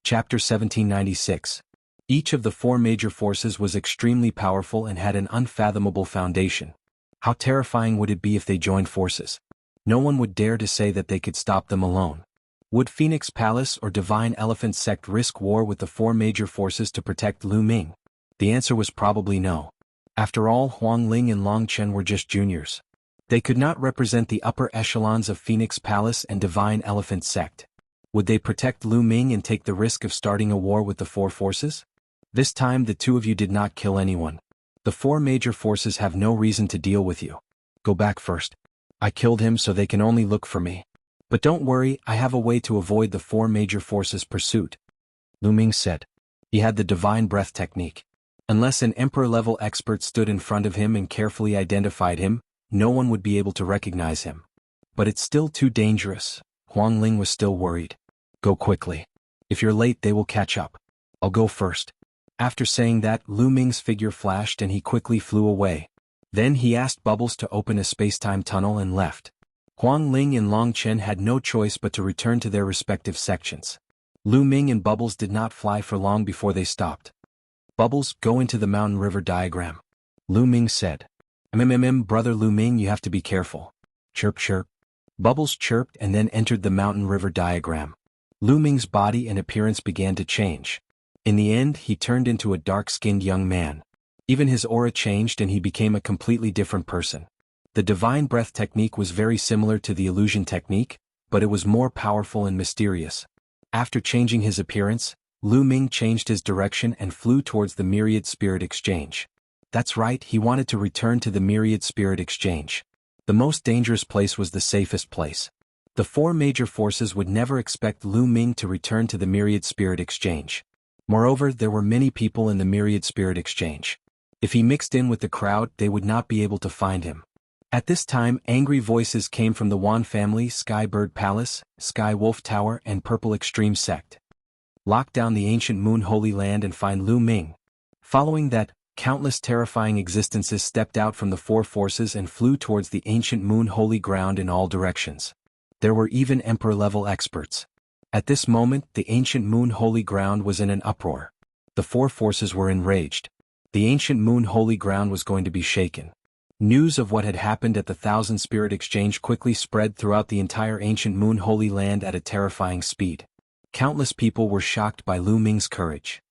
Chapter 1796. Each of the four major forces was extremely powerful and had an unfathomable foundation. How terrifying would it be if they joined forces? No one would dare to say that they could stop them alone. Would Phoenix Palace or Divine Elephant Sect risk war with the four major forces to protect Lu Ming? The answer was probably no. After all, Huang Ling and Long Chen were just juniors. They could not represent the upper echelons of Phoenix Palace and Divine Elephant Sect. Would they protect Lu Ming and take the risk of starting a war with the four forces? This time the two of you did not kill anyone. The four major forces have no reason to deal with you. Go back first. I killed him so they can only look for me. But don't worry, I have a way to avoid the four major forces' pursuit. Lu Ming said. He had the divine breath technique. Unless an emperor-level expert stood in front of him and carefully identified him, no one would be able to recognize him. But it's still too dangerous. Huang Ling was still worried. Go quickly. If you're late they will catch up. I'll go first. After saying that, Lu Ming's figure flashed and he quickly flew away. Then he asked Bubbles to open a space-time tunnel and left. Huang Ling and Long Chen had no choice but to return to their respective sections. Lu Ming and Bubbles did not fly for long before they stopped. Bubbles, go into the mountain river diagram. Lu Ming said. Brother Lu Ming, you have to be careful. Chirp chirp. Bubbles chirped and then entered the mountain river diagram. Lu Ming's body and appearance began to change. In the end, he turned into a dark-skinned young man. Even his aura changed and he became a completely different person. The divine breath technique was very similar to the illusion technique, but it was more powerful and mysterious. After changing his appearance, Lu Ming changed his direction and flew towards the Myriad Spirit Exchange. That's right, he wanted to return to the Myriad Spirit Exchange. The most dangerous place was the safest place. The four major forces would never expect Lu Ming to return to the Myriad Spirit Exchange. Moreover, there were many people in the Myriad Spirit Exchange. If he mixed in with the crowd, they would not be able to find him. At this time, angry voices came from the Wan family, Sky Bird Palace, Sky Wolf Tower, and Purple Extreme Sect. Lock down the ancient Moon Holy Land and find Lu Ming. Following that, countless terrifying existences stepped out from the four forces and flew towards the ancient Moon Holy Ground in all directions. There were even Emperor-level experts. At this moment, the ancient Moon Holy Ground was in an uproar. The four forces were enraged. The ancient Moon Holy Ground was going to be shaken. News of what had happened at the Thousand Spirit Exchange quickly spread throughout the entire ancient Moon Holy Land at a terrifying speed. Countless people were shocked by Lu Ming's courage.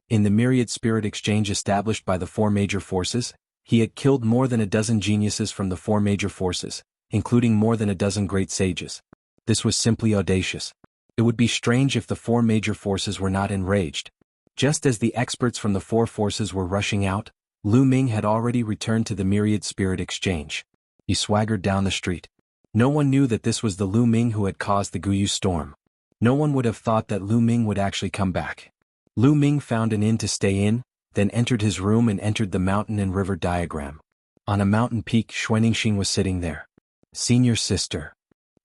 In the Myriad Spirit Exchange established by the four major forces, he had killed more than a dozen geniuses from the four major forces, including more than a dozen great sages. This was simply audacious. It would be strange if the four major forces were not enraged. Just as the experts from the four forces were rushing out, Lu Ming had already returned to the Myriad Spirit Exchange. He swaggered down the street. No one knew that this was the Lu Ming who had caused the Guyu storm. No one would have thought that Lu Ming would actually come back. Lu Ming found an inn to stay in, then entered his room and entered the mountain and river diagram. On a mountain peak, Xuaningxin was sitting there. Senior sister.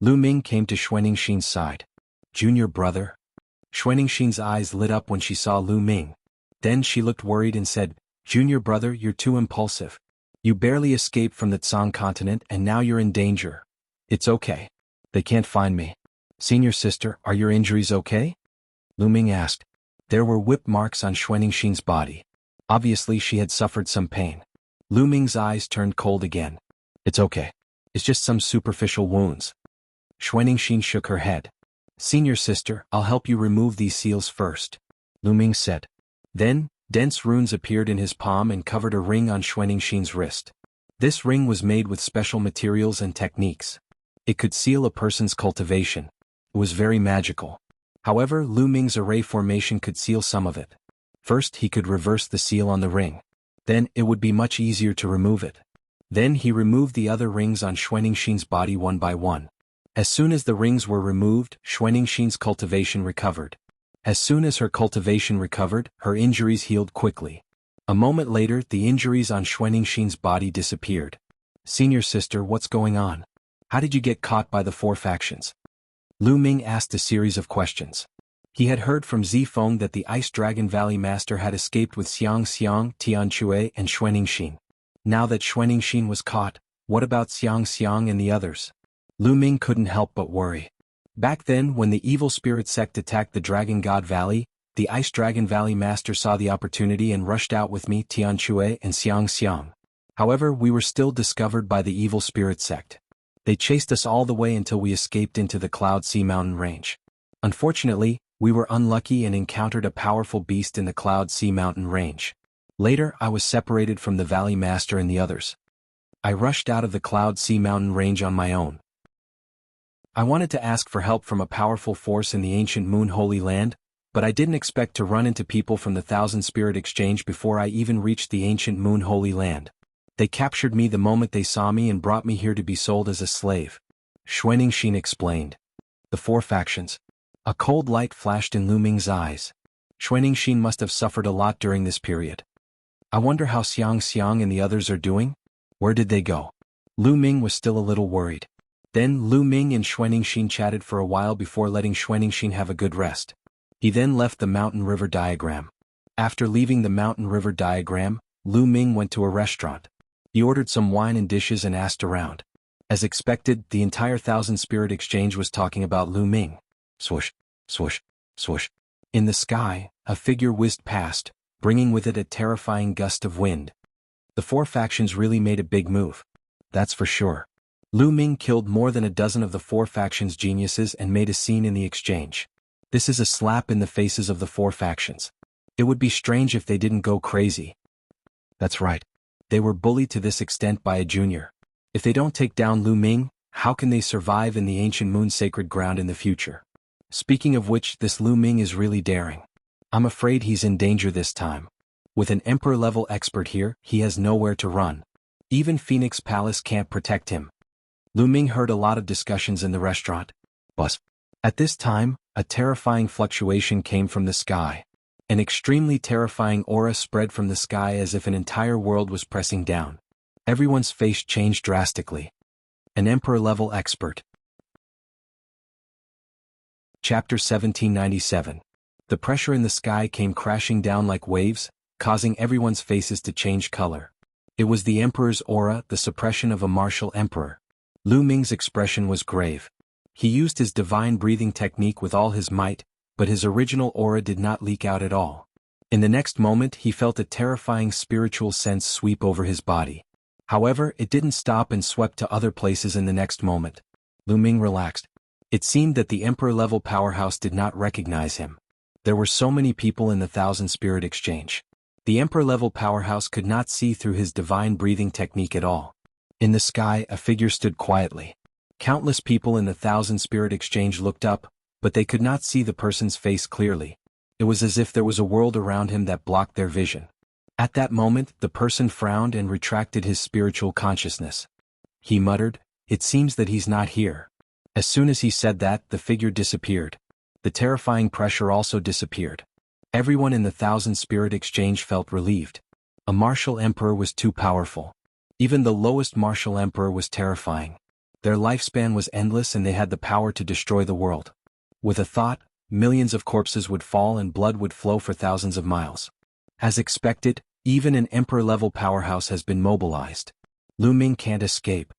Lu Ming came to Xuaningxin's side. Junior brother. Xuaningxin's eyes lit up when she saw Lu Ming. Then she looked worried and said, Junior brother, you're too impulsive. You barely escaped from the Tsang continent and now you're in danger. It's okay. They can't find me. Senior sister, are your injuries okay? Lu Ming asked. There were whip marks on Xuaningxin's body. Obviously she had suffered some pain. Lu Ming's eyes turned cold again. It's okay. It's just some superficial wounds. Xuaningxin shook her head. Senior sister, I'll help you remove these seals first. Lu Ming said. Then, dense runes appeared in his palm and covered a ring on Xuaningxin's wrist. This ring was made with special materials and techniques. It could seal a person's cultivation. It was very magical. However, Lu Ming's array formation could seal some of it. First, he could reverse the seal on the ring. Then, it would be much easier to remove it. Then he removed the other rings on Xuaningxin's body one by one. As soon as the rings were removed, Xuaningxin's cultivation recovered. As soon as her cultivation recovered, her injuries healed quickly. A moment later, the injuries on Xuaningxin's body disappeared. Senior sister, what's going on? How did you get caught by the four factions? Lu Ming asked a series of questions. He had heard from Zifeng that the Ice Dragon Valley Master had escaped with Xiang Xiang, Tianque, and Xuaningxin. Now that Xuaningxin was caught, what about Xiang Xiang and the others? Lu Ming couldn't help but worry. Back then, when the evil spirit sect attacked the Dragon God Valley, the Ice Dragon Valley Master saw the opportunity and rushed out with me, Tianchue, and Xiang. However, we were still discovered by the evil spirit sect. They chased us all the way until we escaped into the Cloud Sea Mountain Range. Unfortunately, we were unlucky and encountered a powerful beast in the Cloud Sea Mountain Range. Later, I was separated from the Valley Master and the others. I rushed out of the Cloud Sea Mountain Range on my own. I wanted to ask for help from a powerful force in the ancient Moon Holy Land, but I didn't expect to run into people from the Thousand Spirit Exchange before I even reached the ancient Moon Holy Land. They captured me the moment they saw me and brought me here to be sold as a slave. Xuanixin explained. The 4 factions. A cold light flashed in Lu Ming's eyes. Xuanixin must have suffered a lot during this period. I wonder how Xiang and the others are doing? Where did they go? Lu Ming was still a little worried. Then Lu Ming and Xuanixin chatted for a while before letting Xuanixin have a good rest. He then left the mountain river diagram. After leaving the mountain river diagram, Lu Ming went to a restaurant. He ordered some wine and dishes and asked around. As expected, the entire Thousand Spirit Exchange was talking about Lu Ming. Swoosh, swoosh, swoosh. In the sky, a figure whizzed past, bringing with it a terrifying gust of wind. The 4 factions really made a big move. That's for sure. Lu Ming killed more than a dozen of the 4 factions' geniuses and made a scene in the exchange. This is a slap in the faces of the 4 factions. It would be strange if they didn't go crazy. That's right. They were bullied to this extent by a junior. If they don't take down Lu Ming, how can they survive in the ancient moon sacred ground in the future? Speaking of which, this Lu Ming is really daring. I'm afraid he's in danger this time. With an emperor-level expert here, he has nowhere to run. Even Phoenix Palace can't protect him. Lu Ming heard a lot of discussions in the restaurant. Bus. At this time, a terrifying fluctuation came from the sky. An extremely terrifying aura spread from the sky as if an entire world was pressing down. Everyone's face changed drastically. An emperor-level expert. Chapter 1797. The pressure in the sky came crashing down like waves, causing everyone's faces to change color. It was the emperor's aura, the suppression of a martial emperor. Lu Ming's expression was grave. He used his divine breathing technique with all his might, but his original aura did not leak out at all. In the next moment he felt a terrifying spiritual sense sweep over his body. However, it didn't stop and swept to other places in the next moment. Lu Ming relaxed. It seemed that the emperor-level powerhouse did not recognize him. There were so many people in the Thousand Spirit Exchange. The emperor-level powerhouse could not see through his divine breathing technique at all. In the sky, a figure stood quietly. Countless people in the Thousand Spirit Exchange looked up, but they could not see the person's face clearly. It was as if there was a world around him that blocked their vision. At that moment, the person frowned and retracted his spiritual consciousness. He muttered, "It seems that he's not here." As soon as he said that, the figure disappeared. The terrifying pressure also disappeared. Everyone in the Thousand Spirit Exchange felt relieved. A martial emperor was too powerful. Even the lowest martial emperor was terrifying. Their lifespan was endless and they had the power to destroy the world. With a thought, millions of corpses would fall and blood would flow for thousands of miles. As expected, even an emperor-level powerhouse has been mobilized. Lu Ming can't escape.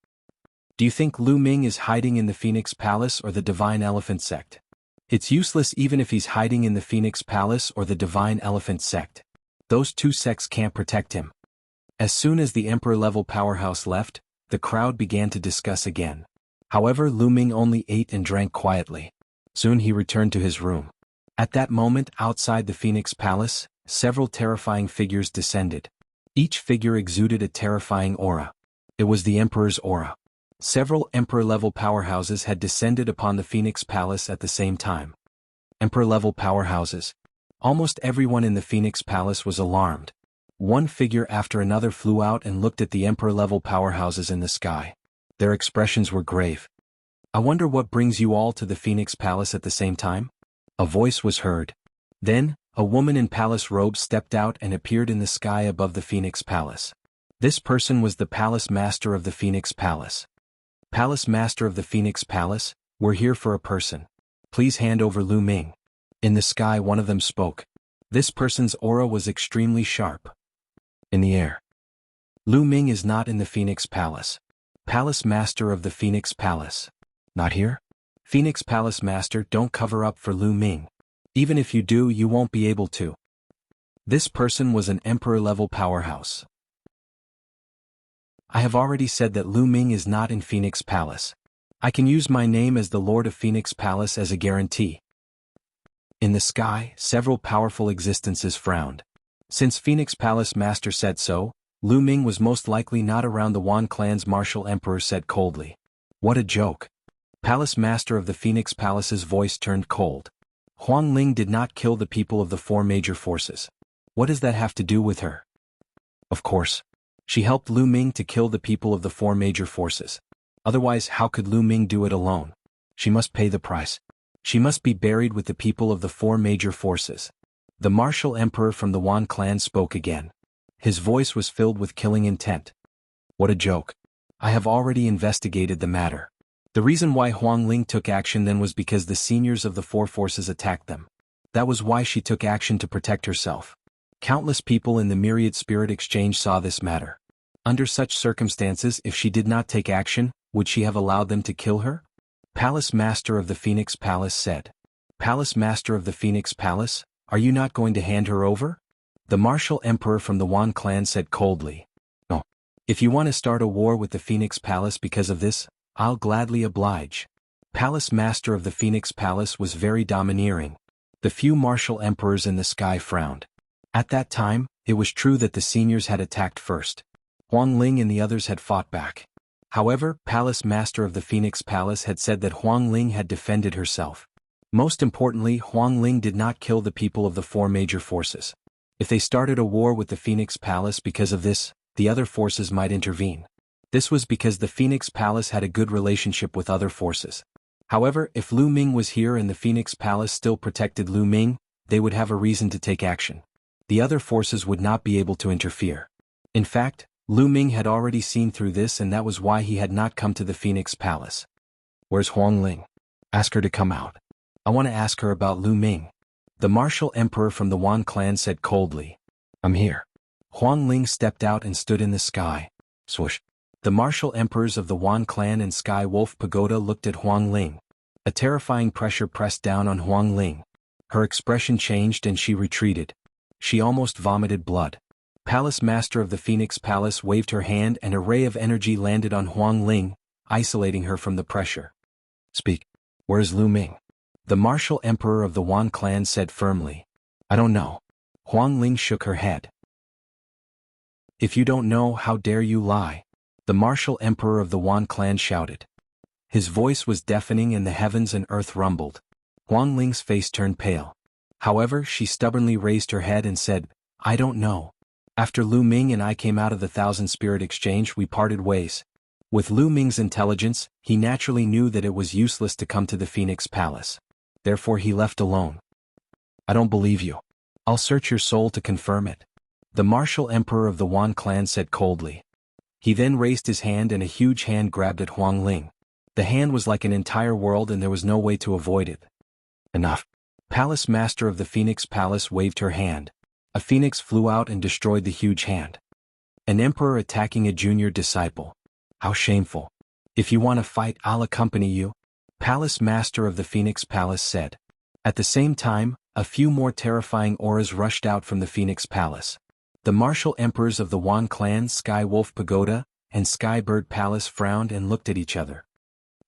Do you think Lu Ming is hiding in the Phoenix Palace or the Divine Elephant Sect? It's useless even if he's hiding in the Phoenix Palace or the Divine Elephant Sect. Those 2 sects can't protect him. As soon as the emperor-level powerhouse left, the crowd began to discuss again. However, Lu Ming only ate and drank quietly. Soon he returned to his room. At that moment, outside the Phoenix Palace, several terrifying figures descended. Each figure exuded a terrifying aura. It was the Emperor's aura. Several Emperor-level powerhouses had descended upon the Phoenix Palace at the same time. Emperor-level powerhouses. Almost everyone in the Phoenix Palace was alarmed. One figure after another flew out and looked at the emperor-level powerhouses in the sky. Their expressions were grave. "I wonder what brings you all to the Phoenix Palace at the same time?" A voice was heard. Then, a woman in palace robes stepped out and appeared in the sky above the Phoenix Palace. This person was the Palace Master of the Phoenix Palace. "Palace Master of the Phoenix Palace, we're here for a person. Please hand over Lu Ming." In the sky, one of them spoke. This person's aura was extremely sharp. In the air. "Lu Ming is not in the Phoenix Palace. Palace Master of the Phoenix Palace. Not here?" Phoenix Palace Master, don't cover up for Lu Ming. Even if you do, you won't be able to. This person was an emperor-level powerhouse. I have already said that Lu Ming is not in Phoenix Palace. I can use my name as the Lord of Phoenix Palace as a guarantee. In the sky, several powerful existences frowned. Since Phoenix Palace Master said so, Lu Ming was most likely not around. The Wan clan's martial emperor said coldly. What a joke. Palace Master of the Phoenix Palace's voice turned cold. Huang Ling did not kill the people of the four major forces. What does that have to do with her? Of course. She helped Lu Ming to kill the people of the four major forces. Otherwise, how could Lu Ming do it alone? She must pay the price. She must be buried with the people of the four major forces. The martial emperor from the Wan clan spoke again. His voice was filled with killing intent. What a joke. I have already investigated the matter. The reason why Huang Ling took action then was because the seniors of the four forces attacked them. That was why she took action to protect herself. Countless people in the Myriad Spirit Exchange saw this matter. Under such circumstances, if she did not take action, would she have allowed them to kill her? Palace Master of the Phoenix Palace said. Palace Master of the Phoenix Palace, are you not going to hand her over? The martial emperor from the Wan clan said coldly. No. If you want to start a war with the Phoenix Palace because of this, I'll gladly oblige. Palace Master of the Phoenix Palace was very domineering. The few martial emperors in the sky frowned. At that time, it was true that the seniors had attacked first. Huang Ling and the others had fought back. However, Palace Master of the Phoenix Palace had said that Huang Ling had defended herself. Most importantly, Huang Ling did not kill the people of the four major forces. If they started a war with the Phoenix Palace because of this, the other forces might intervene. This was because the Phoenix Palace had a good relationship with other forces. However, if Lu Ming was here and the Phoenix Palace still protected Lu Ming, they would have a reason to take action. The other forces would not be able to interfere. In fact, Lu Ming had already seen through this, and that was why he had not come to the Phoenix Palace. Where's Huang Ling? Ask her to come out. I want to ask her about Lu Ming. The martial emperor from the Wan clan said coldly. I'm here. Huang Ling stepped out and stood in the sky. Swoosh. The martial emperors of the Wan clan and Sky Wolf Pagoda looked at Huang Ling. A terrifying pressure pressed down on Huang Ling. Her expression changed and she retreated. She almost vomited blood. Palace Master of the Phoenix Palace waved her hand and a ray of energy landed on Huang Ling, isolating her from the pressure. Speak. Where's Lu Ming? The martial emperor of the Wan clan said firmly. I don't know. Huang Ling shook her head. If you don't know, how dare you lie? The martial emperor of the Wan clan shouted. His voice was deafening and the heavens and earth rumbled. Huang Ling's face turned pale. However, she stubbornly raised her head and said, I don't know. After Lu Ming and I came out of the Thousand Spirit Exchange, we parted ways. With Lu Ming's intelligence, he naturally knew that it was useless to come to the Phoenix Palace. Therefore he left alone. I don't believe you. I'll search your soul to confirm it. The martial emperor of the Wan clan said coldly. He then raised his hand and a huge hand grabbed at Huang Ling. The hand was like an entire world and there was no way to avoid it. Enough. Palace Master of the Phoenix Palace waved her hand. A phoenix flew out and destroyed the huge hand. An emperor attacking a junior disciple. How shameful. If you want to fight, I'll accompany you. Palace Master of the Phoenix Palace said. At the same time, a few more terrifying auras rushed out from the Phoenix Palace. The martial emperors of the Wan clan, Sky Wolf Pagoda, and Sky Bird Palace frowned and looked at each other.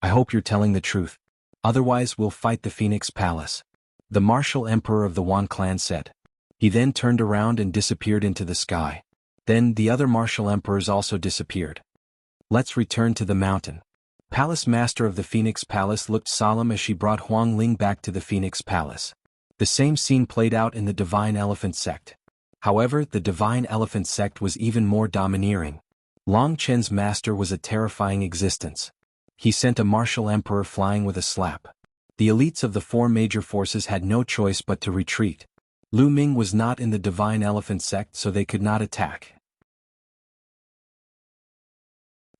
I hope you're telling the truth. Otherwise we'll fight the Phoenix Palace. The martial emperor of the Wan clan said. He then turned around and disappeared into the sky. Then the other martial emperors also disappeared. Let's return to the mountain. Palace Master of the Phoenix Palace looked solemn as she brought Huang Ling back to the Phoenix Palace. The same scene played out in the Divine Elephant Sect. However, the Divine Elephant Sect was even more domineering. Long Chen's master was a terrifying existence. He sent a martial emperor flying with a slap. The elites of the four major forces had no choice but to retreat. Lu Ming was not in the Divine Elephant Sect, so they could not attack.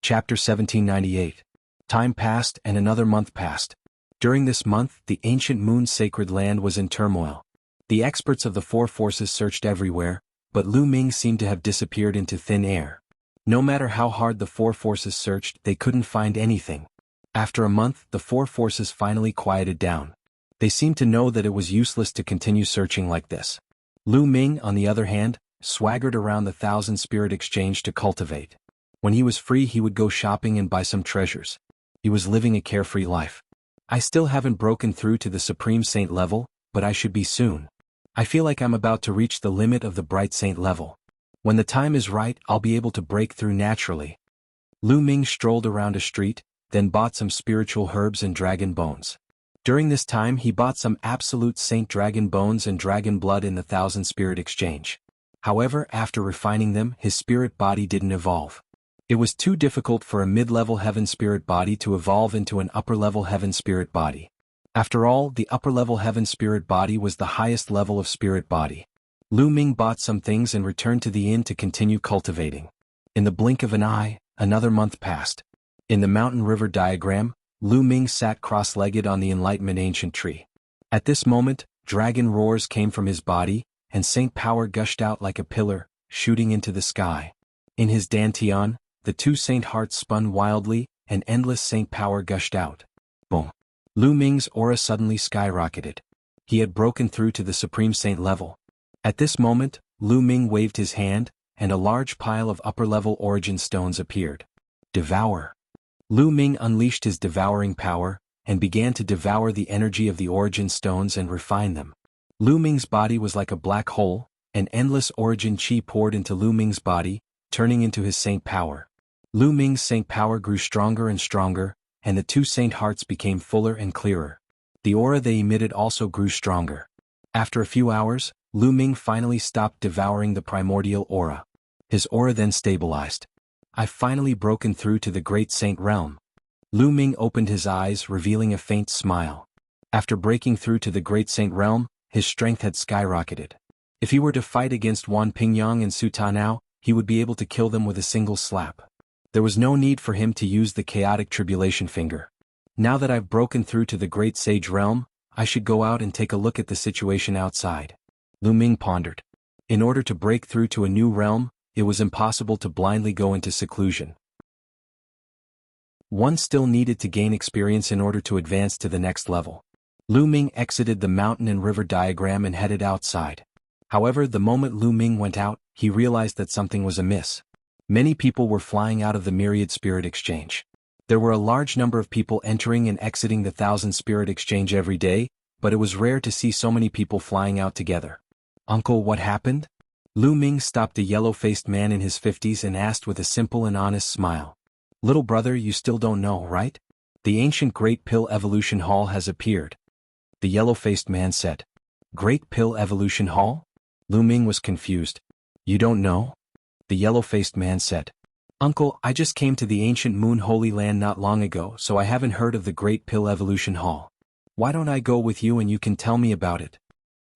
Chapter 1798. Time passed and another month passed. During this month, the ancient Moon's sacred land was in turmoil. The experts of the four forces searched everywhere, but Lu Ming seemed to have disappeared into thin air. No matter how hard the four forces searched, they couldn't find anything. After a month, the four forces finally quieted down. They seemed to know that it was useless to continue searching like this. Lu Ming, on the other hand, swaggered around the 1,000-spirit exchange to cultivate. When he was free, he would go shopping and buy some treasures. He was living a carefree life. I still haven't broken through to the Supreme Saint level, but I should be soon. I feel like I'm about to reach the limit of the Bright Saint level. When the time is right, I'll be able to break through naturally. Lu Ming strolled around a street, then bought some spiritual herbs and dragon bones. During this time he bought some absolute saint dragon bones and dragon blood in the 1,000-spirit exchange. However, after refining them, his spirit body didn't evolve. It was too difficult for a mid-level heaven spirit body to evolve into an upper-level heaven spirit body. After all, the upper-level heaven spirit body was the highest level of spirit body. Lu Ming bought some things and returned to the inn to continue cultivating. In the blink of an eye, another month passed. In the mountain river diagram, Lu Ming sat cross-legged on the enlightenment ancient tree. At this moment, dragon roars came from his body, and saint power gushed out like a pillar, shooting into the sky. In his dantian, the two saint hearts spun wildly, and endless saint power gushed out. Boom! Lu Ming's aura suddenly skyrocketed. He had broken through to the Supreme Saint level. At this moment, Lu Ming waved his hand, and a large pile of upper-level origin stones appeared. Devour! Lu Ming unleashed his devouring power, and began to devour the energy of the origin stones and refine them. Lu Ming's body was like a black hole, and endless origin chi poured into Lu Ming's body, turning into his saint power. Lu Ming's saint power grew stronger and stronger, and the two saint hearts became fuller and clearer. The aura they emitted also grew stronger. After a few hours, Lu Ming finally stopped devouring the primordial aura. His aura then stabilized. I've finally broken through to the Great Saint realm. Lu Ming opened his eyes, revealing a faint smile. After breaking through to the Great Saint realm, his strength had skyrocketed. If he were to fight against Wan Pingyang and Su Tanao, he would be able to kill them with a single slap. There was no need for him to use the chaotic tribulation finger. Now that I've broken through to the Great Sage realm, I should go out and take a look at the situation outside. Lu Ming pondered. In order to break through to a new realm, it was impossible to blindly go into seclusion. One still needed to gain experience in order to advance to the next level. Lu Ming exited the mountain and river diagram and headed outside. However, the moment Lu Ming went out, he realized that something was amiss. Many people were flying out of the myriad spirit exchange. There were a large number of people entering and exiting the 1,000-spirit exchange every day, but it was rare to see so many people flying out together. Uncle, what happened? Lu Ming stopped a yellow-faced man in his 50s and asked with a simple and honest smile. Little brother, you still don't know, right? The ancient Great Pill Evolution Hall has appeared. The yellow-faced man said. Great Pill Evolution Hall? Lu Ming was confused. You don't know? The yellow-faced man said. Uncle, I just came to the ancient Moon Holy Land not long ago, so I haven't heard of the Great Pill Evolution Hall. Why don't I go with you and you can tell me about it?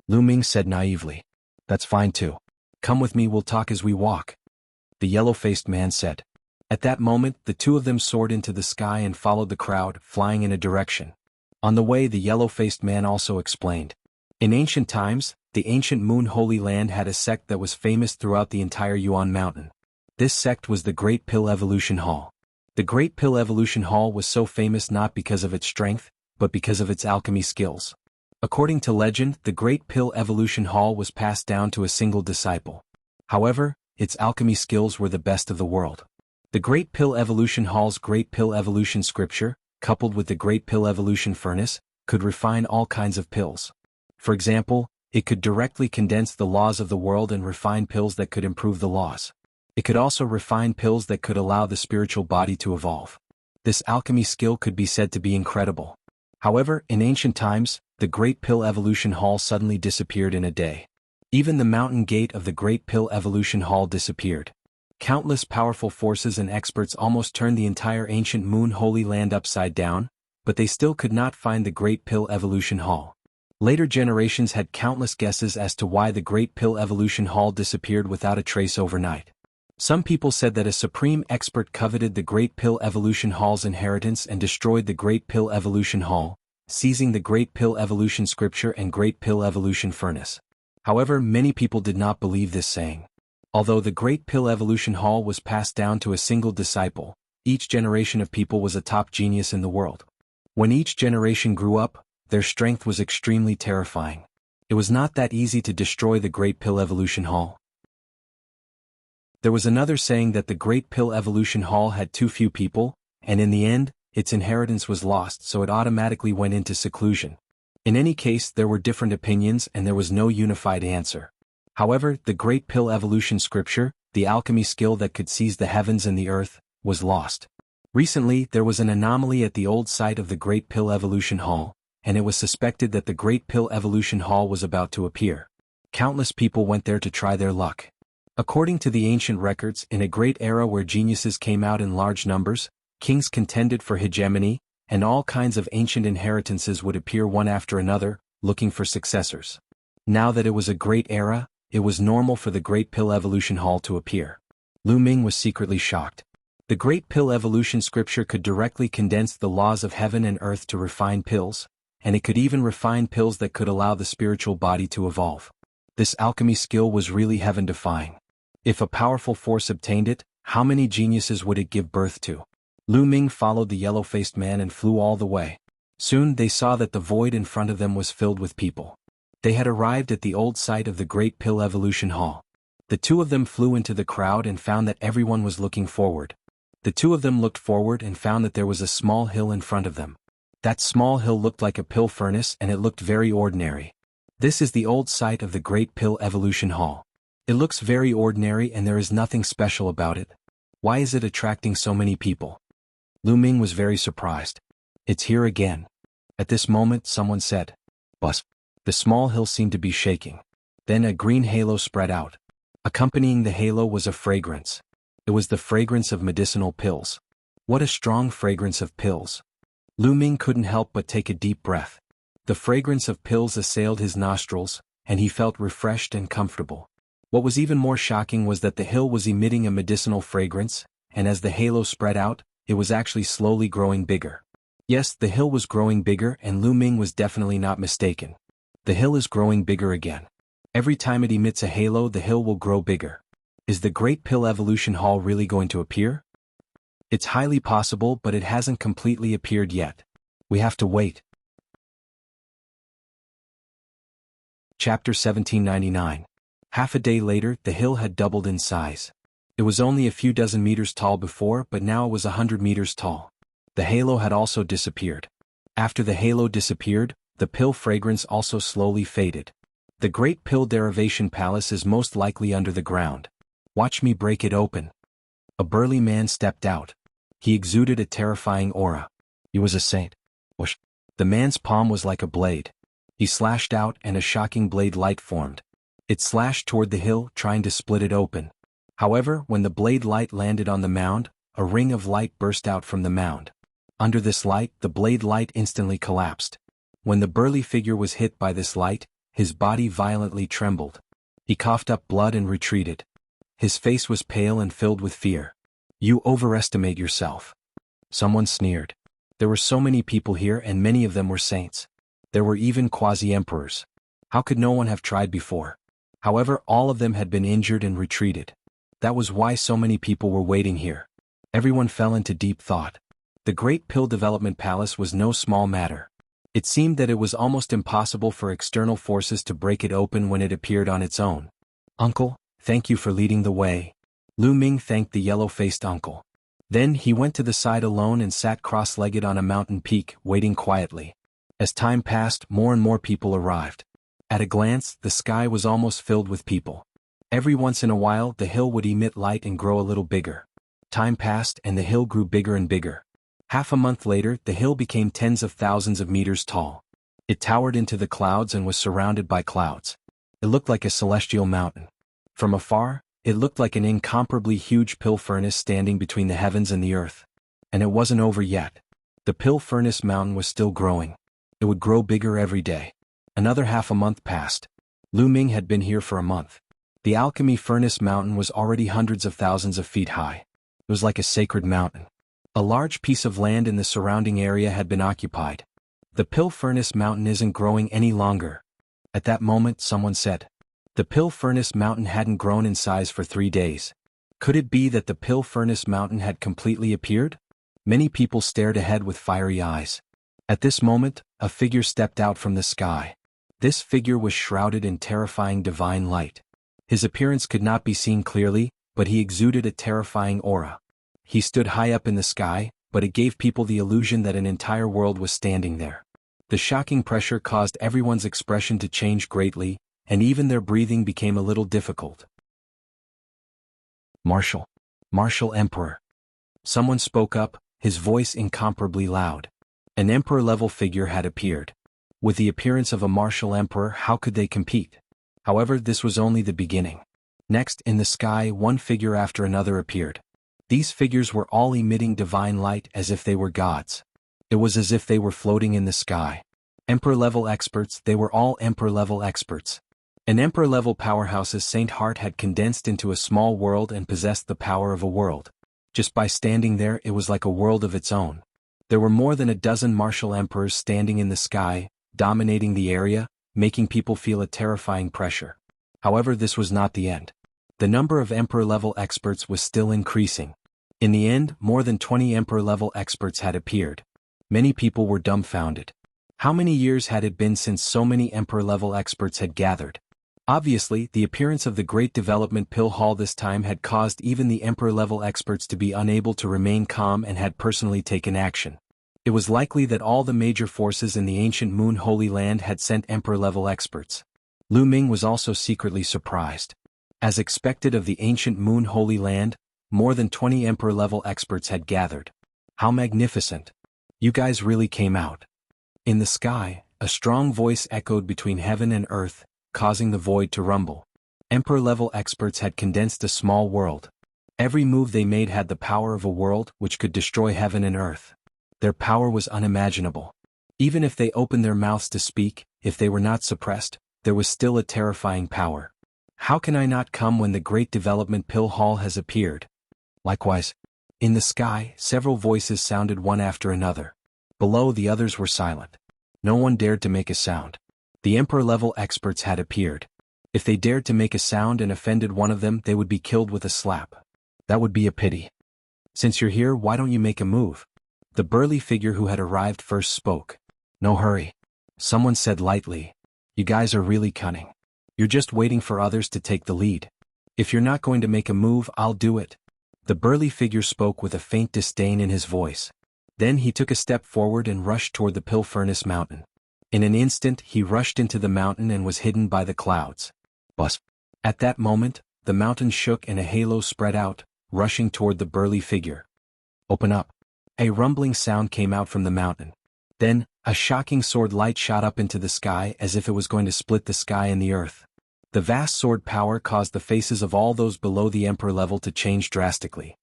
Lu Ming said naively. That's fine too. Come with me, we'll talk as we walk. The yellow-faced man said. At that moment, the two of them soared into the sky and followed the crowd, flying in a direction. On the way, the yellow-faced man also explained. In ancient times, the ancient Moon Holy Land had a sect that was famous throughout the entire Yuan Mountain. This sect was the Great Pill Evolution Hall. The Great Pill Evolution Hall was so famous not because of its strength, but because of its alchemy skills. According to legend, the Great Pill Evolution Hall was passed down to a single disciple. However, its alchemy skills were the best of the world. The Great Pill Evolution Hall's Great Pill Evolution scripture, coupled with the Great Pill Evolution furnace, could refine all kinds of pills. For example, it could directly condense the laws of the world and refine pills that could improve the laws. It could also refine pills that could allow the spiritual body to evolve. This alchemy skill could be said to be incredible. However, in ancient times, the Great Pill Evolution Hall suddenly disappeared in a day. Even the mountain gate of the Great Pill Evolution Hall disappeared. Countless powerful forces and experts almost turned the entire ancient Moon Holy Land upside down, but they still could not find the Great Pill Evolution Hall. Later generations had countless guesses as to why the Great Pill Evolution Hall disappeared without a trace overnight. Some people said that a supreme expert coveted the Great Pill Evolution Hall's inheritance and destroyed the Great Pill Evolution Hall, seizing the Great Pill Evolution scripture and Great Pill Evolution furnace. However, many people did not believe this saying. Although the Great Pill Evolution Hall was passed down to a single disciple, Each generation of people was a top genius in the world. When each generation grew up, their strength was extremely terrifying. It was not that easy to destroy the Great Pill Evolution Hall. There was another saying that the Great Pill Evolution Hall had too few people, and in the end, its inheritance was lost, so it automatically went into seclusion. In any case, there were different opinions and there was no unified answer. However, the Great Pill Evolution scripture, the alchemy skill that could seize the heavens and the earth, was lost. Recently, there was an anomaly at the old site of the Great Pill Evolution Hall, and it was suspected that the Great Pill Evolution Hall was about to appear. Countless people went there to try their luck. According to the ancient records, in a great era where geniuses came out in large numbers, kings contended for hegemony, and all kinds of ancient inheritances would appear one after another, looking for successors. Now that it was a great era, it was normal for the Great Pill Evolution Hall to appear. Lu Ming was secretly shocked. The Great Pill Evolution scripture could directly condense the laws of heaven and earth to refine pills, and it could even refine pills that could allow the spiritual body to evolve. This alchemy skill was really heaven-defying. If a powerful force obtained it, how many geniuses would it give birth to? Lu Ming followed the yellow-faced man and flew all the way. Soon they saw that the void in front of them was filled with people. They had arrived at the old site of the Great Pill Evolution Hall. The two of them flew into the crowd and found that everyone was looking forward. The two of them looked forward and found that there was a small hill in front of them. That small hill looked like a pill furnace and it looked very ordinary. This is the old site of the Great Pill Evolution Hall. It looks very ordinary and there is nothing special about it. Why is it attracting so many people? Lu Ming was very surprised. It's here again. At this moment someone said, "Bus." The small hill seemed to be shaking. Then a green halo spread out. Accompanying the halo was a fragrance. It was the fragrance of medicinal pills. What a strong fragrance of pills. Lu Ming couldn't help but take a deep breath. The fragrance of pills assailed his nostrils, and he felt refreshed and comfortable. What was even more shocking was that the hill was emitting a medicinal fragrance, and as the halo spread out, it was actually slowly growing bigger. Yes, the hill was growing bigger and Lu Ming was definitely not mistaken. The hill is growing bigger again. Every time it emits a halo, the hill will grow bigger. Is the Great Pill Evolution Hall really going to appear? It's highly possible, but it hasn't completely appeared yet. We have to wait. Chapter 1799. Half a day later, the hill had doubled in size. It was only a few dozen meters tall before, but now it was 100 meters tall. The halo had also disappeared. After the halo disappeared, the pill fragrance also slowly faded. The Great Pill Derivation Palace is most likely under the ground. Watch me break it open. A burly man stepped out. He exuded a terrifying aura. He was a saint. Whoosh. The man's palm was like a blade. He slashed out and a shocking blade light formed. It slashed toward the hill, trying to split it open. However, when the blade light landed on the mound, a ring of light burst out from the mound. Under this light, the blade light instantly collapsed. When the burly figure was hit by this light, his body violently trembled. He coughed up blood and retreated. His face was pale and filled with fear. "You overestimate yourself." Someone sneered. There were so many people here and many of them were saints. There were even quasi-emperors. How could no one have tried before? However, all of them had been injured and retreated. That was why so many people were waiting here. Everyone fell into deep thought. The Great Pill Development Palace was no small matter. It seemed that it was almost impossible for external forces to break it open when it appeared on its own. "Uncle, thank you for leading the way." Lu Ming thanked the yellow-faced uncle. Then he went to the side alone and sat cross-legged on a mountain peak, waiting quietly. As time passed, more and more people arrived. At a glance, the sky was almost filled with people. Every once in a while, the hill would emit light and grow a little bigger. Time passed and the hill grew bigger and bigger. Half a month later, the hill became tens of thousands of meters tall. It towered into the clouds and was surrounded by clouds. It looked like a celestial mountain. From afar, it looked like an incomparably huge pill furnace standing between the heavens and the earth. And it wasn't over yet. The pill furnace mountain was still growing. It would grow bigger every day. Another half a month passed. Lu Ming had been here for a month. The alchemy furnace mountain was already hundreds of thousands of feet high. It was like a sacred mountain. A large piece of land in the surrounding area had been occupied. The pill furnace mountain isn't growing any longer. At that moment, someone said. The pill furnace mountain hadn't grown in size for 3 days. Could it be that the Pill Furnace Mountain had completely appeared? Many people stared ahead with fiery eyes. At this moment, a figure stepped out from the sky. This figure was shrouded in terrifying divine light. His appearance could not be seen clearly, but he exuded a terrifying aura. He stood high up in the sky, but it gave people the illusion that an entire world was standing there. The shocking pressure caused everyone's expression to change greatly, and even their breathing became a little difficult. Martial Emperor. Someone spoke up, his voice incomparably loud. An emperor-level figure had appeared. With the appearance of a martial emperor, how could they compete? However, this was only the beginning. Next, in the sky, one figure after another appeared. These figures were all emitting divine light as if they were gods. It was as if they were floating in the sky. Emperor-level experts, they were all emperor-level experts. An emperor-level powerhouse's Saint Heart had condensed into a small world and possessed the power of a world. Just by standing there, it was like a world of its own. There were more than a dozen martial emperors standing in the sky, dominating the area, making people feel a terrifying pressure. However, this was not the end. The number of emperor-level experts was still increasing. In the end, more than 20 emperor-level experts had appeared. Many people were dumbfounded. How many years had it been since so many emperor-level experts had gathered? Obviously, the appearance of the Great Development Pill Hall this time had caused even the emperor-level experts to be unable to remain calm and had personally taken action. It was likely that all the major forces in the ancient Moon Holy Land had sent emperor-level experts. Lu Ming was also secretly surprised. As expected of the ancient Moon Holy Land, more than 20 emperor-level experts had gathered. How magnificent! You guys really came out. In the sky, a strong voice echoed between heaven and earth, causing the void to rumble. Emperor-level experts had condensed a small world. Every move they made had the power of a world which could destroy heaven and earth. Their power was unimaginable. Even if they opened their mouths to speak, if they were not suppressed, there was still a terrifying power. How can I not come when the Great Development Pill Hall has appeared? Likewise, in the sky, several voices sounded one after another. Below, the others were silent. No one dared to make a sound. The emperor-level experts had appeared. If they dared to make a sound and offended one of them, they would be killed with a slap. That would be a pity. Since you're here, why don't you make a move? The burly figure who had arrived first spoke. No hurry. Someone said lightly. You guys are really cunning. You're just waiting for others to take the lead. If you're not going to make a move, I'll do it. The burly figure spoke with a faint disdain in his voice. Then he took a step forward and rushed toward the Pill Furnace Mountain. In an instant, he rushed into the mountain and was hidden by the clouds. Buzz. At that moment, the mountain shook and a halo spread out, rushing toward the burly figure. Open up. A rumbling sound came out from the mountain. Then, a shocking sword light shot up into the sky as if it was going to split the sky and the earth. The vast sword power caused the faces of all those below the emperor level to change drastically.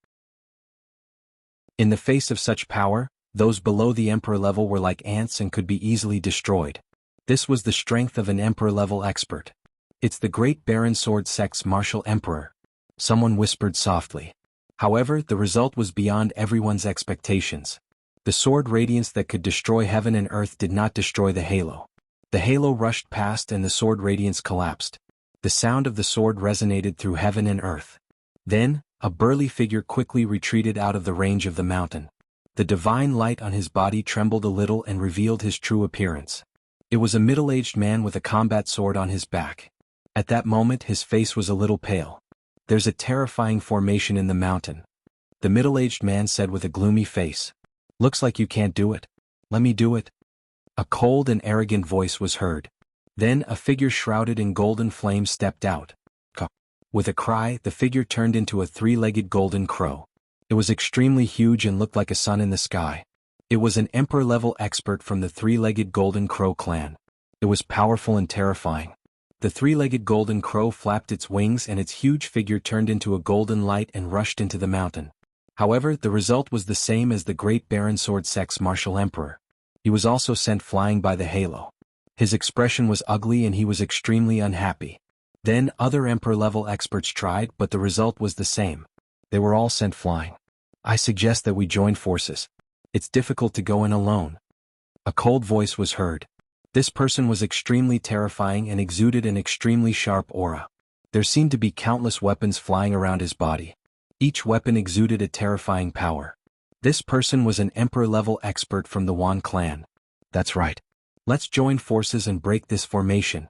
In the face of such power, those below the emperor level were like ants and could be easily destroyed. This was the strength of an emperor-level expert. It's the Great Baron Sword Sect's martial emperor. Someone whispered softly. However, the result was beyond everyone's expectations. The sword radiance that could destroy heaven and earth did not destroy the halo. The halo rushed past and the sword radiance collapsed. The sound of the sword resonated through heaven and earth. Then, a burly figure quickly retreated out of the range of the mountain. The divine light on his body trembled a little and revealed his true appearance. It was a middle-aged man with a combat sword on his back. At that moment his face was a little pale. There's a terrifying formation in the mountain. The middle-aged man said with a gloomy face. Looks like you can't do it. Let me do it. A cold and arrogant voice was heard. Then a figure shrouded in golden flame stepped out. With a cry, the figure turned into a three-legged golden crow. It was extremely huge and looked like a sun in the sky. It was an emperor-level expert from the three-legged golden crow clan. It was powerful and terrifying. The three-legged golden crow flapped its wings and its huge figure turned into a golden light and rushed into the mountain. However, the result was the same as the Great Baron Sword Sect's martial emperor. He was also sent flying by the halo. His expression was ugly and he was extremely unhappy. Then other emperor-level experts tried, but the result was the same. They were all sent flying. I suggest that we join forces. It's difficult to go in alone. A cold voice was heard. This person was extremely terrifying and exuded an extremely sharp aura. There seemed to be countless weapons flying around his body. Each weapon exuded a terrifying power. This person was an Emperor-level expert from the Wan clan. That's right. Let's join forces and break this formation.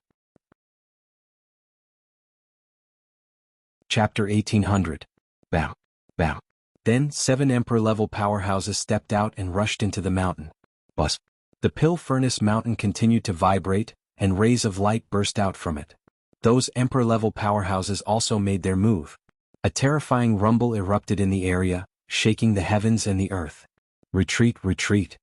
Chapter 1800. Bam. Bam. Then 7 Emperor-level powerhouses stepped out and rushed into the mountain. Buzz. The Pill Furnace Mountain continued to vibrate, and rays of light burst out from it. Those Emperor-level powerhouses also made their move. A terrifying rumble erupted in the area, shaking the heavens and the earth. Retreat, retreat.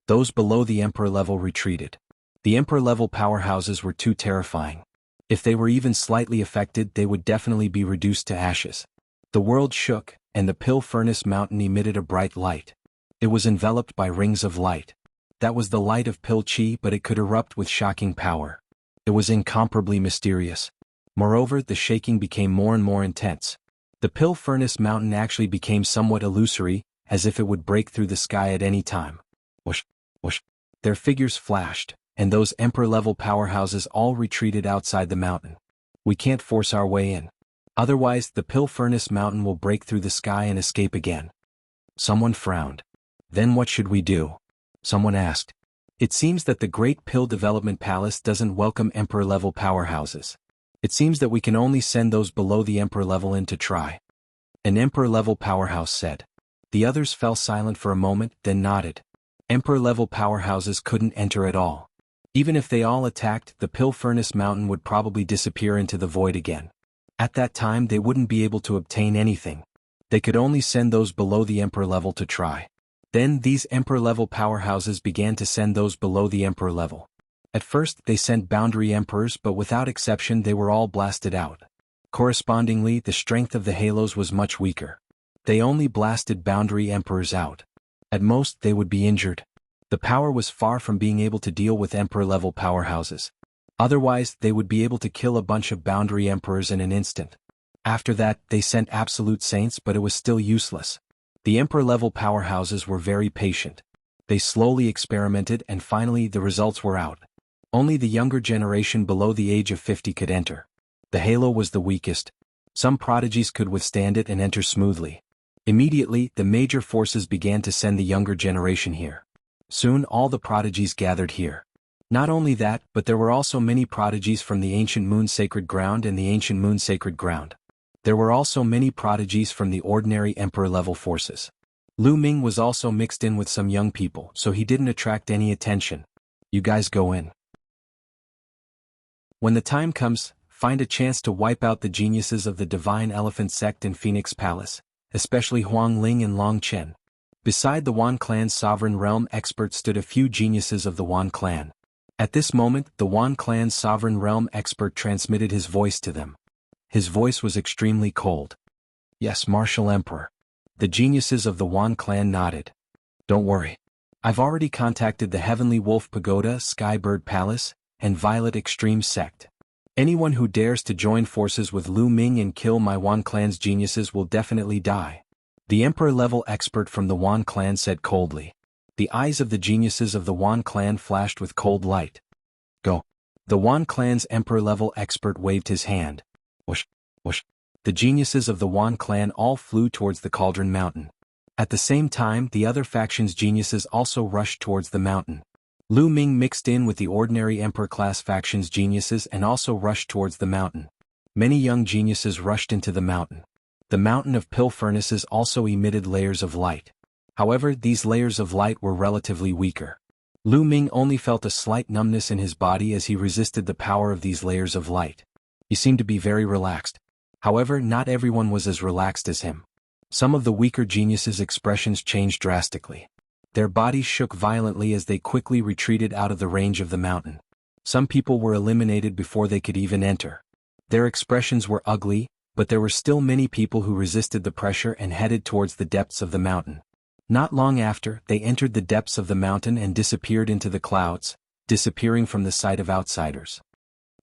Those below the Emperor level retreated. The Emperor level powerhouses were too terrifying. If they were even slightly affected, they would definitely be reduced to ashes. The world shook, and the Pill Furnace Mountain emitted a bright light. It was enveloped by rings of light. That was the light of Pill Chi, but it could erupt with shocking power. It was incomparably mysterious. Moreover, the shaking became more and more intense. The Pill Furnace Mountain actually became somewhat illusory, as if it would break through the sky at any time. Whoosh, whoosh. Their figures flashed, and those Emperor-level powerhouses all retreated outside the mountain. We can't force our way in. Otherwise, the Pill Furnace Mountain will break through the sky and escape again. Someone frowned. Then what should we do? Someone asked. It seems that the Great Pill Development Palace doesn't welcome Emperor-level powerhouses. It seems that we can only send those below the Emperor level in to try. An Emperor-level powerhouse said. The others fell silent for a moment, then nodded. Emperor-level powerhouses couldn't enter at all. Even if they all attacked, the Pill Furnace Mountain would probably disappear into the void again. At that time they wouldn't be able to obtain anything. They could only send those below the Emperor level to try. Then these Emperor-level powerhouses began to send those below the Emperor level. At first they sent boundary emperors, but without exception they were all blasted out. Correspondingly, the strength of the halos was much weaker. They only blasted boundary emperors out. At most they would be injured. The power was far from being able to deal with Emperor-level powerhouses. Otherwise they would be able to kill a bunch of boundary emperors in an instant. After that they sent absolute saints, but it was still useless. The Emperor-level powerhouses were very patient. They slowly experimented, and finally the results were out. Only the younger generation below the age of 50 could enter. The halo was the weakest. Some prodigies could withstand it and enter smoothly. Immediately, the major forces began to send the younger generation here. Soon all the prodigies gathered here. Not only that, but there were also many prodigies from the Ancient Moon Sacred Ground and the Ancient Moon Sacred Ground. There were also many prodigies from the ordinary Emperor-level forces. Lu Ming was also mixed in with some young people, so he didn't attract any attention. You guys go in. When the time comes, find a chance to wipe out the geniuses of the Divine Elephant Sect in Phoenix Palace, especially Huang Ling and Long Chen. Beside the Wan clan's sovereign realm expert stood a few geniuses of the Wan clan. At this moment, the Wan clan's sovereign realm expert transmitted his voice to them. His voice was extremely cold. Yes, Martial Emperor. The geniuses of the Wan clan nodded. Don't worry. I've already contacted the Heavenly Wolf Pagoda, Skybird Palace, and Violet Extreme Sect. Anyone who dares to join forces with Lu Ming and kill my Wan clan's geniuses will definitely die. The Emperor-level expert from the Wan clan said coldly. The eyes of the geniuses of the Wan clan flashed with cold light. Go. The Wan clan's Emperor-level expert waved his hand. Whoosh, whoosh. The geniuses of the Wan clan all flew towards the Cauldron Mountain. At the same time, the other faction's geniuses also rushed towards the mountain. Lu Ming mixed in with the ordinary Emperor-class faction's geniuses and also rushed towards the mountain. Many young geniuses rushed into the mountain. The mountain of pill furnaces also emitted layers of light. However, these layers of light were relatively weaker. Lu Ming only felt a slight numbness in his body as he resisted the power of these layers of light. He seemed to be very relaxed. However, not everyone was as relaxed as him. Some of the weaker geniuses' expressions changed drastically. Their bodies shook violently as they quickly retreated out of the range of the mountain. Some people were eliminated before they could even enter. Their expressions were ugly, but there were still many people who resisted the pressure and headed towards the depths of the mountain. Not long after, they entered the depths of the mountain and disappeared into the clouds, disappearing from the sight of outsiders.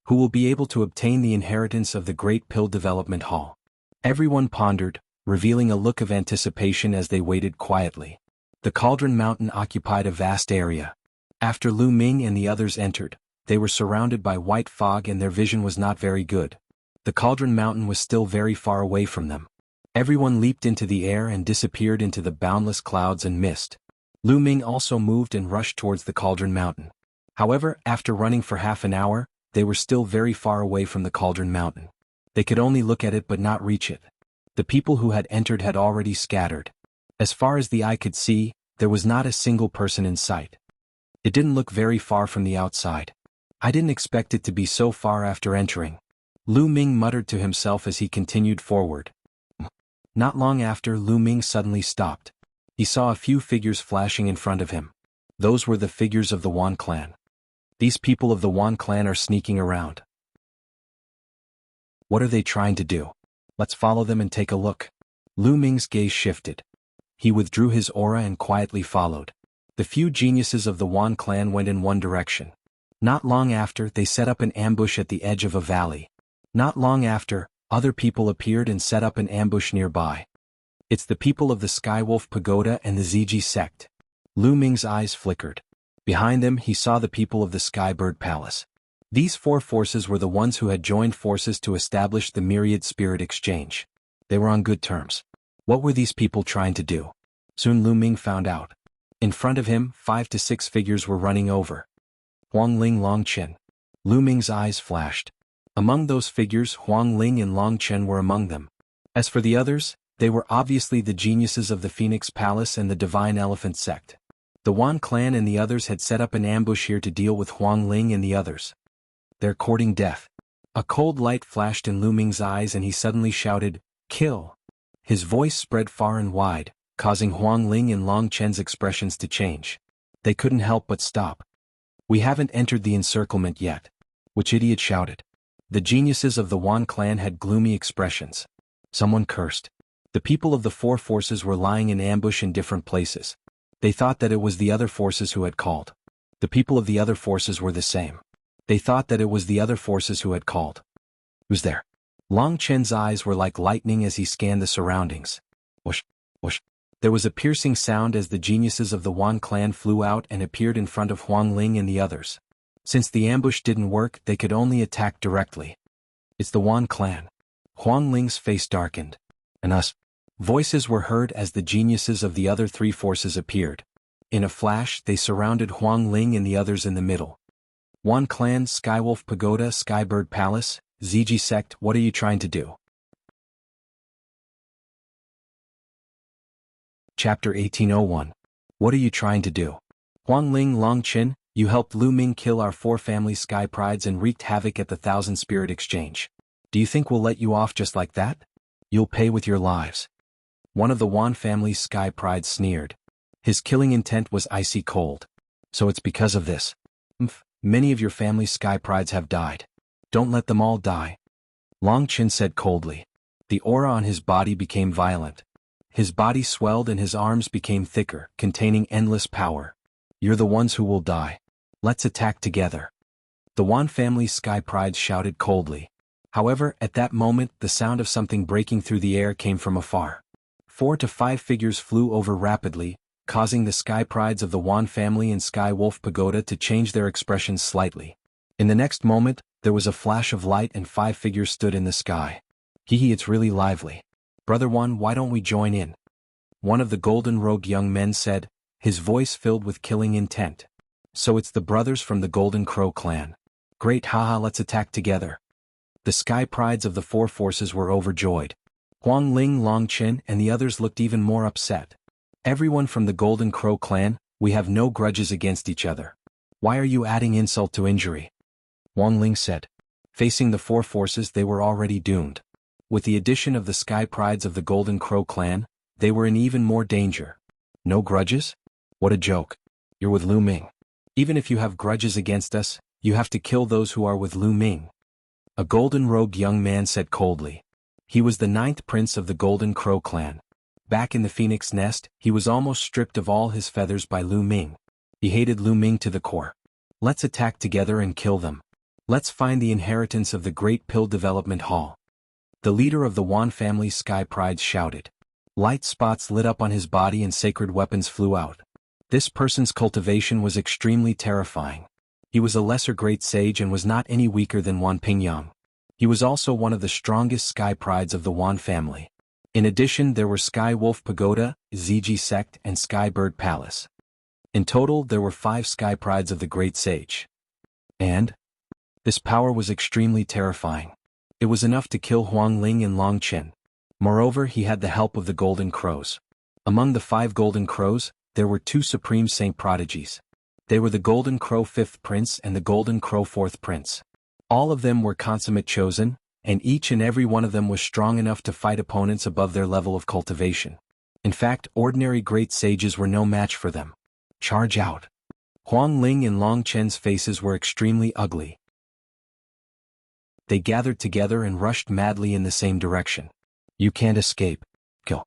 Who will be able to obtain the inheritance of the Great Pill Development Hall? Everyone pondered, revealing a look of anticipation as they waited quietly. The Cauldron Mountain occupied a vast area. After Lu Ming and the others entered, they were surrounded by white fog and their vision was not very good. The Cauldron Mountain was still very far away from them. Everyone leaped into the air and disappeared into the boundless clouds and mist. Lu Ming also moved and rushed towards the Cauldron Mountain. However, after running for half an hour, they were still very far away from the Cauldron Mountain. They could only look at it but not reach it. The people who had entered had already scattered. As far as the eye could see, there was not a single person in sight. It didn't look very far from the outside. I didn't expect it to be so far after entering. Lu Ming muttered to himself as he continued forward. Not long after, Lu Ming suddenly stopped. He saw a few figures flashing in front of him. Those were the figures of the Wan clan. These people of the Wan clan are sneaking around. What are they trying to do? Let's follow them and take a look. Lu Ming's gaze shifted. He withdrew his aura and quietly followed. The few geniuses of the Wan clan went in one direction. Not long after, they set up an ambush at the edge of a valley. Not long after, other people appeared and set up an ambush nearby. It's the people of the Skywolf Pagoda and the Ziji sect. Lu Ming's eyes flickered. Behind them, he saw the people of the Skybird Palace. These four forces were the ones who had joined forces to establish the Myriad Spirit Exchange. They were on good terms. What were these people trying to do? Soon Lu Ming found out. In front of him, 5 to 6 figures were running over. Huang Ling, Long Chen. Lu Ming's eyes flashed. Among those figures, Huang Ling and Long Chen were among them. As for the others, they were obviously the geniuses of the Phoenix Palace and the Divine Elephant sect. The Wan clan and the others had set up an ambush here to deal with Huang Ling and the others. They're courting death. A cold light flashed in Lu Ming's eyes and he suddenly shouted, "Kill!" His voice spread far and wide, causing Huang Ling and Long Chen's expressions to change. They couldn't help but stop. "We haven't entered the encirclement yet." Which idiot shouted? The geniuses of the Wan clan had gloomy expressions. Someone cursed. The people of the four forces were lying in ambush in different places. They thought that it was the other forces who had called. The people of the other forces were the same. They thought that it was the other forces who had called. Who's there? Long Chen's eyes were like lightning as he scanned the surroundings. Whoosh, whoosh. There was a piercing sound as the geniuses of the Wan clan flew out and appeared in front of Huang Ling and the others. Since the ambush didn't work, they could only attack directly. It's the Wan clan. Huang Ling's face darkened. And us. Voices were heard as the geniuses of the other three forces appeared. In a flash, they surrounded Huang Ling and the others in the middle. Wan clan, Skywolf Pagoda, Skybird Palace, Ziji sect, what are you trying to do? Chapter 1801. What are you trying to do? Huang Ling, Long Chen, you helped Lu Ming kill our 4 family Sky Prides and wreaked havoc at the Thousand Spirit Exchange. Do you think we'll let you off just like that? You'll pay with your lives. One of the Wan family's Sky Prides sneered. His killing intent was icy cold. So it's because of this. Many of your family's Sky Prides have died. Don't let them all die. Long Chen said coldly. The aura on his body became violent. His body swelled and his arms became thicker, containing endless power. You're the ones who will die. Let's attack together. The Wan family's Sky Prides shouted coldly. However, at that moment, the sound of something breaking through the air came from afar. 4 to 5 figures flew over rapidly, causing the Sky Prides of the Wan family and Sky Wolf Pagoda to change their expressions slightly. In the next moment, there was a flash of light and 5 figures stood in the sky. Hee, it's really lively. Brother Wan, why don't we join in? One of the golden-robed young men said, his voice filled with killing intent. So it's the brothers from the Golden Crow clan. Great, haha, let's attack together. The Sky Prides of the 4 forces were overjoyed. Huang Ling, Long Chen, and the others looked even more upset. Everyone from the Golden Crow clan, we have no grudges against each other. Why are you adding insult to injury? Huang Ling said. Facing the 4 forces, they were already doomed. With the addition of the Sky Prides of the Golden Crow clan, they were in even more danger. No grudges? What a joke. You're with Lu Ming. Even if you have grudges against us, you have to kill those who are with Lu Ming. A golden-robed young man said coldly. He was the 9th prince of the Golden Crow clan. Back in the Phoenix Nest, he was almost stripped of all his feathers by Lu Ming. He hated Lu Ming to the core. Let's attack together and kill them. Let's find the inheritance of the Great Pill Development Hall. The leader of the Wan family's Sky Prides shouted. Light spots lit up on his body and sacred weapons flew out. This person's cultivation was extremely terrifying. He was a lesser great sage and was not any weaker than Wan Pingyang. He was also one of the strongest Sky Prides of the Wan family. In addition, there were Sky Wolf Pagoda, ZG Sect, and Sky Bird Palace. In total, there were 5 Sky Prides of the Great Sage. And this power was extremely terrifying. It was enough to kill Huang Ling and Long Chen. Moreover, he had the help of the Golden Crows. Among the 5 Golden Crows, there were 2 Supreme Saint Prodigies. They were the Golden Crow 5th Prince and the Golden Crow 4th Prince. All of them were consummate chosen, and each and every one of them was strong enough to fight opponents above their level of cultivation. In fact, ordinary great sages were no match for them. Charge out. Huang Ling and Long Chen's faces were extremely ugly. They gathered together and rushed madly in the same direction. You can't escape. Kill.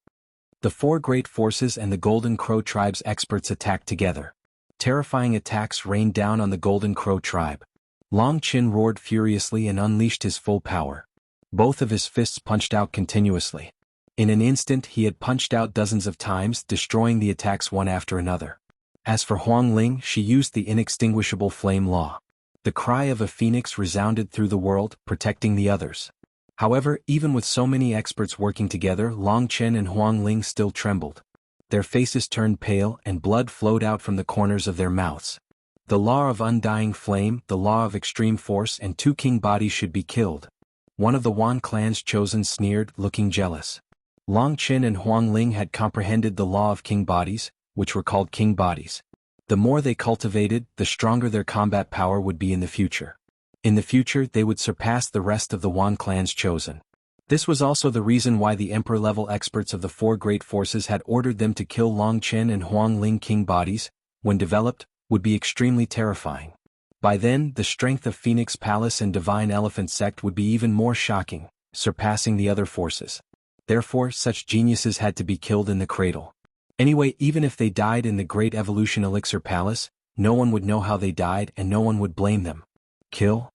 The 4 great forces and the Golden Crow tribe's experts attacked together. Terrifying attacks rained down on the Golden Crow tribe. Long Chen roared furiously and unleashed his full power. Both of his fists punched out continuously. In an instant he had punched out dozens of times, destroying the attacks one after another. As for Huang Ling, she used the inextinguishable flame law. The cry of a phoenix resounded through the world, protecting the others. However, even with so many experts working together, Long Chen and Huang Ling still trembled. Their faces turned pale and blood flowed out from the corners of their mouths. The law of undying flame, the law of extreme force, and 2 king bodies should be killed. One of the Wan clan's chosen sneered, looking jealous. Long Chen and Huang Ling had comprehended the law of king bodies, which were called king bodies. The more they cultivated, the stronger their combat power would be in the future. In the future, they would surpass the rest of the Wan clan's chosen. This was also the reason why the emperor-level experts of the 4 great forces had ordered them to kill Long Chen and Huang Ling. King bodies, when developed, would be extremely terrifying. By then, the strength of Phoenix Palace and Divine Elephant Sect would be even more shocking, surpassing the other forces. Therefore, such geniuses had to be killed in the cradle. Anyway, even if they died in the Great Evolution Elixir Palace, no one would know how they died and no one would blame them. Kill?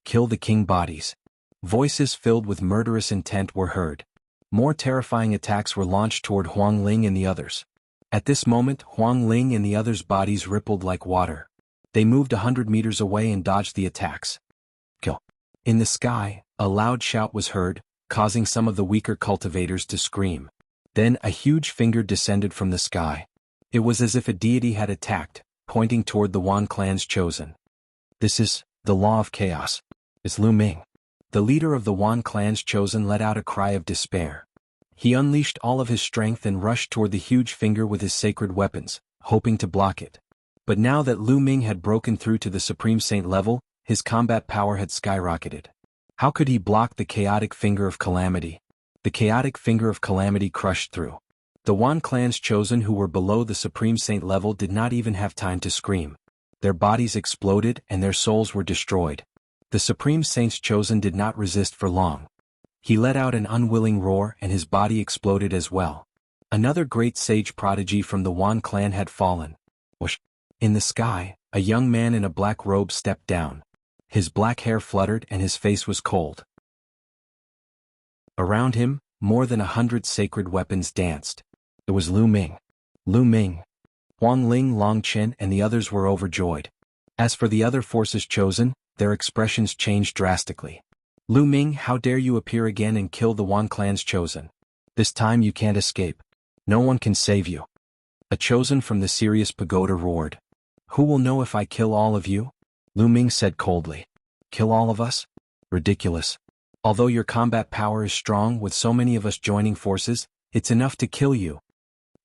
Kill the king bodies. Voices filled with murderous intent were heard. More terrifying attacks were launched toward Huang Ling and the others. At this moment, Huang Ling and the others' bodies rippled like water. They moved 100 meters away and dodged the attacks. Kill. In the sky, a loud shout was heard, causing some of the weaker cultivators to scream. Then a huge finger descended from the sky. It was as if a deity had attacked, pointing toward the Wan clan's chosen. This is the law of chaos. It's Lu Ming. The leader of the Wan clan's chosen let out a cry of despair. He unleashed all of his strength and rushed toward the huge finger with his sacred weapons, hoping to block it. But now that Lu Ming had broken through to the Supreme Saint level, his combat power had skyrocketed. How could he block the chaotic finger of calamity? The chaotic finger of calamity crushed through. The Wan clan's chosen who were below the Supreme Saint level did not even have time to scream. Their bodies exploded and their souls were destroyed. The Supreme Saint's chosen did not resist for long. He let out an unwilling roar and his body exploded as well. Another great sage prodigy from the Wan clan had fallen. Whoosh! In the sky, a young man in a black robe stepped down. His black hair fluttered and his face was cold. Around him, more than 100 sacred weapons danced. It was Lu Ming. Lu Ming. Huang Ling, Long Chen and the others were overjoyed. As for the other forces chosen, their expressions changed drastically. Lu Ming, how dare you appear again and kill the Wan clan's chosen? This time you can't escape. No one can save you. A chosen from the Sirius Pagoda roared. Who will know if I kill all of you? Lu Ming said coldly. Kill all of us? Ridiculous. Although your combat power is strong with so many of us joining forces, it's enough to kill you.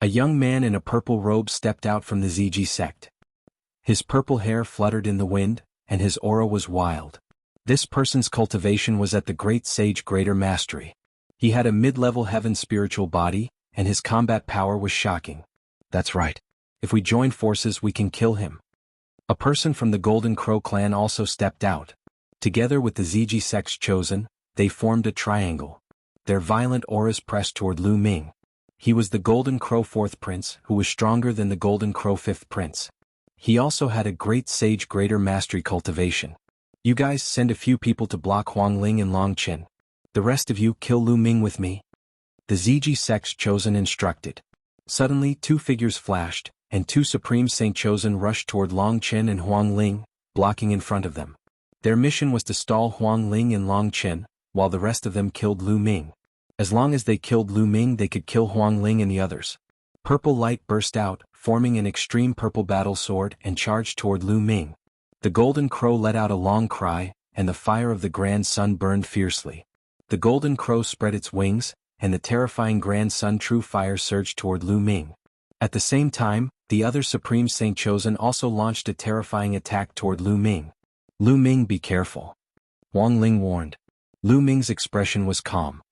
A young man in a purple robe stepped out from the ZG sect. His purple hair fluttered in the wind, and his aura was wild. This person's cultivation was at the great sage greater mastery. He had a mid-level heaven spiritual body, and his combat power was shocking. That's right. If we join forces we can kill him. A person from the Golden Crow clan also stepped out. Together with the ZG sect's chosen, they formed a triangle. Their violent auras pressed toward Lu Ming. He was the Golden Crow 4th Prince, who was stronger than the Golden Crow 5th Prince. He also had a great sage greater mastery cultivation. You guys send a few people to block Huang Ling and Long Chen. The rest of you kill Lu Ming with me. The ZG sect's chosen instructed. Suddenly 2 figures flashed, and 2 Supreme Saint chosen rushed toward Long Chen and Huang Ling, blocking in front of them. Their mission was to stall Huang Ling and Long Chen, while the rest of them killed Lu Ming. As long as they killed Lu Ming, they could kill Huang Ling and the others. Purple light burst out, forming an extreme purple battle sword, and charged toward Lu Ming. The golden crow let out a long cry, and the fire of the grand sun burned fiercely. The golden crow spread its wings, and the terrifying grand sun true fire surged toward Lu Ming. At the same time, the other Supreme Saint Chosen also launched a terrifying attack toward Lu Ming. Lu Ming, be careful, Huang Ling warned. Lu Ming's expression was calm.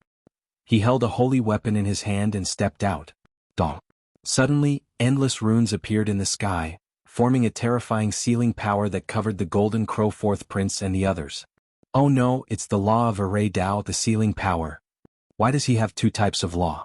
He held a holy weapon in his hand and stepped out. Dong. Suddenly, endless runes appeared in the sky, forming a terrifying sealing power that covered the golden crow fourth prince and the others. Oh no, it's the law of Array Dao, the sealing power. Why does he have two types of law?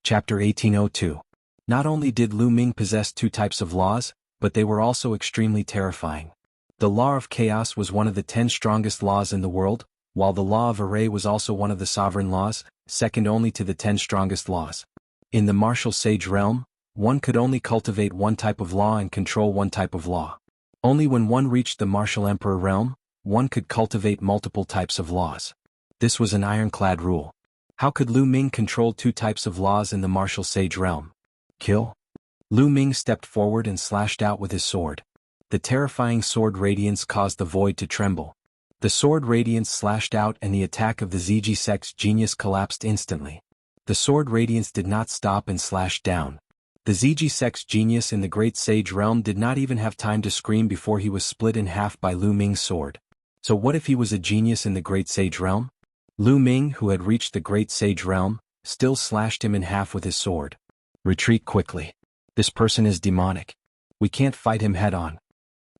Chapter 1802. Not only did Lu Ming possess two types of laws, but they were also extremely terrifying. The law of chaos was one of the 10 strongest laws in the world, while the law of array was also one of the sovereign laws, second only to the 10 strongest laws. In the martial sage realm, one could only cultivate one type of law and control one type of law. Only when one reached the martial emperor realm, one could cultivate multiple types of laws. This was an ironclad rule. How could Lu Ming control two types of laws in the martial sage realm? Kill? Lu Ming stepped forward and slashed out with his sword. The terrifying sword radiance caused the void to tremble. The sword radiance slashed out and the attack of the ZG Sex genius collapsed instantly. The sword radiance did not stop and slashed down. The ZG Sex genius in the Great Sage realm did not even have time to scream before he was split in half by Lu Ming's sword. So what if he was a genius in the Great Sage realm? Lu Ming, who had reached the Great Sage realm, still slashed him in half with his sword. Retreat quickly. This person is demonic. We can't fight him head-on.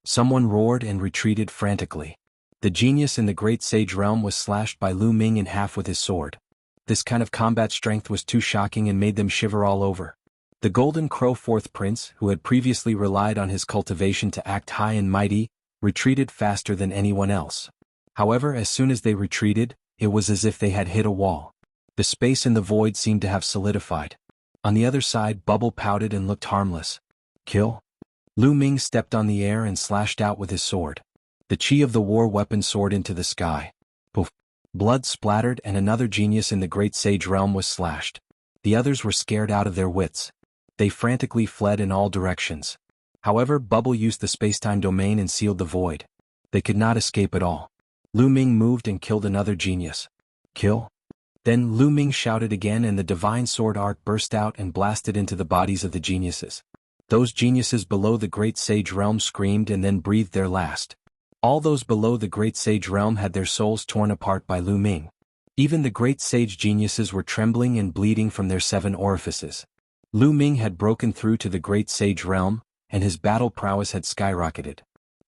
Someone roared and retreated frantically. The genius in the Great Sage realm was slashed by Lu Ming in half with his sword. This kind of combat strength was too shocking and made them shiver all over. The Golden Crow fourth prince, who had previously relied on his cultivation to act high and mighty, retreated faster than anyone else. However, as soon as they retreated, it was as if they had hit a wall. The space in the void seemed to have solidified. On the other side, Bubble pouted and looked harmless. Kill? Lu Ming stepped on the air and slashed out with his sword. The chi of the war weapon soared into the sky. Poof. Blood splattered and another genius in the Great Sage realm was slashed. The others were scared out of their wits. They frantically fled in all directions. However, Bubble used the spacetime domain and sealed the void. They could not escape at all. Lu Ming moved and killed another genius. Kill? Then Lu Ming shouted again and the divine sword arc burst out and blasted into the bodies of the geniuses. Those geniuses below the Great Sage realm screamed and then breathed their last. All those below the Great Sage realm had their souls torn apart by Lu Ming. Even the Great Sage geniuses were trembling and bleeding from their 7 orifices. Lu Ming had broken through to the Great Sage realm, and his battle prowess had skyrocketed.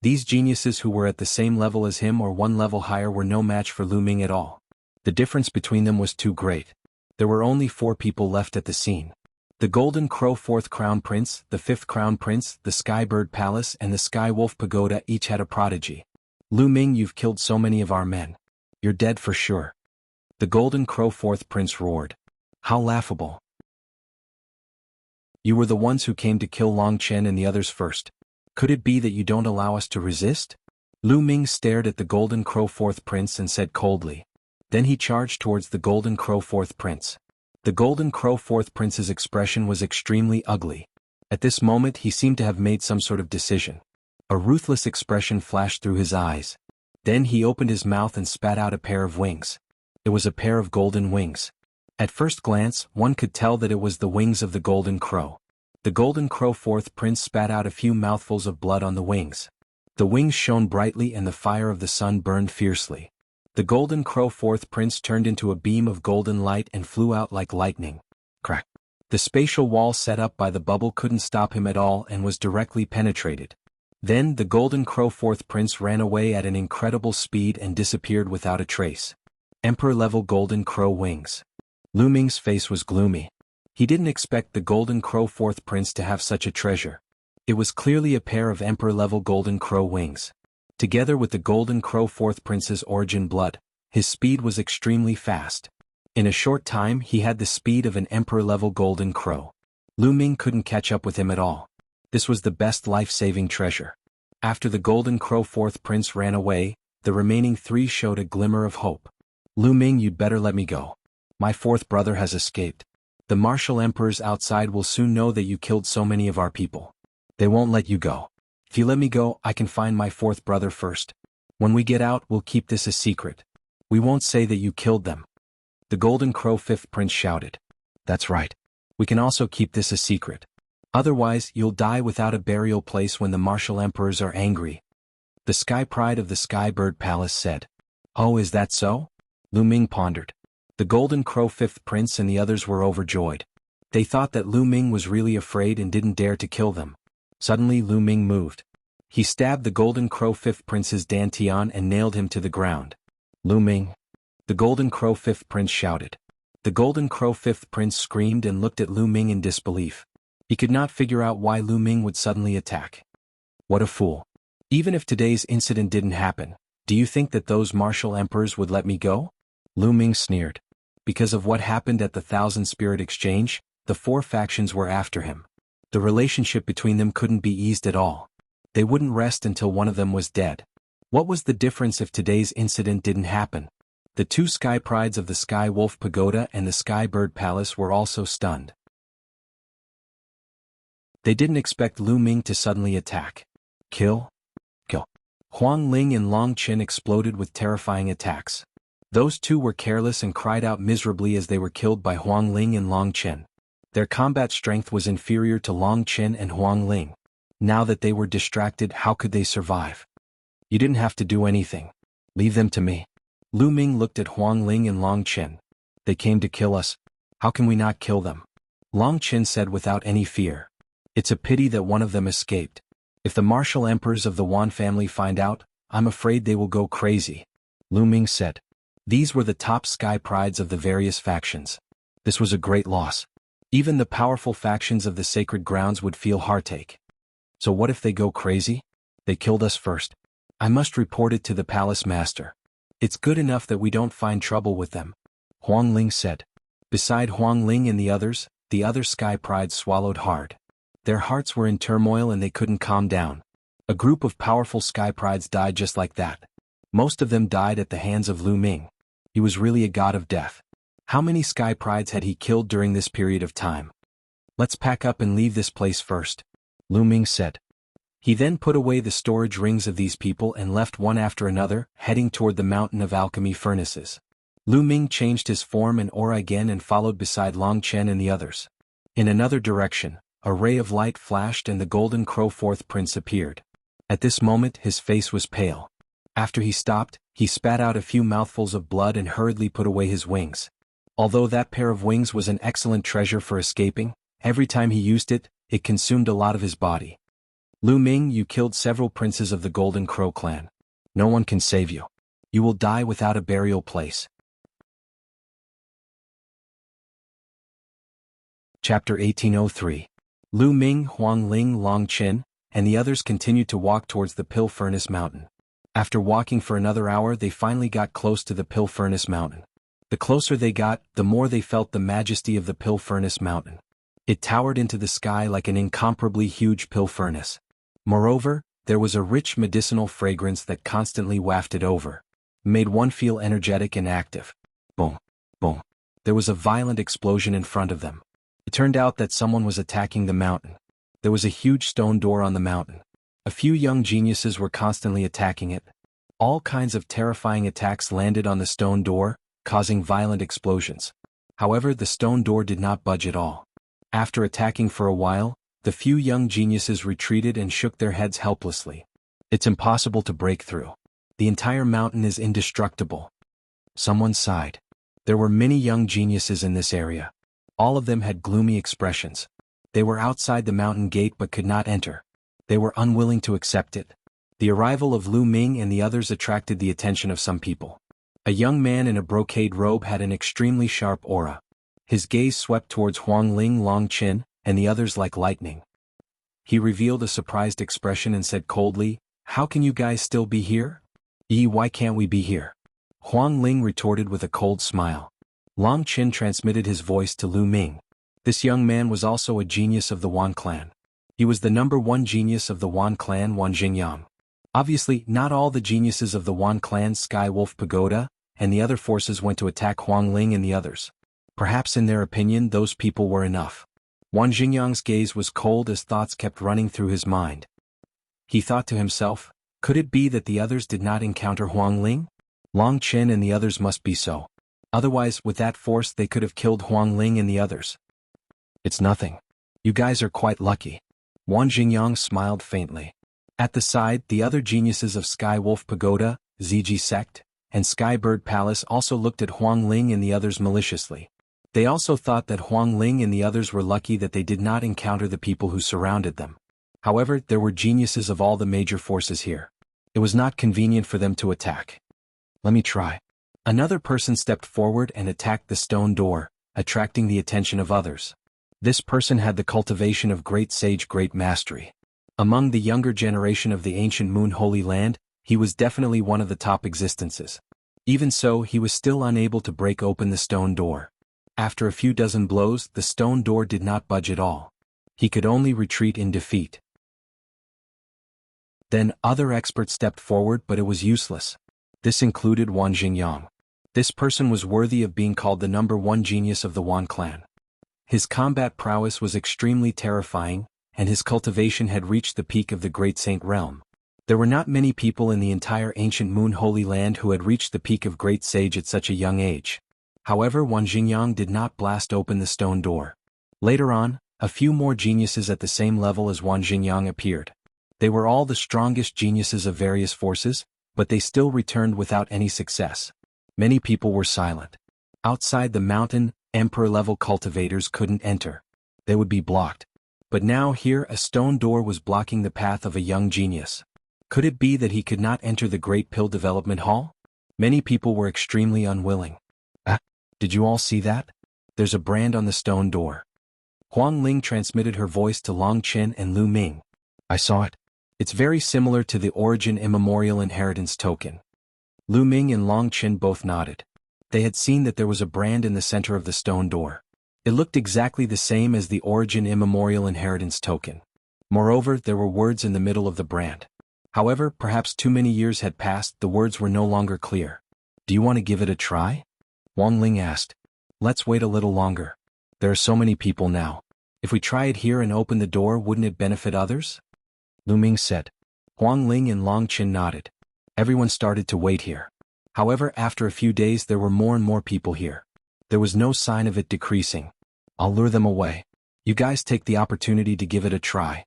These geniuses who were at the same level as him or one level higher were no match for Lu Ming at all. The difference between them was too great. There were only 4 people left at the scene. The Golden Crow 4th Crown Prince, the 5th Crown Prince, the Skybird Palace and the Sky Wolf Pagoda each had a prodigy. Lu Ming, you've killed so many of our men. You're dead for sure. The Golden Crow 4th Prince roared. How laughable. You were the ones who came to kill Long Chen and the others first. Could it be that you don't allow us to resist? Lu Ming stared at the Golden Crow 4th Prince and said coldly. Then he charged towards the Golden Crow 4th Prince. The Golden Crow 4th Prince's expression was extremely ugly. At this moment he seemed to have made some sort of decision. A ruthless expression flashed through his eyes. Then he opened his mouth and spat out a pair of wings. It was a pair of golden wings. At first glance, one could tell that it was the wings of the Golden Crow. The Golden Crow 4th Prince spat out a few mouthfuls of blood on the wings. The wings shone brightly and the fire of the sun burned fiercely. The Golden Crow 4th Prince turned into a beam of golden light and flew out like lightning. Crack. The spatial wall set up by the bubble couldn't stop him at all and was directly penetrated. Then the Golden Crow 4th Prince ran away at an incredible speed and disappeared without a trace. Emperor-level Golden Crow wings. Lu Ming's face was gloomy. He didn't expect the Golden Crow 4th Prince to have such a treasure. It was clearly a pair of Emperor-level Golden Crow wings. Together with the Golden Crow 4th Prince's origin blood, his speed was extremely fast. In a short time he had the speed of an Emperor-level Golden Crow. Lu Ming couldn't catch up with him at all. This was the best life-saving treasure. After the Golden Crow 4th Prince ran away, The remaining 3 showed a glimmer of hope. Lu Ming, you'd better let me go. My 4th brother has escaped. The martial emperors outside will soon know that you killed so many of our people. They won't let you go. If you let me go, I can find my 4th brother first. When we get out, we'll keep this a secret. We won't say that you killed them. The Golden Crow 5th Prince shouted. That's right. We can also keep this a secret. Otherwise, you'll die without a burial place when the martial emperors are angry. The Sky Pride of the Sky Bird Palace said. Oh, is that so? Lu Ming pondered. The Golden Crow 5th Prince and the others were overjoyed. They thought that Lu Ming was really afraid and didn't dare to kill them. Suddenly Lu Ming moved. He stabbed the Golden Crow 5th Prince's dantian and nailed him to the ground. Lu Ming. The Golden Crow 5th Prince shouted. The Golden Crow 5th Prince screamed and looked at Lu Ming in disbelief. He could not figure out why Lu Ming would suddenly attack. What a fool. Even if today's incident didn't happen, do you think that those martial emperors would let me go? Lu Ming sneered. Because of what happened at the Thousand Spirit Exchange, the 4 factions were after him. The relationship between them couldn't be eased at all. They wouldn't rest until one of them was dead. What was the difference if today's incident didn't happen? The 2 Sky Prides of the Sky Wolf Pagoda and the Sky Bird Palace were also stunned. They didn't expect Lu Ming to suddenly attack. Kill? Kill. Huang Ling and Long Qin exploded with terrifying attacks. Those 2 were careless and cried out miserably as they were killed by Huang Ling and Long Qin. Their combat strength was inferior to Long Qin and Huang Ling. Now that they were distracted, how could they survive? You didn't have to do anything. Leave them to me. Lu Ming looked at Huang Ling and Long Qin. They came to kill us. How can we not kill them? Long Qin said without any fear. It's a pity that one of them escaped. If the martial emperors of the Wan family find out, I'm afraid they will go crazy. Lu Ming said. These were the top Sky Prides of the various factions. This was a great loss. Even the powerful factions of the sacred grounds would feel heartache. So what if they go crazy? They killed us first. I must report it to the palace master. It's good enough that we don't find trouble with them. Huang Ling said. Beside Huang Ling and the other Sky Prides swallowed hard. Their hearts were in turmoil and they couldn't calm down. A group of powerful Sky Prides died just like that. Most of them died at the hands of Lu Ming. He was really a god of death. How many Sky Prides had he killed during this period of time? Let's pack up and leave this place first, Lu Ming said. He then put away the storage rings of these people and left one after another, heading toward the mountain of alchemy furnaces. Lu Ming changed his form and aura again and followed beside Long Chen and the others. In another direction, a ray of light flashed and the Golden Crow 4th Prince appeared. At this moment his face was pale. After he stopped, he spat out a few mouthfuls of blood and hurriedly put away his wings. Although that pair of wings was an excellent treasure for escaping, every time he used it, it consumed a lot of his body. Lu Ming, you killed several princes of the Golden Crow clan. No one can save you. You will die without a burial place. Chapter 1803. Lu Ming, Huang Ling, Long Qin, and the others continued to walk towards the Pill Furnace Mountain. After walking for another hour, they finally got close to the Pill Furnace Mountain. The closer they got, the more they felt the majesty of the Pill Furnace Mountain. It towered into the sky like an incomparably huge pill furnace. Moreover, there was a rich medicinal fragrance that constantly wafted over. Made one feel energetic and active. Boom, boom. There was a violent explosion in front of them. It turned out that someone was attacking the mountain. There was a huge stone door on the mountain. A few young geniuses were constantly attacking it. All kinds of terrifying attacks landed on the stone door, causing violent explosions. However, the stone door did not budge at all. After attacking for a while, the few young geniuses retreated and shook their heads helplessly. It's impossible to break through. The entire mountain is indestructible. Someone sighed. There were many young geniuses in this area. All of them had gloomy expressions. They were outside the mountain gate but could not enter. They were unwilling to accept it. The arrival of Lu Ming and the others attracted the attention of some people. A young man in a brocade robe had an extremely sharp aura. His gaze swept towards Huang Ling, Long Qin, and the others like lightning. He revealed a surprised expression and said coldly, "How can you guys still be here? Why can't we be here?" Huang Ling retorted with a cold smile. Long Qin transmitted his voice to Lu Ming. This young man was also a genius of the Wan clan. He was the #1 genius of the Wan clan, Wan Jingyang. Obviously, not all the geniuses of the Wan clan's Sky Wolf Pagoda and the other forces went to attack Huang Ling and the others. Perhaps in their opinion those people were enough. Wan Xingyang's gaze was cold as thoughts kept running through his mind. He thought to himself, could it be that the others did not encounter Huang Ling? Long Chen and the others must be so. Otherwise, with that force they could have killed Huang Ling and the others. It's nothing. You guys are quite lucky. Wan Xingyang smiled faintly. At the side, the other geniuses of Sky Wolf Pagoda, Ziji Sect, and Sky Bird Palace also looked at Huang Ling and the others maliciously. They also thought that Huang Ling and the others were lucky that they did not encounter the people who surrounded them. However, there were geniuses of all the major forces here. It was not convenient for them to attack. Let me try. Another person stepped forward and attacked the stone door, attracting the attention of others. This person had the cultivation of great sage, great mastery. Among the younger generation of the ancient Moon Holy Land, he was definitely one of the top existences. Even so, he was still unable to break open the stone door. After a few dozen blows, the stone door did not budge at all. He could only retreat in defeat. Then other experts stepped forward, but it was useless. This included Wan Xingyang. This person was worthy of being called the #1 genius of the Wan clan. His combat prowess was extremely terrifying, and his cultivation had reached the peak of the Great Saint realm. There were not many people in the entire ancient Moon Holy Land who had reached the peak of Great Sage at such a young age. However, Wan Xingyang did not blast open the stone door. Later on, a few more geniuses at the same level as Wan Xingyang appeared. They were all the strongest geniuses of various forces, but they still returned without any success. Many people were silent. Outside the mountain, Emperor-level cultivators couldn't enter. They would be blocked. But now here a stone door was blocking the path of a young genius. Could it be that he could not enter the Great Pill Development Hall? Many people were extremely unwilling. Did you all see that? There's a brand on the stone door. Huang Ling transmitted her voice to Long Chen and Lu Ming. I saw it. It's very similar to the Origin Immemorial Inheritance token. Lu Ming and Long Chen both nodded. They had seen that there was a brand in the center of the stone door. It looked exactly the same as the Origin Immemorial Inheritance token. Moreover, there were words in the middle of the brand. However, perhaps too many years had passed, the words were no longer clear. Do you want to give it a try? Huang Ling asked. Let's wait a little longer. There are so many people now. If we try it here and open the door, wouldn't it benefit others? Lu Ming said. Huang Ling and Long Chen nodded. Everyone started to wait here. However, after a few days there were more and more people here. There was no sign of it decreasing. I'll lure them away. You guys take the opportunity to give it a try.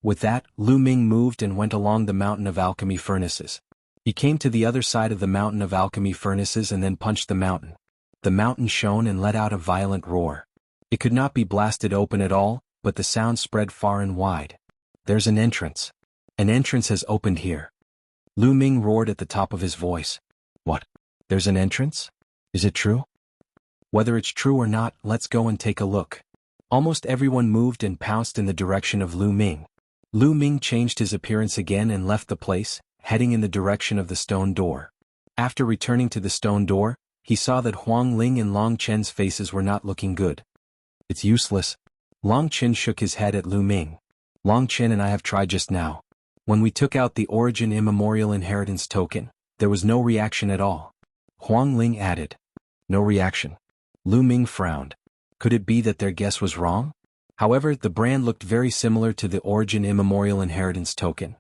With that, Lu Ming moved and went along the mountain of alchemy furnaces. He came to the other side of the mountain of alchemy furnaces and then punched the mountain. The mountain shone and let out a violent roar. It could not be blasted open at all, but the sound spread far and wide. There's an entrance. An entrance has opened here. Lu Ming roared at the top of his voice. What? There's an entrance? Is it true? Whether it's true or not, let's go and take a look. Almost everyone moved and pounced in the direction of Lu Ming. Lu Ming changed his appearance again and left the place, heading in the direction of the stone door. After returning to the stone door, he saw that Huang Ling and Long Chen's faces were not looking good. It's useless. Long Chen shook his head at Lu Ming. Long Chen and I have tried just now. When we took out the Origin Immemorial Inheritance token, there was no reaction at all. Huang Ling added. No reaction. Lu Ming frowned. Could it be that their guess was wrong? However, the brand looked very similar to the Origin Immemorial Inheritance token.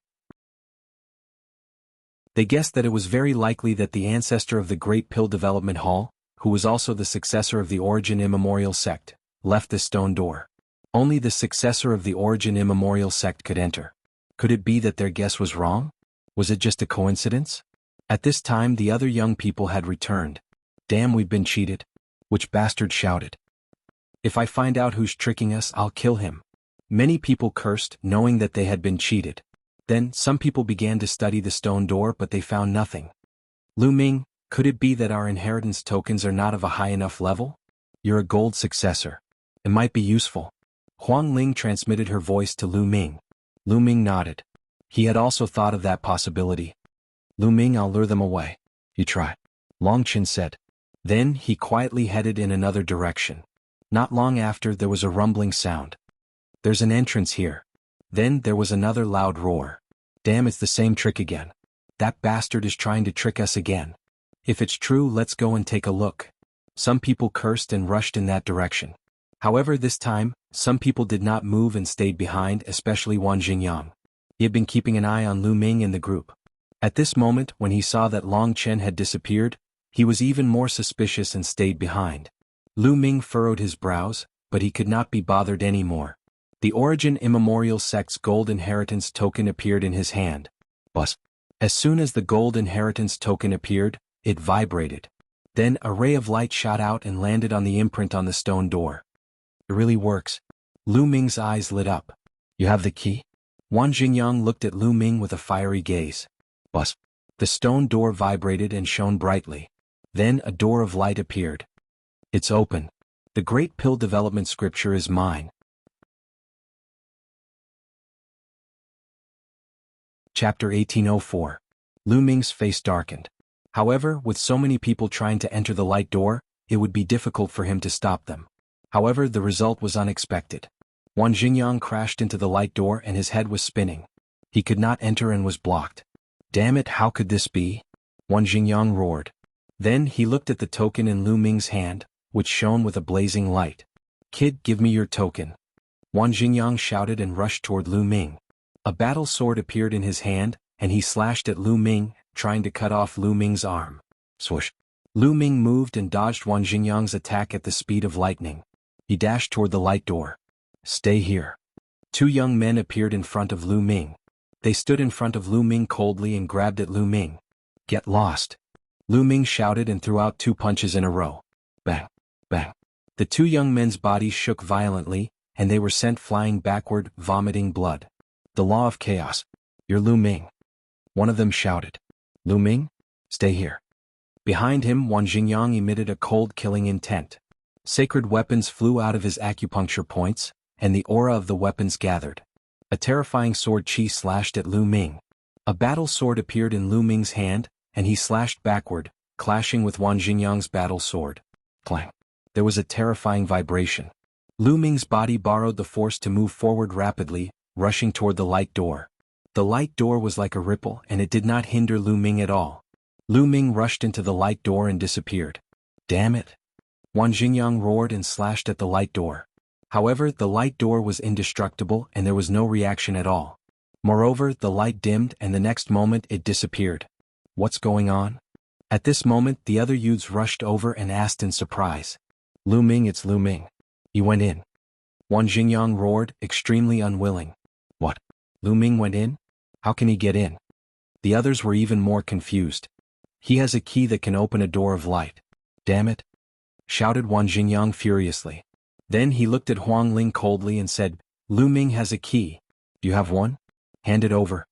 They guessed that it was very likely that the ancestor of the Great Pill Development Hall, who was also the successor of the Origin Immemorial Sect, left the stone door. Only the successor of the Origin Immemorial Sect could enter. Could it be that their guess was wrong? Was it just a coincidence? At this time the other young people had returned. Damn, we've been cheated. Which bastard shouted. If I find out who's tricking us, I'll kill him. Many people cursed, knowing that they had been cheated. Then, some people began to study the stone door, but they found nothing. Lu Ming, could it be that our inheritance tokens are not of a high enough level? You're a gold successor. It might be useful. Huang Ling transmitted her voice to Lu Ming. Lu Ming nodded. He had also thought of that possibility. Lu Ming, I'll lure them away. You try. Long Chen said. Then, he quietly headed in another direction. Not long after, there was a rumbling sound. There's an entrance here. Then, there was another loud roar. Damn, it's the same trick again. That bastard is trying to trick us again. If it's true, let's go and take a look. Some people cursed and rushed in that direction. However, this time, some people did not move and stayed behind, especially Wang Jingyang. He had been keeping an eye on Lu Ming and the group. At this moment, when he saw that Long Chen had disappeared, he was even more suspicious and stayed behind. Lu Ming furrowed his brows, but he could not be bothered anymore. The Origin Immemorial Sect's gold inheritance token appeared in his hand. Buzz. As soon as the gold inheritance token appeared, it vibrated. Then a ray of light shot out and landed on the imprint on the stone door. It really works. Lu Ming's eyes lit up. You have the key? Wang Jingyang looked at Lu Ming with a fiery gaze. Buzz. The stone door vibrated and shone brightly. Then a door of light appeared. It's open. The Great Pill Development Scripture is mine. Chapter 1804. Lu Ming's face darkened. However, with so many people trying to enter the light door, it would be difficult for him to stop them. However, the result was unexpected. Wang Jingyang crashed into the light door and his head was spinning. He could not enter and was blocked. Damn it, how could this be? Wang Jingyang roared. Then he looked at the token in Lu Ming's hand, which shone with a blazing light. Kid, give me your token. Wang Jingyang shouted and rushed toward Lu Ming. A battle sword appeared in his hand, and he slashed at Lu Ming, trying to cut off Lu Ming's arm. Swoosh. Lu Ming moved and dodged Wang Jingyang's attack at the speed of lightning. He dashed toward the light door. Stay here. Two young men appeared in front of Lu Ming. They stood in front of Lu Ming coldly and grabbed at Lu Ming. Get lost. Lu Ming shouted and threw out two punches in a row. Bang. Bang. The two young men's bodies shook violently, and they were sent flying backward, vomiting blood. The law of chaos. You're Lu Ming. One of them shouted. Lu Ming? Stay here. Behind him, Wang Jingyang emitted a cold killing intent. Sacred weapons flew out of his acupuncture points, and the aura of the weapons gathered. A terrifying sword chi slashed at Lu Ming. A battle sword appeared in Lu Ming's hand, and he slashed backward, clashing with Wang Jingyang's battle sword. Clang. There was a terrifying vibration. Lu Ming's body borrowed the force to move forward rapidly, rushing toward the light door. The light door was like a ripple and it did not hinder Lu Ming at all. Lu Ming rushed into the light door and disappeared. Damn it! Wang Jingyang roared and slashed at the light door. However, the light door was indestructible and there was no reaction at all. Moreover, the light dimmed and the next moment it disappeared. What's going on? At this moment, the other youths rushed over and asked in surprise. Lu Ming, it's Lu Ming. He went in. Wang Jingyang roared, extremely unwilling. What? Lu Ming went in? How can he get in? The others were even more confused. He has a key that can open a door of light. Damn it! Shouted Wang Jingyang furiously. Then he looked at Huang Ling coldly and said, Lu Ming has a key. Do you have one? Hand it over.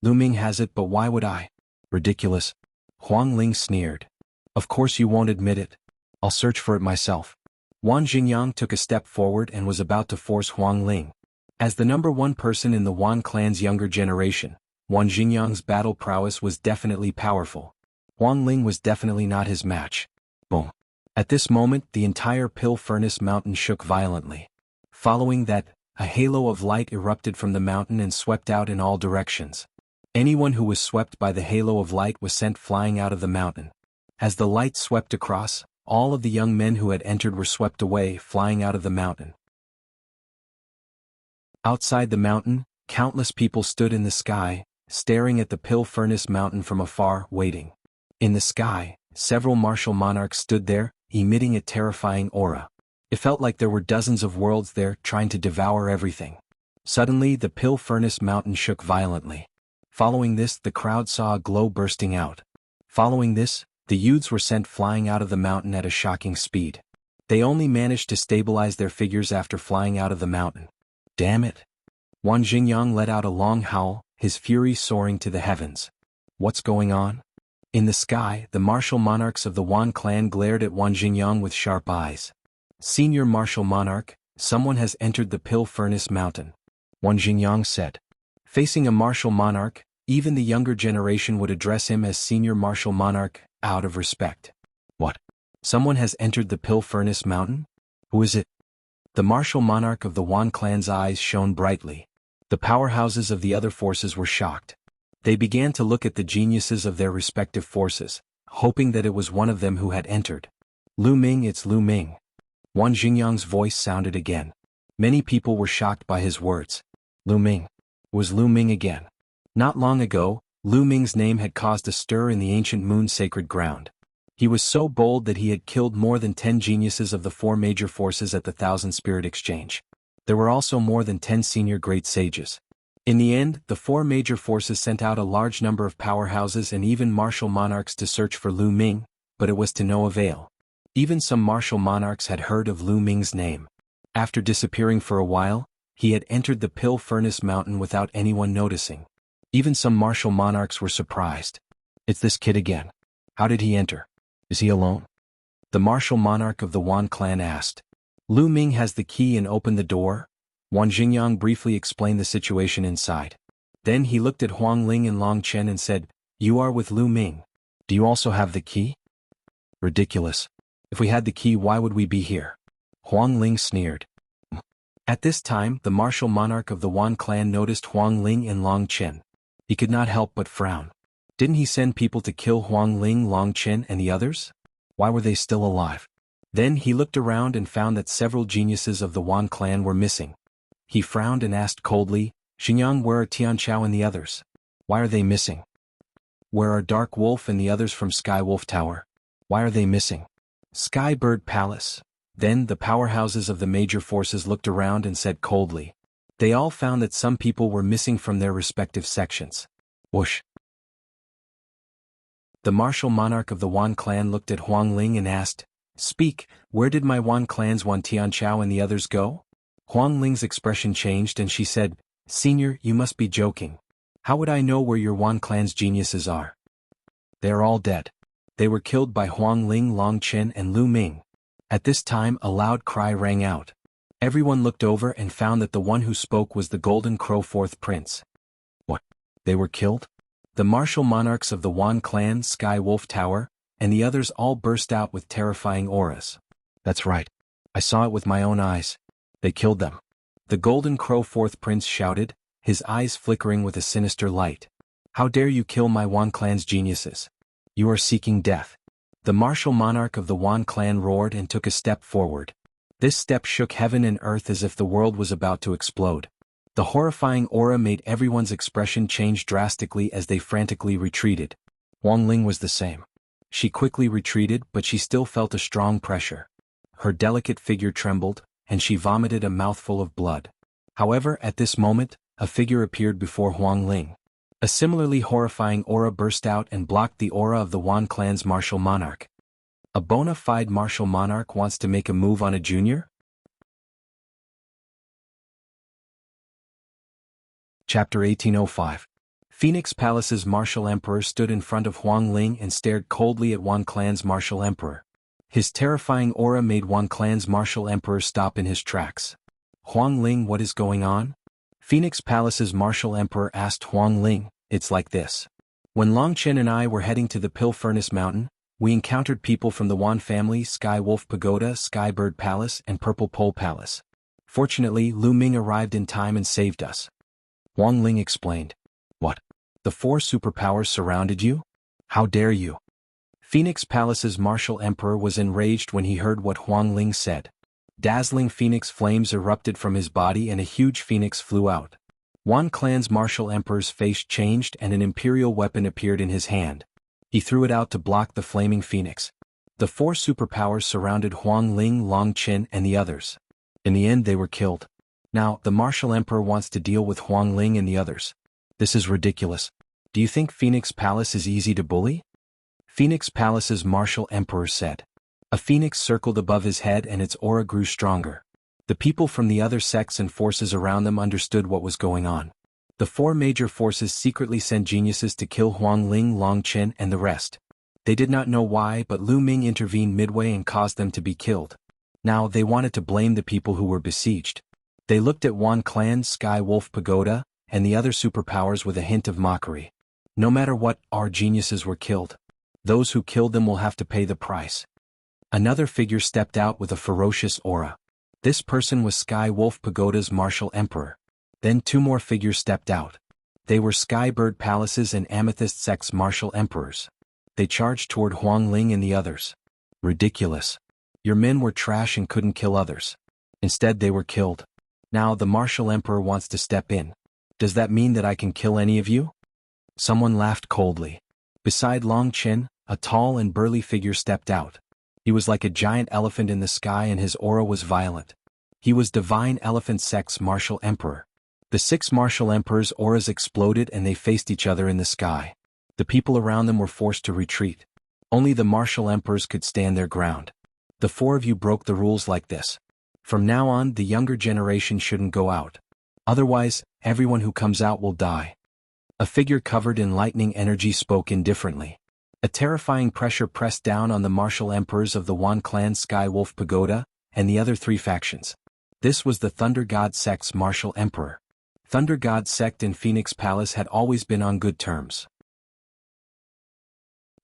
Lu Ming has it, but why would I? Ridiculous. Huang Ling sneered. Of course you won't admit it. I'll search for it myself. Wang Jingyang took a step forward and was about to force Huang Ling. As the number one person in the Wan clan's younger generation, Wang Jingyang's battle prowess was definitely powerful. Huang Ling was definitely not his match. Boom. At this moment, the entire Pill Furnace mountain shook violently. Following that, a halo of light erupted from the mountain and swept out in all directions. Anyone who was swept by the halo of light was sent flying out of the mountain. As the light swept across, all of the young men who had entered were swept away, flying out of the mountain. Outside the mountain, countless people stood in the sky, staring at the Pill Furnace mountain from afar, waiting. In the sky, several martial monarchs stood there, emitting a terrifying aura. It felt like there were dozens of worlds there trying to devour everything. Suddenly, the Pill Furnace mountain shook violently. Following this, the crowd saw a glow bursting out. Following this, the youths were sent flying out of the mountain at a shocking speed. They only managed to stabilize their figures after flying out of the mountain. Damn it! Wang Jingyang let out a long howl, his fury soaring to the heavens. What's going on? In the sky, the martial monarchs of the Wan clan glared at Wang Jingyang with sharp eyes. Senior martial monarch, someone has entered the Pill Furnace mountain. Wang Jingyang said. Facing a martial monarch, even the younger generation would address him as senior martial monarch, out of respect. What? Someone has entered the Pill Furnace mountain? Who is it? The martial monarch of the Wan clan's eyes shone brightly. The powerhouses of the other forces were shocked. They began to look at the geniuses of their respective forces, hoping that it was one of them who had entered. Lu Ming, it's Lu Ming. Wang Xingyang's voice sounded again. Many people were shocked by his words. Lu Ming. It was Lu Ming again. Not long ago, Lu Ming's name had caused a stir in the ancient moon sacred ground. He was so bold that he had killed more than 10 geniuses of the 4 major forces at the Thousand Spirit Exchange. There were also more than 10 senior great sages. In the end, the 4 major forces sent out a large number of powerhouses and even martial monarchs to search for Lu Ming, but it was to no avail. Even some martial monarchs had heard of Lu Ming's name. After disappearing for a while, he had entered the Pill Furnace Mountain without anyone noticing. Even some martial monarchs were surprised. It's this kid again. How did he enter? Is he alone? The martial monarch of the Wan clan asked. Lu Ming has the key and opened the door. Wang Xingyang briefly explained the situation inside. Then he looked at Huang Ling and Long Chen and said, "You are with Lu Ming. Do you also have the key?" Ridiculous. If we had the key, why would we be here? Huang Ling sneered. At this time, the martial monarch of the Wan clan noticed Huang Ling and Long Chen. He could not help but frown. Didn't he send people to kill Huang Ling, Long Chen, and the others? Why were they still alive? Then he looked around and found that several geniuses of the Wan clan were missing. He frowned and asked coldly, "Xingyang, where are Tianchao and the others? Why are they missing? Where are Dark Wolf and the others from Sky Wolf Tower? Why are they missing? Sky Bird Palace." Then the powerhouses of the major forces looked around and said coldly. They all found that some people were missing from their respective sections. Whoosh. The martial monarch of the Wan clan looked at Huang Ling and asked, "Speak, where did my Wan clan's Wan Tianchao and the others go?" Huang Ling's expression changed and she said, "Senior, you must be joking. How would I know where your Wan clan's geniuses are? They are all dead. They were killed by Huang Ling, Long Chen, and Lu Ming." At this time a loud cry rang out. Everyone looked over and found that the one who spoke was the Golden Crow Fourth Prince. What? They were killed? The martial monarchs of the Wan clan, Sky Wolf Tower, and the others all burst out with terrifying auras. That's right. I saw it with my own eyes. They killed them. The Golden Crow Fourth Prince shouted, his eyes flickering with a sinister light. How dare you kill my Wan clan's geniuses? You are seeking death. The martial monarch of the Wan clan roared and took a step forward. This step shook heaven and earth as if the world was about to explode. The horrifying aura made everyone's expression change drastically as they frantically retreated. Huang Ling was the same. She quickly retreated, but she still felt a strong pressure. Her delicate figure trembled, and she vomited a mouthful of blood. However, at this moment, a figure appeared before Huang Ling. A similarly horrifying aura burst out and blocked the aura of the Wan clan's martial monarch. A bona fide martial monarch wants to make a move on a junior? Chapter 1805. Phoenix Palace's martial emperor stood in front of Huang Ling and stared coldly at Wan clan's martial emperor. His terrifying aura made Wan clan's martial emperor stop in his tracks. Huang Ling, what is going on? Phoenix Palace's martial emperor asked Huang Ling. It's like this. When Long Chen and I were heading to the Pill Furnace Mountain, we encountered people from the Wan family, Sky Wolf Pagoda, Sky Bird Palace, and Purple Pole Palace. Fortunately, Lu Ming arrived in time and saved us. Huang Ling explained. What? The 4 superpowers surrounded you? How dare you? Phoenix Palace's martial emperor was enraged when he heard what Huang Ling said. Dazzling phoenix flames erupted from his body and a huge phoenix flew out. Wan clan's martial emperor's face changed and an imperial weapon appeared in his hand. He threw it out to block the flaming phoenix. The 4 superpowers surrounded Huang Ling, Long Chen, and the others. In the end they were killed. Now, the martial emperor wants to deal with Huang Ling and the others. This is ridiculous. Do you think Phoenix Palace is easy to bully? Phoenix Palace's martial emperor said. A phoenix circled above his head and its aura grew stronger. The people from the other sects and forces around them understood what was going on. The 4 major forces secretly sent geniuses to kill Huang Ling, Long Chen, and the rest. They did not know why, but Lu Ming intervened midway and caused them to be killed. Now they wanted to blame the people who were besieged. They looked at Wan Clan, Sky Wolf Pagoda, and the other superpowers with a hint of mockery. No matter what, our geniuses were killed. Those who killed them will have to pay the price. Another figure stepped out with a ferocious aura. This person was Sky Wolf Pagoda's martial emperor. Then two more figures stepped out. They were Skybird Palace's and Amethyst Sect's martial emperors. They charged toward Huang Ling and the others. Ridiculous. Your men were trash and couldn't kill others. Instead they were killed. Now the martial emperor wants to step in. Does that mean that I can kill any of you? Someone laughed coldly. Beside Long Chen, a tall and burly figure stepped out. He was like a giant elephant in the sky and his aura was violent. He was Divine Elephant Sect's martial emperor. The 6 martial emperors' auras exploded and they faced each other in the sky. The people around them were forced to retreat. Only the martial emperors could stand their ground. The 4 of you broke the rules like this. From now on, the younger generation shouldn't go out. Otherwise, everyone who comes out will die. A figure covered in lightning energy spoke indifferently. A terrifying pressure pressed down on the martial emperors of the Wan Clan Sky Wolf Pagoda and the other 3 factions. This was the Thunder God Sect's martial emperor. Thunder God Sect and Phoenix Palace had always been on good terms.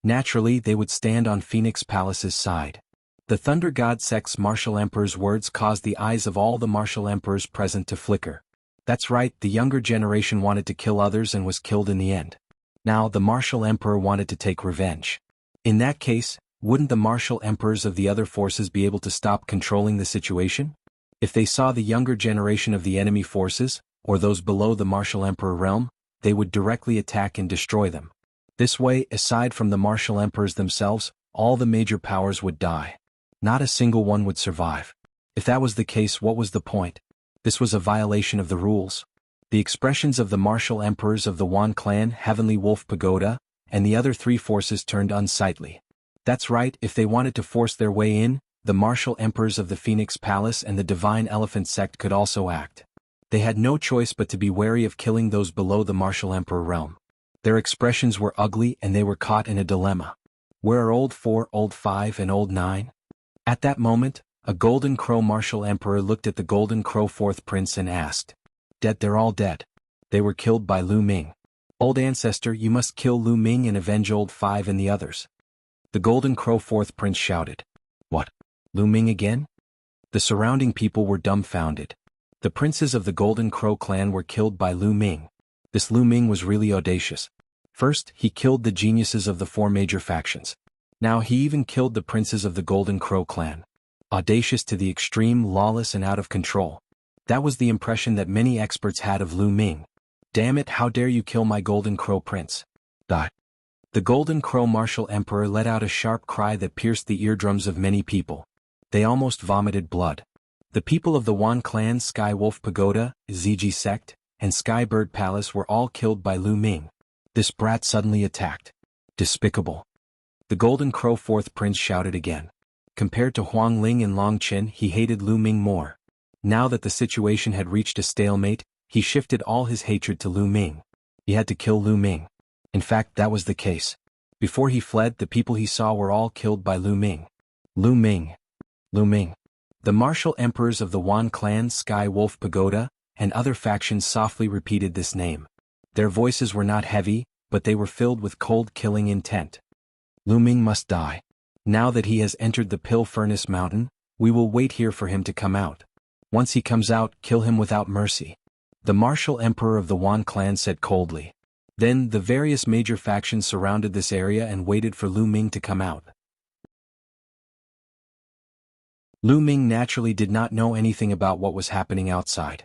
Naturally, they would stand on Phoenix Palace's side. The Thunder God Sect's martial emperor's words caused the eyes of all the martial emperors present to flicker. That's right, the younger generation wanted to kill others and was killed in the end. Now the martial emperor wanted to take revenge. In that case, wouldn't the martial emperors of the other forces be able to stop controlling the situation? If they saw the younger generation of the enemy forces, or those below the martial emperor realm, they would directly attack and destroy them. This way, aside from the martial emperors themselves, all the major powers would die. Not a single one would survive. If that was the case, what was the point? This was a violation of the rules. The expressions of the martial emperors of the Wan Clan, Heavenly Wolf Pagoda, and the other 3 forces turned unsightly. That's right, if they wanted to force their way in, the martial emperors of the Phoenix Palace and the Divine Elephant Sect could also act. They had no choice but to be wary of killing those below the martial emperor realm. Their expressions were ugly and they were caught in a dilemma. Where are Old 4, Old 5 and Old 9? At that moment, a Golden Crow martial emperor looked at the Golden Crow 4th prince and asked. Dead, they're all dead. They were killed by Lu Ming. Old ancestor, you must kill Lu Ming and avenge Old 5 and the others. The Golden Crow 4th prince shouted. What? Lu Ming again? The surrounding people were dumbfounded. The princes of the Golden Crow clan were killed by Lu Ming. This Lu Ming was really audacious. First, he killed the geniuses of the 4 major factions. Now he even killed the princes of the Golden Crow clan. Audacious to the extreme, lawless and out of control. That was the impression that many experts had of Lu Ming. Damn it, how dare you kill my Golden Crow prince? The Golden Crow martial emperor let out a sharp cry that pierced the eardrums of many people. They almost vomited blood. The people of the Wan Clan Sky Wolf Pagoda, ZG Sect, and Skybird Palace were all killed by Lu Ming. This brat suddenly attacked. Despicable. The Golden Crow 4th prince shouted again. Compared to Huang Ling and Long Chen, he hated Lu Ming more. Now that the situation had reached a stalemate, he shifted all his hatred to Lu Ming. He had to kill Lu Ming. In fact, that was the case. Before he fled, the people he saw were all killed by Lu Ming. Lu Ming. Lu Ming. The martial emperors of the Wan Clan Sky Wolf Pagoda and other factions softly repeated this name. Their voices were not heavy, but they were filled with cold killing intent. Lu Ming must die. Now that he has entered the Pill Furnace Mountain, we will wait here for him to come out. Once he comes out, kill him without mercy. The martial emperor of the Wan Clan said coldly. Then, the various major factions surrounded this area and waited for Lu Ming to come out. Lu Ming naturally did not know anything about what was happening outside.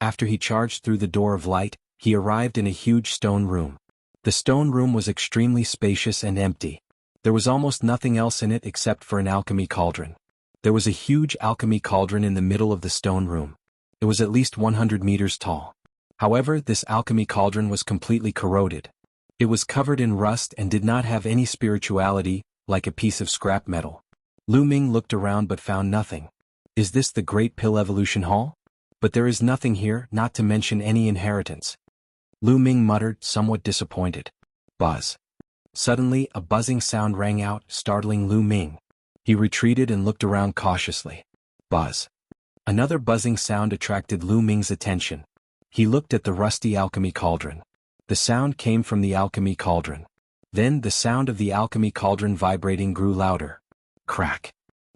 After he charged through the door of light, he arrived in a huge stone room. The stone room was extremely spacious and empty. There was almost nothing else in it except for an alchemy cauldron. There was a huge alchemy cauldron in the middle of the stone room. It was at least 100 meters tall. However, this alchemy cauldron was completely corroded. It was covered in rust and did not have any spirituality, like a piece of scrap metal. Lu Ming looked around but found nothing. Is this the Great Pill Evolution Hall? But there is nothing here, not to mention any inheritance. Lu Ming muttered, somewhat disappointed. Buzz. Suddenly, a buzzing sound rang out, startling Lu Ming. He retreated and looked around cautiously. Buzz. Another buzzing sound attracted Lu Ming's attention. He looked at the rusty alchemy cauldron. The sound came from the alchemy cauldron. Then the sound of the alchemy cauldron vibrating grew louder. Crack.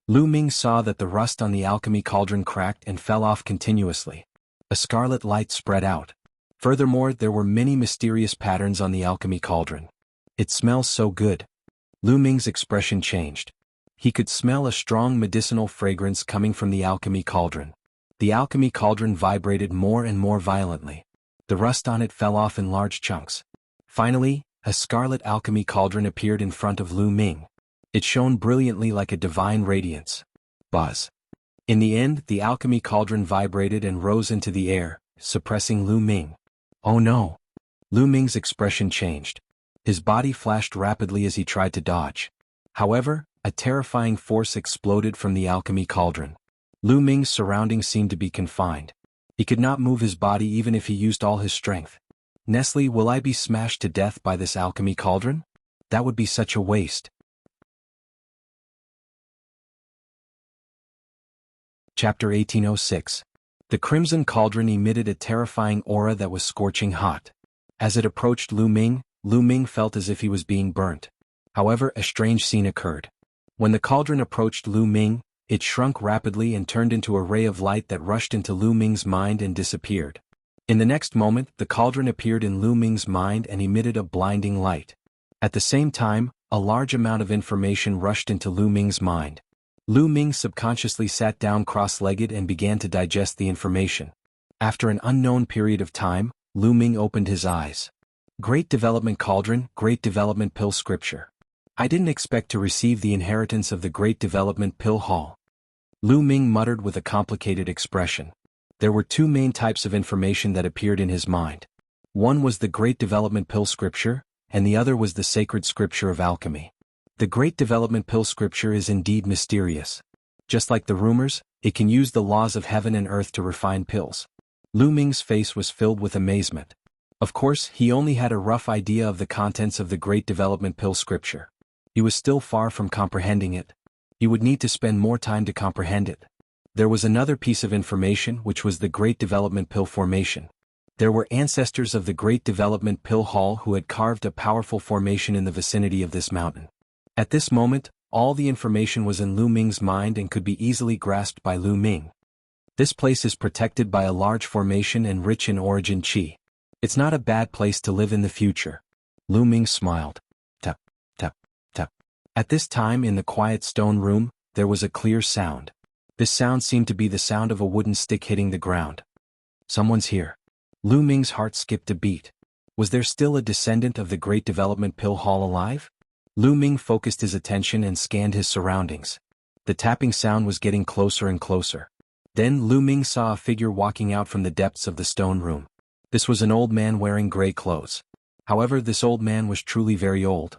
Lu Ming saw that the rust on the alchemy cauldron cracked and fell off continuously. A scarlet light spread out. Furthermore, there were many mysterious patterns on the alchemy cauldron. It smells so good. Lu Ming's expression changed. He could smell a strong medicinal fragrance coming from the alchemy cauldron. The alchemy cauldron vibrated more and more violently. The rust on it fell off in large chunks. Finally, a scarlet alchemy cauldron appeared in front of Lu Ming. It shone brilliantly like a divine radiance. Buzz. In the end, the alchemy cauldron vibrated and rose into the air, suppressing Lu Ming. Oh no! Lu Ming's expression changed. His body flashed rapidly as he tried to dodge. However, a terrifying force exploded from the alchemy cauldron. Lu Ming's surroundings seemed to be confined. He could not move his body even if he used all his strength. Nestle, will I be smashed to death by this alchemy cauldron? That would be such a waste. Chapter 1806. The crimson cauldron emitted a terrifying aura that was scorching hot. As it approached Lu Ming felt as if he was being burnt. However, a strange scene occurred. When the cauldron approached Lu Ming, it shrunk rapidly and turned into a ray of light that rushed into Lu Ming's mind and disappeared. In the next moment, the cauldron appeared in Lu Ming's mind and emitted a blinding light. At the same time, a large amount of information rushed into Lu Ming's mind. Lu Ming subconsciously sat down cross-legged and began to digest the information. After an unknown period of time, Lu Ming opened his eyes. Great Development Cauldron, Great Development Pill Scripture. I didn't expect to receive the inheritance of the Great Development Pill Hall. Lu Ming muttered with a complicated expression. There were two main types of information that appeared in his mind. One was the Great Development Pill Scripture, and the other was the Sacred Scripture of Alchemy. The Great Development Pill Scripture is indeed mysterious. Just like the rumors, it can use the laws of heaven and earth to refine pills. Lu Ming's face was filled with amazement. Of course, he only had a rough idea of the contents of the Great Development Pill Scripture. He was still far from comprehending it. He would need to spend more time to comprehend it. There was another piece of information which was the Great Development Pill Formation. There were ancestors of the Great Development Pill Hall who had carved a powerful formation in the vicinity of this mountain. At this moment, all the information was in Lu Ming's mind and could be easily grasped by Lu Ming. This place is protected by a large formation and rich in origin qi. It's not a bad place to live in the future. Lu Ming smiled. Tap, tap, tap. At this time in the quiet stone room, there was a clear sound. This sound seemed to be the sound of a wooden stick hitting the ground. Someone's here. Lu Ming's heart skipped a beat. Was there still a descendant of the Great Development Pill Hall alive? Lu Ming focused his attention and scanned his surroundings. The tapping sound was getting closer and closer. Then Lu Ming saw a figure walking out from the depths of the stone room. This was an old man wearing gray clothes. However, this old man was truly very old.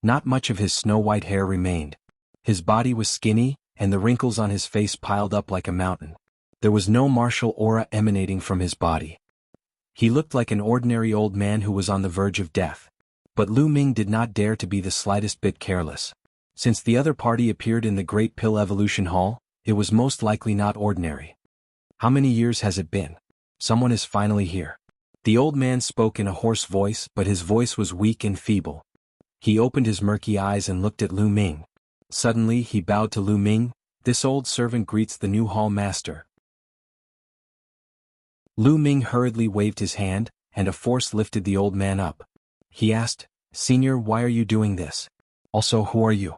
Not much of his snow-white hair remained. His body was skinny, and the wrinkles on his face piled up like a mountain. There was no martial aura emanating from his body. He looked like an ordinary old man who was on the verge of death. But Lu Ming did not dare to be the slightest bit careless. Since the other party appeared in the Great Pill Evolution Hall, it was most likely not ordinary. How many years has it been? Someone is finally here. The old man spoke in a hoarse voice, but his voice was weak and feeble. He opened his murky eyes and looked at Lu Ming. Suddenly he bowed to Lu Ming. This old servant greets the new hall master. Lu Ming hurriedly waved his hand, and a force lifted the old man up. He asked, "Senior, why are you doing this? Also, who are you?"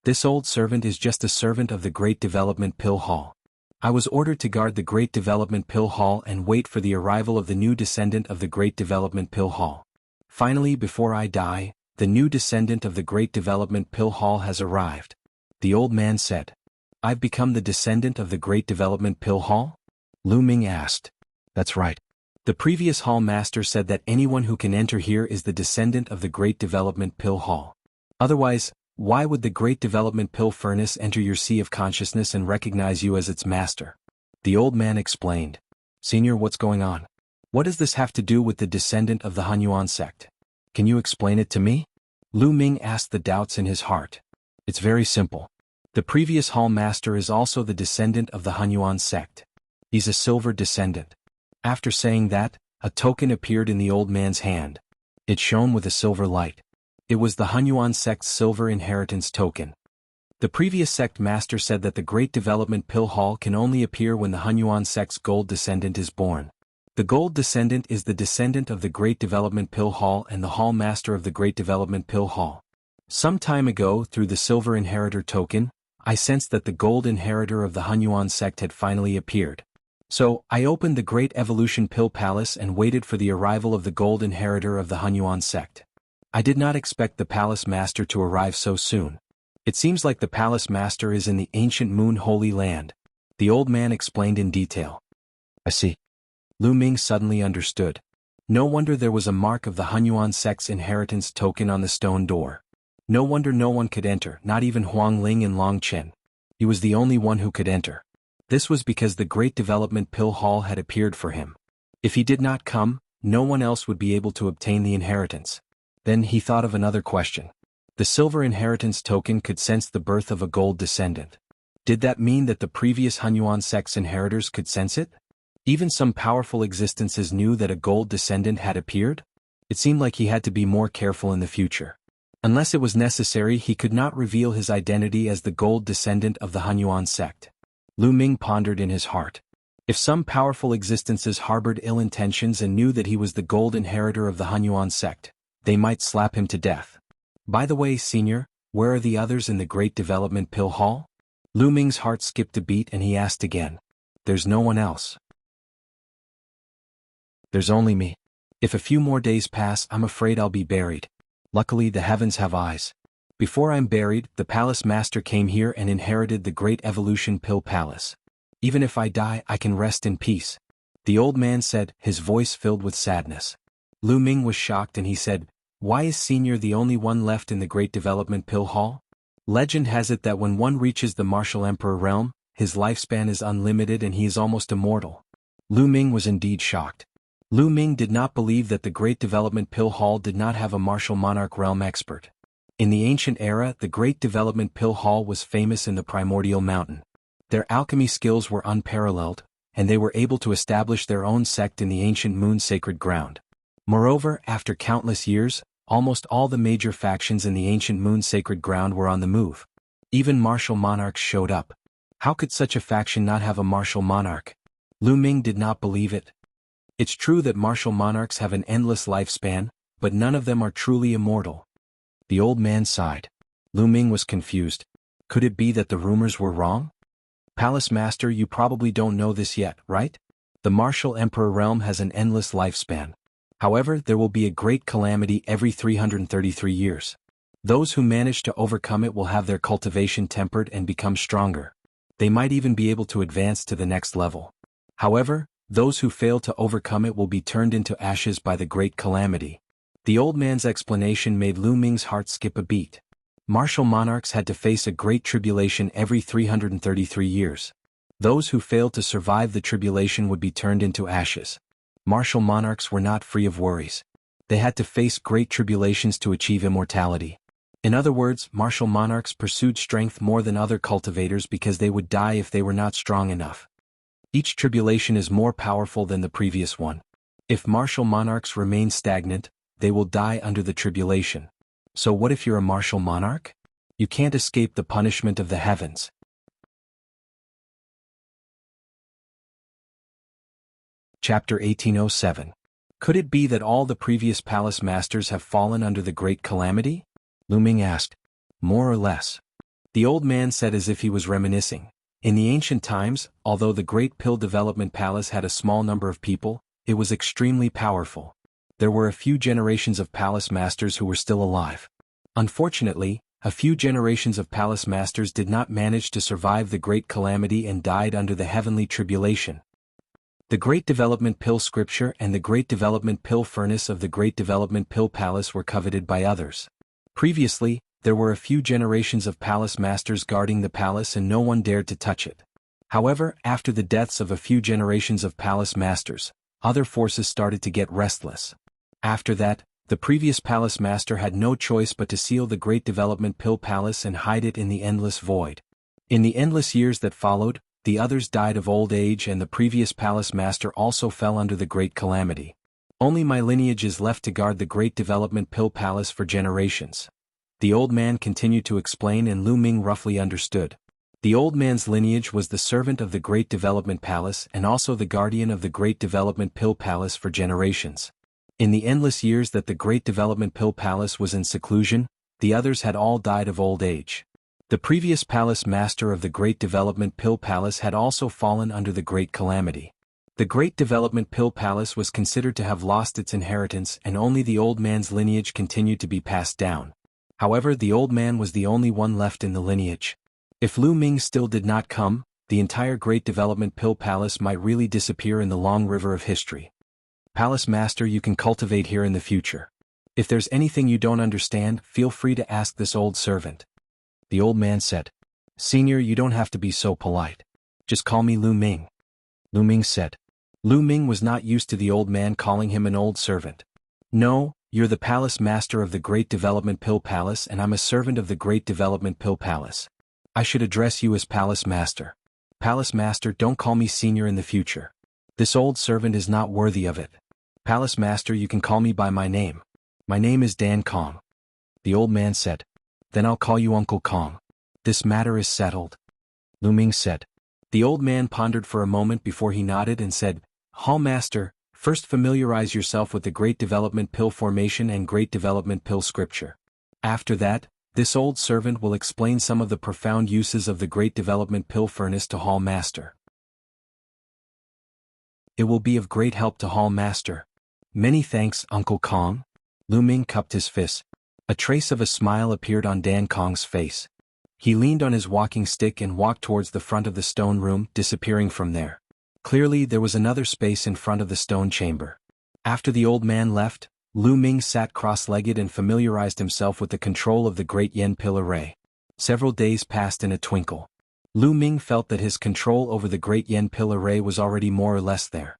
"This old servant is just a servant of the Great Development Pill Hall. I was ordered to guard the Great Development Pill Hall and wait for the arrival of the new descendant of the Great Development Pill Hall. Finally, before I die, the new descendant of the Great Development Pill Hall has arrived," the old man said. "I've become the descendant of the Great Development Pill Hall?" Lu Ming asked. "That's right. The previous hall master said that anyone who can enter here is the descendant of the Great Development Pill Hall. Otherwise, why would the Great Development Pill Furnace enter your sea of consciousness and recognize you as its master?" The old man explained. "Senior, what's going on? What does this have to do with the descendant of the Hunyuan sect? Can you explain it to me?" Lu Ming asked the doubts in his heart. "It's very simple. The previous hall master is also the descendant of the Hunyuan sect. He's a silver descendant." After saying that, a token appeared in the old man's hand. It shone with a silver light. It was the Hunyuan sect's silver inheritance token. The previous sect master said that the Great Development Pill Hall can only appear when the Hunyuan sect's gold descendant is born. The gold descendant is the descendant of the Great Development Pill Hall and the Hall Master of the Great Development Pill Hall. Some time ago, through the Silver Inheritor token, I sensed that the Gold Inheritor of the Hunyuan sect had finally appeared. So, I opened the Great Evolution Pill Palace and waited for the arrival of the Gold Inheritor of the Hunyuan sect. I did not expect the Palace Master to arrive so soon. It seems like the Palace Master is in the ancient Moon Holy Land. The old man explained in detail. I see. Lu Ming suddenly understood. No wonder there was a mark of the Hunyuan sect's inheritance token on the stone door. No wonder no one could enter, not even Huang Ling and Long Chen. He was the only one who could enter. This was because the Great Development Pill Hall had appeared for him. If he did not come, no one else would be able to obtain the inheritance. Then he thought of another question. The silver inheritance token could sense the birth of a gold descendant. Did that mean that the previous Hunyuan sect's inheritors could sense it? Even some powerful existences knew that a gold descendant had appeared? It seemed like he had to be more careful in the future. Unless it was necessary, he could not reveal his identity as the gold descendant of the Hunyuan sect. Lu Ming pondered in his heart. If some powerful existences harbored ill intentions and knew that he was the gold inheritor of the Hunyuan sect, they might slap him to death. By the way, Senior, where are the others in the Great Development Pill Hall? Lu Ming's heart skipped a beat and he asked again. There's no one else. There's only me. If a few more days pass, I'm afraid I'll be buried. Luckily the heavens have eyes. Before I'm buried, the Palace Master came here and inherited the Great Evolution Pill Palace. Even if I die, I can rest in peace. The old man said, his voice filled with sadness. Lu Ming was shocked and he said, why is Senior the only one left in the Great Development Pill Hall? Legend has it that when one reaches the Martial Emperor realm, his lifespan is unlimited and he is almost immortal. Lu Ming was indeed shocked. Lu Ming did not believe that the Great Development Pill Hall did not have a martial monarch realm expert. In the ancient era, the Great Development Pill Hall was famous in the Primordial Mountain. Their alchemy skills were unparalleled, and they were able to establish their own sect in the ancient Moon Sacred Ground. Moreover, after countless years, almost all the major factions in the ancient Moon Sacred Ground were on the move. Even martial monarchs showed up. How could such a faction not have a martial monarch? Lu Ming did not believe it. It's true that martial monarchs have an endless lifespan, but none of them are truly immortal. The old man sighed. Lu Ming was confused. Could it be that the rumors were wrong? Palace Master, you probably don't know this yet, right? The Martial Emperor realm has an endless lifespan. However, there will be a great calamity every 333 years. Those who manage to overcome it will have their cultivation tempered and become stronger. They might even be able to advance to the next level. However, those who fail to overcome it will be turned into ashes by the great calamity. The old man's explanation made Lu Ming's heart skip a beat. Martial monarchs had to face a great tribulation every 333 years. Those who failed to survive the tribulation would be turned into ashes. Martial monarchs were not free of worries. They had to face great tribulations to achieve immortality. In other words, martial monarchs pursued strength more than other cultivators because they would die if they were not strong enough. Each tribulation is more powerful than the previous one. If martial monarchs remain stagnant, they will die under the tribulation. So what if you're a martial monarch? You can't escape the punishment of the heavens. Chapter 1807. Could it be that all the previous palace masters have fallen under the great calamity? Lu Ming asked. More or less. The old man said as if he was reminiscing. In the ancient times, although the Great Pill Development Palace had a small number of people, it was extremely powerful. There were a few generations of palace masters who were still alive. Unfortunately, a few generations of palace masters did not manage to survive the great calamity and died under the heavenly tribulation. The Great Development Pill Scripture and the Great Development Pill Furnace of the Great Development Pill Palace were coveted by others. Previously, there were a few generations of palace masters guarding the palace and no one dared to touch it. However, after the deaths of a few generations of palace masters, other forces started to get restless. After that, the previous palace master had no choice but to seal the Great Development Pill Palace and hide it in the endless void. In the endless years that followed, the others died of old age and the previous palace master also fell under the great calamity. Only my lineage is left to guard the Great Development Pill Palace for generations. The old man continued to explain and Lu Ming roughly understood. The old man's lineage was the servant of the Great Development Palace and also the guardian of the Great Development Pill Palace for generations. In the endless years that the Great Development Pill Palace was in seclusion, the others had all died of old age. The previous palace master of the Great Development Pill Palace had also fallen under the Great Calamity. The Great Development Pill Palace was considered to have lost its inheritance and only the old man's lineage continued to be passed down. However, the old man was the only one left in the lineage. If Lu Ming still did not come, the entire Great Development Pill Palace might really disappear in the long river of history. Palace Master, you can cultivate here in the future. If there's anything you don't understand, feel free to ask this old servant. The old man said. Senior, you don't have to be so polite. Just call me Lu Ming. Lu Ming said. Lu Ming was not used to the old man calling him an old servant. No, you're the Palace Master of the Great Development Pill Palace and I'm a servant of the Great Development Pill Palace. I should address you as Palace Master. Palace Master, don't call me Senior in the future. This old servant is not worthy of it. Palace Master, you can call me by my name. My name is Dan Kong. The old man said. Then I'll call you Uncle Kong. This matter is settled. Lu Ming said. The old man pondered for a moment before he nodded and said, Hall Master, first familiarize yourself with the Great Development Pill Formation and Great Development Pill Scripture. After that, this old servant will explain some of the profound uses of the Great Development Pill Furnace to Hall Master. It will be of great help to Hall Master. Many thanks, Uncle Kong. Lu Ming cupped his fist. A trace of a smile appeared on Dan Kong's face. He leaned on his walking stick and walked towards the front of the stone room, disappearing from there. Clearly there was another space in front of the stone chamber. After the old man left, Lu Ming sat cross-legged and familiarized himself with the control of the Great Yen Pill Array. Several days passed in a twinkle. Lu Ming felt that his control over the Great Yen Pill Array was already more or less there.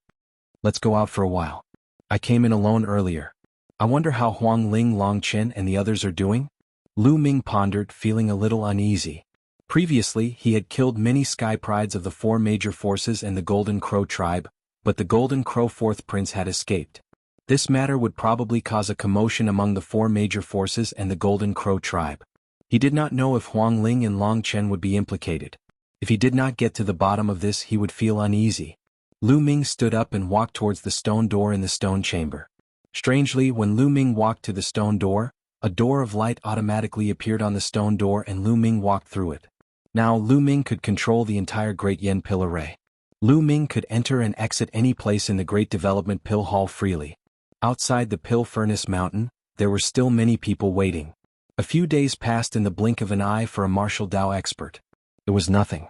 Let's go out for a while. I came in alone earlier. I wonder how Huang Ling, Long Chen and the others are doing? Lu Ming pondered, feeling a little uneasy. Previously, he had killed many sky prides of the four major forces and the Golden Crow tribe, but the Golden Crow fourth prince had escaped. This matter would probably cause a commotion among the four major forces and the Golden Crow tribe. He did not know if Huang Ling and Long Chen would be implicated. If he did not get to the bottom of this, he would feel uneasy. Lu Ming stood up and walked towards the stone door in the stone chamber. Strangely, when Lu Ming walked to the stone door, a door of light automatically appeared on the stone door and Lu Ming walked through it. Now Lu Ming could control the entire Great Yen Pill Array. Lu Ming could enter and exit any place in the Great Development Pill Hall freely. Outside the Pill Furnace Mountain, there were still many people waiting. A few days passed in the blink of an eye for a martial Dao expert. It was nothing.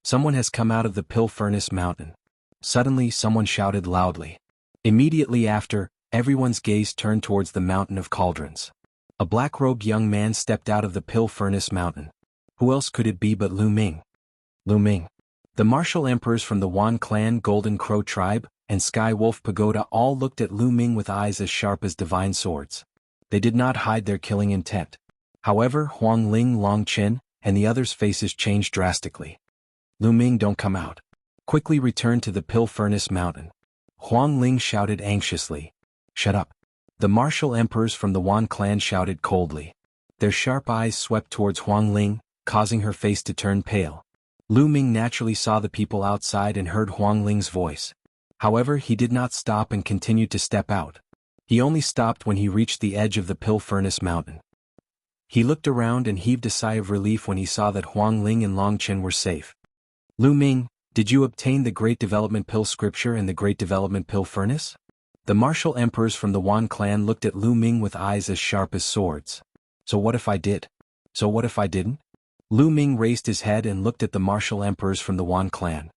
Someone has come out of the Pill Furnace Mountain. Suddenly someone shouted loudly. Immediately after, everyone's gaze turned towards the Mountain of Cauldrons. A black-robed young man stepped out of the Pill Furnace Mountain. Who else could it be but Lu Ming? Lu Ming. The martial emperors from the Wan clan, Golden Crow tribe, and Sky Wolf Pagoda all looked at Lu Ming with eyes as sharp as divine swords. They did not hide their killing intent. However, Huang Ling, Long Chen, and the others' faces changed drastically. Lu Ming, don't come out. Quickly return to the Pill Furnace Mountain. Huang Ling shouted anxiously. Shut up. The martial emperors from the Wan clan shouted coldly. Their sharp eyes swept towards Huang Ling, causing her face to turn pale. Lu Ming naturally saw the people outside and heard Huang Ling's voice. However, he did not stop and continued to step out. He only stopped when he reached the edge of the Pill Furnace Mountain. He looked around and heaved a sigh of relief when he saw that Huang Ling and Long Chen were safe. Lu Ming, did you obtain the Great Development Pill Scripture and the Great Development Pill Furnace? The martial emperors from the Wan clan looked at Lu Ming with eyes as sharp as swords. So what if I did? So what if I didn't? Lu Ming raised his head and looked at the martial emperors from the Wan clan.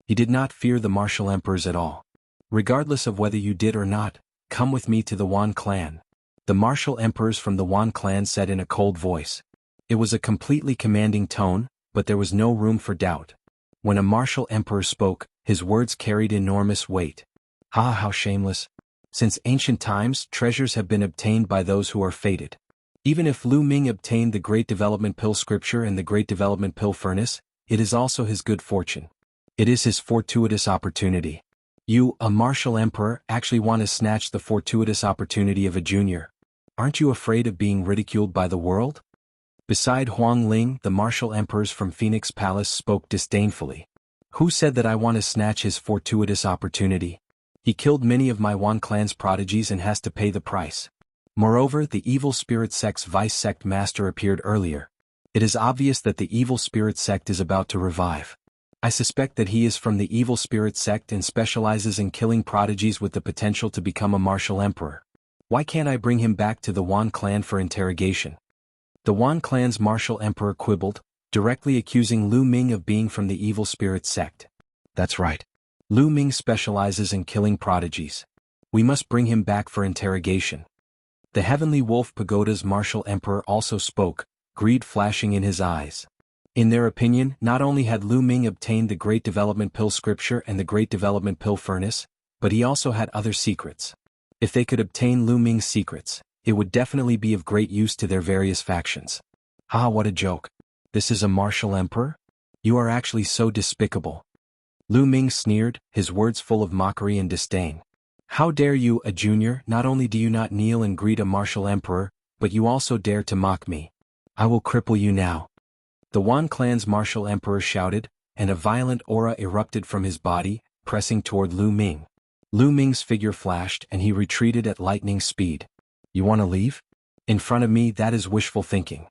He did not fear the martial emperors at all. Regardless of whether you did or not, come with me to the Wan clan. The martial emperors from the Wan clan said in a cold voice. It was a completely commanding tone, but there was no room for doubt. When a martial emperor spoke, his words carried enormous weight. Ha, how shameless. Since ancient times, treasures have been obtained by those who are fated. Even if Lu Ming obtained the Great Development Pill Scripture and the Great Development Pill Furnace, it is also his good fortune. It is his fortuitous opportunity. You, a martial emperor, actually want to snatch the fortuitous opportunity of a junior. Aren't you afraid of being ridiculed by the world? Beside Huang Ling, the martial emperors from Phoenix Palace spoke disdainfully. Who said that I want to snatch his fortuitous opportunity? He killed many of my Wan clan's prodigies and has to pay the price. Moreover, the evil spirit sect's vice sect master appeared earlier. It is obvious that the evil spirit sect is about to revive. I suspect that he is from the evil spirit sect and specializes in killing prodigies with the potential to become a martial emperor. Why can't I bring him back to the Wan clan for interrogation? The Wan clan's martial emperor quibbled, directly accusing Lu Ming of being from the evil spirit sect. That's right. Lu Ming specializes in killing prodigies. We must bring him back for interrogation. The Heavenly Wolf Pagoda's martial emperor also spoke, greed flashing in his eyes. In their opinion, not only had Lu Ming obtained the Great Development Pill Scripture and the Great Development Pill Furnace, but he also had other secrets. If they could obtain Lu Ming's secrets, it would definitely be of great use to their various factions. Ha, what a joke. This is a martial emperor? You are actually so despicable. Lu Ming sneered, his words full of mockery and disdain. How dare you, a junior? Not only do you not kneel and greet a martial emperor, but you also dare to mock me. I will cripple you now. The Wan clan's martial emperor shouted, and a violent aura erupted from his body, pressing toward Lu Ming. Lu Ming's figure flashed and he retreated at lightning speed. You want to leave? In front of me, that is wishful thinking.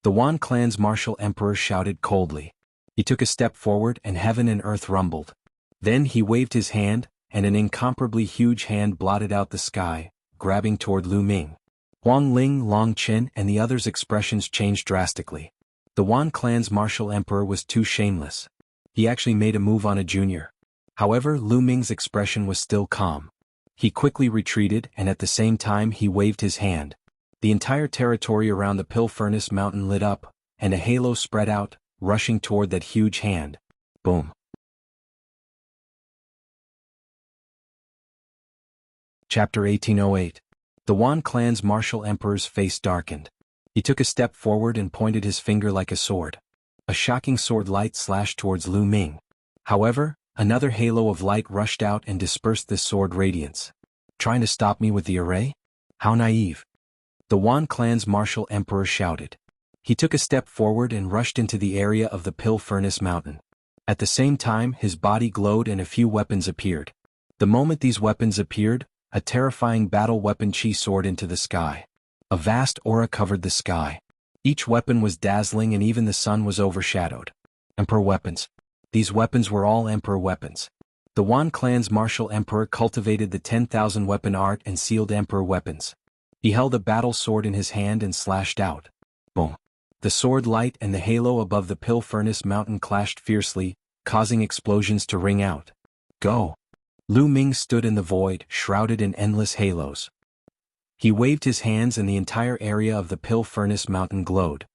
The Wan clan's martial emperor shouted coldly. He took a step forward and heaven and earth rumbled. Then he waved his hand, and an incomparably huge hand blotted out the sky, grabbing toward Lu Ming. Huang Ling, Long Qin, and the others' expressions changed drastically. The Wan clan's martial emperor was too shameless. He actually made a move on a junior. However, Lu Ming's expression was still calm. He quickly retreated and at the same time he waved his hand. The entire territory around the Pill Furnace Mountain lit up, and a halo spread out, rushing toward that huge hand. Boom. Chapter 1808. The Wan clan's martial emperor's face darkened. He took a step forward and pointed his finger like a sword. A shocking sword light slashed towards Lu Ming. However, another halo of light rushed out and dispersed this sword radiance. Trying to stop me with the array? How naive. The Wan clan's martial emperor shouted. He took a step forward and rushed into the area of the Pill Furnace Mountain. At the same time, his body glowed and a few weapons appeared. The moment these weapons appeared, a terrifying battle weapon chi soared into the sky. A vast aura covered the sky. Each weapon was dazzling and even the sun was overshadowed. Emperor weapons. These weapons were all Emperor weapons. The Wan clan's martial emperor cultivated the 10,000 weapon art and sealed Emperor weapons. He held a battle sword in his hand and slashed out. Boom. The sword light and the halo above the Pill Furnace Mountain clashed fiercely, causing explosions to ring out. Go. Lu Ming stood in the void, shrouded in endless halos. He waved his hands and the entire area of the Pill Furnace Mountain glowed.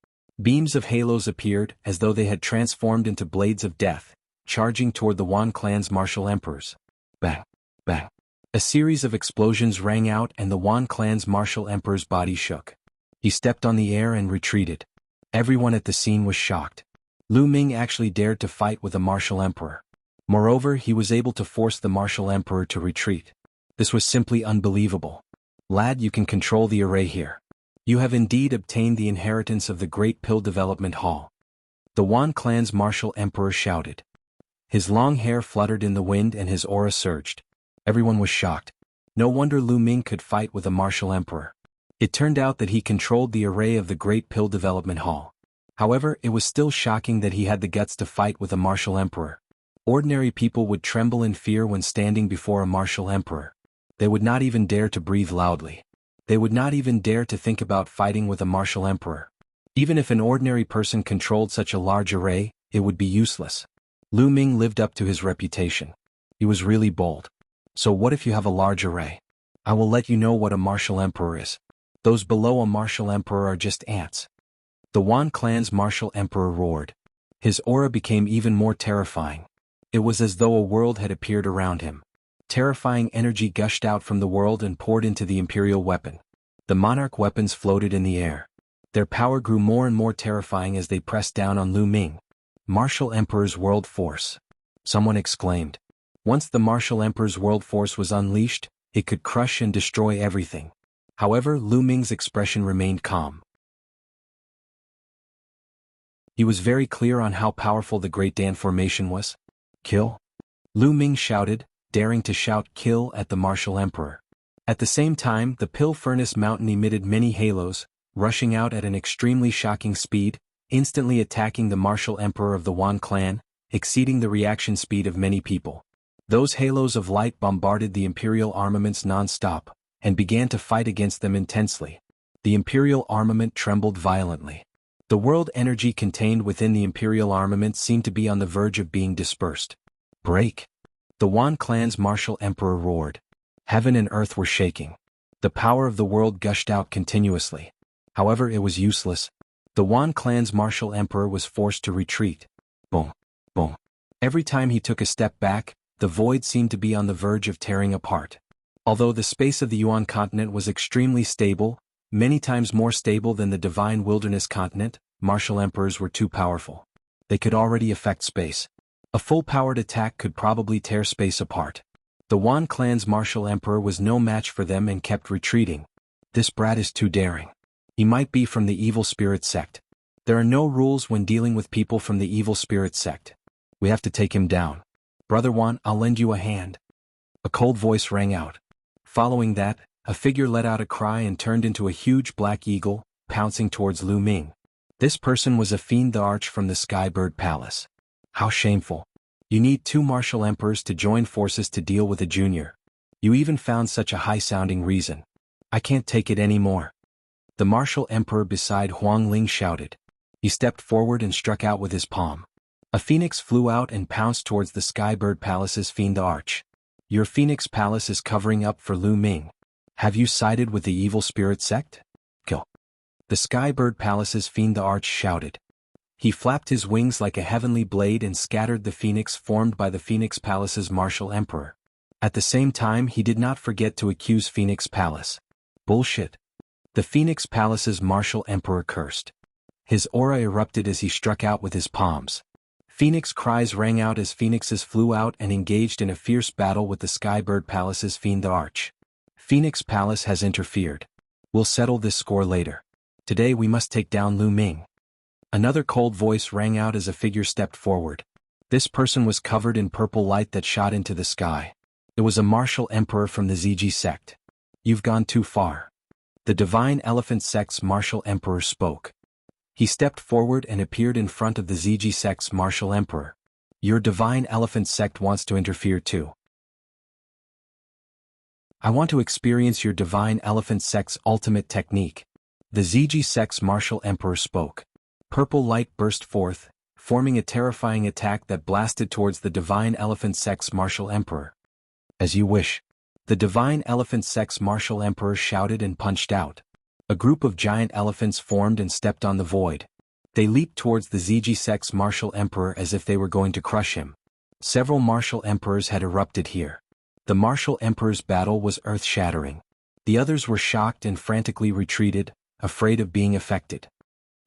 Beams of halos appeared as though they had transformed into blades of death, charging toward the Wan clan's martial emperors. Bang! Bang! A series of explosions rang out and the Wan clan's martial emperor's body shook. He stepped on the air and retreated. Everyone at the scene was shocked. Lu Ming actually dared to fight with a martial emperor. Moreover, he was able to force the martial emperor to retreat. This was simply unbelievable. Lad, you can control the array here. You have indeed obtained the inheritance of the Great Pill Development Hall. The Wan clan's martial emperor shouted. His long hair fluttered in the wind and his aura surged. Everyone was shocked. No wonder Lu Ming could fight with a martial emperor. It turned out that he controlled the array of the Great Pill Development Hall. However, it was still shocking that he had the guts to fight with a martial emperor. Ordinary people would tremble in fear when standing before a martial emperor. They would not even dare to breathe loudly. They would not even dare to think about fighting with a martial emperor. Even if an ordinary person controlled such a large array, it would be useless. Lu Ming lived up to his reputation. He was really bold. So what if you have a large array? I will let you know what a martial emperor is. Those below a martial emperor are just ants. The Wan clan's martial emperor roared. His aura became even more terrifying. It was as though a world had appeared around him. Terrifying energy gushed out from the world and poured into the imperial weapon. The monarch weapons floated in the air. Their power grew more and more terrifying as they pressed down on Lu Ming. Martial Emperor's World Force. Someone exclaimed. Once the Martial Emperor's world force was unleashed, it could crush and destroy everything. However, Lu Ming's expression remained calm. He was very clear on how powerful the Great Dan formation was. Kill? Lu Ming shouted, daring to shout kill at the martial emperor. At the same time, the Pill Furnace Mountain emitted many halos, rushing out at an extremely shocking speed, instantly attacking the martial emperor of the Wan clan, exceeding the reaction speed of many people. Those halos of light bombarded the Imperial armaments non-stop, and began to fight against them intensely. The Imperial armament trembled violently. The world energy contained within the Imperial armament seemed to be on the verge of being dispersed. Break! The Wan clan's martial emperor roared. Heaven and earth were shaking. The power of the world gushed out continuously. However, it was useless. The Wan clan's martial emperor was forced to retreat. Boom! Boom! Every time he took a step back, the void seemed to be on the verge of tearing apart. Although the space of the Yuan continent was extremely stable, many times more stable than the Divine Wilderness continent, martial emperors were too powerful. They could already affect space. A full-powered attack could probably tear space apart. The Wan clan's martial emperor was no match for them and kept retreating. This brat is too daring. He might be from the evil spirit sect. There are no rules when dealing with people from the evil spirit sect. We have to take him down. Brother Wan, I'll lend you a hand. A cold voice rang out. Following that, a figure let out a cry and turned into a huge black eagle, pouncing towards Lu Ming. This person was a fiend the Arch from the Skybird Palace. How shameful. You need 2 martial emperors to join forces to deal with a junior. You even found such a high-sounding reason. I can't take it anymore. The martial emperor beside Huang Ling shouted. He stepped forward and struck out with his palm. A phoenix flew out and pounced towards the Skybird Palace's fiend the Arch. Your Phoenix Palace is covering up for Lu Ming. Have you sided with the evil spirit sect? Kill. The Skybird Palace's fiend the Arch shouted. He flapped his wings like a heavenly blade and scattered the phoenix formed by the Phoenix Palace's martial emperor. At the same time, he did not forget to accuse Phoenix Palace. Bullshit. The Phoenix Palace's martial emperor cursed. His aura erupted as he struck out with his palms. Phoenix cries rang out as phoenixes flew out and engaged in a fierce battle with the Skybird Palace's fiend the Arch. Phoenix Palace has interfered. We'll settle this score later. Today we must take down Lu Ming. Another cold voice rang out as a figure stepped forward. This person was covered in purple light that shot into the sky. It was a martial emperor from the ZG sect. You've gone too far. The Divine Elephant sect's martial emperor spoke. He stepped forward and appeared in front of the ZG sect's martial emperor. Your Divine Elephant sect wants to interfere too. I want to experience your Divine Elephant sect's ultimate technique. The ZG sect's martial emperor spoke. Purple light burst forth, forming a terrifying attack that blasted towards the Divine Elephant sect's martial emperor. As you wish. The Divine Elephant sect's martial emperor shouted and punched out. A group of giant elephants formed and stepped on the void. They leaped towards the ZG sect's martial emperor as if they were going to crush him. Several martial emperors had erupted here. The martial emperor's battle was earth-shattering. The others were shocked and frantically retreated, afraid of being affected.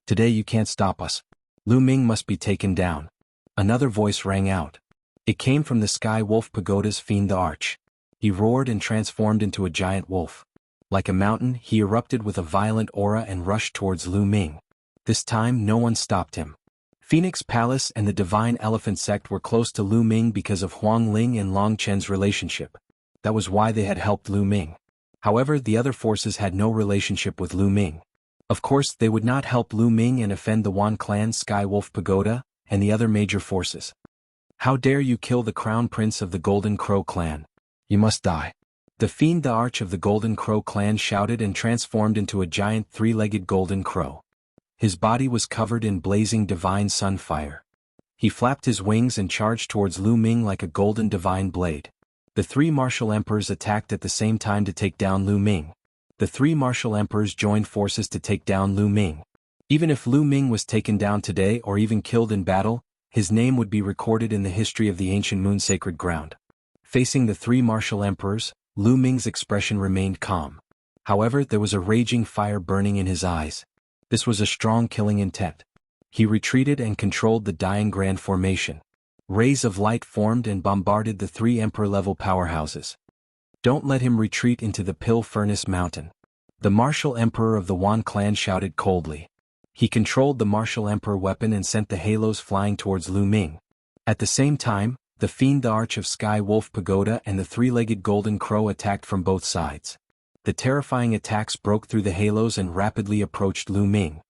Today you can't stop us. Lu Ming must be taken down. Another voice rang out. It came from the Sky Wolf Pagoda's fiend the Arch. He roared and transformed into a giant wolf. Like a mountain, he erupted with a violent aura and rushed towards Lu Ming. This time no one stopped him. Phoenix Palace and the Divine Elephant sect were close to Lu Ming because of Huang Ling and Long Chen's relationship. That was why they had helped Lu Ming. However, the other forces had no relationship with Lu Ming. Of course, they would not help Lu Ming and offend the Wan clan, Sky Wolf Pagoda, and the other major forces. How dare you kill the Crown Prince of the Golden Crow clan? You must die. The fiend the Arch of the Golden Crow clan shouted and transformed into a giant 3-legged golden crow. His body was covered in blazing divine sun fire. He flapped his wings and charged towards Lu Ming like a golden divine blade. The 3 martial emperors attacked at the same time to take down Lu Ming. The 3 martial emperors joined forces to take down Lu Ming. Even if Lu Ming was taken down today or even killed in battle, his name would be recorded in the history of the ancient moon sacred ground. Facing the 3 martial emperors, Lu Ming's expression remained calm. However, there was a raging fire burning in his eyes. This was a strong killing intent. He retreated and controlled the dying grand formation. Rays of light formed and bombarded the 3 emperor-level powerhouses. Don't let him retreat into the Pill Furnace Mountain. The martial emperor of the Wan clan shouted coldly. He controlled the martial emperor weapon and sent the halos flying towards Lu Ming. At the same time, the fiend the Arch of Sky Wolf Pagoda and the three-legged Golden Crow attacked from both sides. The terrifying attacks broke through the halos and rapidly approached Lu Ming.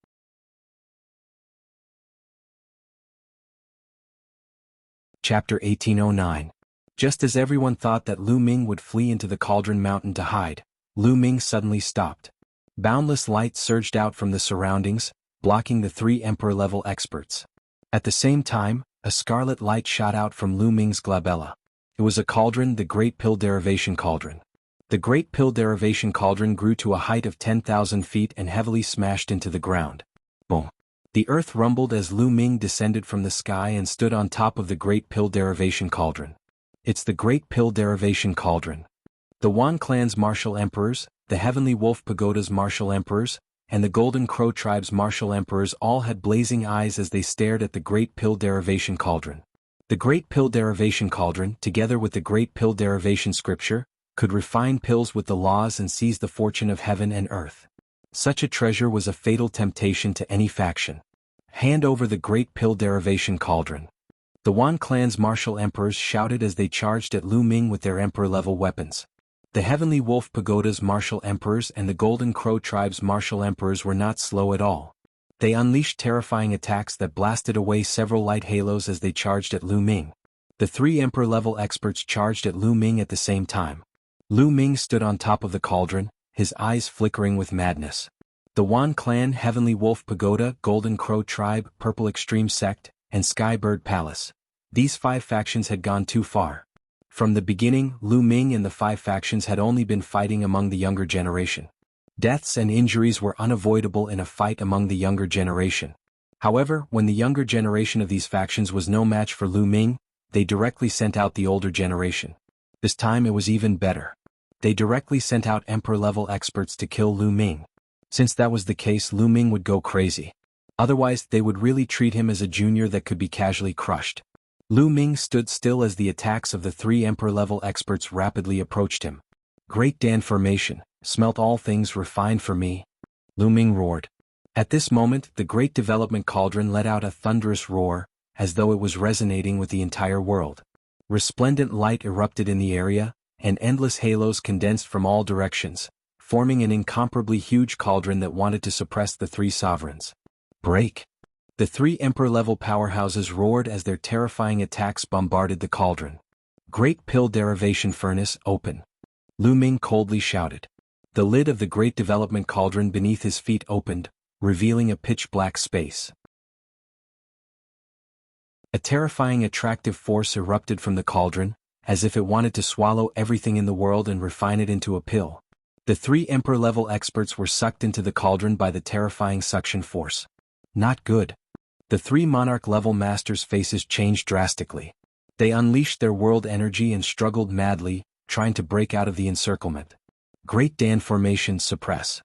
Chapter 1809. Just as everyone thought that Lu Ming would flee into the Cauldron Mountain to hide, Lu Ming suddenly stopped. Boundless light surged out from the surroundings, blocking the three Emperor-level experts. At the same time, a scarlet light shot out from Lu Ming's glabella. It was a cauldron, the Great Pill Derivation Cauldron. The Great Pill Derivation Cauldron grew to a height of 10,000 feet and heavily smashed into the ground. Boom! The earth rumbled as Lu Ming descended from the sky and stood on top of the Great Pill Derivation Cauldron. It's the Great Pill Derivation Cauldron. The Wan clan's martial emperors, the Heavenly Wolf Pagoda's martial emperors, and the Golden Crow tribe's martial emperors all had blazing eyes as they stared at the Great Pill Derivation Cauldron. The Great Pill Derivation Cauldron, together with the Great Pill Derivation Scripture, could refine pills with the laws and seize the fortune of heaven and earth. Such a treasure was a fatal temptation to any faction. Hand over the Great Pill Derivation Cauldron. The Wan clan's martial emperors shouted as they charged at Lu Ming with their emperor-level weapons. The Heavenly Wolf Pagoda's martial emperors and the Golden Crow tribe's martial emperors were not slow at all. They unleashed terrifying attacks that blasted away several light halos as they charged at Lu Ming. The three emperor-level experts charged at Lu Ming at the same time. Lu Ming stood on top of the cauldron, his eyes flickering with madness. The Wan clan, Heavenly Wolf Pagoda, Golden Crow tribe, Purple Extreme Sect, and Skybird Palace. These five factions had gone too far. From the beginning, Lu Ming and the five factions had only been fighting among the younger generation. Deaths and injuries were unavoidable in a fight among the younger generation. However, when the younger generation of these factions was no match for Lu Ming, they directly sent out the older generation. This time it was even better. They directly sent out Emperor-level experts to kill Lu Ming. Since that was the case, Lu Ming would go crazy. Otherwise, they would really treat him as a junior that could be casually crushed. Lu Ming stood still as the attacks of the three Emperor-level experts rapidly approached him. Great Dan formation, smelt all things refined for me. Lu Ming roared. At this moment, the Great Development Cauldron let out a thunderous roar, as though it was resonating with the entire world. Resplendent light erupted in the area, and endless halos condensed from all directions, forming an incomparably huge cauldron that wanted to suppress the three sovereigns. Break! The three Emperor-level powerhouses roared as their terrifying attacks bombarded the cauldron. Great Pill Derivation Furnace, open! Lu Ming coldly shouted. The lid of the Great Development Cauldron beneath his feet opened, revealing a pitch-black space. A terrifying attractive force erupted from the cauldron, as if it wanted to swallow everything in the world and refine it into a pill. The three Emperor-level experts were sucked into the cauldron by the terrifying suction force. Not good. The three Monarch-level masters' faces changed drastically. They unleashed their world energy and struggled madly, trying to break out of the encirclement. Great Dan Formation suppress.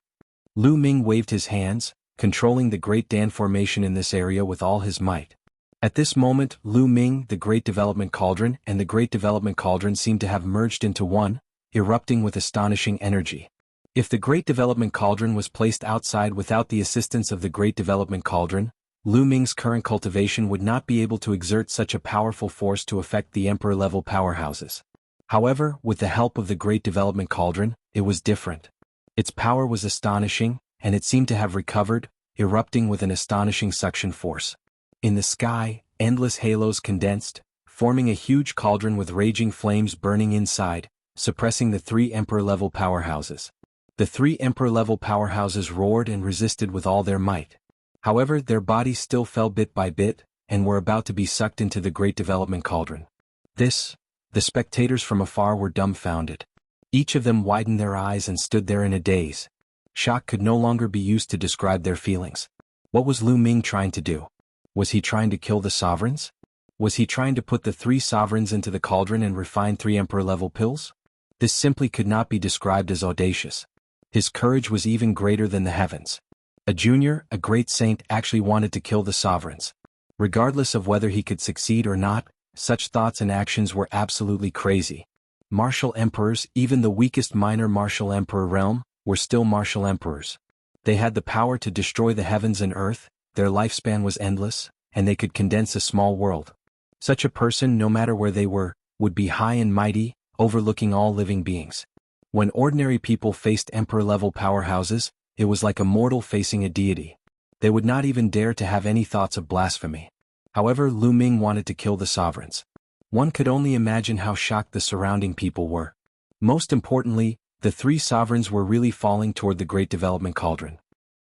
Lu Ming waved his hands, controlling the Great Dan Formation in this area with all his might. At this moment, Lu Ming, the Great Development Cauldron, and the Great Development Cauldron seemed to have merged into one, erupting with astonishing energy. If the Great Development Cauldron was placed outside without the assistance of the Great Development Cauldron, Lu Ming's current cultivation would not be able to exert such a powerful force to affect the Emperor-level powerhouses. However, with the help of the Great Development Cauldron, it was different. Its power was astonishing, and it seemed to have recovered, erupting with an astonishing suction force. In the sky, endless halos condensed, forming a huge cauldron with raging flames burning inside, suppressing the three Emperor-level powerhouses. The three Emperor-level powerhouses roared and resisted with all their might. However, their bodies still fell bit by bit, and were about to be sucked into the Great Development Cauldron. The spectators from afar were dumbfounded. Each of them widened their eyes and stood there in a daze. Shock could no longer be used to describe their feelings. What was Lu Ming trying to do? Was he trying to kill the sovereigns? Was he trying to put the three sovereigns into the cauldron and refine three Emperor-level pills? This simply could not be described as audacious. His courage was even greater than the heavens. A junior, a great saint, actually wanted to kill the sovereigns. Regardless of whether he could succeed or not, such thoughts and actions were absolutely crazy. Martial emperors, even the weakest minor martial emperor realm, were still martial emperors. They had the power to destroy the heavens and earth, their lifespan was endless, and they could condense a small world. Such a person, no matter where they were, would be high and mighty, overlooking all living beings. When ordinary people faced emperor-level powerhouses, it was like a mortal facing a deity. They would not even dare to have any thoughts of blasphemy. However, Lu Ming wanted to kill the sovereigns. One could only imagine how shocked the surrounding people were. Most importantly, the three sovereigns were really falling toward the Great Development Cauldron.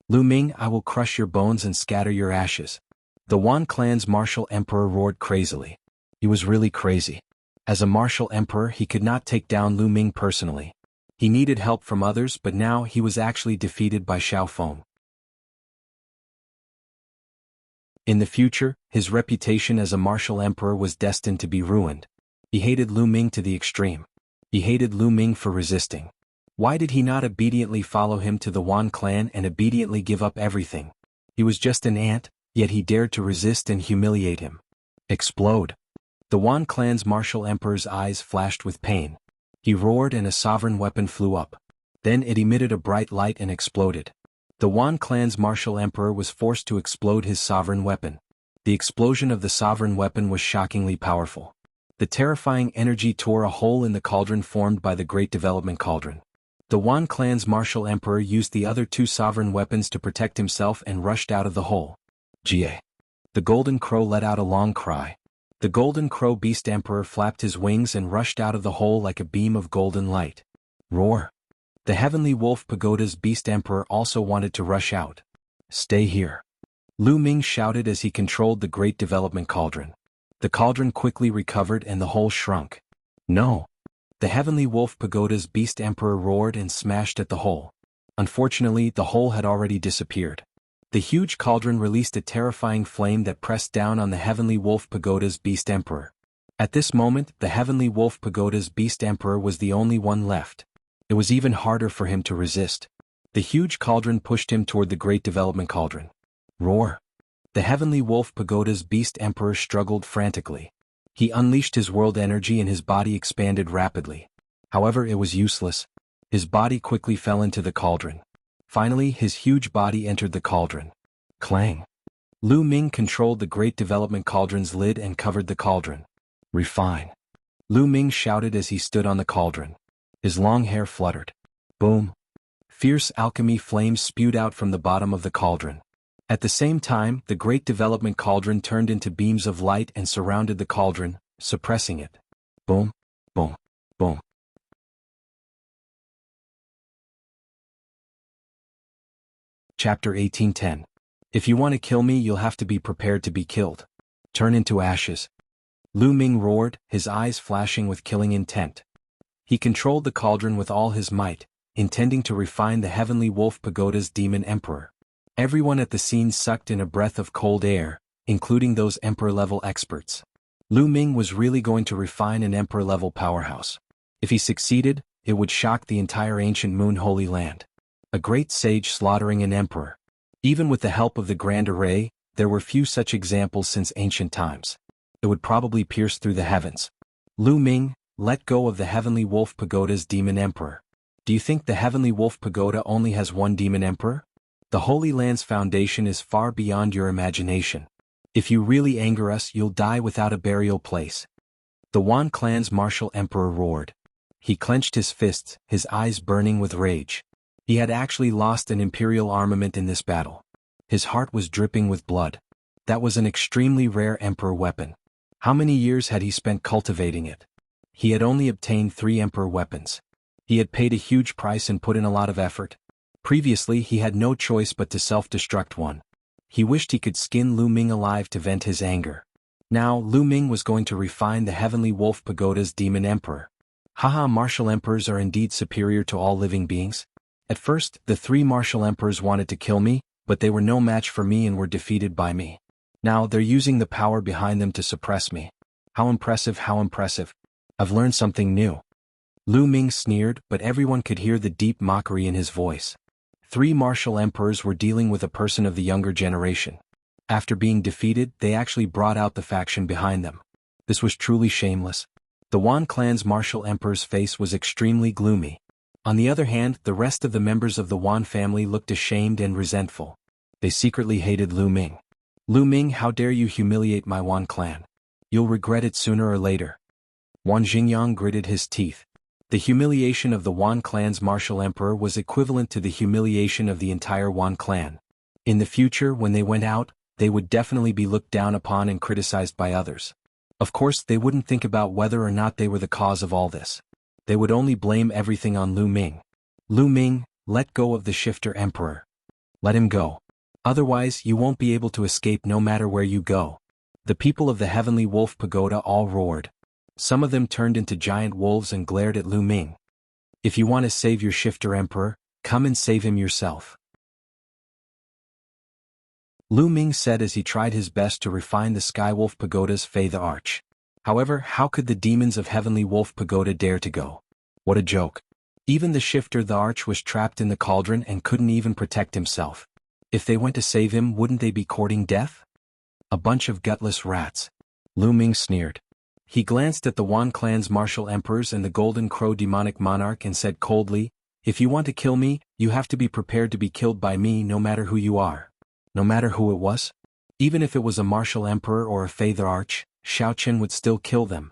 Lu Ming, I will crush your bones and scatter your ashes. The Wan clan's martial emperor roared crazily. He was really crazy. As a martial emperor, he could not take down Lu Ming personally. He needed help from others, but now he was actually defeated by Xiao Feng. In the future, his reputation as a martial emperor was destined to be ruined. He hated Lu Ming to the extreme. He hated Lu Ming for resisting. Why did he not obediently follow him to the Wan clan and obediently give up everything? He was just an ant, yet he dared to resist and humiliate him. Explode. The Wan clan's martial emperor's eyes flashed with pain. He roared and a sovereign weapon flew up. Then it emitted a bright light and exploded. The Wan clan's martial emperor was forced to explode his sovereign weapon. The explosion of the sovereign weapon was shockingly powerful. The terrifying energy tore a hole in the cauldron formed by the Great Development Cauldron. The Wan clan's martial emperor used the other two sovereign weapons to protect himself and rushed out of the hole. Jie. The golden crow let out a long cry. The golden crow beast emperor flapped his wings and rushed out of the hole like a beam of golden light. Roar. The heavenly wolf pagoda's beast emperor also wanted to rush out. Stay here. Lu Ming shouted as he controlled the Great Development Cauldron. The cauldron quickly recovered and the hole shrunk. No. The heavenly wolf pagoda's beast emperor roared and smashed at the hole. Unfortunately, the hole had already disappeared. The huge cauldron released a terrifying flame that pressed down on the heavenly wolf pagoda's beast emperor. At this moment, the heavenly wolf pagoda's beast emperor was the only one left. It was even harder for him to resist. The huge cauldron pushed him toward the Great Development Cauldron. Roar. The heavenly wolf pagoda's beast emperor struggled frantically. He unleashed his world energy and his body expanded rapidly. However, it was useless. His body quickly fell into the cauldron. Finally, his huge body entered the cauldron. Clang. Lu Ming controlled the Great Development Cauldron's lid and covered the cauldron. Refine. Lu Ming shouted as he stood on the cauldron. His long hair fluttered. Boom. Fierce alchemy flames spewed out from the bottom of the cauldron. At the same time, the Great Development Cauldron turned into beams of light and surrounded the cauldron, suppressing it. Boom, boom, boom. Chapter 18:10. If you want to kill me, you'll have to be prepared to be killed. Turn into ashes. Lu Ming roared, his eyes flashing with killing intent. He controlled the cauldron with all his might, intending to refine the heavenly wolf pagoda's demon emperor. Everyone at the scene sucked in a breath of cold air, including those emperor-level experts. Lu Ming was really going to refine an emperor-level powerhouse. If he succeeded, it would shock the entire ancient Moon Holy Land. A great sage slaughtering an emperor. Even with the help of the Grand Array, there were few such examples since ancient times. It would probably pierce through the heavens. Lu Ming, let go of the Heavenly Wolf Pagoda's Demon Emperor. Do you think the Heavenly Wolf Pagoda only has one Demon Emperor? The Holy Land's foundation is far beyond your imagination. If you really anger us, you'll die without a burial place. The Wan clan's martial emperor roared. He clenched his fists, his eyes burning with rage. He had actually lost an imperial armament in this battle. His heart was dripping with blood. That was an extremely rare emperor weapon. How many years had he spent cultivating it? He had only obtained 3 emperor weapons. He had paid a huge price and put in a lot of effort. Previously, he had no choice but to self-destruct one. He wished he could skin Lu Ming alive to vent his anger. Now, Lu Ming was going to refine the Heavenly Wolf Pagoda's Demon Emperor. Haha, martial emperors are indeed superior to all living beings. At first, the 3 martial emperors wanted to kill me, but they were no match for me and were defeated by me. Now, they're using the power behind them to suppress me. How impressive, how impressive. I've learned something new. Lu Ming sneered, but everyone could hear the deep mockery in his voice. 3 martial emperors were dealing with a person of the younger generation. After being defeated, they actually brought out the faction behind them. This was truly shameless. The Wan clan's martial emperor's face was extremely gloomy. On the other hand, the rest of the members of the Wan family looked ashamed and resentful. They secretly hated Lu Ming. Lu Ming, how dare you humiliate my Wan clan? You'll regret it sooner or later. Wan Xingyang gritted his teeth. The humiliation of the Wan clan's martial emperor was equivalent to the humiliation of the entire Wan clan. In the future, when they went out, they would definitely be looked down upon and criticized by others. Of course, they wouldn't think about whether or not they were the cause of all this. They would only blame everything on Lu Ming. Lu Ming, let go of the shifter emperor. Let him go. Otherwise, you won't be able to escape no matter where you go. The people of the Heavenly Wolf Pagoda all roared. Some of them turned into giant wolves and glared at Lu Ming. If you want to save your shifter emperor, come and save him yourself. Lu Ming said as he tried his best to refine the Skywolf Pagoda's Fei the Arch. However, how could the demons of Heavenly Wolf Pagoda dare to go? What a joke. Even the shifter the Arch was trapped in the cauldron and couldn't even protect himself. If they went to save him, wouldn't they be courting death? A bunch of gutless rats. Lu Ming sneered. He glanced at the Wan clan's martial emperors and the Golden Crow demonic monarch and said coldly, if you want to kill me, you have to be prepared to be killed by me no matter who you are. No matter who it was? Even if it was a martial emperor or a Fei the Arch, Xiaoqian would still kill them.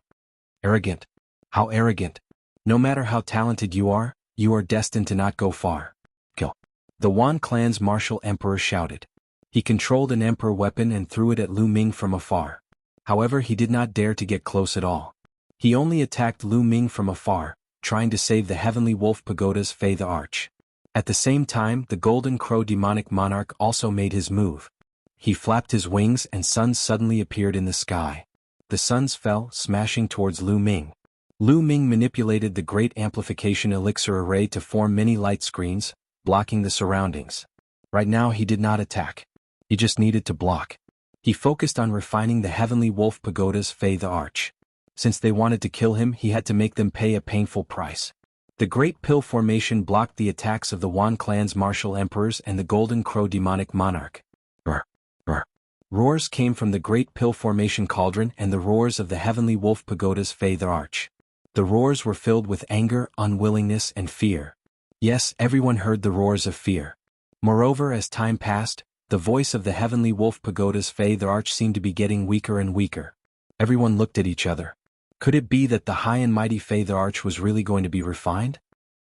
Arrogant. How arrogant. No matter how talented you are destined to not go far. Kill. The Wan clan's martial emperor shouted. He controlled an emperor weapon and threw it at Lu Ming from afar. However, he did not dare to get close at all. He only attacked Lu Ming from afar, trying to save the Heavenly Wolf Pagoda's Fei the Arch. At the same time, the Golden Crow demonic monarch also made his move. He flapped his wings and suns suddenly appeared in the sky. The suns fell, smashing towards Lu Ming. Lu Ming manipulated the great amplification elixir array to form many light screens, blocking the surroundings. Right now he did not attack. He just needed to block. He focused on refining the Heavenly Wolf Pagoda's Fei the Arch. Since they wanted to kill him, he had to make them pay a painful price. The Great Pill Formation blocked the attacks of the Wan clan's martial emperors and the Golden Crow demonic monarch. Roar, roar. Roars came from the Great Pill Formation cauldron and the roars of the Heavenly Wolf Pagoda's Fei the Arch. The roars were filled with anger, unwillingness, and fear. Yes, everyone heard the roars of fear. Moreover, as time passed, the voice of the Heavenly Wolf Pagoda's Fei the Arch seemed to be getting weaker and weaker. Everyone looked at each other. Could it be that the high and mighty Fei the Arch was really going to be refined?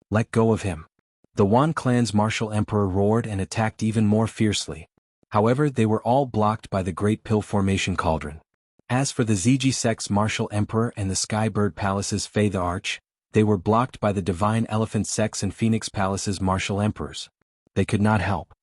Let go of him. The Wan clan's martial emperor roared and attacked even more fiercely. However, they were all blocked by the Great Pill Formation cauldron. As for the Ziji sect's martial emperor and the Skybird Palace's Fei the Arch, they were blocked by the Divine Elephant sect's and Phoenix Palace's martial emperors. They could not help.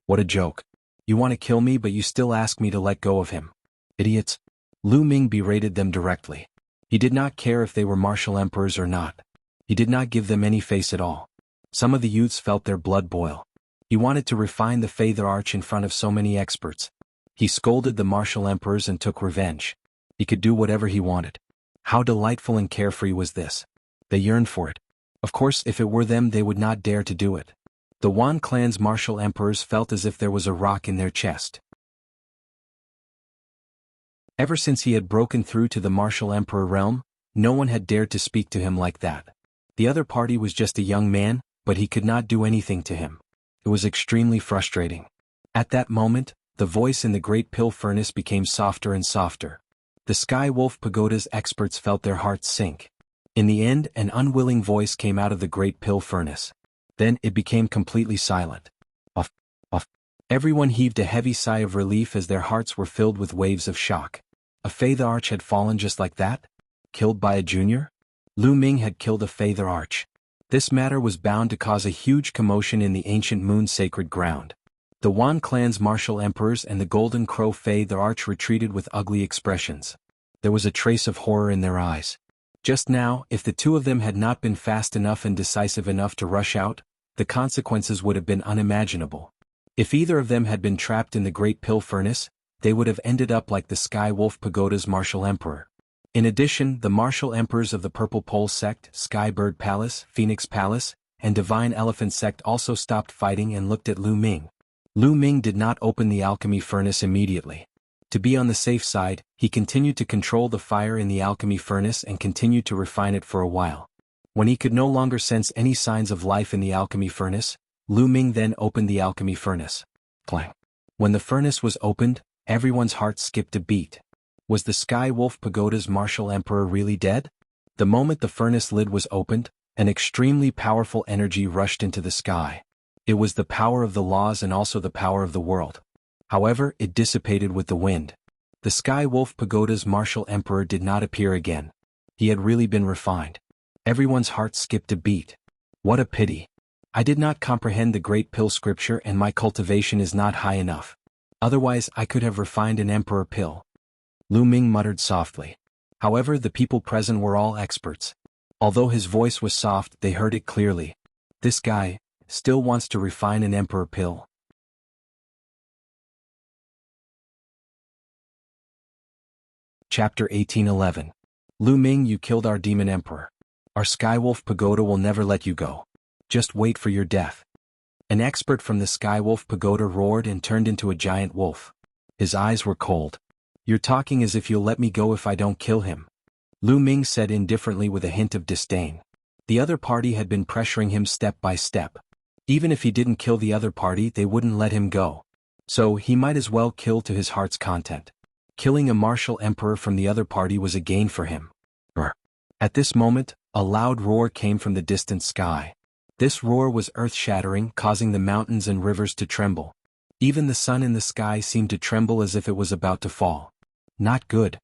What a joke. You want to kill me but you still ask me to let go of him. Idiots. Lu Ming berated them directly. He did not care if they were martial emperors or not. He did not give them any face at all. Some of the youths felt their blood boil. He wanted to refine the Fei the Arch in front of so many experts. He scolded the martial emperors and took revenge. He could do whatever he wanted. How delightful and carefree was this. They yearned for it. Of course, if it were them they would not dare to do it. The Wan clan's martial emperors felt as if there was a rock in their chest. Ever since he had broken through to the martial emperor realm, no one had dared to speak to him like that. The other party was just a young man, but he could not do anything to him. It was extremely frustrating. At that moment, the voice in the Great Pill Furnace became softer and softer. The Sky Wolf Pagoda's experts felt their hearts sink. In the end, an unwilling voice came out of the Great Pill Furnace. Then it became completely silent. Off, off. Everyone heaved a heavy sigh of relief as their hearts were filled with waves of shock. A Fei the Arch had fallen just like that? Killed by a junior? Lu Ming had killed a Fei the Arch. This matter was bound to cause a huge commotion in the ancient moon's sacred ground. The Wan clan's martial emperors and the Golden Crow Fei the Arch retreated with ugly expressions. There was a trace of horror in their eyes. Just now, if the two of them had not been fast enough and decisive enough to rush out, the consequences would have been unimaginable. If either of them had been trapped in the Great Pill Furnace, they would have ended up like the Sky Wolf Pagoda's martial emperor. In addition, the martial emperors of the Purple Pole sect, Skybird Palace, Phoenix Palace, and Divine Elephant sect also stopped fighting and looked at Lu Ming. Lu Ming did not open the alchemy furnace immediately. To be on the safe side, he continued to control the fire in the alchemy furnace and continued to refine it for a while. When he could no longer sense any signs of life in the alchemy furnace, Lu Ming then opened the alchemy furnace. Clang. When the furnace was opened, everyone's heart skipped a beat. Was the Sky Wolf Pagoda's martial emperor really dead? The moment the furnace lid was opened, an extremely powerful energy rushed into the sky. It was the power of the laws and also the power of the world. However, it dissipated with the wind. The Sky Wolf Pagoda's martial emperor did not appear again. He had really been refined. Everyone's heart skipped a beat. What a pity. I did not comprehend the Great Pill scripture and my cultivation is not high enough. Otherwise I could have refined an emperor pill. Lu Ming muttered softly. However, the people present were all experts. Although his voice was soft, they heard it clearly. This guy still wants to refine an emperor pill. Chapter 1811. Lu Ming, you killed our demon emperor. Our Skywolf Pagoda will never let you go. Just wait for your death. An expert from the Skywolf Pagoda roared and turned into a giant wolf. His eyes were cold. You're talking as if you'll let me go if I don't kill him. Lu Ming said indifferently with a hint of disdain. The other party had been pressuring him step by step. Even if he didn't kill the other party, they wouldn't let him go. So he might as well kill to his heart's content. Killing a martial emperor from the other party was a gain for him. At this moment, a loud roar came from the distant sky. This roar was earth-shattering, causing the mountains and rivers to tremble. Even the sun in the sky seemed to tremble as if it was about to fall. Not good.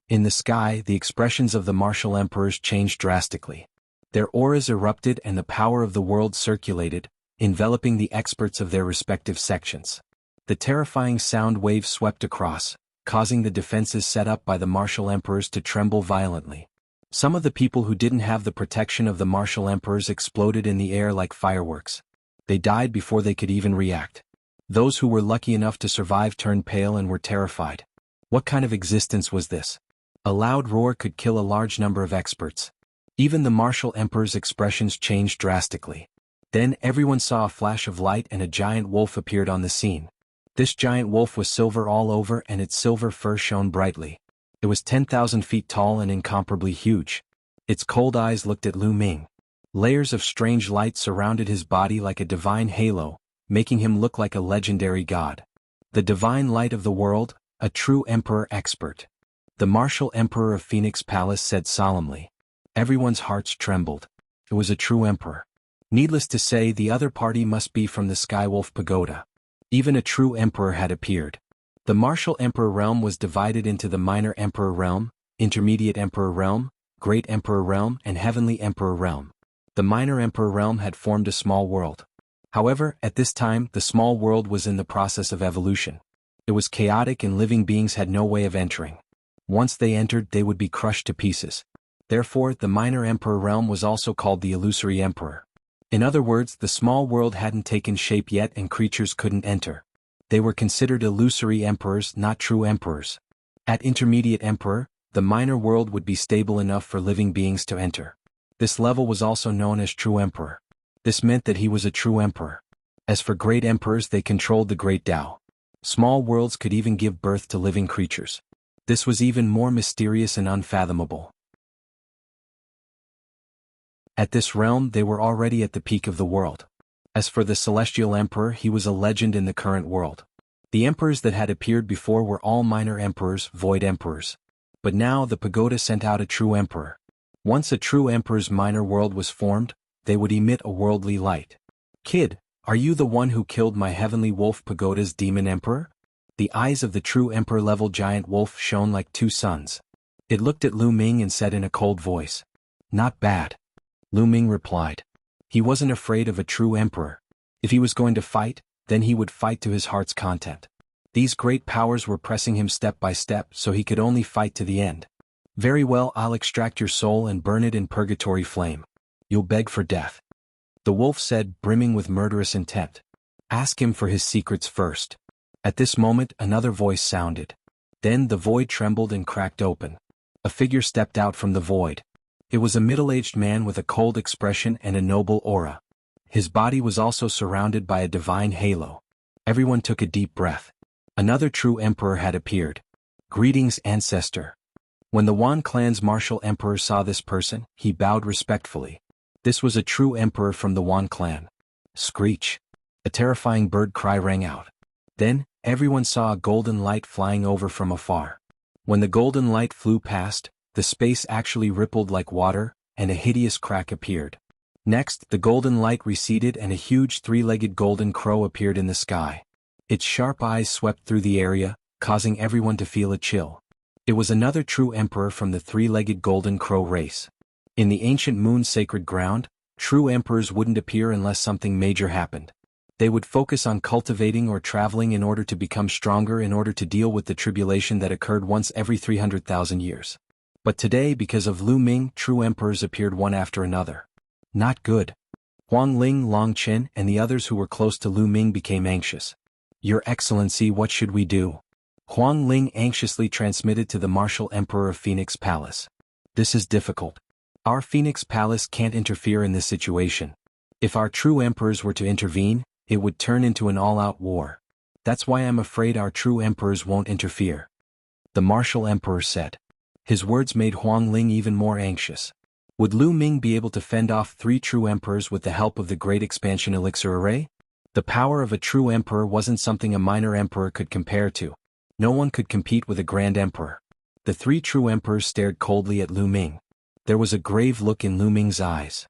In the sky, the expressions of the martial emperors changed drastically. Their auras erupted and the power of the world circulated, enveloping the experts of their respective sections. The terrifying sound waves swept across, causing the defenses set up by the martial emperors to tremble violently. Some of the people who didn't have the protection of the martial emperors exploded in the air like fireworks. They died before they could even react. Those who were lucky enough to survive turned pale and were terrified. What kind of existence was this? A loud roar could kill a large number of experts. Even the martial emperor's expressions changed drastically. Then everyone saw a flash of light and a giant wolf appeared on the scene. This giant wolf was silver all over and its silver fur shone brightly. It was 10,000 feet tall and incomparably huge. Its cold eyes looked at Lu Ming. Layers of strange light surrounded his body like a divine halo, making him look like a legendary god. The divine light of the world, a true emperor expert. The martial emperor of Phoenix Palace said solemnly. Everyone's hearts trembled. It was a true emperor. Needless to say, the other party must be from the Skywolf Pagoda. Even a true emperor had appeared. The martial emperor realm was divided into the minor emperor realm, intermediate emperor realm, great emperor realm, and heavenly emperor realm. The minor emperor realm had formed a small world. However, at this time, the small world was in the process of evolution. It was chaotic and living beings had no way of entering. Once they entered, they would be crushed to pieces. Therefore, the minor emperor realm was also called the illusory emperor. In other words, the small world hadn't taken shape yet and creatures couldn't enter. They were considered illusory emperors, not true emperors. At intermediate emperor, the minor world would be stable enough for living beings to enter. This level was also known as true emperor. This meant that he was a true emperor. As for great emperors, they controlled the great Tao. Small worlds could even give birth to living creatures. This was even more mysterious and unfathomable. At this realm, they were already at the peak of the world. As for the Celestial Emperor, he was a legend in the current world. The emperors that had appeared before were all minor emperors, void emperors. But now the pagoda sent out a true emperor. Once a true emperor's minor world was formed, they would emit a worldly light. Kid, are you the one who killed my heavenly wolf pagoda's demon emperor? The eyes of the true emperor-level giant wolf shone like two suns. It looked at Lu Ming and said in a cold voice. Not bad. Lu Ming replied. He wasn't afraid of a true emperor. If he was going to fight, then he would fight to his heart's content. These great powers were pressing him step by step, so he could only fight to the end. Very well, I'll extract your soul and burn it in purgatory flame. You'll beg for death. The wolf said, brimming with murderous intent. Ask him for his secrets first. At this moment, another voice sounded. Then the void trembled and cracked open. A figure stepped out from the void. It was a middle-aged man with a cold expression and a noble aura. His body was also surrounded by a divine halo. Everyone took a deep breath. Another true emperor had appeared. Greetings, ancestor. When the Wan clan's martial emperor saw this person, he bowed respectfully. This was a true emperor from the Wan clan. Screech! A terrifying bird cry rang out. Then, everyone saw a golden light flying over from afar. When the golden light flew past, the space actually rippled like water, and a hideous crack appeared. Next, the golden light receded and a huge three-legged golden crow appeared in the sky. Its sharp eyes swept through the area, causing everyone to feel a chill. It was another true emperor from the three-legged golden crow race. In the ancient moon's sacred ground, true emperors wouldn't appear unless something major happened. They would focus on cultivating or traveling in order to become stronger in order to deal with the tribulation that occurred once every 300,000 years. But today, because of Lu Ming, true emperors appeared one after another. Not good. Huang Ling, Long Chen, and the others who were close to Lu Ming became anxious. Your Excellency, what should we do? Huang Ling anxiously transmitted to the Martial Emperor of Phoenix Palace. This is difficult. Our Phoenix Palace can't interfere in this situation. If our true emperors were to intervene, it would turn into an all-out war. That's why I'm afraid our true emperors won't interfere. The Martial Emperor said. His words made Huang Ling even more anxious. Would Lu Ming be able to fend off 3 true emperors with the help of the Great Expansion Elixir Array? The power of a true emperor wasn't something a minor emperor could compare to. No one could compete with a grand emperor. The 3 true emperors stared coldly at Lu Ming. There was a grave look in Lu Ming's eyes.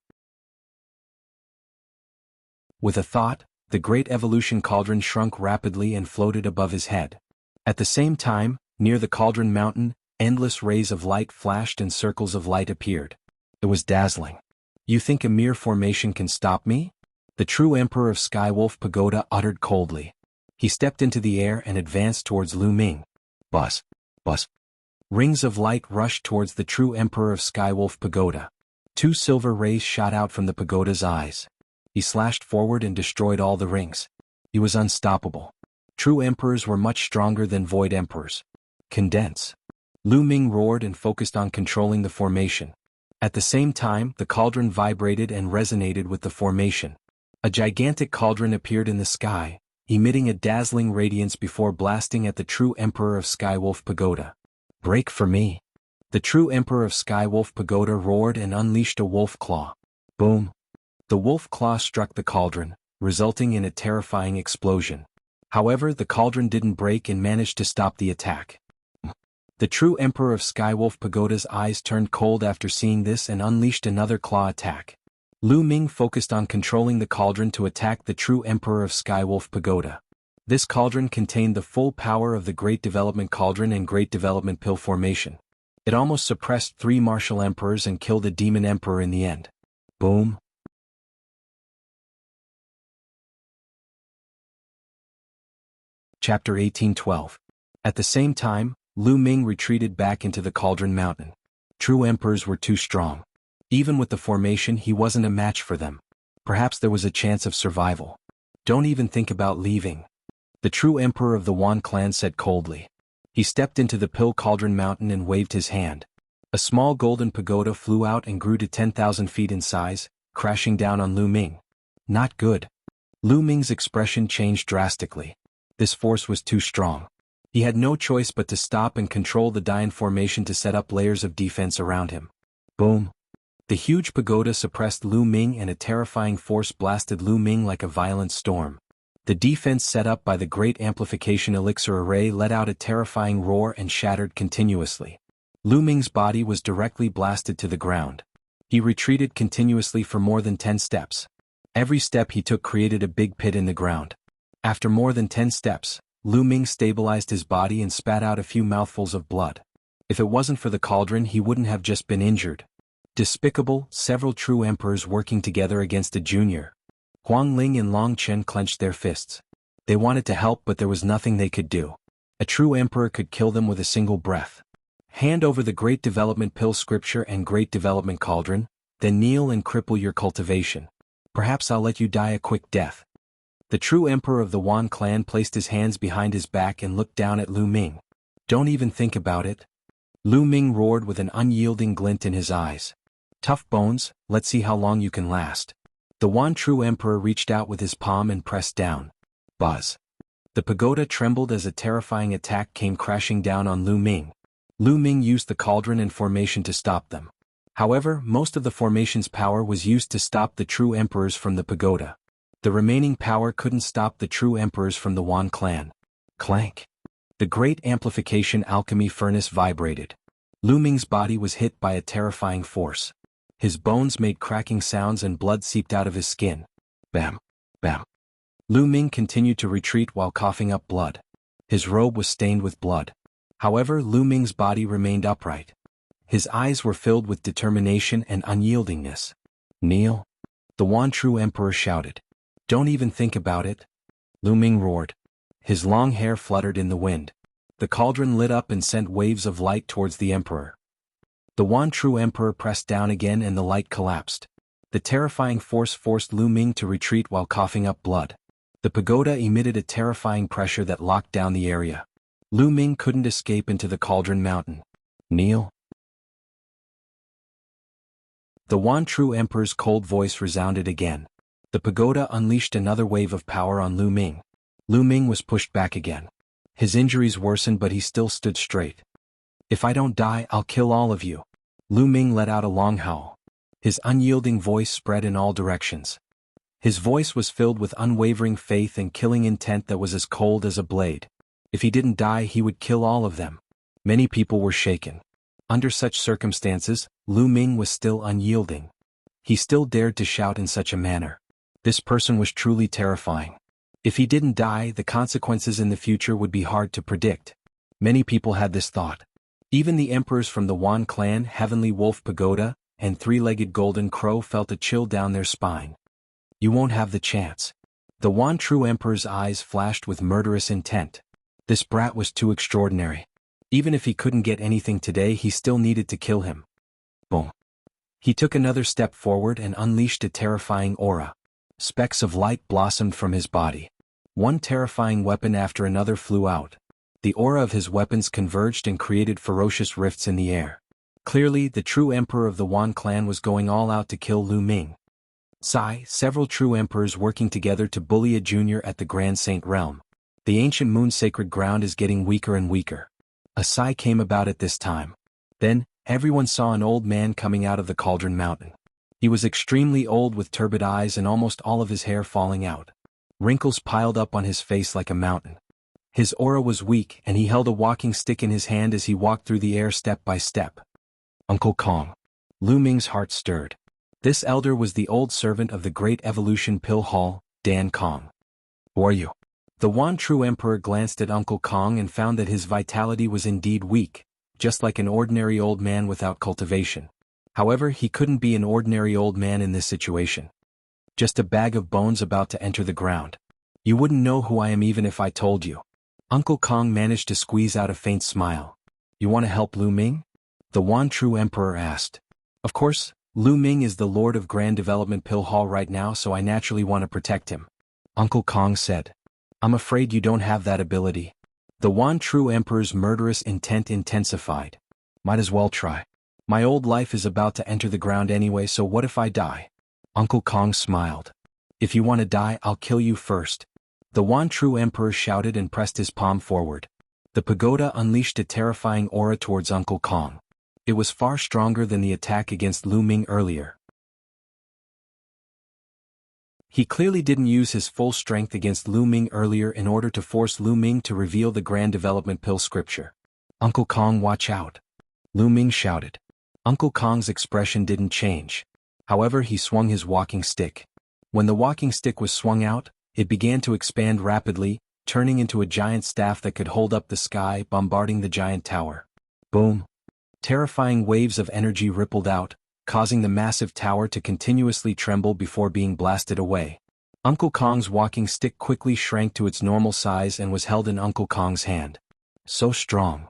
With a thought, the great evolution cauldron shrunk rapidly and floated above his head. At the same time, near the cauldron mountain, endless rays of light flashed and circles of light appeared. It was dazzling. You think a mere formation can stop me? The true emperor of Skywolf Pagoda uttered coldly. He stepped into the air and advanced towards Lu Ming. Buzz! Buzz! Rings of light rushed towards the true emperor of Skywolf Pagoda. 2 silver rays shot out from the pagoda's eyes. He slashed forward and destroyed all the rings. He was unstoppable. True emperors were much stronger than void emperors. Condense! Lu Ming roared and focused on controlling the formation. At the same time, the cauldron vibrated and resonated with the formation. A gigantic cauldron appeared in the sky, emitting a dazzling radiance before blasting at the true emperor of Skywolf Pagoda. Break for me! The true emperor of Skywolf Pagoda roared and unleashed a wolf claw. Boom! The wolf claw struck the cauldron, resulting in a terrifying explosion. However, the cauldron didn't break and managed to stop the attack. The true emperor of Skywolf Pagoda's eyes turned cold after seeing this and unleashed another claw attack. Lu Ming focused on controlling the cauldron to attack the true emperor of Skywolf Pagoda. This cauldron contained the full power of the Great Development Cauldron and Great Development Pill formation. It almost suppressed 3 martial emperors and killed a demon emperor in the end. Boom! Chapter 1812. At the same time, Lu Ming retreated back into the Cauldron Mountain. True emperors were too strong. Even with the formation, he wasn't a match for them. Perhaps there was a chance of survival. Don't even think about leaving. The true emperor of the Wan clan said coldly. He stepped into the Pill Cauldron Mountain and waved his hand. A small golden pagoda flew out and grew to 10,000 feet in size, crashing down on Lu Ming. Not good. Lu Ming's expression changed drastically. This force was too strong. He had no choice but to stop and control the Dian formation to set up layers of defense around him. Boom! The huge pagoda suppressed Lu Ming and a terrifying force blasted Lu Ming like a violent storm. The defense set up by the Great Amplification Elixir Array let out a terrifying roar and shattered continuously. Lu Ming's body was directly blasted to the ground. He retreated continuously for more than 10 steps. Every step he took created a big pit in the ground. After more than 10 steps, Lu Ming stabilized his body and spat out a few mouthfuls of blood. If it wasn't for the cauldron, he wouldn't have just been injured. Despicable, several true emperors working together against a junior. Huang Ling and Long Chen clenched their fists. They wanted to help, but there was nothing they could do. A true emperor could kill them with a single breath. Hand over the Great Development Pill Scripture and Great Development Cauldron, then kneel and cripple your cultivation. Perhaps I'll let you die a quick death. The true emperor of the Wan clan placed his hands behind his back and looked down at Lu Ming. Don't even think about it. Lu Ming roared with an unyielding glint in his eyes. Tough bones, let's see how long you can last. The Wan true emperor reached out with his palm and pressed down. Buzz. The pagoda trembled as a terrifying attack came crashing down on Lu Ming. Lu Ming used the cauldron and formation to stop them. However, most of the formation's power was used to stop the true emperors from the pagoda. The remaining power couldn't stop the true emperors from the Wan clan. Clank. The great amplification alchemy furnace vibrated. Lu Ming's body was hit by a terrifying force. His bones made cracking sounds and blood seeped out of his skin. Bam. Bam. Lu Ming continued to retreat while coughing up blood. His robe was stained with blood. However, Lu Ming's body remained upright. His eyes were filled with determination and unyieldingness. Kneel. The Wan True Emperor shouted. Don't even think about it. Lu Ming roared. His long hair fluttered in the wind. The cauldron lit up and sent waves of light towards the emperor. The Wan True Emperor pressed down again and the light collapsed. The terrifying force forced Lu Ming to retreat while coughing up blood. The pagoda emitted a terrifying pressure that locked down the area. Lu Ming couldn't escape into the cauldron mountain. Kneel. The Wan True Emperor's cold voice resounded again. The pagoda unleashed another wave of power on Lu Ming. Lu Ming was pushed back again. His injuries worsened but he still stood straight. If I don't die, I'll kill all of you. Lu Ming let out a long howl. His unyielding voice spread in all directions. His voice was filled with unwavering faith and killing intent that was as cold as a blade. If he didn't die, he would kill all of them. Many people were shaken. Under such circumstances, Lu Ming was still unyielding. He still dared to shout in such a manner. This person was truly terrifying. If he didn't die, the consequences in the future would be hard to predict. Many people had this thought. Even the emperors from the Wan clan, Heavenly Wolf Pagoda, and Three-Legged Golden Crow felt a chill down their spine. You won't have the chance. The Wan True Emperor's eyes flashed with murderous intent. This brat was too extraordinary. Even if he couldn't get anything today, he still needed to kill him. Boom. He took another step forward and unleashed a terrifying aura. Specks of light blossomed from his body. One terrifying weapon after another flew out. The aura of his weapons converged and created ferocious rifts in the air. Clearly, the true emperor of the Wan clan was going all out to kill Lu Ming. Several true emperors working together to bully a junior at the Grand Saint realm. The ancient moon sacred ground is getting weaker and weaker. A sigh came about at this time. Then, everyone saw an old man coming out of the Cauldron Mountain. He was extremely old with turbid eyes and almost all of his hair falling out. Wrinkles piled up on his face like a mountain. His aura was weak and he held a walking stick in his hand as he walked through the air step by step. Uncle Kong. Lu Ming's heart stirred. This elder was the old servant of the Great Evolution Pill Hall, Dan Kong. Who are you? The Wan True Emperor glanced at Uncle Kong and found that his vitality was indeed weak, just like an ordinary old man without cultivation. However, he couldn't be an ordinary old man in this situation. Just a bag of bones about to enter the ground. You wouldn't know who I am even if I told you. Uncle Kong managed to squeeze out a faint smile. You want to help Lu Ming? The Wan True Emperor asked. Of course, Lu Ming is the Lord of Grand Development Pill Hall right now, so I naturally want to protect him. Uncle Kong said. I'm afraid you don't have that ability. The Wan True Emperor's murderous intent intensified. Might as well try. My old life is about to enter the ground anyway, so what if I die? Uncle Kong smiled. If you want to die, I'll kill you first. The Wan True Emperor shouted and pressed his palm forward. The pagoda unleashed a terrifying aura towards Uncle Kong. It was far stronger than the attack against Lu Ming earlier. He clearly didn't use his full strength against Lu Ming earlier in order to force Lu Ming to reveal the Grand Development Pill scripture. Uncle Kong, watch out. Lu Ming shouted. Uncle Kong's expression didn't change. However, he swung his walking stick. When the walking stick was swung out, it began to expand rapidly, turning into a giant staff that could hold up the sky, bombarding the giant tower. Boom. Terrifying waves of energy rippled out, causing the massive tower to continuously tremble before being blasted away. Uncle Kong's walking stick quickly shrank to its normal size and was held in Uncle Kong's hand. So strong.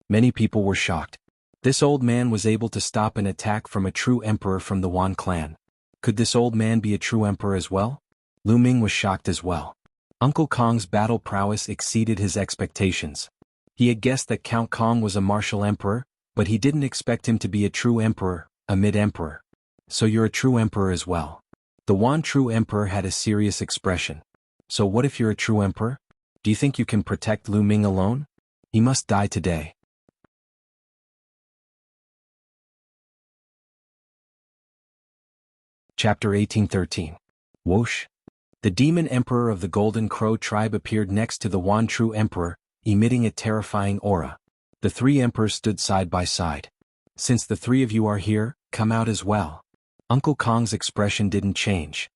Many people were shocked. This old man was able to stop an attack from a true emperor from the Wan clan. Could this old man be a true emperor as well? Lu Ming was shocked as well. Uncle Kong's battle prowess exceeded his expectations. He had guessed that Count Kong was a martial emperor, but he didn't expect him to be a true emperor, a mid-emperor. So you're a true emperor as well. The Wan True Emperor had a serious expression. So what if you're a true emperor? Do you think you can protect Lu Ming alone? He must die today. Chapter 1813. Whoosh. The demon emperor of the Golden Crow tribe appeared next to the one true emperor, emitting a terrifying aura. The three emperors stood side by side. Since the three of you are here, come out as well. Uncle Kong's expression didn't change.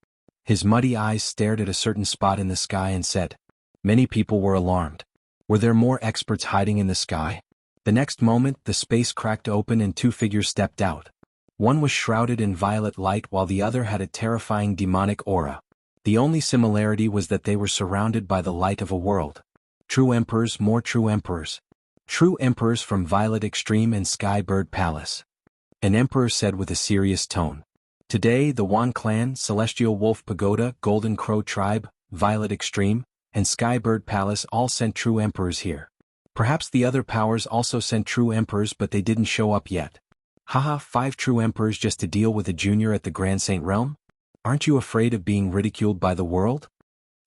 His muddy eyes stared at a certain spot in the sky and said, "Many people were alarmed. Were there more experts hiding in the sky?" The next moment, the space cracked open and two figures stepped out. One was shrouded in violet light while the other had a terrifying demonic aura. The only similarity was that they were surrounded by the light of a world. True emperors, more true emperors. True emperors from Violet Extreme and Sky Bird Palace. An emperor said with a serious tone. Today, the Wan Clan, Celestial Wolf Pagoda, Golden Crow Tribe, Violet Extreme, and Sky Bird Palace all sent true emperors here. Perhaps the other powers also sent true emperors, but they didn't show up yet. Haha, 5 true emperors just to deal with a junior at the Grand Saint Realm? Aren't you afraid of being ridiculed by the world?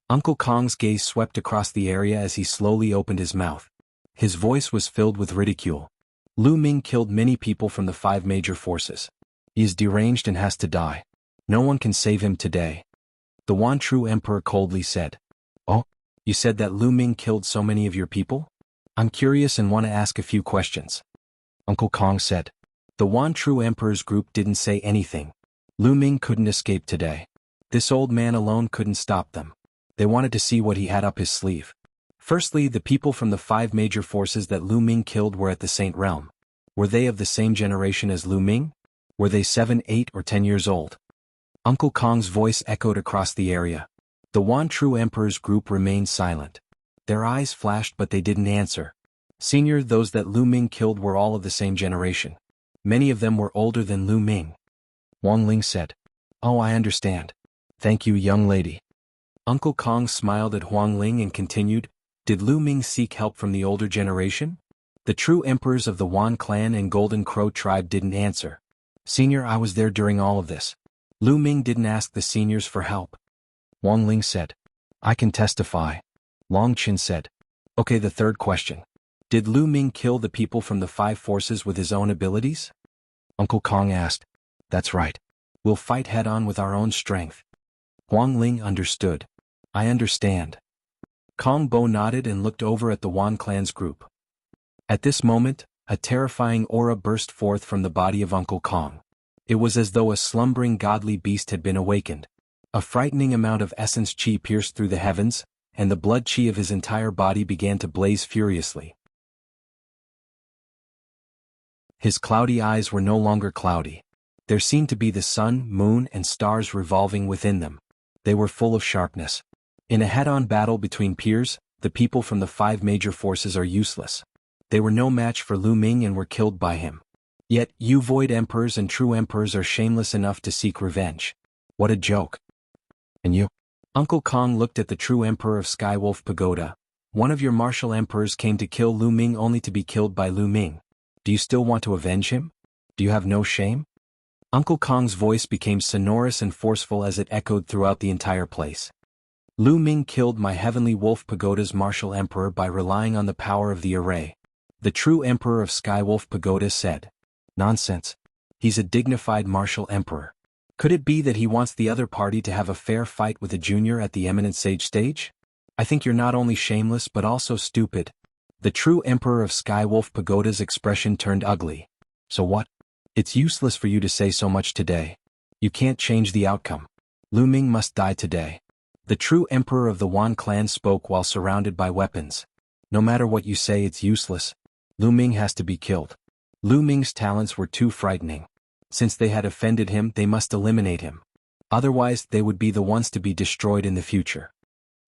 Uncle Kong's gaze swept across the area as he slowly opened his mouth. His voice was filled with ridicule. Lu Ming killed many people from the 5 major forces. He is deranged and has to die. No one can save him today. The one true emperor coldly said. Oh, you said that Lu Ming killed so many of your people? I'm curious and want to ask a few questions. Uncle Kong said. The one true emperor's group didn't say anything. Lu Ming couldn't escape today. This old man alone couldn't stop them. They wanted to see what he had up his sleeve. Firstly, the people from the 5 major forces that Lu Ming killed were at the Saint Realm. Were they of the same generation as Lu Ming? Were they 7, 8, or 10 years old? Uncle Kong's voice echoed across the area. The one true emperor's group remained silent. Their eyes flashed but they didn't answer. Senior, those that Lu Ming killed were all of the same generation. Many of them were older than Lu Ming. Wang Ling said. Oh, I understand. Thank you, young lady. Uncle Kong smiled at Huang Ling and continued, did Lu Ming seek help from the older generation? The true emperors of the Wan clan and Golden Crow tribe didn't answer. Senior, I was there during all of this. Lu Ming didn't ask the seniors for help. Wang Ling said. I can testify. Long Qin said. Okay, the third question. Did Lu Ming kill the people from the 5 forces with his own abilities? Uncle Kong asked. That's right. We'll fight head-on with our own strength. Huang Ling understood. I understand. Kong Bo nodded and looked over at the Wan clan's group. At this moment, a terrifying aura burst forth from the body of Uncle Kong. It was as though a slumbering godly beast had been awakened. A frightening amount of essence chi pierced through the heavens, and the blood chi of his entire body began to blaze furiously. His cloudy eyes were no longer cloudy. There seemed to be the sun, moon, and stars revolving within them. They were full of sharpness. In a head-on battle between peers, the people from the 5 major forces are useless. They were no match for Lu Ming and were killed by him. Yet, you void emperors and true emperors are shameless enough to seek revenge. What a joke. And you? Uncle Kong looked at the true emperor of Skywolf Pagoda. One of your martial emperors came to kill Lu Ming only to be killed by Lu Ming. Do you still want to avenge him? Do you have no shame? Uncle Kong's voice became sonorous and forceful as it echoed throughout the entire place. Lu Ming killed my Heavenly Wolf Pagoda's martial emperor by relying on the power of the array. The true emperor of Skywolf Pagoda said. Nonsense. He's a dignified martial emperor. Could it be that he wants the other party to have a fair fight with a junior at the Eminent Sage stage? I think you're not only shameless but also stupid. The true emperor of Skywolf Pagoda's expression turned ugly. So what? It's useless for you to say so much today. You can't change the outcome. Lu Ming must die today. The true emperor of the Wan clan spoke while surrounded by weapons. No matter what you say, it's useless. Lu Ming has to be killed. Lu Ming's talents were too frightening. Since they had offended him, they must eliminate him. Otherwise, they would be the ones to be destroyed in the future.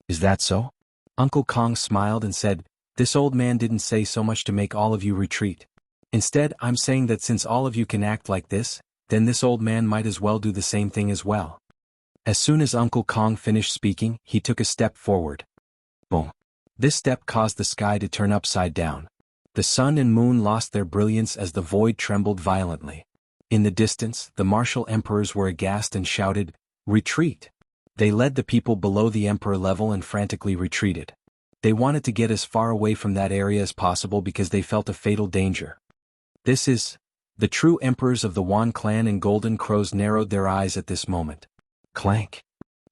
Is that so? Uncle Kong smiled and said, this old man didn't say so much to make all of you retreat. Instead, I'm saying that since all of you can act like this, then this old man might as well do the same thing as well. As soon as Uncle Kong finished speaking, he took a step forward. Boom. This step caused the sky to turn upside down. The sun and moon lost their brilliance as the void trembled violently. In the distance, the martial emperors were aghast and shouted, retreat! They led the people below the emperor level and frantically retreated. They wanted to get as far away from that area as possible because they felt a fatal danger. This The true emperors of the Wan clan and Golden Crows narrowed their eyes at this moment. Clank!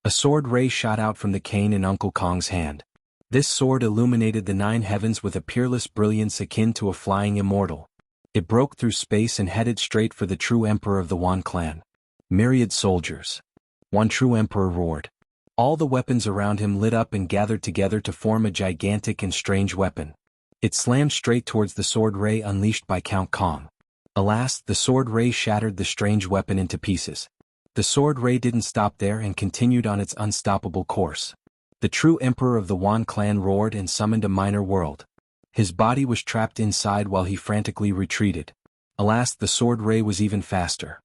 A sword ray shot out from the cane in Uncle Kong's hand. This sword illuminated the 9 heavens with a peerless brilliance akin to a flying immortal. It broke through space and headed straight for the true emperor of the Wan clan. Myriad soldiers. One true emperor roared. All the weapons around him lit up and gathered together to form a gigantic and strange weapon. It slammed straight towards the sword ray unleashed by Count Kong. Alas, the sword ray shattered the strange weapon into pieces. The sword ray didn't stop there and continued on its unstoppable course. The true emperor of the Wan clan roared and summoned a minor world. His body was trapped inside while he frantically retreated. Alas, the sword ray was even faster.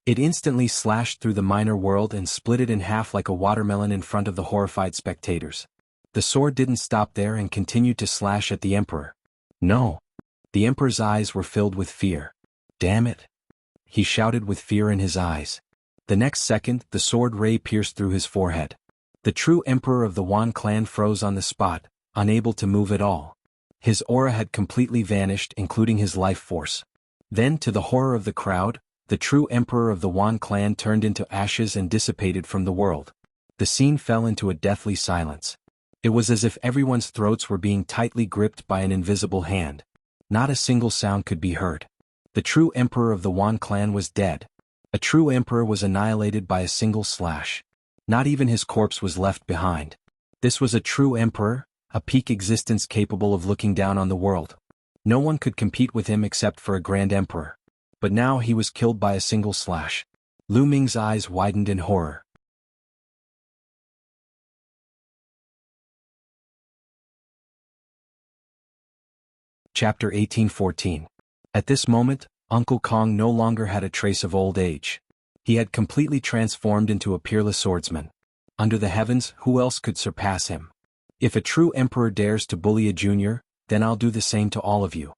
It instantly slashed through the minor world and split it in half like a watermelon in front of the horrified spectators. The sword didn't stop there and continued to slash at the emperor. No. The emperor's eyes were filled with fear. Damn it! He shouted with fear in his eyes. The next second, the sword ray pierced through his forehead. The true emperor of the Wan clan froze on the spot, unable to move at all. His aura had completely vanished, including his life force. Then, to the horror of the crowd, the true emperor of the Wan clan turned into ashes and dissipated from the world. The scene fell into a deathly silence. It was as if everyone's throats were being tightly gripped by an invisible hand. Not a single sound could be heard. The true emperor of the Wan clan was dead. A true emperor was annihilated by a single slash. Not even his corpse was left behind. This was a true emperor, a peak existence capable of looking down on the world. No one could compete with him except for a grand emperor. But now he was killed by a single slash. Lu Ming's eyes widened in horror. Chapter 1814. At this moment, Uncle Kong no longer had a trace of old age. He had completely transformed into a peerless swordsman. Under the heavens, who else could surpass him? If a true emperor dares to bully a junior, then I'll do the same to all of you.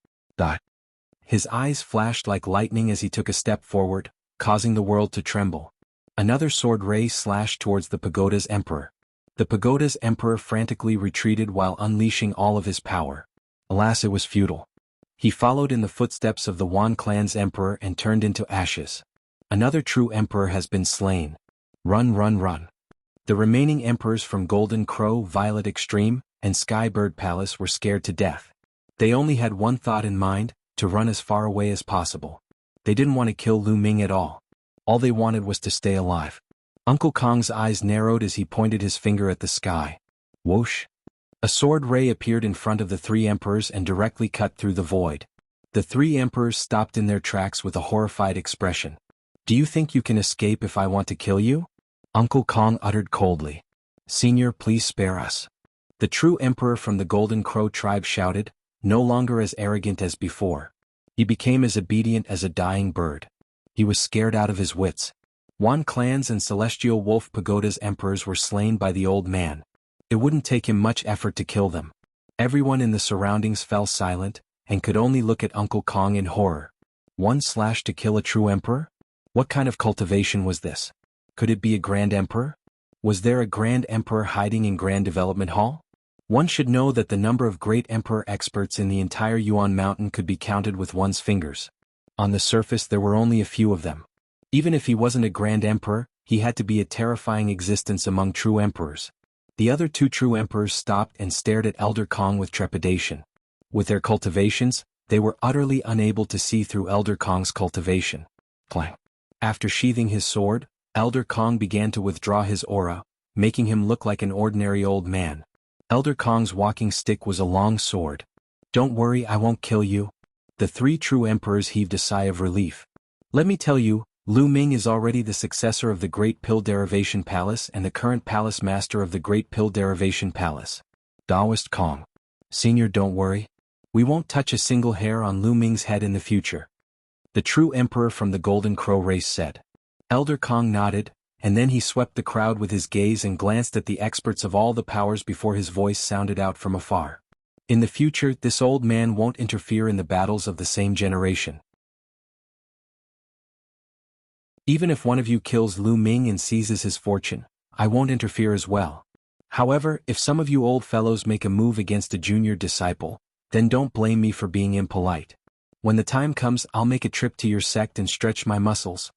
His eyes flashed like lightning as he took a step forward, causing the world to tremble. Another sword ray slashed towards the pagoda's emperor. The pagoda's emperor frantically retreated while unleashing all of his power. Alas, it was futile. He followed in the footsteps of the Wan clan's emperor and turned into ashes. Another true emperor has been slain. Run, run, run. The remaining emperors from Golden Crow, Violet Extreme, and Skybird Palace were scared to death. They only had one thought in mind, to run as far away as possible. They didn't want to kill Lu Ming at all. All they wanted was to stay alive. Uncle Kong's eyes narrowed as he pointed his finger at the sky. Whoosh! A sword ray appeared in front of the 3 emperors and directly cut through the void. The 3 emperors stopped in their tracks with a horrified expression. Do you think you can escape if I want to kill you? Uncle Kong uttered coldly. Senior, please spare us. The true emperor from the Golden Crow tribe shouted, no longer as arrogant as before. He became as obedient as a dying bird. He was scared out of his wits. Wan clans and Celestial Wolf Pagoda's emperors were slain by the old man. It wouldn't take him much effort to kill them. Everyone in the surroundings fell silent, and could only look at Uncle Kong in horror. 1 slash to kill a true emperor? What kind of cultivation was this? Could it be a grand emperor? Was there a grand emperor hiding in Grand Development Hall? One should know that the number of great emperor experts in the entire Yuan Mountain could be counted with one's fingers. On the surface there were only a few of them. Even if he wasn't a grand emperor, he had to be a terrifying existence among true emperors. The other 2 true emperors stopped and stared at Elder Kong with trepidation. With their cultivations, they were utterly unable to see through Elder Kong's cultivation. Clang. After sheathing his sword, Elder Kong began to withdraw his aura, making him look like an ordinary old man. Elder Kong's walking stick was a long sword. Don't worry, I won't kill you. The 3 true emperors heaved a sigh of relief. Let me tell you, Lu Ming is already the successor of the Great Pill Derivation Palace and the current palace master of the Great Pill Derivation Palace. Daoist Kong. Senior, don't worry. We won't touch a single hair on Lu Ming's head in the future. The true emperor from the Golden Crow race said. Elder Kong nodded, and then he swept the crowd with his gaze and glanced at the experts of all the powers before his voice sounded out from afar. In the future, this old man won't interfere in the battles of the same generation. Even if one of you kills Lu Ming and seizes his fortune, I won't interfere as well. However, if some of you old fellows make a move against a junior disciple, Then don't blame me for being impolite. When the time comes, I'll make a trip to your sect and stretch my muscles.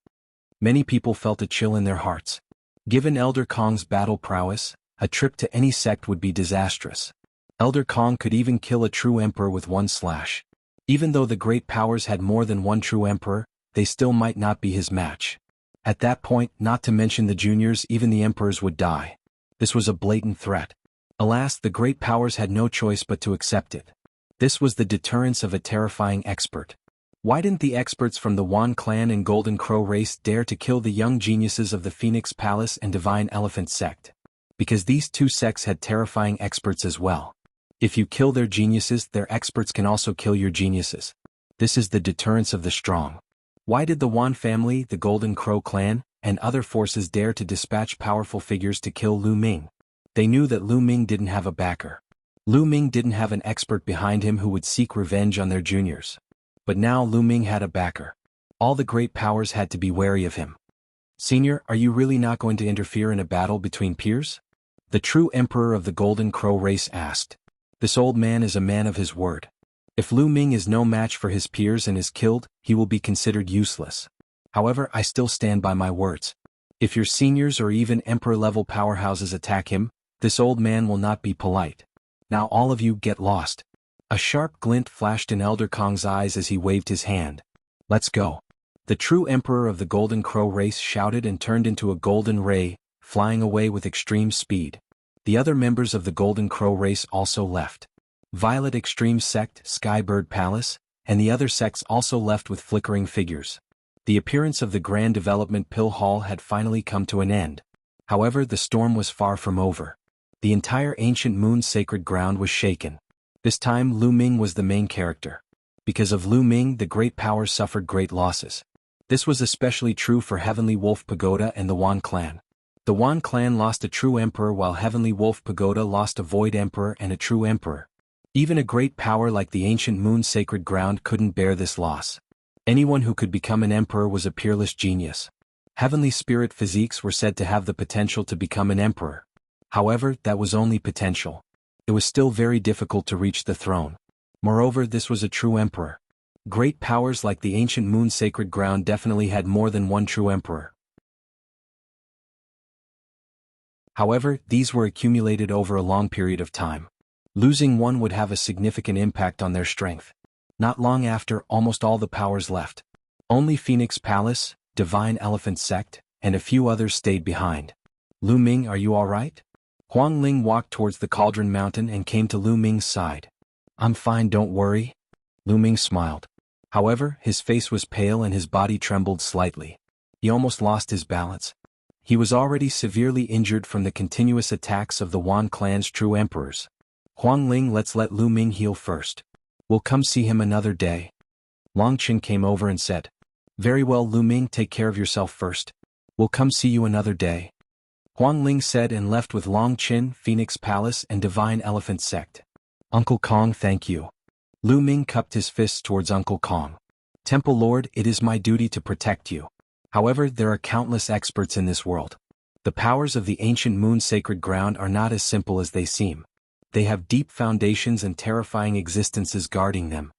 Many people felt a chill in their hearts. Given Elder Kong's battle prowess, a trip to any sect would be disastrous. Elder Kong could even kill a true emperor with one slash. Even though the great powers had more than one true emperor, they still might not be his match. At that point, not to mention the juniors, even the emperors would die. This was a blatant threat. Alas, the great powers had no choice but to accept it. This was the deterrence of a terrifying expert. Why didn't the experts from the Wan clan and Golden Crow race dare to kill the young geniuses of the Phoenix Palace and Divine Elephant sect? Because these two sects had terrifying experts as well. If you kill their geniuses, their experts can also kill your geniuses. This is the deterrence of the strong. Why did the Wan family, the Golden Crow clan, and other forces dare to dispatch powerful figures to kill Lu Ming? They knew that Lu Ming didn't have a backer. Lu Ming didn't have an expert behind him who would seek revenge on their juniors. But now Lu Ming had a backer. All the great powers had to be wary of him. Senior, are you really not going to interfere in a battle between peers? The true emperor of the Golden Crow race asked. This old man is a man of his word. If Lu Ming is no match for his peers and is killed, he will be considered useless. However, I still stand by my words. If your seniors or even emperor-level powerhouses attack him, this old man will not be polite. Now all of you get lost. A sharp glint flashed in Elder Kong's eyes as he waved his hand. Let's go. The true emperor of the Golden Crow race shouted and turned into a golden ray, flying away with extreme speed. The other members of the Golden Crow race also left. Violet Extreme Sect, Skybird Palace, and the other sects also left with flickering figures. The appearance of the Grand Development Pill Hall had finally come to an end. However, the storm was far from over. The entire ancient moon's sacred ground was shaken. This time Lu Ming was the main character. Because of Lu Ming, the great powers suffered great losses. This was especially true for Heavenly Wolf Pagoda and the Wan clan. The Wan clan lost a true emperor while Heavenly Wolf Pagoda lost a void emperor and a true emperor. Even a great power like the ancient moon's sacred ground couldn't bear this loss. Anyone who could become an emperor was a peerless genius. Heavenly spirit physiques were said to have the potential to become an emperor. However, that was only potential. It was still very difficult to reach the throne. Moreover, this was a true emperor. Great powers like the ancient moon's sacred ground definitely had more than one true emperor. However, these were accumulated over a long period of time. Losing one would have a significant impact on their strength. Not long after, almost all the powers left. Only Phoenix Palace, Divine Elephant Sect, and a few others stayed behind. Lu Ming, are you alright? Huang Ling walked towards the Cauldron Mountain and came to Lu Ming's side. I'm fine, don't worry. Lu Ming smiled. However, his face was pale and his body trembled slightly. He almost lost his balance. He was already severely injured from the continuous attacks of the Wan clan's true emperors. Huang Ling, let's let Lu Ming heal first. We'll come see him another day. Long Qin came over and said, Very well, Lu Ming, take care of yourself first. We'll come see you another day. Huang Ling said and left with Long Qin, Phoenix Palace and Divine Elephant Sect. Uncle Kong, thank you. Lu Ming cupped his fists towards Uncle Kong. Temple Lord, it is my duty to protect you. However, there are countless experts in this world. The powers of the ancient moon sacred ground are not as simple as they seem. They have deep foundations and terrifying existences guarding them.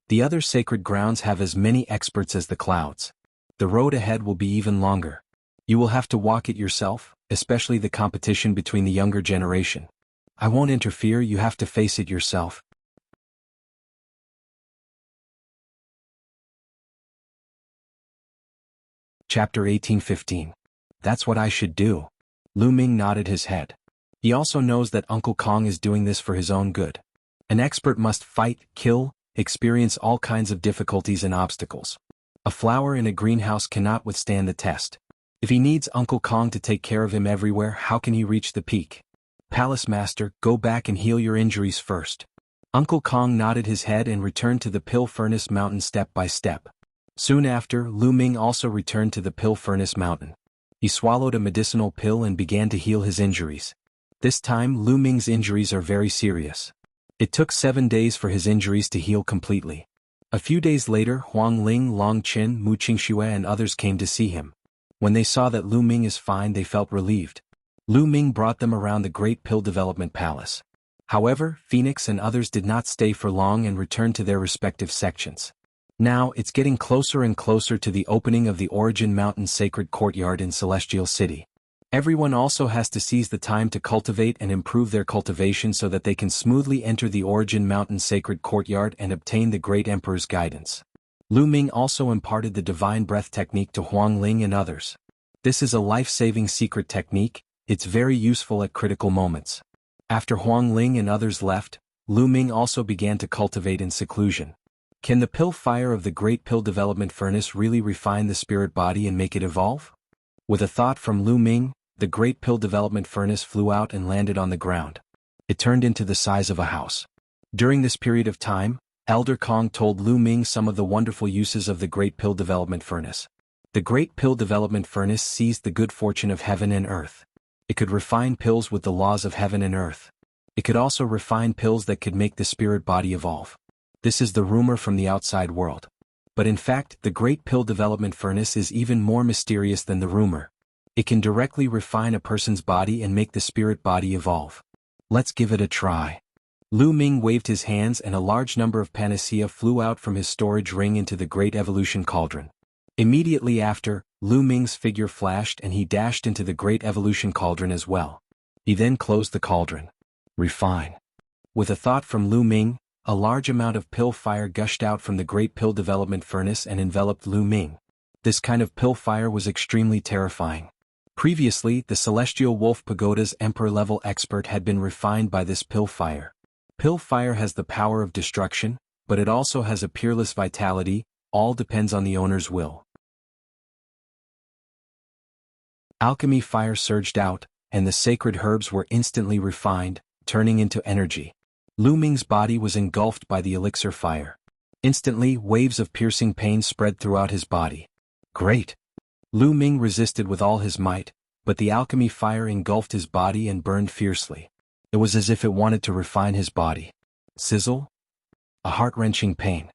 The other sacred grounds have as many experts as the clouds. The road ahead will be even longer. You will have to walk it yourself, especially the competition between the younger generation. I won't interfere, you have to face it yourself. Chapter 1815. That's what I should do. Lu Ming nodded his head. He also knows that Uncle Kong is doing this for his own good. An expert must fight, kill, experience all kinds of difficulties and obstacles. A flower in a greenhouse cannot withstand the test. If he needs Uncle Kong to take care of him everywhere, how can he reach the peak? Palace Master, go back and heal your injuries first. Uncle Kong nodded his head and returned to the Pill Furnace Mountain step by step. Soon after, Lu Ming also returned to the Pill Furnace Mountain. He swallowed a medicinal pill and began to heal his injuries. This time, Lu Ming's injuries are very serious. It took 7 days for his injuries to heal completely. A few days later, Huang Ling, Long Qin, Mu Qingxue and others came to see him. When they saw that Lu Ming is fine, they felt relieved. Lu Ming brought them around the Great Pill Development Palace. However, Phoenix and others did not stay for long and returned to their respective sections. Now, it's getting closer and closer to the opening of the Origin Mountain Sacred Courtyard in Celestial City. Everyone also has to seize the time to cultivate and improve their cultivation so that they can smoothly enter the Origin Mountain Sacred Courtyard and obtain the Great Emperor's guidance. Lu Ming also imparted the Divine Breath technique to Huang Ling and others. This is a life-saving secret technique. It's very useful at critical moments. After Huang Ling and others left, Lu Ming also began to cultivate in seclusion. Can the pill fire of the Great Pill Development Furnace really refine the spirit body and make it evolve? With a thought from Lu Ming, the Great Pill Development Furnace flew out and landed on the ground. It turned into the size of a house. During this period of time, Elder Kong told Lu Ming some of the wonderful uses of the Great Pill Development Furnace. The Great Pill Development Furnace seized the good fortune of heaven and earth. It could refine pills with the laws of heaven and earth. It could also refine pills that could make the spirit body evolve. This is the rumor from the outside world. But in fact, the Great Pill Development Furnace is even more mysterious than the rumor. It can directly refine a person's body and make the spirit body evolve. Let's give it a try. Lu Ming waved his hands and a large number of panacea flew out from his storage ring into the Great Evolution Cauldron. Immediately after, Lu Ming's figure flashed and he dashed into the Great Evolution Cauldron as well. He then closed the cauldron. Refine. With a thought from Lu Ming, a large amount of pill fire gushed out from the Great Pill Development Furnace and enveloped Lu Ming. This kind of pill fire was extremely terrifying. Previously, the Celestial Wolf Pagoda's Emperor-level expert had been refined by this pill fire. Pill fire has the power of destruction, but it also has a peerless vitality. All depends on the owner's will. Alchemy fire surged out, and the sacred herbs were instantly refined, turning into energy. Lu Ming's body was engulfed by the elixir fire. Instantly, waves of piercing pain spread throughout his body. Great! Lu Ming resisted with all his might, but the alchemy fire engulfed his body and burned fiercely. It was as if it wanted to refine his body. Sizzle? A heart-wrenching pain.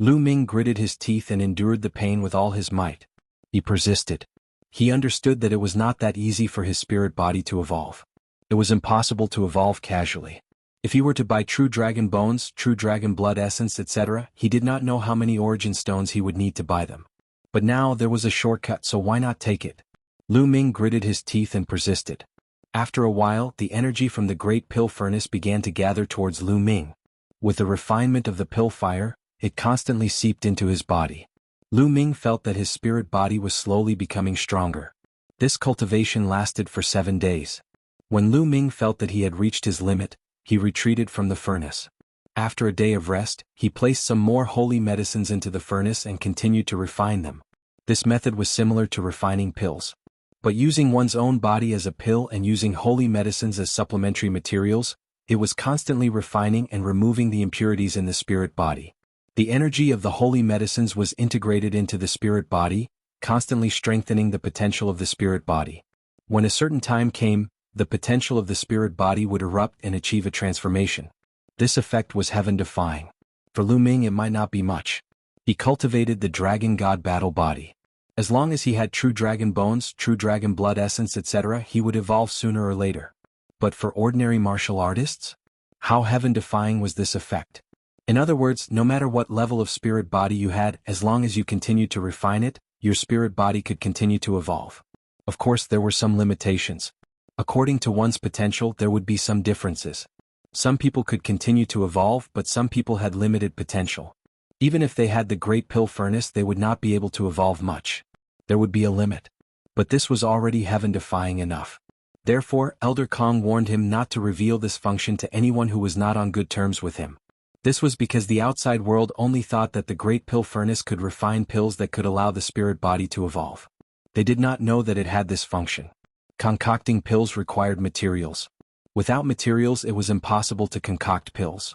Lu Ming gritted his teeth and endured the pain with all his might. He persisted. He understood that it was not that easy for his spirit body to evolve. It was impossible to evolve casually. If he were to buy true dragon bones, true dragon blood essence, etc., he did not know how many origin stones he would need to buy them. But now there was a shortcut, so why not take it? Lu Ming gritted his teeth and persisted. After a while, the energy from the Great Pill Furnace began to gather towards Lu Ming. With the refinement of the pill fire, it constantly seeped into his body. Lu Ming felt that his spirit body was slowly becoming stronger. This cultivation lasted for 7 days. When Lu Ming felt that he had reached his limit, he retreated from the furnace. After a day of rest, he placed some more holy medicines into the furnace and continued to refine them. This method was similar to refining pills. But using one's own body as a pill and using holy medicines as supplementary materials, it was constantly refining and removing the impurities in the spirit body. The energy of the holy medicines was integrated into the spirit body, constantly strengthening the potential of the spirit body. When a certain time came, the potential of the spirit body would erupt and achieve a transformation. This effect was heaven-defying. For Lu Ming it might not be much. He cultivated the dragon god battle body. As long as he had true dragon bones, true dragon blood essence, etc., he would evolve sooner or later. But for ordinary martial artists? How heaven-defying was this effect? In other words, no matter what level of spirit body you had, as long as you continued to refine it, your spirit body could continue to evolve. Of course, there were some limitations. According to one's potential, there would be some differences. Some people could continue to evolve, but some people had limited potential. Even if they had the Great Pill Furnace, they would not be able to evolve much. There would be a limit. But this was already heaven-defying enough. Therefore, Elder Kong warned him not to reveal this function to anyone who was not on good terms with him. This was because the outside world only thought that the Great Pill Furnace could refine pills that could allow the spirit body to evolve. They did not know that it had this function. Concocting pills required materials. Without materials, it was impossible to concoct pills.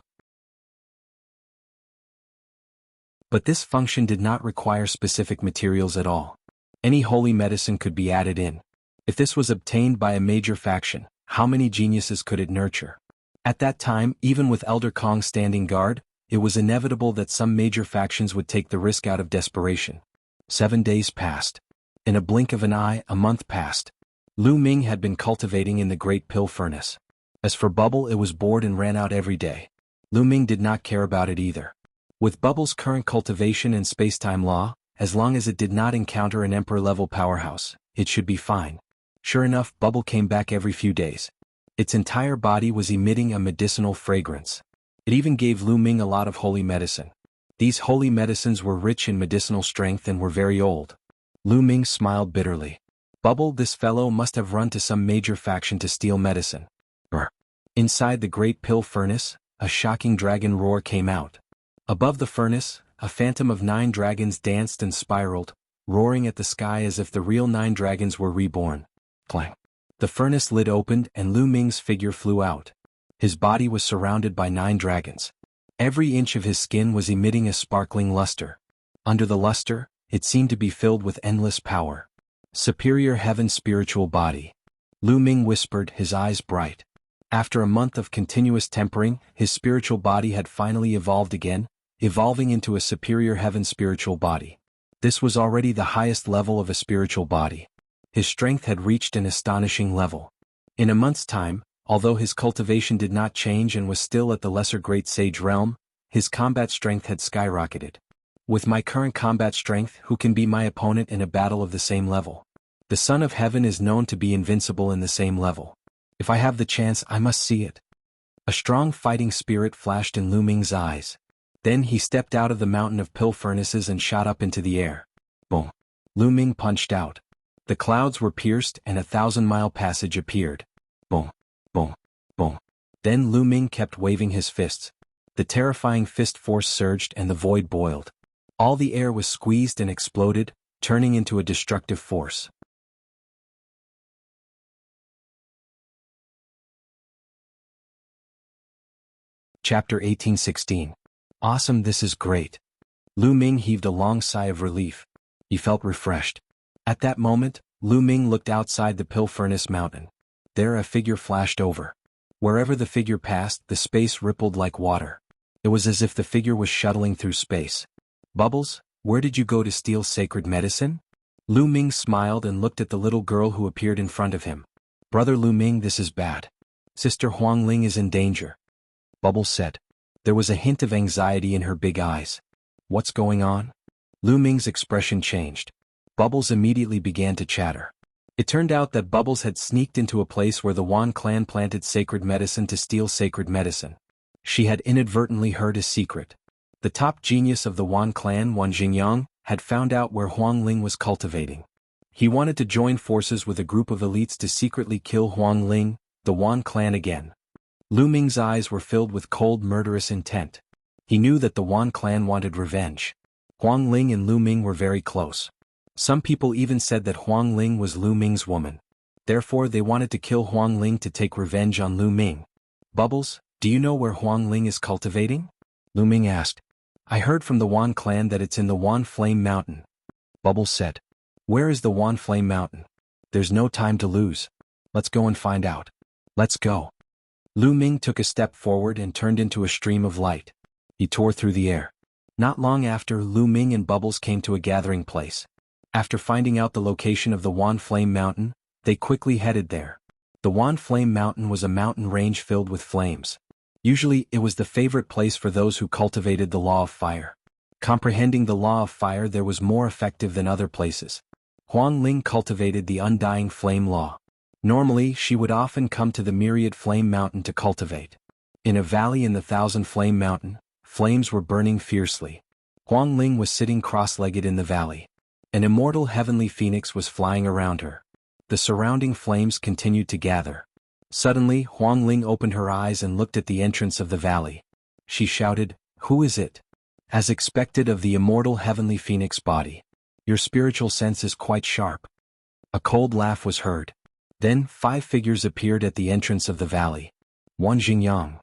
But this function did not require specific materials at all. Any holy medicine could be added in. If this was obtained by a major faction, how many geniuses could it nurture? At that time, even with Elder Kong standing guard, it was inevitable that some major factions would take the risk out of desperation. 7 days passed. In a blink of an eye, a month passed. Lu Ming had been cultivating in the Great Pill Furnace. As for Bubble, it was bored and ran out every day. Lu Ming did not care about it either. With Bubble's current cultivation and space-time law, as long as it did not encounter an emperor-level powerhouse, it should be fine. Sure enough, Bubble came back every few days. Its entire body was emitting a medicinal fragrance. It even gave Lu Ming a lot of holy medicine. These holy medicines were rich in medicinal strength and were very old. Lu Ming smiled bitterly. Bubble, this fellow must have run to some major faction to steal medicine. Inside the great pill furnace, a shocking dragon roar came out. Above the furnace, a phantom of 9 dragons danced and spiraled, roaring at the sky as if the real 9 dragons were reborn. Clang. The furnace lid opened and Lu Ming's figure flew out. His body was surrounded by 9 dragons. Every inch of his skin was emitting a sparkling luster. Under the luster, it seemed to be filled with endless power. Superior heaven spiritual body. Lu Ming whispered, his eyes bright. After a month of continuous tempering, his spiritual body had finally evolved again, evolving into a superior heaven spiritual body. This was already the highest level of a spiritual body. His strength had reached an astonishing level. In a month's time, although his cultivation did not change and was still at the lesser great sage realm, his combat strength had skyrocketed. With my current combat strength, who can be my opponent in a battle of the same level? The Son of Heaven is known to be invincible in the same level. If I have the chance, I must see it. A strong fighting spirit flashed in Lu Ming's eyes. Then he stepped out of the mountain of pill furnaces and shot up into the air. Boom. Lu Ming punched out. The clouds were pierced and a 1,000-mile passage appeared. Boom. Boom. Boom. Then Lu Ming kept waving his fists. The terrifying fist force surged and the void boiled. All the air was squeezed and exploded, turning into a destructive force. Chapter 1816. Awesome, this is great. Lu Ming heaved a long sigh of relief. He felt refreshed. At that moment, Lu Ming looked outside the pill furnace mountain. There a figure flashed over. Wherever the figure passed, the space rippled like water. It was as if the figure was shuttling through space. Bubbles, where did you go to steal sacred medicine? Lu Ming smiled and looked at the little girl who appeared in front of him. Brother Lu Ming, this is bad. Sister Huang Ling is in danger. Bubbles said. There was a hint of anxiety in her big eyes. What's going on? Lu Ming's expression changed. Bubbles immediately began to chatter. It turned out that Bubbles had sneaked into a place where the Wan clan planted sacred medicine to steal sacred medicine. She had inadvertently heard a secret. The top genius of the Wan clan, Wan Jingyang, had found out where Huang Ling was cultivating. He wanted to join forces with a group of elites to secretly kill Huang Ling, the Wan clan again. Lu Ming's eyes were filled with cold, murderous intent. He knew that the Wan clan wanted revenge. Huang Ling and Lu Ming were very close. Some people even said that Huang Ling was Lu Ming's woman. Therefore they wanted to kill Huang Ling to take revenge on Lu Ming. Bubbles, do you know where Huang Ling is cultivating? Lu Ming asked. I heard from the Wan clan that it's in the Wan Flame Mountain. Bubbles said. Where is the Wan Flame Mountain? There's no time to lose. Let's go and find out. Let's go. Lu Ming took a step forward and turned into a stream of light. He tore through the air. Not long after, Lu Ming and Bubbles came to a gathering place. After finding out the location of the Wan Flame Mountain, they quickly headed there. The Wan Flame Mountain was a mountain range filled with flames. Usually, it was the favorite place for those who cultivated the law of fire. Comprehending the law of fire, there was more effective than other places. Huang Ling cultivated the undying flame law. Normally, she would often come to the myriad flame mountain to cultivate. In a valley in the 1,000 flame mountain, flames were burning fiercely. Huang Ling was sitting cross-legged in the valley. An immortal heavenly phoenix was flying around her. The surrounding flames continued to gather. Suddenly, Huang Ling opened her eyes and looked at the entrance of the valley. She shouted, Who is it? As expected of the immortal heavenly phoenix body. Your spiritual sense is quite sharp. A cold laugh was heard. Then 5 figures appeared at the entrance of the valley. Wan Jingyang.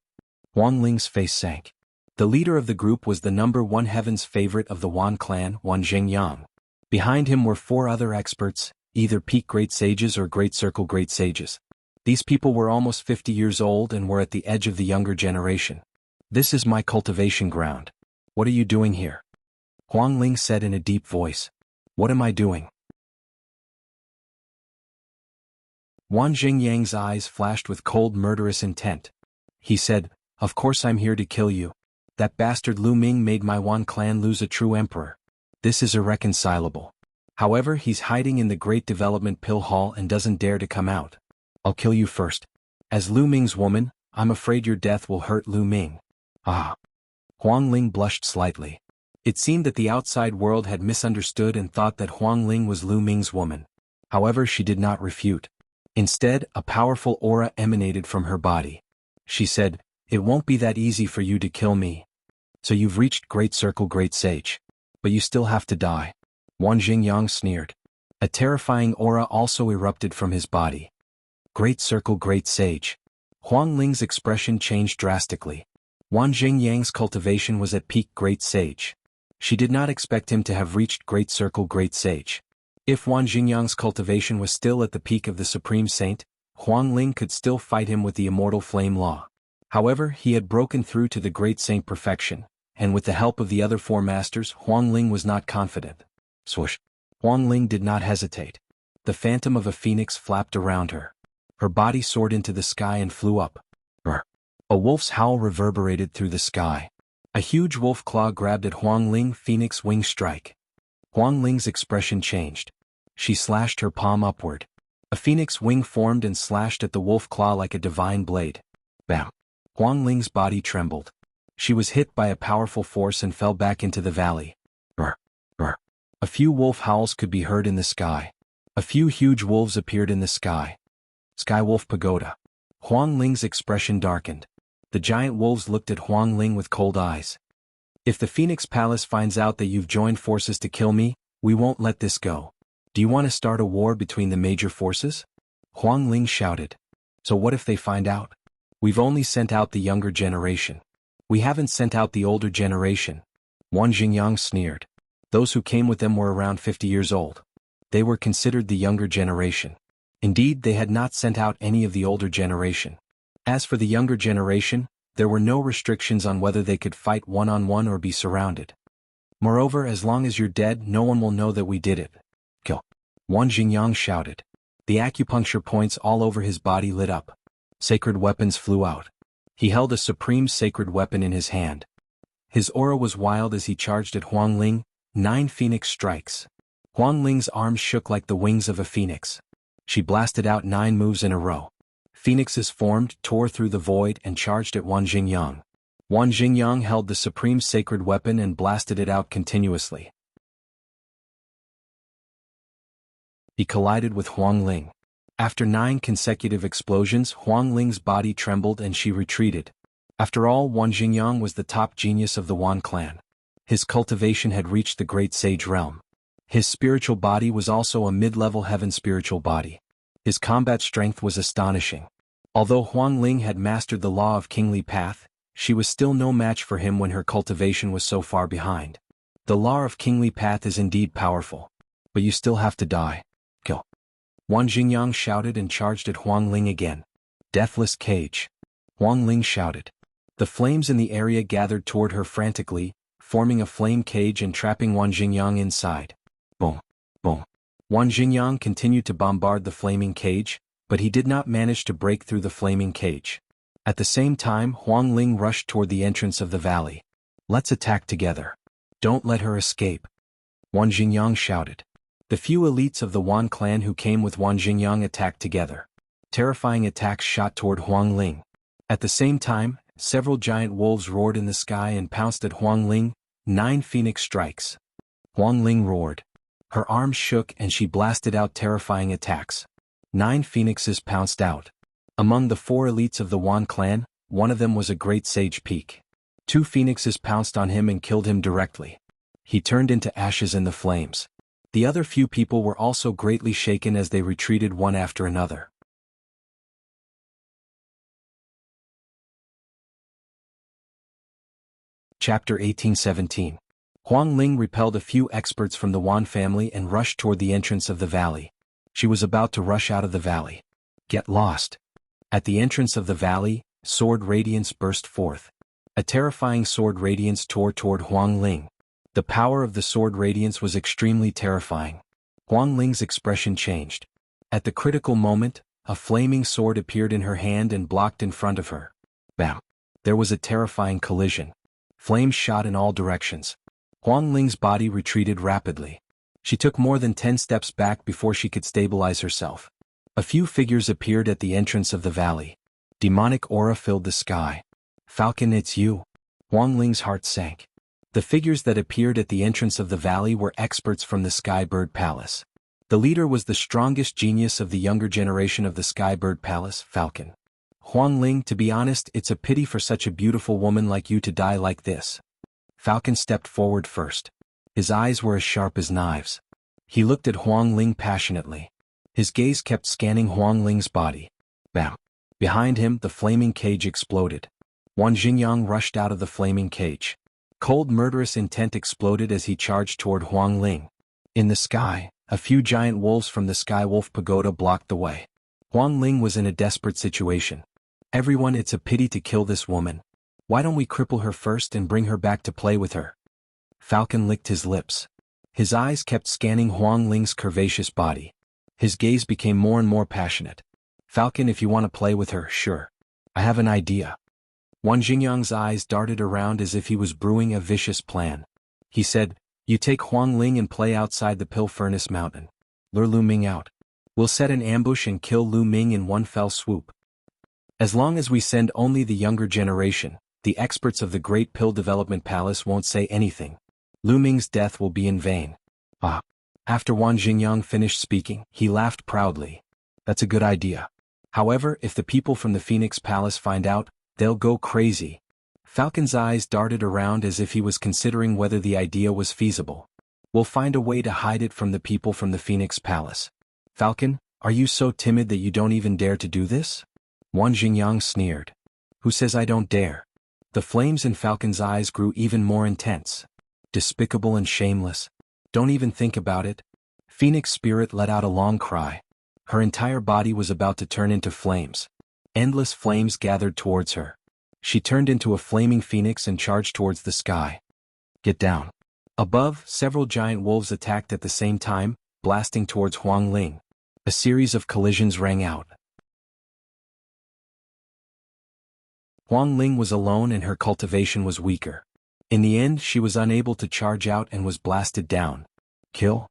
Huang Ling's face sank. The leader of the group was the number 1 heaven's favorite of the Wan clan, Wan Jingyang. Behind him were 4 other experts, either peak great sages or great circle great sages. These people were almost 50 years old and were at the edge of the younger generation. This is my cultivation ground. What are you doing here? Huang Ling said in a deep voice. What am I doing? Wang Jingyang's eyes flashed with cold murderous intent. He said, "Of course I'm here to kill you. That bastard Lu Ming made my Wan clan lose a true emperor. This is irreconcilable. However, he's hiding in the Great Development Pill Hall and doesn't dare to come out. I'll kill you first. As Lu Ming's woman, I'm afraid your death will hurt Lu Ming." Ah. Huang Ling blushed slightly. It seemed that the outside world had misunderstood and thought that Huang Ling was Lu Ming's woman. However, she did not refute. Instead, a powerful aura emanated from her body. She said, "It won't be that easy for you to kill me. So you've reached Great Circle Great Sage. But you still have to die." Wang Jingyang sneered. A terrifying aura also erupted from his body. Great Circle Great Sage. Huang Ling's expression changed drastically. Wang Jingyang's cultivation was at peak Great Sage. She did not expect him to have reached Great Circle Great Sage. If Wang Jingyang's cultivation was still at the peak of the Supreme Saint, Huang Ling could still fight him with the Immortal Flame Law. However, he had broken through to the Great Saint perfection, and with the help of the other four masters, Huang Ling was not confident. Swoosh. Huang Ling did not hesitate. The phantom of a phoenix flapped around her. Her body soared into the sky and flew up. Brr. A wolf's howl reverberated through the sky. A huge wolf claw grabbed at Huang Ling. Phoenix wing strike. Huang Ling's expression changed. She slashed her palm upward. A phoenix wing formed and slashed at the wolf claw like a divine blade. Bam. Huang Ling's body trembled. She was hit by a powerful force and fell back into the valley. Brr. Brr. A few wolf howls could be heard in the sky. A few huge wolves appeared in the sky. Skywolf Pagoda. Huang Ling's expression darkened. The giant wolves looked at Huang Ling with cold eyes. "If the Phoenix Palace finds out that you've joined forces to kill me, we won't let this go. Do you want to start a war between the major forces?" Huang Ling shouted. "So what if they find out? We've only sent out the younger generation. We haven't sent out the older generation." Wang Jingyang sneered. Those who came with them were around 50 years old. They were considered the younger generation. Indeed, they had not sent out any of the older generation. As for the younger generation, there were no restrictions on whether they could fight one-on-one or be surrounded. Moreover, as long as you're dead, no one will know that we did it. Kill. Wang Jingyang shouted. The acupuncture points all over his body lit up. Sacred weapons flew out. He held a supreme sacred weapon in his hand. His aura was wild as he charged at Huang Ling. 9 phoenix strikes. Huang Ling's arms shook like the wings of a phoenix. She blasted out 9 moves in a row. Phoenixes formed, tore through the void, and charged at Wang Jingyang. Wang Jingyang held the supreme sacred weapon and blasted it out continuously. He collided with Huang Ling. After 9 consecutive explosions, Huang Ling's body trembled and she retreated. After all, Wang Jingyang was the top genius of the Wan clan. His cultivation had reached the Great Sage realm. His spiritual body was also a mid-level heaven spiritual body. His combat strength was astonishing. Although Huang Ling had mastered the law of kingly path, she was still no match for him when her cultivation was so far behind. The law of kingly path is indeed powerful. But you still have to die. Kill. Wang Jingyang shouted and charged at Huang Ling again. Deathless cage. Huang Ling shouted. The flames in the area gathered toward her frantically, forming a flame cage and trapping Wang Jingyang inside. Boom. Boom. Wang Jingyang continued to bombard the flaming cage, but he did not manage to break through the flaming cage. At the same time, Huang Ling rushed toward the entrance of the valley. "Let's attack together. Don't let her escape," Wang Jingyang shouted. The few elites of the Wan clan who came with Wang Jingyang attacked together. Terrifying attacks shot toward Huang Ling. At the same time, several giant wolves roared in the sky and pounced at Huang Ling. 9 phoenix strikes. Huang Ling roared. Her arms shook and she blasted out terrifying attacks. 9 phoenixes pounced out. Among the 4 elites of the Wan clan, one of them was a great sage peak. 2 phoenixes pounced on him and killed him directly. He turned into ashes in the flames. The other few people were also greatly shaken as they retreated one after another. Chapter 1817. Huang Ling repelled a few experts from the Wan family and rushed toward the entrance of the valley. She was about to rush out of the valley. Get lost. At the entrance of the valley, sword radiance burst forth. A terrifying sword radiance tore toward Huang Ling. The power of the sword radiance was extremely terrifying. Huang Ling's expression changed. At the critical moment, a flaming sword appeared in her hand and blocked in front of her. Bam! There was a terrifying collision. Flames shot in all directions. Huang Ling's body retreated rapidly. She took more than 10 steps back before she could stabilize herself. A few figures appeared at the entrance of the valley. Demonic aura filled the sky. "Falcon, it's you." Huang Ling's heart sank. The figures that appeared at the entrance of the valley were experts from the Skybird Palace. The leader was the strongest genius of the younger generation of the Skybird Palace, Falcon. "Huang Ling, to be honest, it's a pity for such a beautiful woman like you to die like this." Falcon stepped forward first. His eyes were as sharp as knives. He looked at Huang Ling passionately. His gaze kept scanning Huang Ling's body. Bam! Behind him, the flaming cage exploded. Wan Xingyang rushed out of the flaming cage. Cold murderous intent exploded as he charged toward Huang Ling. In the sky, a few giant wolves from the Sky Wolf Pagoda blocked the way. Huang Ling was in a desperate situation. "Everyone, it's a pity to kill this woman. Why don't we cripple her first and bring her back to play with her?" Falcon licked his lips. His eyes kept scanning Huang Ling's curvaceous body. His gaze became more and more passionate. "Falcon, if you want to play with her, sure. I have an idea." Wan Xingyang's eyes darted around as if he was brewing a vicious plan. He said, "You take Huang Ling and play outside the Pill Furnace Mountain. Lure Lu Ming out. We'll set an ambush and kill Lu Ming in one fell swoop. As long as we send only the younger generation, the experts of the Great Pill Development Palace won't say anything. Lu Ming's death will be in vain." Ah! After Wan Xingyang finished speaking, he laughed proudly. "That's a good idea. However, if the people from the Phoenix Palace find out, they'll go crazy." Falcon's eyes darted around as if he was considering whether the idea was feasible. "We'll find a way to hide it from the people from the Phoenix Palace." "Falcon, are you so timid that you don't even dare to do this?" Wan Xingyang sneered. "Who says I don't dare?" The flames in Falcon's eyes grew even more intense. "Despicable and shameless. Don't even think about it." Phoenix Spirit let out a long cry. Her entire body was about to turn into flames. Endless flames gathered towards her. She turned into a flaming phoenix and charged towards the sky. "Get down." Above, several giant wolves attacked at the same time, blasting towards Huang Ling. A series of collisions rang out. Huang Ling was alone and her cultivation was weaker. In the end, she was unable to charge out and was blasted down. "Kill."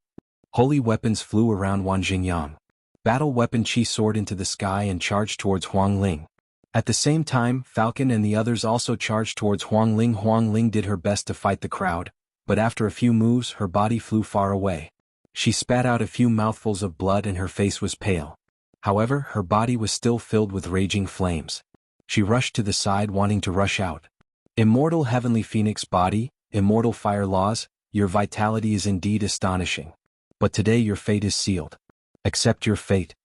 Holy weapons flew around Wan Xingyang. Battle weapon Qi soared into the sky and charged towards Huang Ling. At the same time, Falcon and the others also charged towards Huang Ling. Huang Ling did her best to fight the crowd, but after a few moves her body flew far away. She spat out a few mouthfuls of blood and her face was pale. However, her body was still filled with raging flames. She rushed to the side wanting to rush out. "Immortal Heavenly Phoenix Body, Immortal Fire Laws, your vitality is indeed astonishing. But today your fate is sealed. Accept your fate,"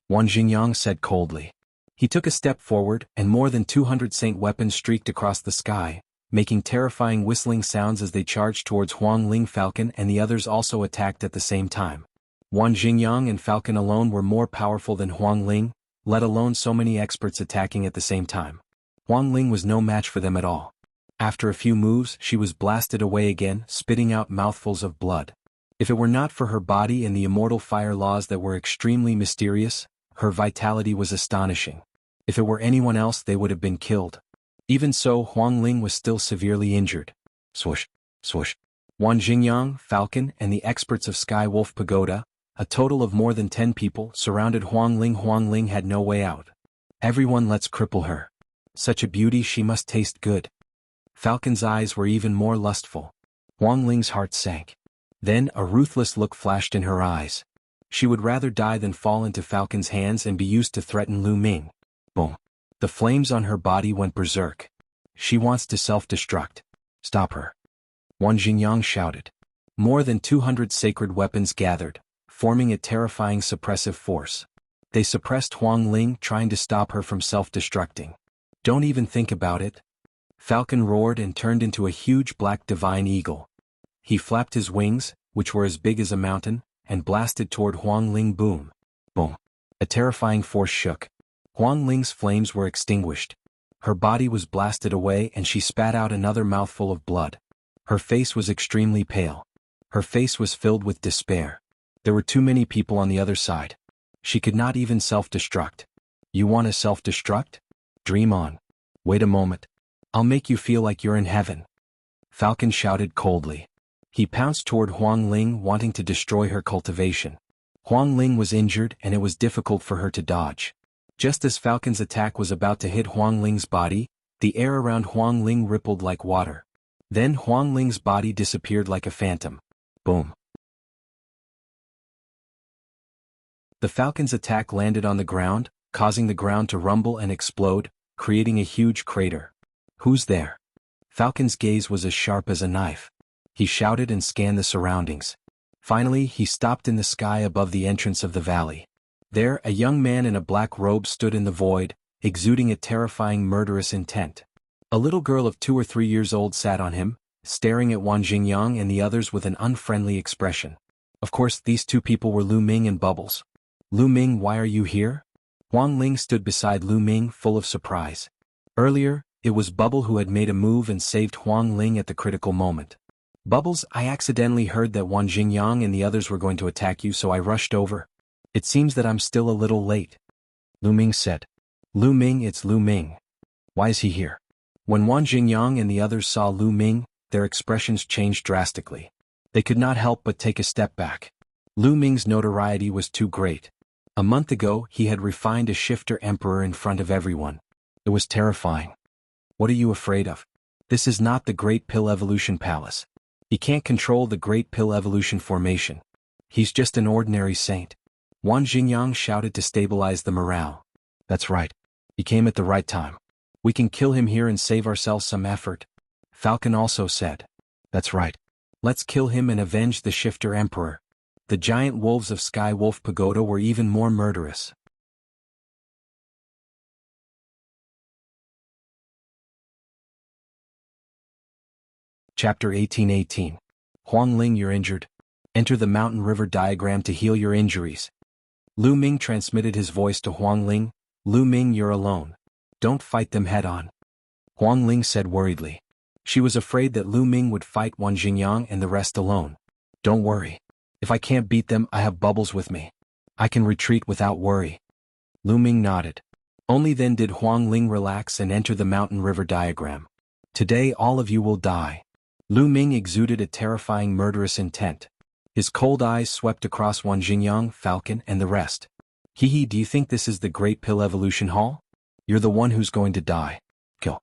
Wan Xingyang said coldly. He took a step forward and more than 200 saint weapons streaked across the sky, making terrifying whistling sounds as they charged towards Huang Ling. Falcon and the others also attacked at the same time. Wan Xingyang and Falcon alone were more powerful than Huang Ling, let alone so many experts attacking at the same time. Huang Ling was no match for them at all. After a few moves, she was blasted away again, spitting out mouthfuls of blood. If it were not for her body and the immortal fire laws that were extremely mysterious, her vitality was astonishing. If it were anyone else, they would have been killed. Even so, Huang Ling was still severely injured. Swoosh, swoosh. Wan Xingyang, Falcon, and the experts of Sky Wolf Pagoda, a total of more than 10 people, surrounded Huang Ling. Huang Ling had no way out. "Everyone, let's cripple her. Such a beauty, she must taste good." Falcon's eyes were even more lustful. Huang Ling's heart sank. Then a ruthless look flashed in her eyes. She would rather die than fall into Falcon's hands and be used to threaten Lu Ming. Boom. The flames on her body went berserk. "She wants to self-destruct. Stop her." Wan Xingyang shouted. More than 200 sacred weapons gathered, forming a terrifying suppressive force. They suppressed Huang Ling, trying to stop her from self-destructing. "Don't even think about it." Falcon roared and turned into a huge black divine eagle. He flapped his wings, which were as big as a mountain, and blasted toward Huang Ling. Boom. Boom. A terrifying force shook. Huang Ling's flames were extinguished. Her body was blasted away and she spat out another mouthful of blood. Her face was extremely pale. Her face was filled with despair. There were too many people on the other side. She could not even self-destruct. You want to self-destruct? Dream on. Wait a moment. I'll make you feel like you're in heaven. Falcon shouted coldly. He pounced toward Huang Ling, wanting to destroy her cultivation. Huang Ling was injured and it was difficult for her to dodge. Just as Falcon's attack was about to hit Huang Ling's body, the air around Huang Ling rippled like water. Then Huang Ling's body disappeared like a phantom. Boom. The Falcon's attack landed on the ground, causing the ground to rumble and explode, creating a huge crater. Who's there? Falcon's gaze was as sharp as a knife. He shouted and scanned the surroundings. Finally, he stopped in the sky above the entrance of the valley. There, a young man in a black robe stood in the void, exuding a terrifying murderous intent. A little girl of 2 or 3 years old sat on him, staring at Wang Jingyang and the others with an unfriendly expression. Of course, these two people were Lu Ming and Bubbles. Lu Ming, why are you here? Huang Ling stood beside Lu Ming, full of surprise. Earlier, it was Bubble who had made a move and saved Huang Ling at the critical moment. Bubbles, I accidentally heard that Wang Jingyang and the others were going to attack you, so I rushed over. It seems that I'm still a little late. Lu Ming said. Lu Ming, it's Lu Ming. Why is he here? When Wang Jingyang and the others saw Lu Ming, their expressions changed drastically. They could not help but take a step back. Lu Ming's notoriety was too great. A month ago, he had refined a shifter emperor in front of everyone. It was terrifying. What are you afraid of? This is not the Great Pill Evolution Palace. He can't control the Great Pill Evolution formation. He's just an ordinary saint. Wang Jingyang shouted to stabilize the morale. That's right. He came at the right time. We can kill him here and save ourselves some effort. Falcon also said. That's right. Let's kill him and avenge the shifter emperor. The giant wolves of Sky Wolf Pagoda were even more murderous. Chapter 1818. Huang Ling, you're injured. Enter the mountain river diagram to heal your injuries. Lu Ming transmitted his voice to Huang Ling. Lu Ming, you're alone. Don't fight them head-on. Huang Ling said worriedly. She was afraid that Lu Ming would fight Wang Jingyang and the rest alone. Don't worry. If I can't beat them, I have Bubbles with me. I can retreat without worry. Lu Ming nodded. Only then did Huang Ling relax and enter the mountain river diagram. Today all of you will die. Lu Ming exuded a terrifying murderous intent. His cold eyes swept across Wang Jingyang, Falcon, and the rest. Hee, do you think this is the Great Pill Evolution Hall? You're the one who's going to die. Kill.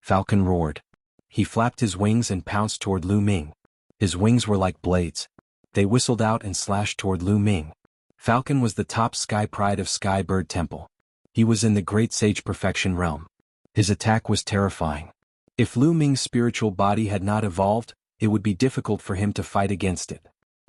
Falcon roared. He flapped his wings and pounced toward Lu Ming. His wings were like blades. They whistled out and slashed toward Lu Ming. Falcon was the top sky pride of Sky Bird Temple. He was in the Great Sage Perfection realm. His attack was terrifying. If Lu Ming's spiritual body had not evolved, it would be difficult for him to fight against it.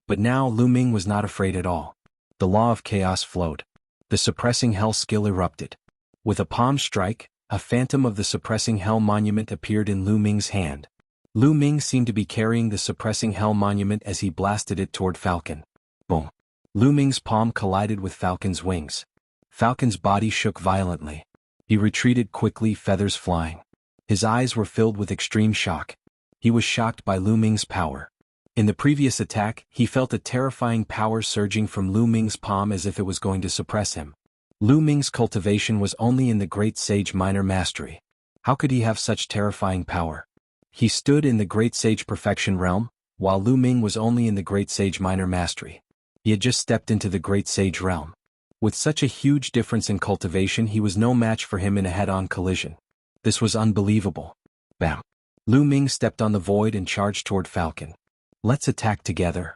But now Lu Ming was not afraid at all. The law of chaos flowed. The suppressing hell skill erupted. With a palm strike, a phantom of the suppressing hell monument appeared in Lu Ming's hand. Lu Ming seemed to be carrying the suppressing hell monument as he blasted it toward Falcon. Boom. Lu Ming's palm collided with Falcon's wings. Falcon's body shook violently. He retreated quickly, feathers flying. His eyes were filled with extreme shock. He was shocked by Lu Ming's power. In the previous attack, he felt a terrifying power surging from Lu Ming's palm as if it was going to suppress him. Lu Ming's cultivation was only in the Great Sage Minor Mastery. How could he have such terrifying power? He stood in the Great Sage Perfection realm, while Lu Ming was only in the Great Sage Minor Mastery. He had just stepped into the Great Sage realm. With such a huge difference in cultivation, he was no match for him in a head-on collision. This was unbelievable. Bam! Lu Ming stepped on the void and charged toward Falcon. Let's attack together.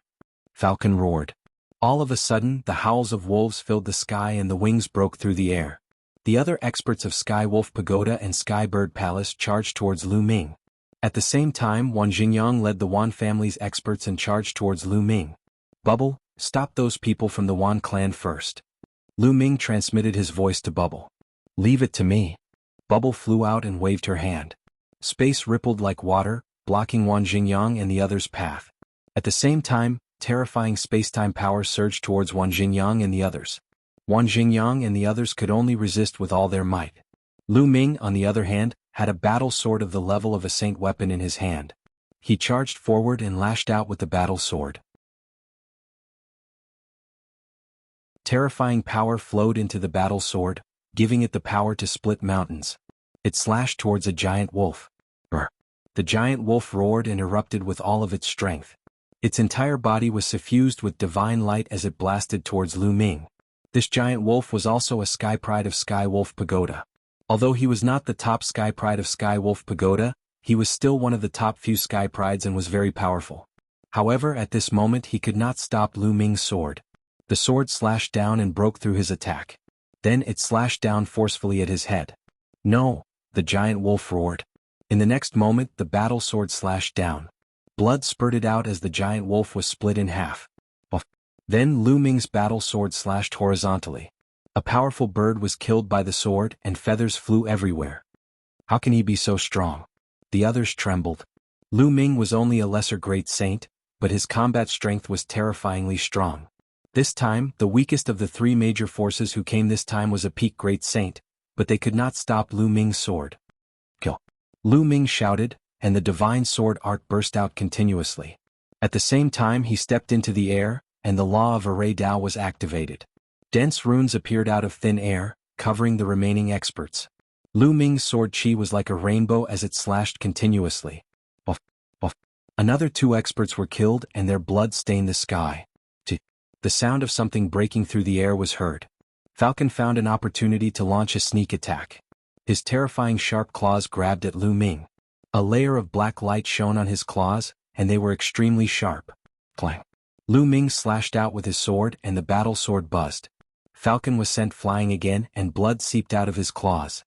Falcon roared. All of a sudden, the howls of wolves filled the sky and the wings broke through the air. The other experts of Sky Wolf Pagoda and Sky Bird Palace charged towards Lu Ming. At the same time, Wang Jingyang led the Wan family's experts and charged towards Lu Ming. Bubble, stop those people from the Wan clan first. Lu Ming transmitted his voice to Bubble. Leave it to me. Bubble flew out and waved her hand. Space rippled like water, blocking Wang Jingyang and the others' path. At the same time, terrifying space-time power surged towards Wang Jingyang and the others. Wang Jingyang and the others could only resist with all their might. Lu Ming, on the other hand, had a battle sword of the level of a saint weapon in his hand. He charged forward and lashed out with the battle sword. Terrifying power flowed into the battle sword, giving it the power to split mountains. It slashed towards a giant wolf. Roar. The giant wolf roared and erupted with all of its strength. Its entire body was suffused with divine light as it blasted towards Lu Ming. This giant wolf was also a sky pride of Sky Wolf Pagoda. Although he was not the top sky pride of Sky Wolf Pagoda, he was still one of the top few sky prides and was very powerful. However, at this moment he could not stop Lu Ming's sword. The sword slashed down and broke through his attack. Then it slashed down forcefully at his head. No, the giant wolf roared. In the next moment the battle sword slashed down. Blood spurted out as the giant wolf was split in half. Then Lu Ming's battle sword slashed horizontally. A powerful bird was killed by the sword and feathers flew everywhere. How can he be so strong? The others trembled. Lu Ming was only a lesser great saint, but his combat strength was terrifyingly strong. This time, the weakest of the three major forces who came this time was a peak great saint, but they could not stop Lu Ming's sword. Kill! Lu Ming shouted, and the divine sword art burst out continuously. At the same time he stepped into the air, and the law of Array Dao was activated. Dense runes appeared out of thin air, covering the remaining experts. Lu Ming's sword chi was like a rainbow as it slashed continuously. Another 2 experts were killed and their blood stained the sky. The sound of something breaking through the air was heard. Falcon found an opportunity to launch a sneak attack. His terrifying sharp claws grabbed at Lu Ming. A layer of black light shone on his claws, and they were extremely sharp. Clang! Lu Ming slashed out with his sword and the battle sword buzzed. Falcon was sent flying again and blood seeped out of his claws.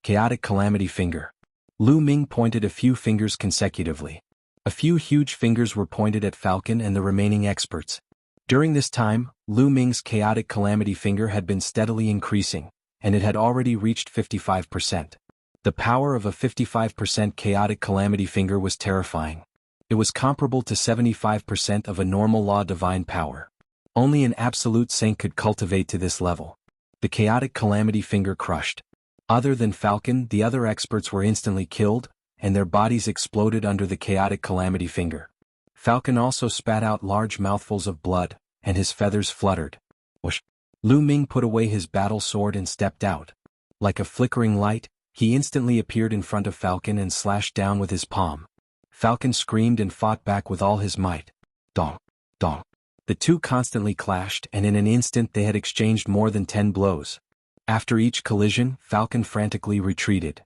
Chaotic Calamity Finger. Lu Ming pointed a few fingers consecutively. A few huge fingers were pointed at Falcon and the remaining experts. During this time, Lu Ming's Chaotic Calamity Finger had been steadily increasing, and it had already reached 55%. The power of a 55% Chaotic Calamity Finger was terrifying. It was comparable to 75% of a normal law divine power. Only an absolute saint could cultivate to this level. The Chaotic Calamity Finger crushed. Other than Falcon, the other experts were instantly killed, and their bodies exploded under the Chaotic Calamity Finger. Falcon also spat out large mouthfuls of blood, and his feathers fluttered. Whoosh! Lu Ming put away his battle sword and stepped out. Like a flickering light, he instantly appeared in front of Falcon and slashed down with his palm. Falcon screamed and fought back with all his might. Dong! Dong! The two constantly clashed and in an instant they had exchanged more than 10 blows. After each collision, Falcon frantically retreated.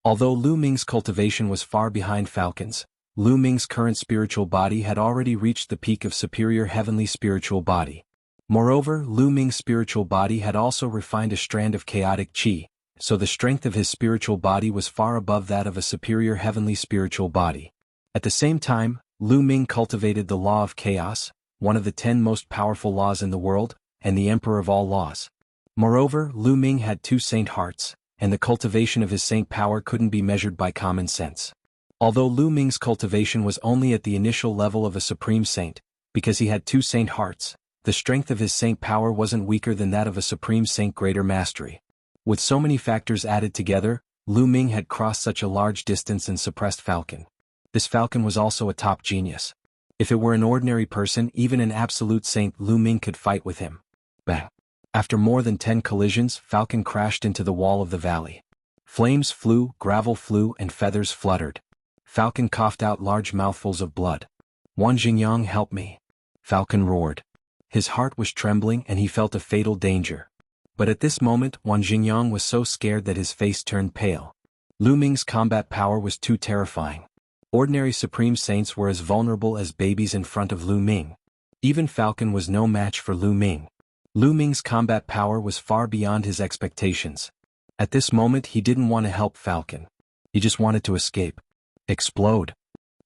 Although Lu Ming's cultivation was far behind Falcon's, Lu Ming's current spiritual body had already reached the peak of superior heavenly spiritual body. Moreover, Lu Ming's spiritual body had also refined a strand of chaotic qi, so the strength of his spiritual body was far above that of a superior heavenly spiritual body. At the same time, Lu Ming cultivated the law of chaos, one of the 10 most powerful laws in the world, and the emperor of all laws. Moreover, Lu Ming had 2 saint hearts, and the cultivation of his saint power couldn't be measured by common sense. Although Lu Ming's cultivation was only at the initial level of a supreme saint, because he had 2 saint hearts, the strength of his saint power wasn't weaker than that of a supreme saint greater mastery. With so many factors added together, Lu Ming had crossed such a large distance and suppressed Falcon. This Falcon was also a top genius. If it were an ordinary person, even an absolute saint, Lu Ming could fight with him. Bang! After more than 10 collisions, Falcon crashed into the wall of the valley. Flames flew, gravel flew, and feathers fluttered. Falcon coughed out large mouthfuls of blood. "Wan Jingyang, help me!" Falcon roared. His heart was trembling and he felt a fatal danger. But at this moment, Wan Jingyang was so scared that his face turned pale. Lu Ming's combat power was too terrifying. Ordinary supreme saints were as vulnerable as babies in front of Lu Ming. Even Falcon was no match for Lu Ming. Lu Ming's combat power was far beyond his expectations. At this moment he didn't want to help Falcon. He just wanted to escape. Explode!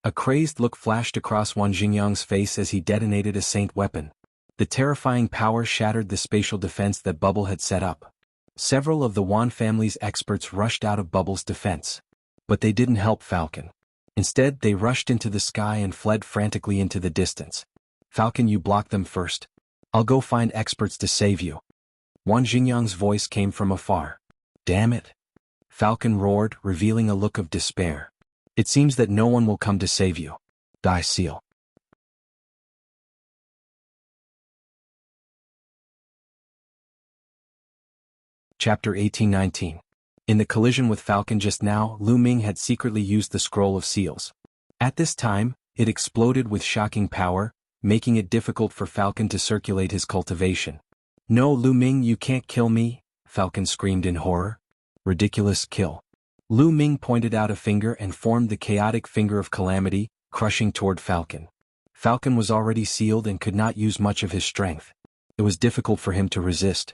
A crazed look flashed across Wan Jingyang's face as he detonated a saint weapon. The terrifying power shattered the spatial defense that Bubble had set up. Several of the Wan family's experts rushed out of Bubble's defense. But they didn't help Falcon. Instead, they rushed into the sky and fled frantically into the distance. "Falcon, you block them first. I'll go find experts to save you." Wan Jingyang's voice came from afar. "Damn it!" Falcon roared, revealing a look of despair. "It seems that no one will come to save you. Die seal." Chapter 1819. In the collision with Falcon just now, Lu Ming had secretly used the Scroll of Seals. At this time, it exploded with shocking power, making it difficult for Falcon to circulate his cultivation. "No, Lu Ming, you can't kill me," Falcon screamed in horror. "Ridiculous kill." Lu Ming pointed out a finger and formed the chaotic finger of calamity, crushing toward Falcon. Falcon was already sealed and could not use much of his strength. It was difficult for him to resist.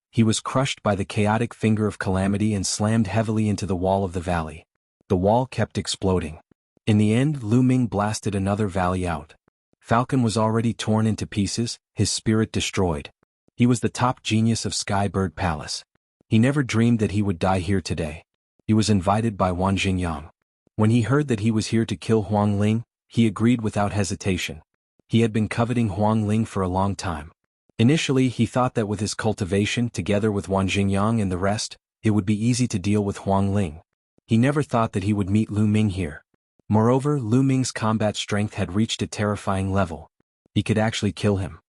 He was crushed by the chaotic finger of calamity and slammed heavily into the wall of the valley. The wall kept exploding. In the end, Lu Ming blasted another valley out. Falcon was already torn into pieces, his spirit destroyed. He was the top genius of Skybird Palace. He never dreamed that he would die here today. He was invited by Wan Jingyang. When he heard that he was here to kill Huang Ling, he agreed without hesitation. He had been coveting Huang Ling for a long time. Initially, he thought that with his cultivation together with Wan Jingyang and the rest, it would be easy to deal with Huang Ling. He never thought that he would meet Lu Ming here. Moreover, Lu Ming's combat strength had reached a terrifying level. He could actually kill him.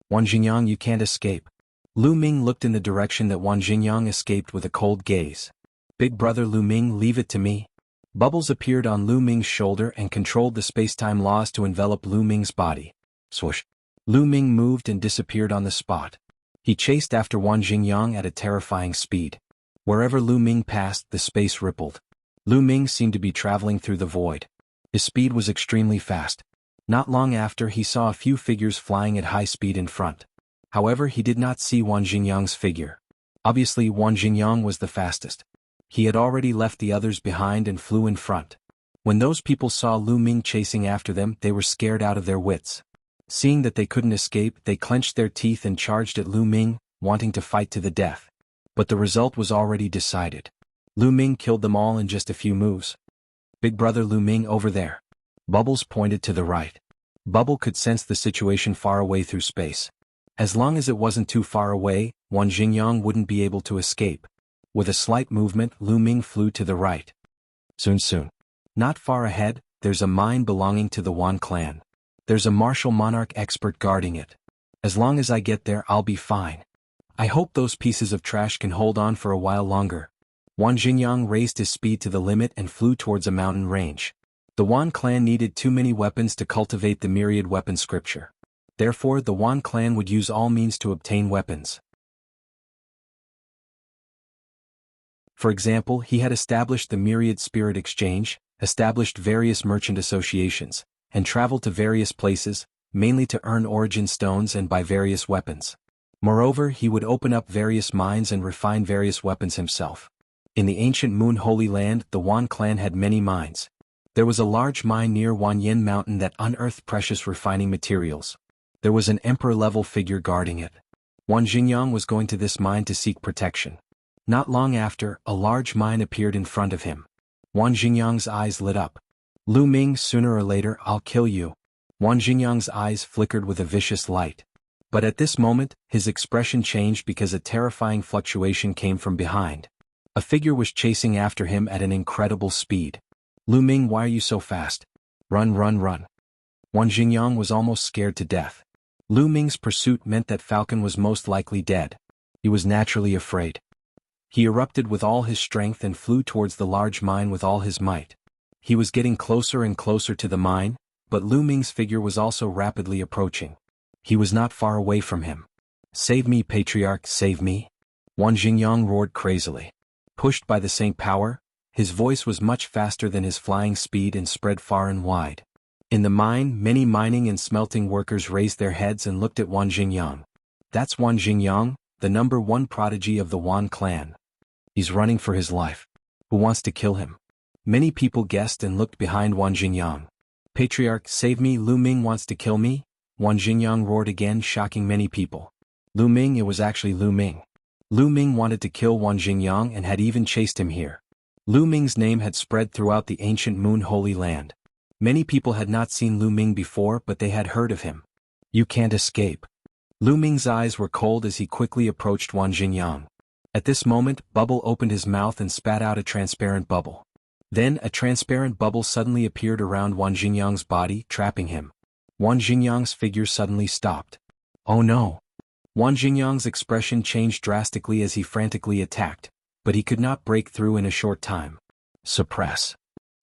"Wan Jingyang, you can't escape." Lu Ming looked in the direction that Wan Jingyang escaped with a cold gaze. "Big brother Lu Ming, leave it to me." Bubbles appeared on Lu Ming's shoulder and controlled the space-time laws to envelop Lu Ming's body. Swoosh. Lu Ming moved and disappeared on the spot. He chased after Wan Jingyang at a terrifying speed. Wherever Lu Ming passed, the space rippled. Lu Ming seemed to be traveling through the void. His speed was extremely fast. Not long after, he saw a few figures flying at high speed in front. However, he did not see Wan Jingyang's figure. Obviously, Wan Jingyang was the fastest. He had already left the others behind and flew in front. When those people saw Lu Ming chasing after them, they were scared out of their wits. Seeing that they couldn't escape, they clenched their teeth and charged at Lu Ming, wanting to fight to the death. But the result was already decided. Lu Ming killed them all in just a few moves. "Big brother Lu Ming over there." Bubbles pointed to the right. Bubble could sense the situation far away through space. As long as it wasn't too far away, Wan Jingyang wouldn't be able to escape. With a slight movement, Lu Ming flew to the right. Soon. Not far ahead, there's a mine belonging to the Wan clan. There's a martial monarch expert guarding it. As long as I get there, I'll be fine. I hope those pieces of trash can hold on for a while longer. Wan Jingyang raised his speed to the limit and flew towards a mountain range. The Wan clan needed too many weapons to cultivate the myriad weapon scripture. Therefore, the Wan clan would use all means to obtain weapons. For example, he had established the myriad spirit exchange, established various merchant associations, and traveled to various places, mainly to earn origin stones and buy various weapons. Moreover, he would open up various mines and refine various weapons himself. In the ancient Moon Holy Land, the Wan clan had many mines. There was a large mine near Wanyan Mountain that unearthed precious refining materials. There was an emperor-level figure guarding it. Wan Jingyang was going to this mine to seek protection. Not long after, a large mine appeared in front of him. Wan Jingyang's eyes lit up. "Lu Ming, sooner or later, I'll kill you." Wan Jingyang's eyes flickered with a vicious light. But at this moment, his expression changed because a terrifying fluctuation came from behind. A figure was chasing after him at an incredible speed. "Lu Ming, why are you so fast? Run." Wan Jingyang was almost scared to death. Lu Ming's pursuit meant that Falcon was most likely dead. He was naturally afraid. He erupted with all his strength and flew towards the large mine with all his might. He was getting closer and closer to the mine, but Lu Ming's figure was also rapidly approaching. He was not far away from him. "Save me, Patriarch, save me!" Wan Jingyang roared crazily. Pushed by the same power, his voice was much faster than his flying speed and spread far and wide. In the mine, many mining and smelting workers raised their heads and looked at Wan Jingyang. "That's Wan Jingyang, the #1 prodigy of the Wan clan. He's running for his life. Who wants to kill him?" Many people guessed and looked behind Wan Jingyang. "Patriarch, save me, Lu Ming wants to kill me!" Wan Jingyang roared again, shocking many people. Lu Ming, it was actually Lu Ming. Lu Ming wanted to kill Wan Jingyang and had even chased him here. Lu Ming's name had spread throughout the ancient Moon Holy Land. Many people had not seen Lu Ming before, but they had heard of him. "You can't escape." Lu Ming's eyes were cold as he quickly approached Wan Jingyang. At this moment, Bubble opened his mouth and spat out a transparent bubble. Then a transparent bubble suddenly appeared around Wan Jingyang's body, trapping him. Wan Jingyang's figure suddenly stopped. "Oh no!" Wang Jingyang's expression changed drastically as he frantically attacked, but he could not break through in a short time. Suppress.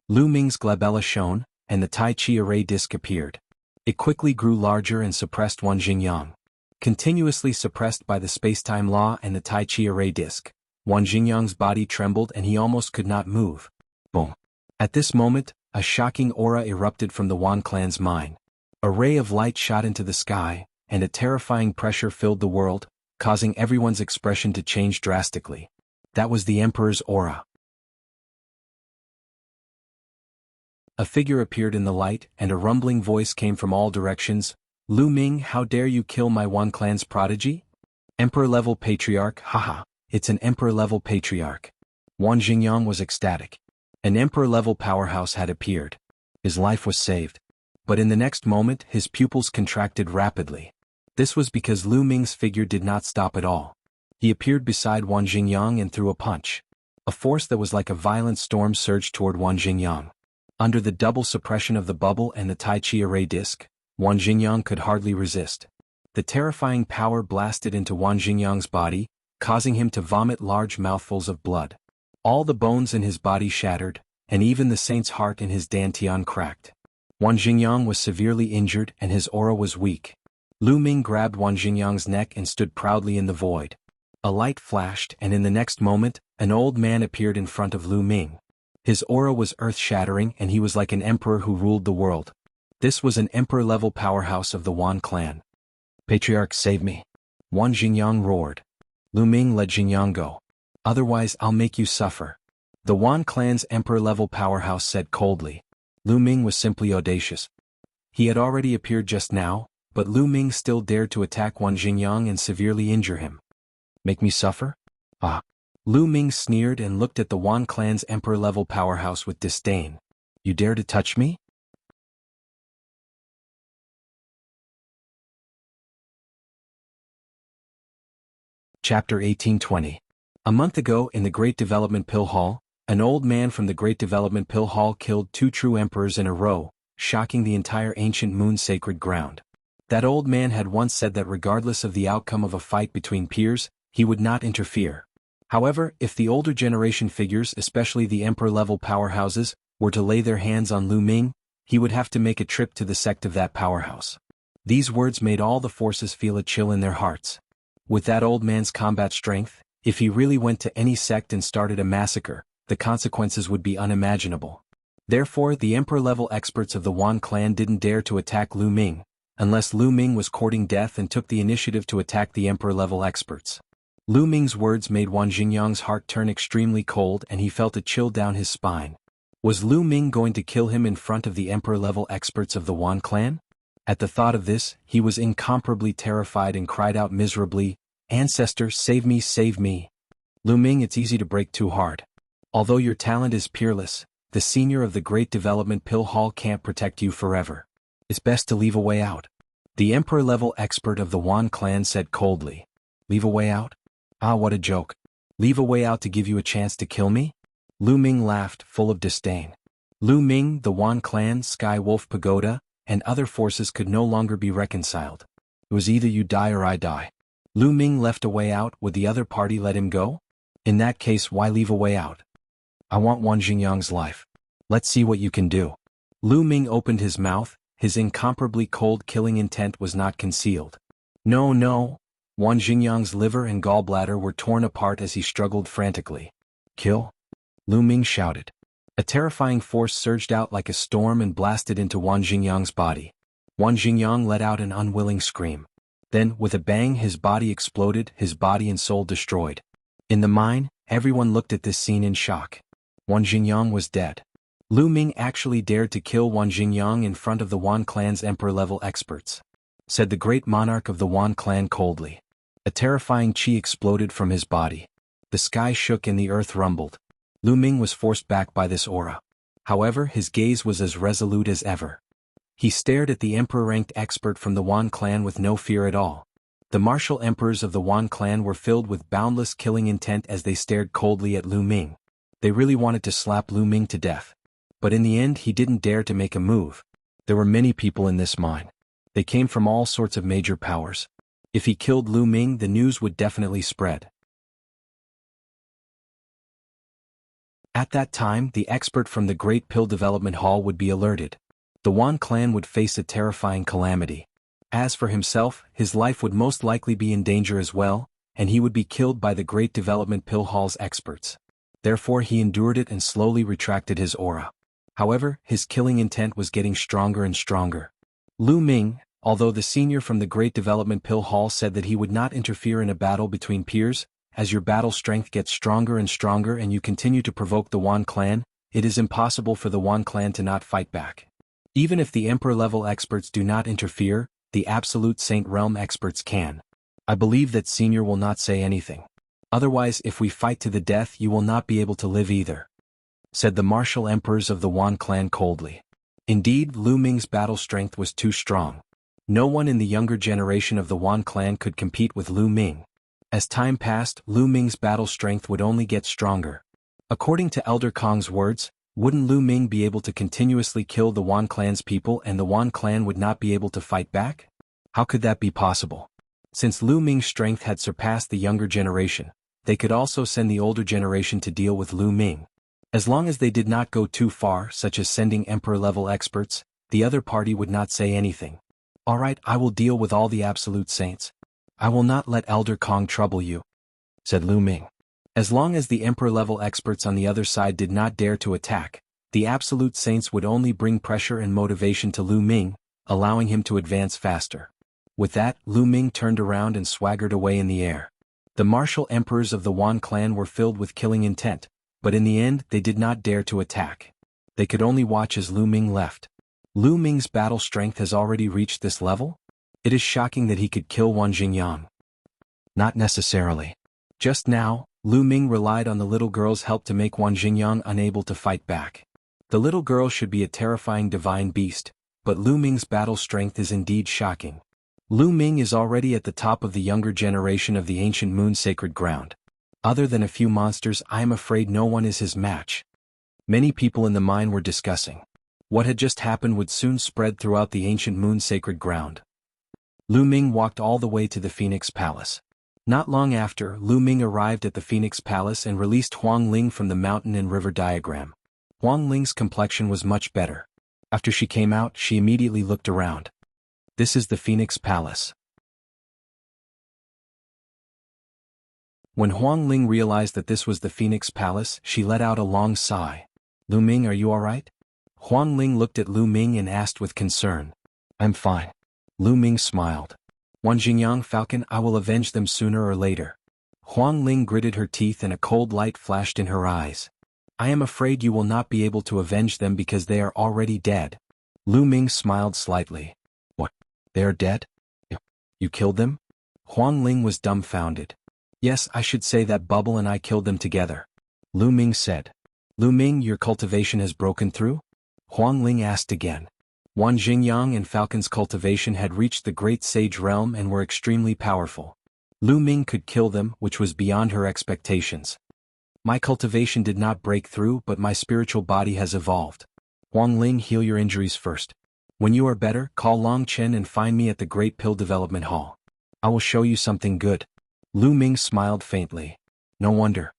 Lu Ming's glabella shone, and the Tai Chi array disc appeared. It quickly grew larger and suppressed Wang Jingyang. Continuously suppressed by the spacetime law and the Tai Chi array disc, Wang Jingyang's body trembled and he almost could not move. Boom. At this moment, a shocking aura erupted from the Wan clan's mind. A ray of light shot into the sky, and a terrifying pressure filled the world, causing everyone's expression to change drastically. That was the Emperor's aura. A figure appeared in the light, and a rumbling voice came from all directions. Lu Ming, how dare you kill my Wan clan's prodigy? Emperor-level patriarch, haha, it's an emperor-level patriarch. Wang Jingyang was ecstatic. An emperor-level powerhouse had appeared. His life was saved. But in the next moment, his pupils contracted rapidly. This was because Lu Ming's figure did not stop at all. He appeared beside Wang Jingyang and threw a punch. A force that was like a violent storm surged toward Wang Jingyang. Under the double suppression of the bubble and the Tai Chi array disc, Wang Jingyang could hardly resist. The terrifying power blasted into Wang Jingyang's body, causing him to vomit large mouthfuls of blood. All the bones in his body shattered, and even the saint's heart in his dantian cracked. Wang Jingyang was severely injured and his aura was weak. Lu Ming grabbed Wang Jingyang's neck and stood proudly in the void. A light flashed and in the next moment, an old man appeared in front of Lu Ming. His aura was earth-shattering and he was like an emperor who ruled the world. This was an emperor-level powerhouse of the Wan clan. Patriarch, save me. Wang Jingyang roared. Lu Ming, let Jingyang go. Otherwise I'll make you suffer. The Wan clan's emperor-level powerhouse said coldly. Lu Ming was simply audacious. He had already appeared just now, but Lu Ming still dared to attack Wang Jingyang and severely injure him. Make me suffer? Ah. Lu Ming sneered and looked at the Wan clan's emperor-level powerhouse with disdain. You dare to touch me? Chapter 1820. A month ago in the Great Development Pill Hall, an old man from the Great Development Pill Hall killed 2 true emperors in a row, shocking the entire ancient moon sacred ground. That old man had once said that regardless of the outcome of a fight between peers, he would not interfere. However, if the older generation figures, especially the emperor-level powerhouses, were to lay their hands on Lu Ming, he would have to make a trip to the sect of that powerhouse. These words made all the forces feel a chill in their hearts. With that old man's combat strength, if he really went to any sect and started a massacre, the consequences would be unimaginable. Therefore, the emperor-level experts of the Wan clan didn't dare to attack Lu Ming, unless Lu Ming was courting death and took the initiative to attack the emperor-level experts. Lu Ming's words made Wang Jingyang's heart turn extremely cold and he felt a chill down his spine. Was Lu Ming going to kill him in front of the emperor-level experts of the Wan clan? At the thought of this, he was incomparably terrified and cried out miserably, "Ancestor, save me, save me." Lu Ming, it's easy to break too hard. Although your talent is peerless, the senior of the Great Development Pill Hall can't protect you forever. It's best to leave a way out. The emperor-level expert of the Wan clan said coldly. Leave a way out? Ah, what a joke. Leave a way out to give you a chance to kill me? Lu Ming laughed, full of disdain. Lu Ming, the Wan clan, Sky Wolf Pagoda, and other forces could no longer be reconciled. It was either you die or I die. Lu Ming left a way out, would the other party let him go? In that case, why leave a way out? I want Wang Jingyang's life. Let's see what you can do. Lu Ming opened his mouth, his incomparably cold killing intent was not concealed. No, no. Wang Jingyang's liver and gallbladder were torn apart as he struggled frantically. Kill? Lu Ming shouted. A terrifying force surged out like a storm and blasted into Wang Jingyang's body. Wang Jingyang let out an unwilling scream. Then, with a bang, his body exploded, his body and soul destroyed. In the mine, everyone looked at this scene in shock. Wang Jingyang was dead. Lu Ming actually dared to kill Wang Jingyang in front of the Wan clan's emperor-level experts, said the great monarch of the Wan clan coldly. A terrifying chi exploded from his body. The sky shook and the earth rumbled. Lu Ming was forced back by this aura. However, his gaze was as resolute as ever. He stared at the emperor-ranked expert from the Wan clan with no fear at all. The martial emperors of the Wan clan were filled with boundless killing intent as they stared coldly at Lu Ming. They really wanted to slap Lu Ming to death. But in the end he didn't dare to make a move. There were many people in this mine. They came from all sorts of major powers. If he killed Lu Ming, the news would definitely spread. At that time, the expert from the Great Pill Development Hall would be alerted. The Wan clan would face a terrifying calamity. As for himself, his life would most likely be in danger as well, and he would be killed by the Great Development Pill Hall's experts. Therefore he endured it and slowly retracted his aura. However, his killing intent was getting stronger and stronger. Lu Ming, although the senior from the Great Development Pill Hall said that he would not interfere in a battle between peers, as your battle strength gets stronger and stronger and you continue to provoke the Wan clan, it is impossible for the Wan clan to not fight back. Even if the Emperor-level experts do not interfere, the Absolute Saint Realm experts can. I believe that senior will not say anything. Otherwise, if we fight to the death, you will not be able to live either, said the martial emperors of the Wan clan coldly. Indeed, Lu Ming's battle strength was too strong. No one in the younger generation of the Wan clan could compete with Lu Ming. As time passed, Lu Ming's battle strength would only get stronger. According to Elder Kong's words, wouldn't Lu Ming be able to continuously kill the Wan clan's people and the Wan clan would not be able to fight back? How could that be possible? Since Lu Ming's strength had surpassed the younger generation, they could also send the older generation to deal with Lu Ming. As long as they did not go too far, such as sending Emperor-level experts, the other party would not say anything. Alright, I will deal with all the Absolute Saints. I will not let Elder Kong trouble you, said Lu Ming. As long as the Emperor-level experts on the other side did not dare to attack, the Absolute Saints would only bring pressure and motivation to Lu Ming, allowing him to advance faster. With that, Lu Ming turned around and swaggered away in the air. The martial emperors of the Wan clan were filled with killing intent, but in the end they did not dare to attack. They could only watch as Lu Ming left. Lu Ming's battle strength has already reached this level? It is shocking that he could kill Wan Jingyang. Not necessarily. Just now, Lu Ming relied on the little girl's help to make Wan Jingyang unable to fight back. The little girl should be a terrifying divine beast, but Lu Ming's battle strength is indeed shocking. Lu Ming is already at the top of the younger generation of the ancient moon sacred ground. Other than a few monsters, I am afraid no one is his match. Many people in the mine were discussing. What had just happened would soon spread throughout the ancient moon sacred ground. Lu Ming walked all the way to the Phoenix Palace. Not long after, Lu Ming arrived at the Phoenix Palace and released Huang Ling from the mountain and river diagram. Huang Ling's complexion was much better. After she came out, she immediately looked around. This is the Phoenix Palace. When Huang Ling realized that this was the Phoenix Palace, she let out a long sigh. Lu Ming, are you alright? Huang Ling looked at Lu Ming and asked with concern. I'm fine. Lu Ming smiled. Wan Jingyang, Falcon, I will avenge them sooner or later. Huang Ling gritted her teeth and a cold light flashed in her eyes. I am afraid you will not be able to avenge them because they are already dead. Lu Ming smiled slightly. What? They are dead? You killed them? Huang Ling was dumbfounded. Yes, I should say that Bubble and I killed them together. Lu Ming said. Lu Ming, your cultivation has broken through? Huang Ling asked again. Wan Jingyang and Falcon's cultivation had reached the Great Sage Realm and were extremely powerful. Lu Ming could kill them, which was beyond her expectations. My cultivation did not break through, but my spiritual body has evolved. Huang Ling, heal your injuries first. When you are better, call Long Chen and find me at the Great Pill Development Hall. I will show you something good. Lu Ming smiled faintly. No wonder.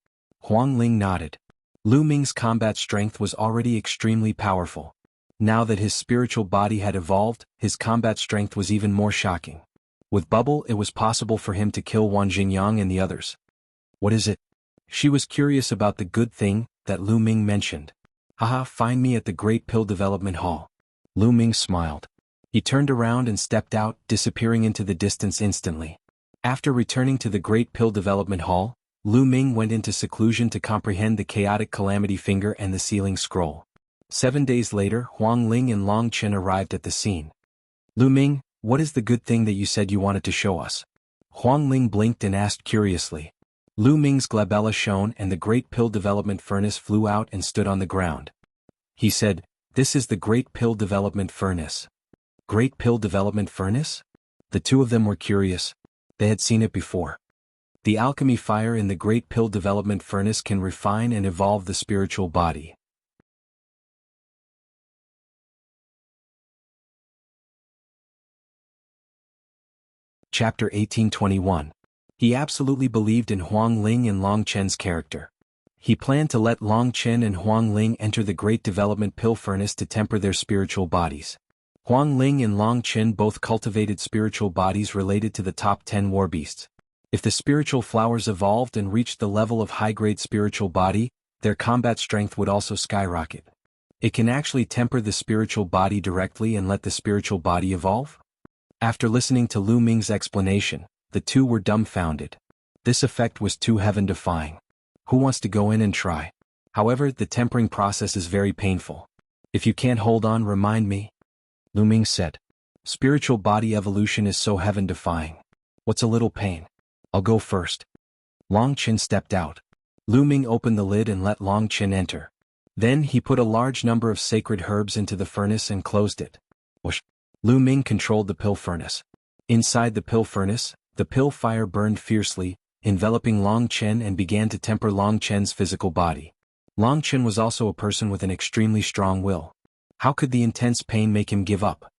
Huang Ling nodded. Lu Ming's combat strength was already extremely powerful. Now that his spiritual body had evolved, his combat strength was even more shocking. With Bubble, it was possible for him to kill Wan Jingyang and the others. What is it? She was curious about the good thing that Lu Ming mentioned. Haha, find me at the Great Pill Development Hall. Lu Ming smiled. He turned around and stepped out, disappearing into the distance instantly. After returning to the Great Pill Development Hall, Lu Ming went into seclusion to comprehend the chaotic calamity finger and the sealing scroll. 7 days later, Huang Ling and Long Chen arrived at the scene. Lu Ming, what is the good thing that you said you wanted to show us? Huang Ling blinked and asked curiously. Lu Ming's glabella shone and the Great Pill Development Furnace flew out and stood on the ground. He said, this is the Great Pill Development Furnace. Great Pill Development Furnace? The two of them were curious. They had seen it before. The alchemy fire in the Great Pill Development Furnace can refine and evolve the spiritual body. Chapter 1821. He absolutely believed in Huang Ling and Long Chen's character. He planned to let Long Chen and Huang Ling enter the Great Development Pill Furnace to temper their spiritual bodies. Huang Ling and Long Chen both cultivated spiritual bodies related to the top 10 war beasts. If the spiritual flowers evolved and reached the level of high-grade spiritual body, their combat strength would also skyrocket. It can actually temper the spiritual body directly and let the spiritual body evolve? After listening to Lu Ming's explanation, the two were dumbfounded. This effect was too heaven-defying. Who wants to go in and try? However, the tempering process is very painful. If you can't hold on, remind me. Lu Ming said. Spiritual body evolution is so heaven-defying. What's a little pain? I'll go first. Long Chen stepped out. Lu Ming opened the lid and let Long Chen enter. Then he put a large number of sacred herbs into the furnace and closed it. Whoosh! Lu Ming controlled the pill furnace. Inside the pill furnace, the pill fire burned fiercely, enveloping Long Chen and began to temper Long Chen's physical body. Long Chen was also a person with an extremely strong will. How could the intense pain make him give up?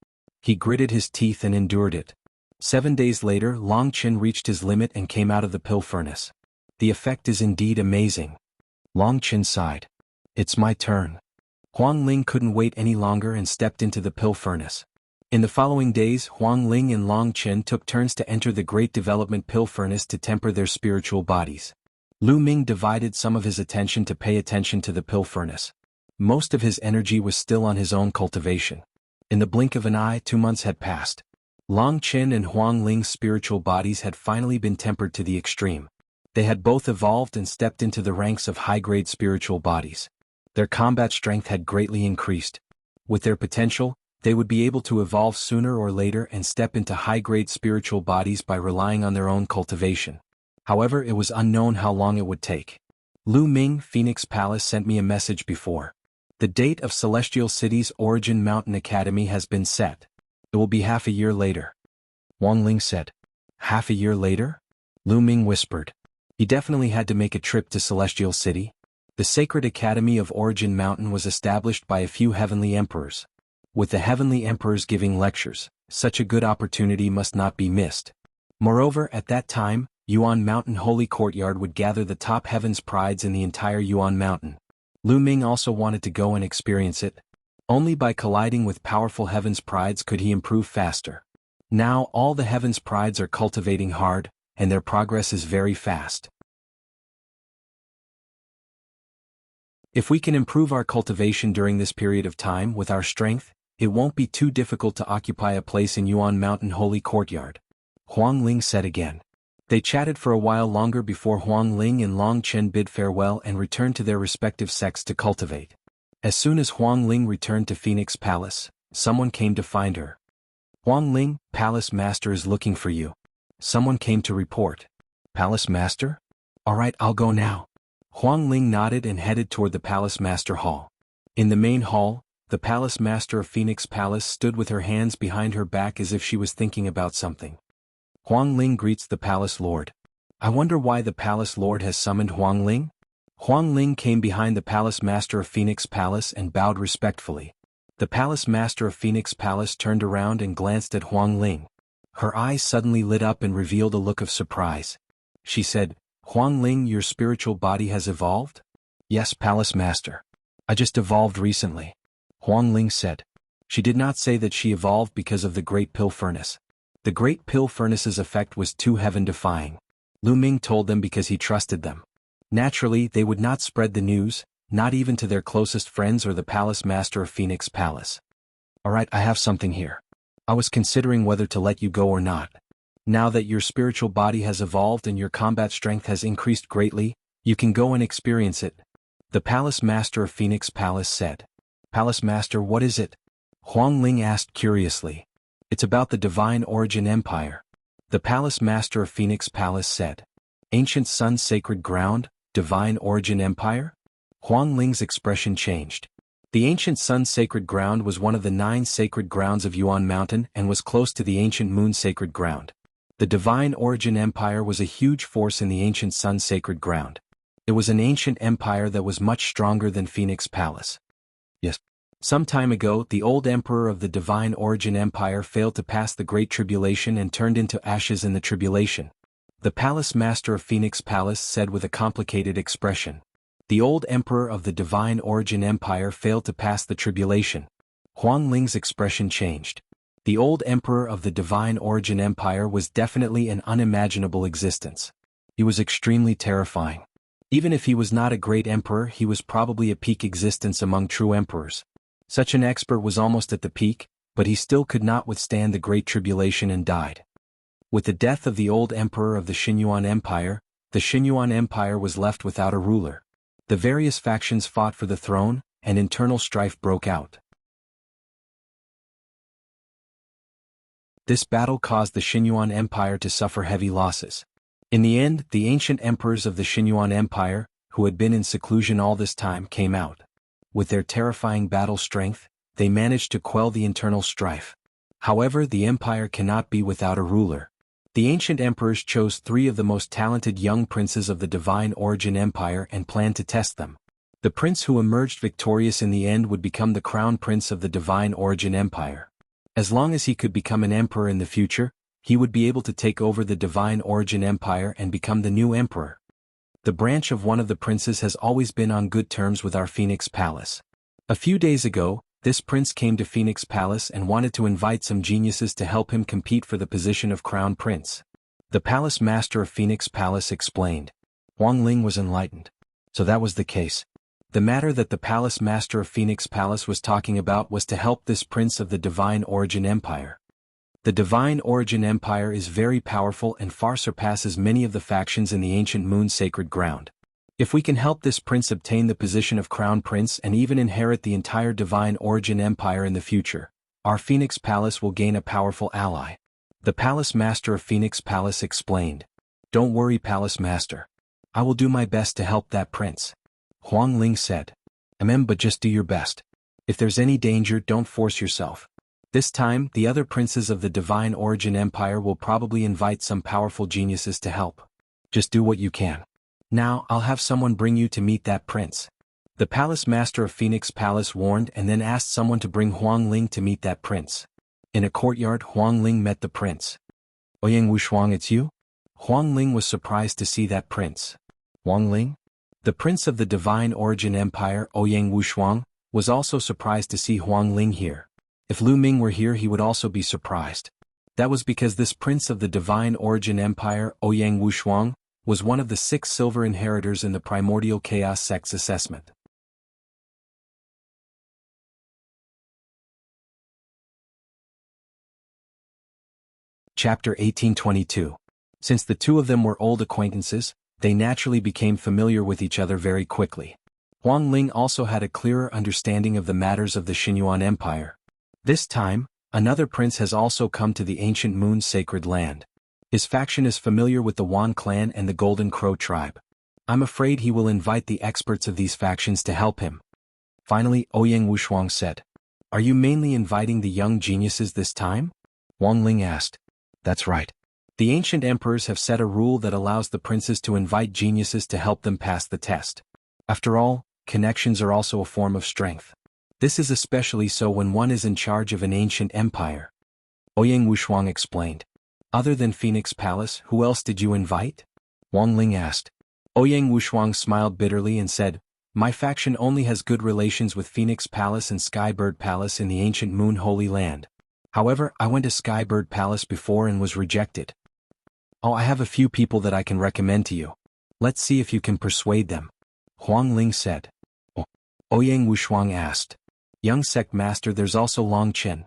He gritted his teeth and endured it. 7 days later, Long Chen reached his limit and came out of the pill furnace. The effect is indeed amazing. Long Chen sighed. It's my turn. Huang Ling couldn't wait any longer and stepped into the pill furnace. In the following days, Huang Ling and Long Chen took turns to enter the Great Development Pill Furnace to temper their spiritual bodies. Lu Ming divided some of his attention to pay attention to the pill furnace. Most of his energy was still on his own cultivation. In the blink of an eye, 2 months had passed. Long Chen and Huang Ling's spiritual bodies had finally been tempered to the extreme. They had both evolved and stepped into the ranks of high-grade spiritual bodies. Their combat strength had greatly increased. With their potential, they would be able to evolve sooner or later and step into high-grade spiritual bodies by relying on their own cultivation. However, it was unknown how long it would take. Lu Ming, Phoenix Palace sent me a message before. The date of Celestial City's Origin Mountain Academy has been set. It will be half a year later. Huang Ling said. Half a year later? Lu Ming whispered. He definitely had to make a trip to Celestial City. The Sacred Academy of Origin Mountain was established by a few heavenly emperors. With the heavenly emperors giving lectures, such a good opportunity must not be missed. Moreover, at that time, Yuan Mountain Holy Courtyard would gather the top heavens prides in the entire Yuan Mountain. Lu Ming also wanted to go and experience it. Only by colliding with powerful heavens prides could he improve faster. Now all the heavens prides are cultivating hard, and their progress is very fast. If we can improve our cultivation during this period of time with our strength, it won't be too difficult to occupy a place in Yuan Mountain Holy Courtyard. Huang Ling said again. They chatted for a while longer before Huang Ling and Long Chen bid farewell and returned to their respective sects to cultivate. As soon as Huang Ling returned to Phoenix Palace, someone came to find her. Huang Ling, Palace Master is looking for you. Someone came to report. Palace Master? Alright, I'll go now. Huang Ling nodded and headed toward the Palace Master Hall. In the main hall, the Palace Master of Phoenix Palace stood with her hands behind her back as if she was thinking about something. Huang Ling greets the Palace Lord. I wonder why the Palace Lord has summoned Huang Ling? Huang Ling came behind the Palace Master of Phoenix Palace and bowed respectfully. The Palace Master of Phoenix Palace turned around and glanced at Huang Ling. Her eyes suddenly lit up and revealed a look of surprise. She said, Huang Ling, your spiritual body has evolved? Yes, Palace Master. I just evolved recently. Huang Ling said. She did not say that she evolved because of the Great Pill Furnace. The Great Pill Furnace's effect was too heaven-defying. Lu Ming told them because he trusted them. Naturally, they would not spread the news, not even to their closest friends or the Palace Master of Phoenix Palace. Alright, I have something here. I was considering whether to let you go or not. Now that your spiritual body has evolved and your combat strength has increased greatly, you can go and experience it. The Palace Master of Phoenix Palace said. Palace Master, what is it? Huang Ling asked curiously. It's about the Divine Origin Empire. The Palace Master of Phoenix Palace said. Ancient Sun Sacred Ground, Divine Origin Empire? Huang Ling's expression changed. The Ancient Sun Sacred Ground was one of the 9 sacred grounds of Yuan Mountain and was close to the Ancient Moon Sacred Ground. The Divine Origin Empire was a huge force in the Ancient Sun Sacred Ground. It was an ancient empire that was much stronger than Phoenix Palace. Yes. Some time ago, the old emperor of the Divine Origin Empire failed to pass the Great Tribulation and turned into ashes in the tribulation. The palace master of Phoenix Palace said with a complicated expression. The old emperor of the Divine Origin Empire failed to pass the tribulation. Huang Ling's expression changed. The old emperor of the Divine Origin Empire was definitely an unimaginable existence. He was extremely terrifying. Even if he was not a great emperor, he was probably a peak existence among true emperors. Such an expert was almost at the peak, but he still could not withstand the Great Tribulation and died. With the death of the old emperor of the Xinyuan Empire, the Xinyuan Empire was left without a ruler. The various factions fought for the throne, and internal strife broke out. This battle caused the Xinyuan Empire to suffer heavy losses. In the end, the ancient emperors of the Xinyuan Empire, who had been in seclusion all this time, came out. With their terrifying battle strength, they managed to quell the internal strife. However, the empire cannot be without a ruler. The ancient emperors chose 3 of the most talented young princes of the Divine Origin Empire and planned to test them. The prince who emerged victorious in the end would become the crown prince of the Divine Origin Empire. As long as he could become an emperor in the future, he would be able to take over the Divine Origin Empire and become the new emperor. The branch of one of the princes has always been on good terms with our Phoenix Palace. A few days ago, this prince came to Phoenix Palace and wanted to invite some geniuses to help him compete for the position of crown prince. The palace master of Phoenix Palace explained. Huang Ling was enlightened. So that was the case. The matter that the palace master of Phoenix Palace was talking about was to help this prince of the Divine Origin Empire. The Divine Origin Empire is very powerful and far surpasses many of the factions in the ancient Moon Sacred Ground. If we can help this prince obtain the position of crown prince and even inherit the entire Divine Origin Empire in the future, our Phoenix Palace will gain a powerful ally. The palace master of Phoenix Palace explained. Don't worry, palace master. I will do my best to help that prince. Huang Ling said. But just do your best. If there's any danger, don't force yourself. This time, the other princes of the Divine Origin Empire will probably invite some powerful geniuses to help. Just do what you can. Now, I'll have someone bring you to meet that prince. The palace master of Phoenix Palace warned and then asked someone to bring Huang Ling to meet that prince. In a courtyard, Huang Ling met the prince. Ouyang Wushuang, it's you? Huang Ling was surprised to see that prince. Huang Ling? The prince of the Divine Origin Empire, Ouyang Wushuang, was also surprised to see Huang Ling here. If Lu Ming were here, he would also be surprised. That was because this prince of the Divine Origin Empire, Ouyang Wushuang, was one of the 6 silver inheritors in the Primordial Chaos Sect's assessment. Chapter 1822. Since the 2 of them were old acquaintances, they naturally became familiar with each other very quickly. Huang Ling also had a clearer understanding of the matters of the Xinyuan Empire. This time, another prince has also come to the ancient Moon Sacred Land. His faction is familiar with the Wan clan and the Golden Crow tribe. I'm afraid he will invite the experts of these factions to help him. Finally, Ouyang Wushuang said. Are you mainly inviting the young geniuses this time? Huang Ling asked. That's right. The ancient emperors have set a rule that allows the princes to invite geniuses to help them pass the test. After all, connections are also a form of strength. This is especially so when one is in charge of an ancient empire. Ouyang Wushuang explained. Other than Phoenix Palace, who else did you invite? Huang Ling asked. Ouyang Wushuang smiled bitterly and said, My faction only has good relations with Phoenix Palace and Skybird Palace in the ancient Moon Holy Land. However, I went to Skybird Palace before and was rejected. Oh, I have a few people that I can recommend to you. Let's see if you can persuade them. Huang Ling said. Oh. Ouyang Wushuang asked. Young sect master, there's also Long Chen.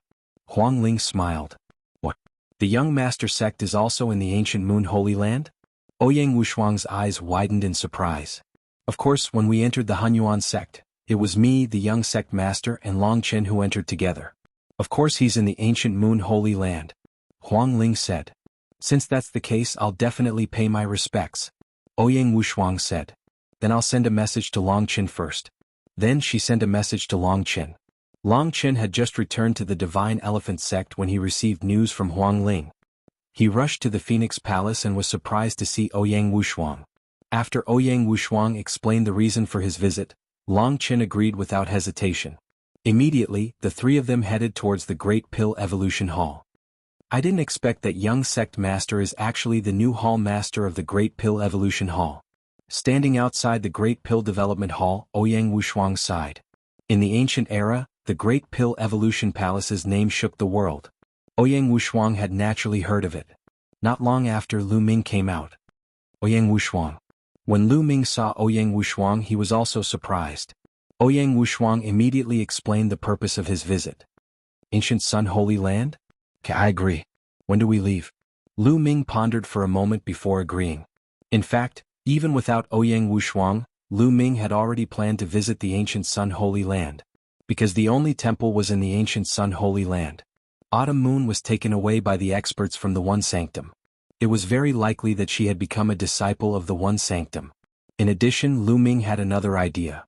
Huang Ling smiled. What? The young master sect is also in the ancient Moon Holy Land? Ouyang Wushuang's eyes widened in surprise. Of course, when we entered the Hunyuan sect, it was me, the young sect master, and Long Chen who entered together. Of course he's in the ancient Moon Holy Land. Huang Ling said. Since that's the case, I'll definitely pay my respects. Ouyang Wushuang said. Then I'll send a message to Long Chen first. Then she sent a message to Long Chen. Long Chen had just returned to the Divine Elephant sect when he received news from Huang Ling. He rushed to the Phoenix Palace and was surprised to see Ouyang Wushuang. After Ouyang Wushuang explained the reason for his visit, Long Chen agreed without hesitation. Immediately, the three of them headed towards the Great Pill Evolution Hall. I didn't expect that young sect master is actually the new hall master of the Great Pill Evolution Hall. Standing outside the Great Pill Development Hall, Ouyang Wushuang sighed. In the ancient era, the Great Pill Evolution Palace's name shook the world. Ouyang Wushuang had naturally heard of it. Not long after Lu Ming came out. Ouyang Wushuang. When Lu Ming saw Ouyang Wushuang, he was also surprised. Ouyang Wushuang immediately explained the purpose of his visit. Ancient Sun Holy Land? I agree. When do we leave? Lu Ming pondered for a moment before agreeing. In fact, even without Ouyang Wushuang, Lu Ming had already planned to visit the Ancient Sun Holy Land. Because the only temple was in the Ancient Sun Holy Land. Autumn Moon was taken away by the experts from the One Sanctum. It was very likely that she had become a disciple of the One Sanctum. In addition, Lu Ming had another idea.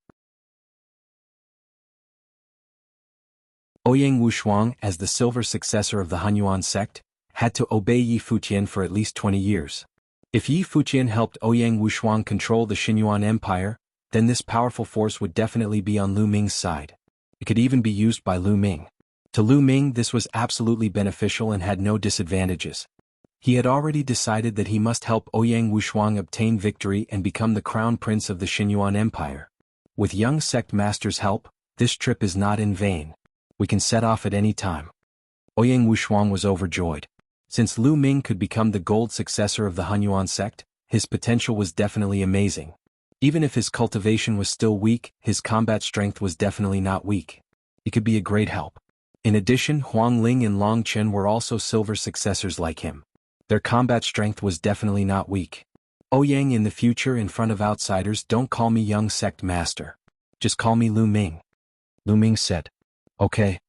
Ouyang Wushuang, as the silver successor of the Hunyuan sect, had to obey Yi Fuqian for at least 20 years. If Yi Fuqian helped Ouyang Wushuang control the Xinyuan Empire, then this powerful force would definitely be on Lu Ming's side. It could even be used by Lu Ming. To Lu Ming, this was absolutely beneficial and had no disadvantages. He had already decided that he must help Ouyang Wushuang obtain victory and become the crown prince of the Xinyuan Empire. With young sect master's help, this trip is not in vain. We can set off at any time. Ouyang Wushuang was overjoyed. Since Lu Ming could become the gold successor of the Hunyuan sect, his potential was definitely amazing. Even if his cultivation was still weak, his combat strength was definitely not weak. He could be a great help. In addition, Huang Ling and Long Chen were also silver successors like him. Their combat strength was definitely not weak. Ouyang, in the future, in front of outsiders, don't call me young sect master. Just call me Lu Ming. Lu Ming said. Okay.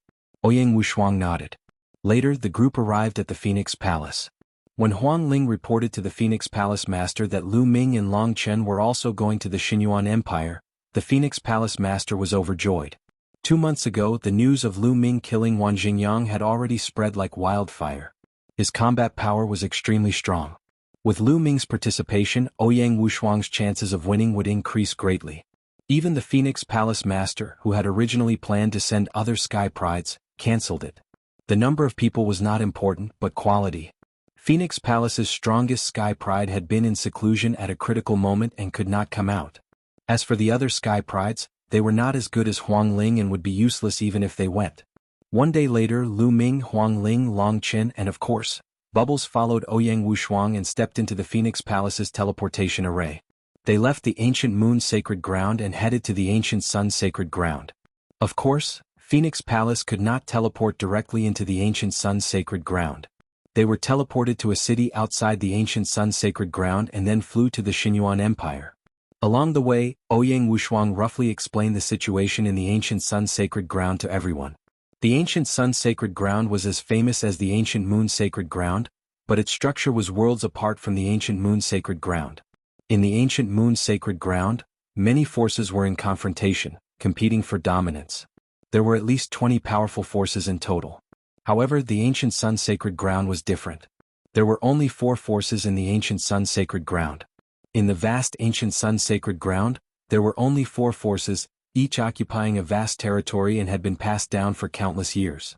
Ouyang Wushuang nodded. Later, the group arrived at the Phoenix Palace. When Huang Ling reported to the Phoenix Palace Master that Lu Ming and Long Chen were also going to the Xinyuan Empire, the Phoenix Palace Master was overjoyed. 2 months ago, the news of Lu Ming killing Wan Jingyang had already spread like wildfire. His combat power was extremely strong. With Lu Ming's participation, Ouyang Wushuang's chances of winning would increase greatly. Even the Phoenix Palace Master, who had originally planned to send other Sky Prides, cancelled it. The number of people was not important, but quality. Phoenix Palace's strongest Sky Pride had been in seclusion at a critical moment and could not come out. As for the other Sky Prides, they were not as good as Huang Ling and would be useless even if they went. One day later, Lu Ming, Huang Ling, Long Chen, and of course, Bubbles followed Ouyang Wushuang and stepped into the Phoenix Palace's teleportation array. They left the Ancient Moon Sacred Ground and headed to the Ancient Sun Sacred Ground. Of course, Phoenix Palace could not teleport directly into the Ancient Sun Sacred Ground. They were teleported to a city outside the Ancient Sun Sacred Ground and then flew to the Xinyuan Empire. Along the way, Ouyang Wushuang roughly explained the situation in the Ancient Sun Sacred Ground to everyone. The Ancient Sun Sacred Ground was as famous as the Ancient Moon Sacred Ground, but its structure was worlds apart from the Ancient Moon Sacred Ground. In the Ancient Moon Sacred Ground, many forces were in confrontation, competing for dominance. There were at least 20 powerful forces in total. However, the Ancient Sun Sacred Ground was different. There were only 4 forces in the Ancient Sun Sacred Ground. In the vast Ancient Sun Sacred Ground, there were only 4 forces, each occupying a vast territory and had been passed down for countless years.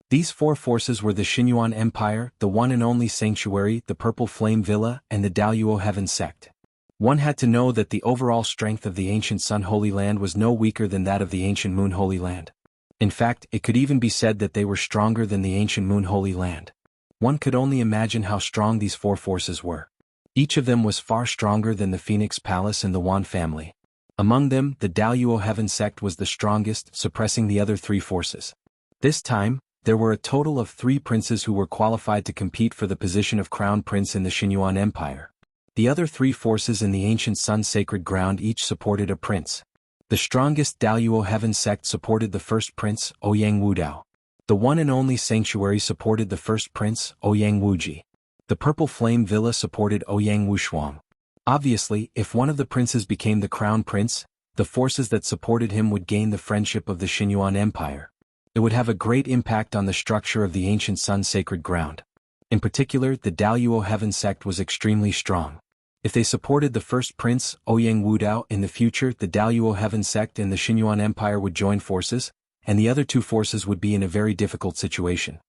These 4 forces were the Xinyuan Empire, the one and only Sanctuary, the Purple Flame Villa, and the Daluo Heaven Sect. One had to know that the overall strength of the Ancient Sun Holy Land was no weaker than that of the Ancient Moon Holy Land. In fact, it could even be said that they were stronger than the Ancient Moon Holy Land. One could only imagine how strong these 4 forces were. Each of them was far stronger than the Phoenix Palace and the Wan family. Among them, the Daluo Heaven Sect was the strongest, suppressing the other 3 forces. This time, there were a total of 3 princes who were qualified to compete for the position of Crown Prince in the Xinyuan Empire. The other 3 forces in the Ancient Sun Sacred Ground each supported a prince. The strongest Daluo Heaven Sect supported the first prince, Ouyang Wudao. The one and only Sanctuary supported the first prince, Ouyang Wuji. The Purple Flame Villa supported Ouyang Wushuang. Obviously, if one of the princes became the Crown Prince, the forces that supported him would gain the friendship of the Xinyuan Empire. It would have a great impact on the structure of the Ancient Sun Sacred Ground. In particular, the Daluo Heaven Sect was extremely strong. If they supported the first prince, Ouyang Wudao, in the future the Daluo Heaven sect and the Xinyuan Empire would join forces, and the other two forces would be in a very difficult situation.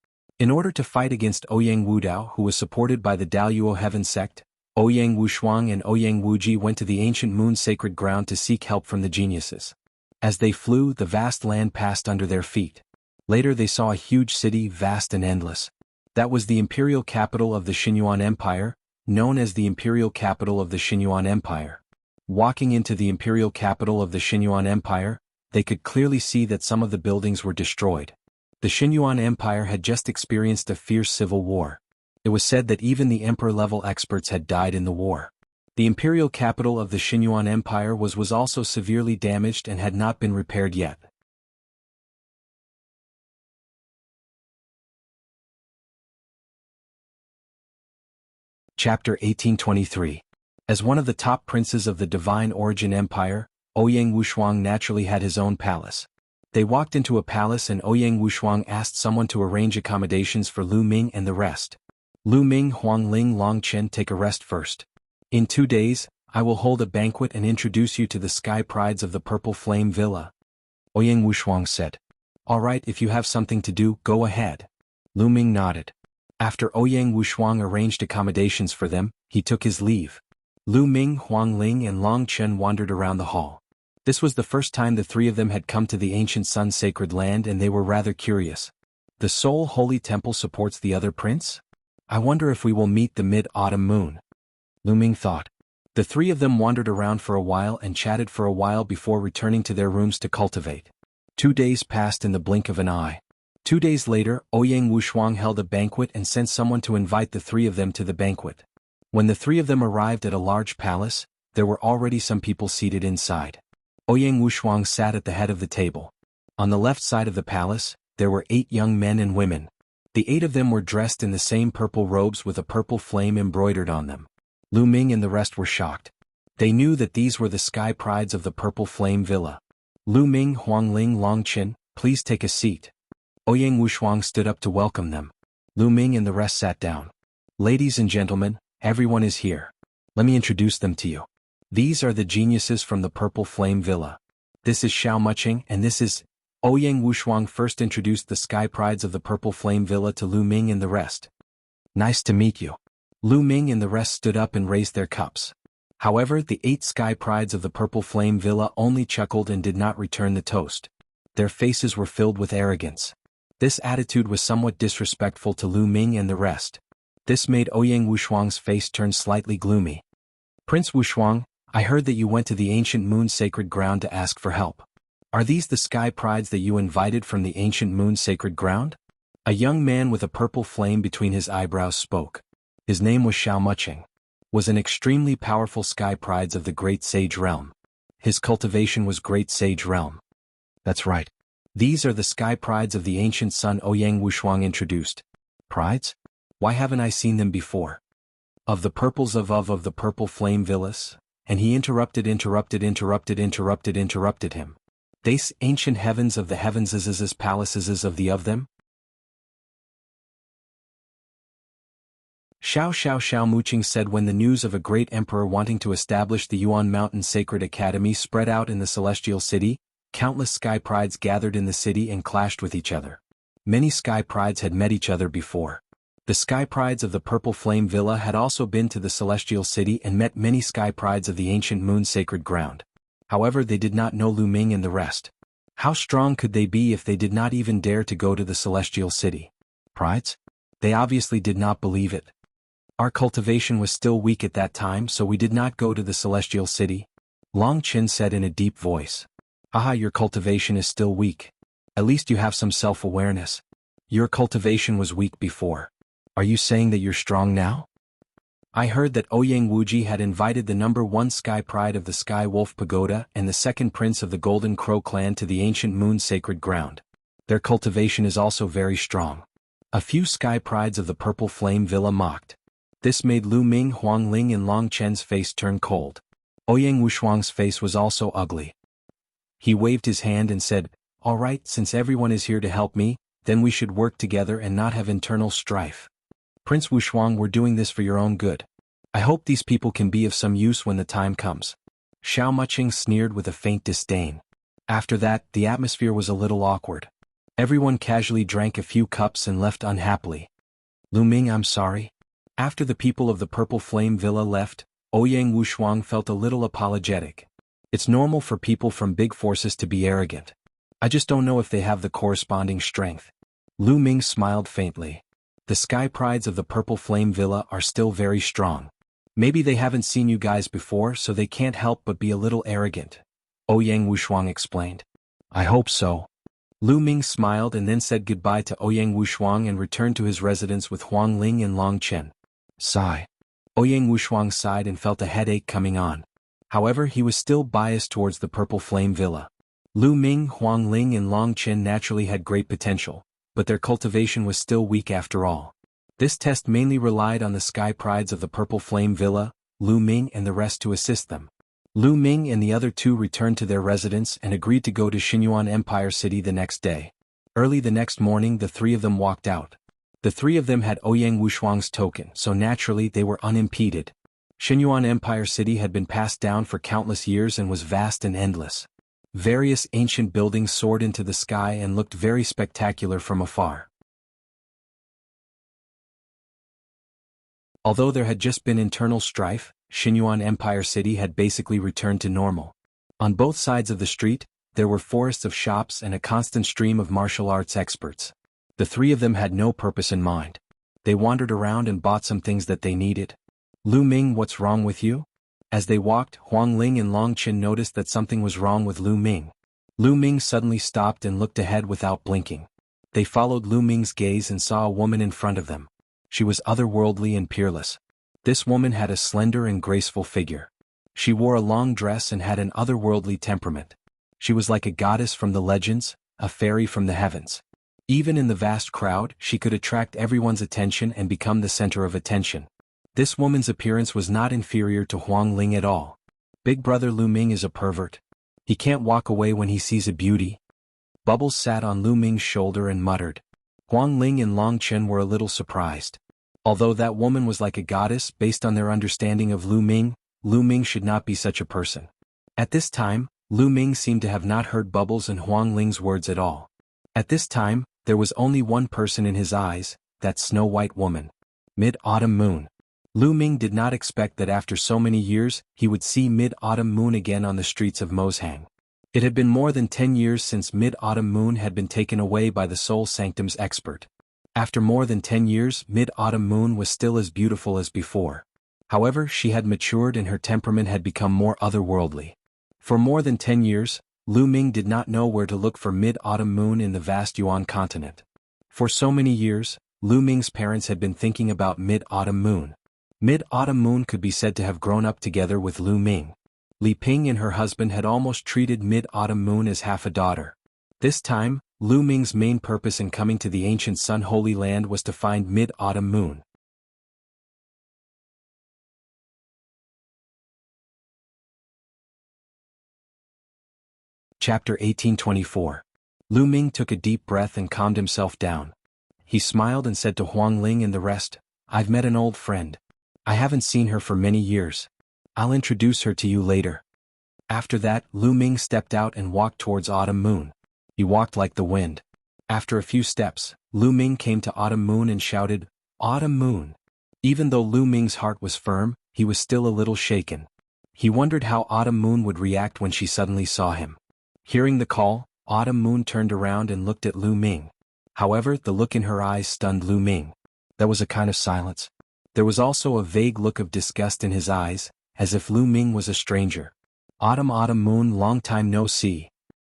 In order to fight against Ouyang Wudao, who was supported by the Daluo Heaven sect, Ouyang Wushuang and Ouyang Wuji went to the ancient moon sacred ground to seek help from the geniuses. As they flew, the vast land passed under their feet. Later they saw a huge city, vast and endless. That was the imperial capital of the Xinyuan Empire, known as the imperial capital of the Xinyuan Empire. Walking into the imperial capital of the Xinyuan Empire, they could clearly see that some of the buildings were destroyed. The Xinyuan Empire had just experienced a fierce civil war. It was said that even the emperor-level experts had died in the war. The imperial capital of the Xinyuan Empire was also severely damaged and had not been repaired yet. Chapter 1823. As one of the top princes of the Divine Origin Empire, Ouyang Wushuang naturally had his own palace. They walked into a palace and Ouyang Wushuang asked someone to arrange accommodations for Lu Ming and the rest. Lu Ming, Huang Ling, Long Chen, take a rest first. In 2 days, I will hold a banquet and introduce you to the sky prides of the Purple Flame Villa. Ouyang Wushuang said. All right, if you have something to do, go ahead. Lu Ming nodded. After Ouyang Wushuang arranged accommodations for them, he took his leave. Lu Ming, Huang Ling and Long Chen wandered around the hall. This was the first time the three of them had come to the ancient sun sacred land and they were rather curious. The Soul Holy Temple supports the other prince? I wonder if we will meet the mid-autumn moon. Lu Ming thought. The three of them wandered around for a while and chatted for a while before returning to their rooms to cultivate. 2 days passed in the blink of an eye. 2 days later, Ouyang Wushuang held a banquet and sent someone to invite the three of them to the banquet. When the three of them arrived at a large palace, there were already some people seated inside. Ouyang Wushuang sat at the head of the table. On the left side of the palace, there were 8 young men and women. The 8 of them were dressed in the same purple robes with a purple flame embroidered on them. Lu Ming and the rest were shocked. They knew that these were the sky prides of the Purple Flame Villa. Lu Ming, Huang Ling, Long Chen, please take a seat. Ouyang Wushuang stood up to welcome them. Lu Ming and the rest sat down. Ladies and gentlemen, everyone is here. Let me introduce them to you. These are the geniuses from the Purple Flame Villa. This is Xiao Muqing and this is... Ouyang Wushuang first introduced the sky prides of the Purple Flame Villa to Lu Ming and the rest. Nice to meet you. Lu Ming and the rest stood up and raised their cups. However, the 8 sky prides of the Purple Flame Villa only chuckled and did not return the toast. Their faces were filled with arrogance. This attitude was somewhat disrespectful to Lu Ming and the rest. This made Ouyang Wushuang's face turn slightly gloomy. Prince Wushuang, I heard that you went to the ancient moon sacred ground to ask for help. Are these the sky prides that you invited from the ancient moon sacred ground? A young man with a purple flame between his eyebrows spoke. His name was Xiao Muqing. Was an extremely powerful sky prides of the Great Sage Realm. His cultivation was Great Sage Realm. That's right. These are the sky prides of the ancient sun, Ouyang Wushuang introduced. Prides? Why haven't I seen them before? Of the purples of the Purple Flame Villas? And he interrupted him. These ancient heavens of the heavens' palaces of them? Xiao Muqing said when the news of a great emperor wanting to establish the Yuan Mountain Sacred Academy spread out in the Celestial City, countless sky prides gathered in the city and clashed with each other. Many sky prides had met each other before. The sky prides of the Purple Flame Villa had also been to the Celestial City and met many sky prides of the ancient moon sacred ground. However, they did not know Lu Ming and the rest. How strong could they be if they did not even dare to go to the Celestial City? Prides? They obviously did not believe it. Our cultivation was still weak at that time, so we did not go to the Celestial City. Long Chen said in a deep voice. Aha, your cultivation is still weak. At least you have some self-awareness. Your cultivation was weak before. Are you saying that you're strong now? I heard that Ouyang Wuji had invited the number 1 sky pride of the Sky Wolf Pagoda and the 2nd prince of the Golden Crow clan to the ancient moon sacred ground. Their cultivation is also very strong. A few sky prides of the Purple Flame Villa mocked. This made Lu Ming, Huang Ling and Long Chen's face turn cold. Ouyang Wushuang's face was also ugly. He waved his hand and said, all right, since everyone is here to help me, then we should work together and not have internal strife. Prince Wushuang, we're doing this for your own good. I hope these people can be of some use when the time comes. Xiao Muqing sneered with a faint disdain. After that, the atmosphere was a little awkward. Everyone casually drank a few cups and left unhappily. Lu Ming, I'm sorry. After the people of the Purple Flame Villa left, Ouyang Wushuang felt a little apologetic. It's normal for people from big forces to be arrogant. I just don't know if they have the corresponding strength. Lu Ming smiled faintly. The sky prides of the Purple Flame Villa are still very strong. Maybe they haven't seen you guys before, so they can't help but be a little arrogant, Ouyang Wushuang explained. I hope so. Lu Ming smiled and then said goodbye to Ouyang Wushuang and returned to his residence with Huang Ling and Long Chen. Sigh. Ouyang Wushuang sighed and felt a headache coming on. However, he was still biased towards the Purple Flame Villa. Lu Ming, Huang Ling and Long Chen naturally had great potential, but their cultivation was still weak after all. This test mainly relied on the sky prides of the Purple Flame Villa, Lu Ming and the rest to assist them. Lu Ming and the other two returned to their residence and agreed to go to Xinyuan Empire City the next day. Early the next morning the three of them walked out. The three of them had Ouyang Wushuang's token, so naturally they were unimpeded. Xinyuan Empire City had been passed down for countless years and was vast and endless. Various ancient buildings soared into the sky and looked very spectacular from afar. Although there had just been internal strife, Xinyuan Empire City had basically returned to normal. On both sides of the street, there were forests of shops and a constant stream of martial arts experts. The three of them had no purpose in mind. They wandered around and bought some things that they needed. Lu Ming, what's wrong with you? As they walked, Huang Ling and Long Chen noticed that something was wrong with Lu Ming. Lu Ming suddenly stopped and looked ahead without blinking. They followed Lu Ming's gaze and saw a woman in front of them. She was otherworldly and peerless. This woman had a slender and graceful figure. She wore a long dress and had an otherworldly temperament. She was like a goddess from the legends, a fairy from the heavens. Even in the vast crowd, she could attract everyone's attention and become the center of attention. This woman's appearance was not inferior to Huang Ling at all. Big brother Lu Ming is a pervert. He can't walk away when he sees a beauty. Bubbles sat on Lu Ming's shoulder and muttered. Huang Ling and Long Chen were a little surprised. Although that woman was like a goddess based on their understanding of Lu Ming should not be such a person. At this time, Lu Ming seemed to have not heard Bubbles and Huang Ling's words at all. At this time, there was only one person in his eyes, that Snow-White woman. Mid-Autumn Moon. Lu Ming did not expect that after so many years, he would see Mid-Autumn Moon again on the streets of Mozhang. It had been more than 10 years since Mid-Autumn Moon had been taken away by the Soul Sanctum's expert. After more than 10 years, Mid-Autumn Moon was still as beautiful as before. However, she had matured and her temperament had become more otherworldly. For more than 10 years, Lu Ming did not know where to look for Mid-Autumn Moon in the vast Yuan continent. For so many years, Lu Ming's parents had been thinking about Mid-Autumn Moon. Mid-Autumn Moon could be said to have grown up together with Lu Ming. Li Ping and her husband had almost treated Mid-Autumn Moon as half a daughter. This time, Lu Ming's main purpose in coming to the ancient Sun Holy Land was to find Mid-Autumn Moon. Chapter 1824. Lu Ming took a deep breath and calmed himself down. He smiled and said to Huang Ling and the rest, I've met an old friend. I haven't seen her for many years. I'll introduce her to you later. After that, Lu Ming stepped out and walked towards Autumn Moon. He walked like the wind. After a few steps, Lu Ming came to Autumn Moon and shouted, Autumn Moon. Even though Lu Ming's heart was firm, he was still a little shaken. He wondered how Autumn Moon would react when she suddenly saw him. Hearing the call, Autumn Moon turned around and looked at Lu Ming. However, the look in her eyes stunned Lu Ming. There was a kind of silence. There was also a vague look of disgust in his eyes, as if Lu Ming was a stranger. Autumn Moon, long time no see.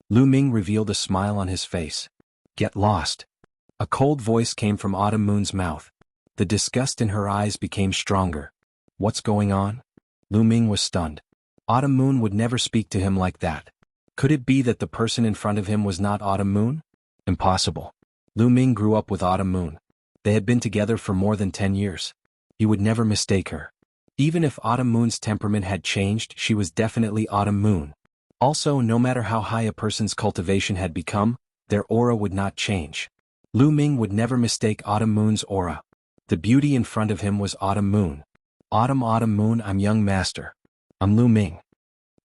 Lu Ming revealed a smile on his face. Get lost. A cold voice came from Autumn Moon's mouth. The disgust in her eyes became stronger. What's going on? Lu Ming was stunned. Autumn Moon would never speak to him like that. Could it be that the person in front of him was not Autumn Moon? Impossible. Lu Ming grew up with Autumn Moon. They had been together for more than 10 years. He would never mistake her. Even if Autumn Moon's temperament had changed, she was definitely Autumn Moon. Also, no matter how high a person's cultivation had become, their aura would not change. Lu Ming would never mistake Autumn Moon's aura. The beauty in front of him was Autumn Moon. Autumn moon, I'm young master. I'm Lu Ming.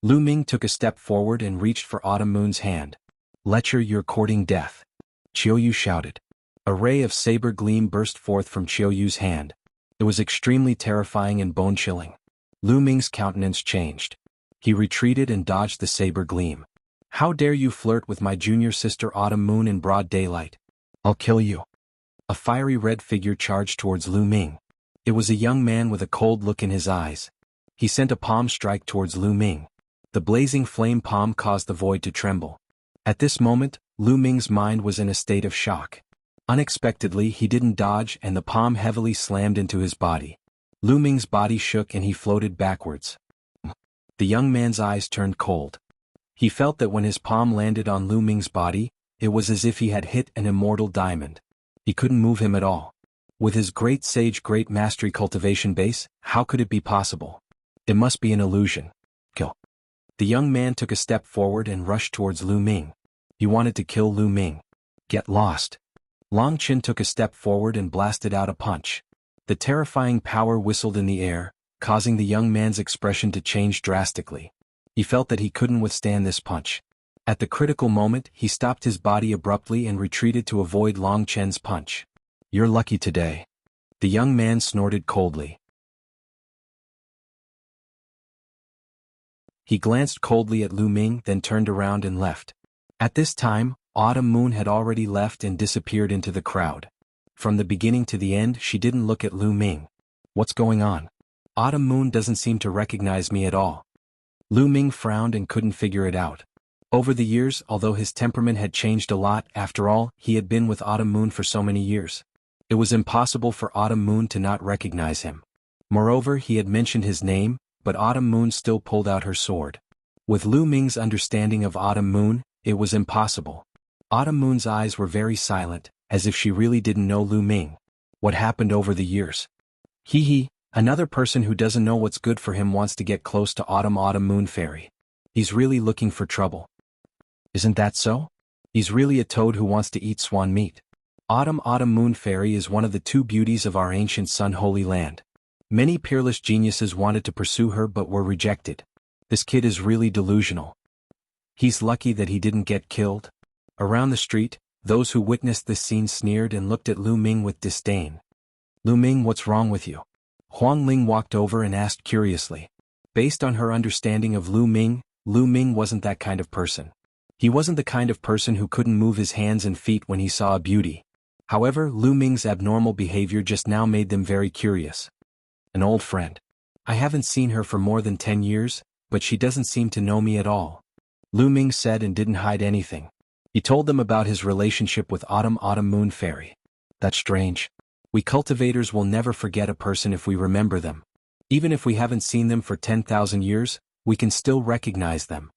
Lu Ming took a step forward and reached for Autumn Moon's hand. Lecher, you're courting death. Qiuyu shouted. A ray of saber gleam burst forth from Qiuyu's hand. It was extremely terrifying and bone-chilling. Lu Ming's countenance changed. He retreated and dodged the saber gleam. How dare you flirt with my junior sister Autumn Moon in broad daylight? I'll kill you. A fiery red figure charged towards Lu Ming. It was a young man with a cold look in his eyes. He sent a palm strike towards Lu Ming. The blazing flame palm caused the void to tremble. At this moment, Lu Ming's mind was in a state of shock. Unexpectedly, he didn't dodge and the palm heavily slammed into his body. Lu Ming's body shook and he floated backwards. The young man's eyes turned cold. He felt that when his palm landed on Lu Ming's body, it was as if he had hit an immortal diamond. He couldn't move him at all. With his great sage great mastery cultivation base, how could it be possible? It must be an illusion. Kill. The young man took a step forward and rushed towards Lu Ming. He wanted to kill Lu Ming. Get lost. Long Qin took a step forward and blasted out a punch. The terrifying power whistled in the air, causing the young man's expression to change drastically. He felt that he couldn't withstand this punch. At the critical moment, he stopped his body abruptly and retreated to avoid Long Chen's punch. You're lucky today. The young man snorted coldly. He glanced coldly at Lu Ming, then turned around and left. At this time, Autumn Moon had already left and disappeared into the crowd. From the beginning to the end, she didn't look at Lu Ming. What's going on? Autumn Moon doesn't seem to recognize me at all. Lu Ming frowned and couldn't figure it out. Over the years, although his temperament had changed a lot, after all, he had been with Autumn Moon for so many years. It was impossible for Autumn Moon to not recognize him. Moreover, he had mentioned his name, but Autumn Moon still pulled out her sword. With Lu Ming's understanding of Autumn Moon, it was impossible. Autumn Moon's eyes were very silent, as if she really didn't know Lu Ming. What happened over the years? Another person who doesn't know what's good for him wants to get close to Autumn Moon Fairy. He's really looking for trouble. Isn't that so? He's really a toad who wants to eat swan meat. Autumn Moon Fairy is one of the two beauties of our ancient Sun Holy Land. Many peerless geniuses wanted to pursue her but were rejected. This kid is really delusional. He's lucky that he didn't get killed. Around the street, those who witnessed this scene sneered and looked at Lu Ming with disdain. Lu Ming, what's wrong with you? Huang Ling walked over and asked curiously. Based on her understanding of Lu Ming wasn't that kind of person. He wasn't the kind of person who couldn't move his hands and feet when he saw a beauty. However, Lu Ming's abnormal behavior just now made them very curious. An old friend. I haven't seen her for more than 10 years, but she doesn't seem to know me at all. Lu Ming said and didn't hide anything. He told them about his relationship with Autumn Moon Fairy. That's strange. We cultivators will never forget a person if we remember them. Even if we haven't seen them for 10,000 years, we can still recognize them.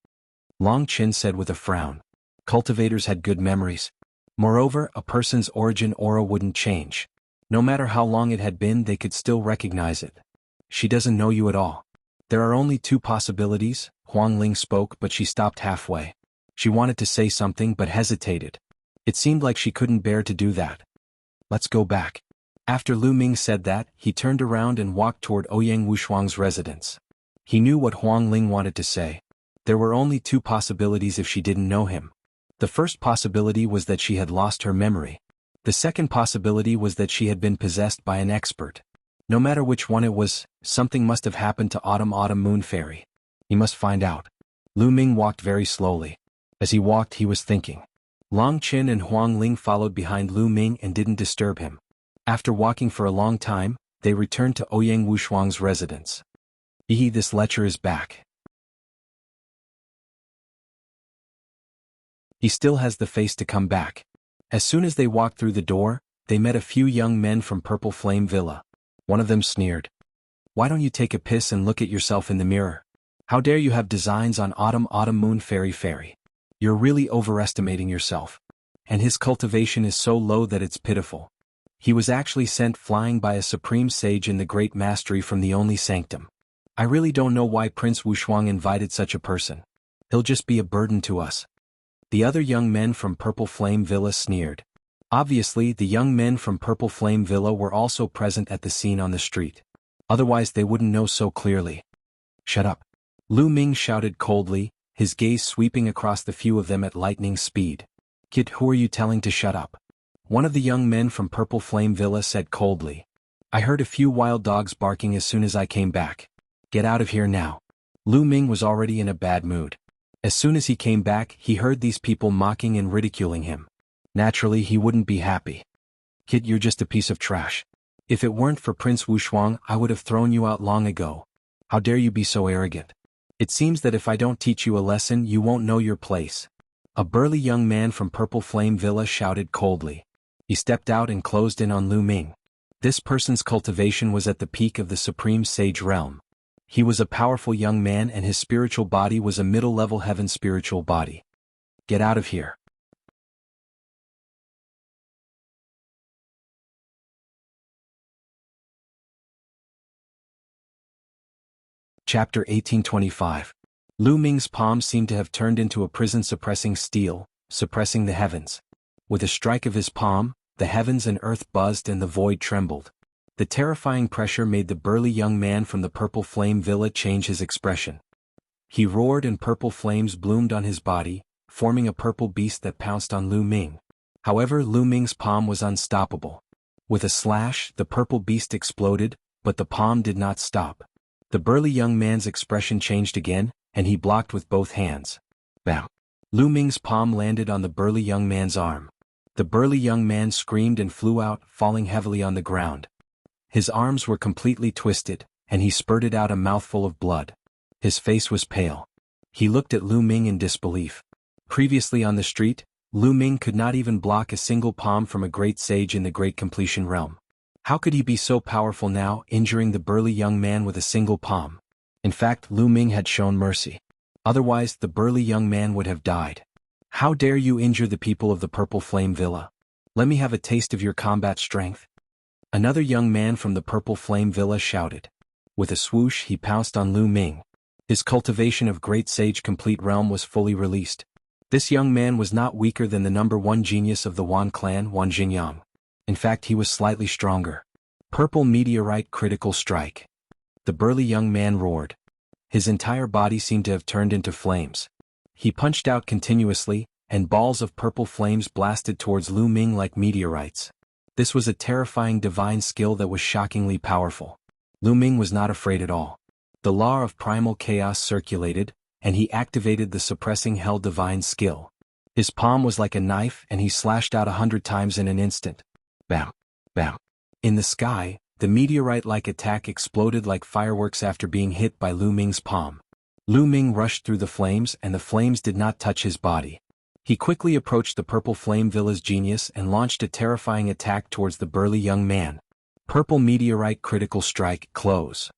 Long Qin said with a frown. Cultivators had good memories. Moreover, a person's origin aura wouldn't change. No matter how long it had been, they could still recognize it. She doesn't know you at all. There are only two possibilities. Huang Ling spoke, but she stopped halfway. She wanted to say something but hesitated. It seemed like she couldn't bear to do that. Let's go back. After Lu Ming said that, he turned around and walked toward Ouyang Wushuang's residence. He knew what Huang Ling wanted to say. There were only two possibilities if she didn't know him. The first possibility was that she had lost her memory. The second possibility was that she had been possessed by an expert. No matter which one it was, something must have happened to Autumn Moon Fairy. He must find out. Lu Ming walked very slowly. As he walked, he was thinking. Long Qin and Huang Ling followed behind Lu Ming and didn't disturb him. After walking for a long time, they returned to Ouyang Wushuang's residence. This lecher is back. He still has the face to come back. As soon as they walked through the door, they met a few young men from Purple Flame Villa. One of them sneered. Why don't you take a piss and look at yourself in the mirror? How dare you have designs on Autumn Moon Fairy? You're really overestimating yourself. And his cultivation is so low that it's pitiful. He was actually sent flying by a supreme sage in the great mastery from the only sanctum. I really don't know why Prince Wushuang invited such a person. He'll just be a burden to us. The other young men from Purple Flame Villa sneered. Obviously, the young men from Purple Flame Villa were also present at the scene on the street. Otherwise they wouldn't know so clearly. Shut up. Lu Ming shouted coldly, his gaze sweeping across the few of them at lightning speed. Kid, who are you telling to shut up? One of the young men from Purple Flame Villa said coldly. I heard a few wild dogs barking as soon as I came back. Get out of here now. Lu Ming was already in a bad mood. As soon as he came back, he heard these people mocking and ridiculing him. Naturally, he wouldn't be happy. Kid, you're just a piece of trash. If it weren't for Prince Wushuang, I would have thrown you out long ago. How dare you be so arrogant? It seems that if I don't teach you a lesson, you won't know your place. A burly young man from Purple Flame Villa shouted coldly. He stepped out and closed in on Lu Ming. This person's cultivation was at the peak of the Supreme Sage realm. He was a powerful young man and his spiritual body was a middle-level heaven spiritual body. Get out of here. Chapter 1825. Lu Ming's palm seemed to have turned into a prison-suppressing steel, suppressing the heavens. With a strike of his palm, the heavens and earth buzzed and the void trembled. The terrifying pressure made the burly young man from the Purple Flame Villa change his expression. He roared and purple flames bloomed on his body, forming a purple beast that pounced on Lu Ming. However, Lu Ming's palm was unstoppable. With a slash, the purple beast exploded, but the palm did not stop. The burly young man's expression changed again, and he blocked with both hands. Bam! Lu Ming's palm landed on the burly young man's arm. The burly young man screamed and flew out, falling heavily on the ground. His arms were completely twisted, and he spurted out a mouthful of blood. His face was pale. He looked at Lu Ming in disbelief. Previously on the street, Lu Ming could not even block a single palm from a great sage in the Great Completion realm. How could he be so powerful now, injuring the burly young man with a single palm? In fact, Lu Ming had shown mercy. Otherwise, the burly young man would have died. How dare you injure the people of the Purple Flame Villa? Let me have a taste of your combat strength. Another young man from the Purple Flame Villa shouted. With a swoosh, he pounced on Lu Ming. His cultivation of Great Sage Complete Realm was fully released. This young man was not weaker than the #1 genius of the Wan clan, Wan Jingyang. In fact, he was slightly stronger. Purple Meteorite Critical Strike. The burly young man roared. His entire body seemed to have turned into flames. He punched out continuously, and balls of purple flames blasted towards Lu Ming like meteorites. This was a terrifying divine skill that was shockingly powerful. Lu Ming was not afraid at all. The law of primal chaos circulated, and he activated the suppressing hell divine skill. His palm was like a knife and he slashed out 100 times in an instant. Bam! Bam! In the sky, the meteorite-like attack exploded like fireworks after being hit by Lu Ming's palm. Lu Ming rushed through the flames and the flames did not touch his body. He quickly approached the Purple Flame Villa's genius and launched a terrifying attack towards the burly young man. Purple Meteorite Critical Strike, close.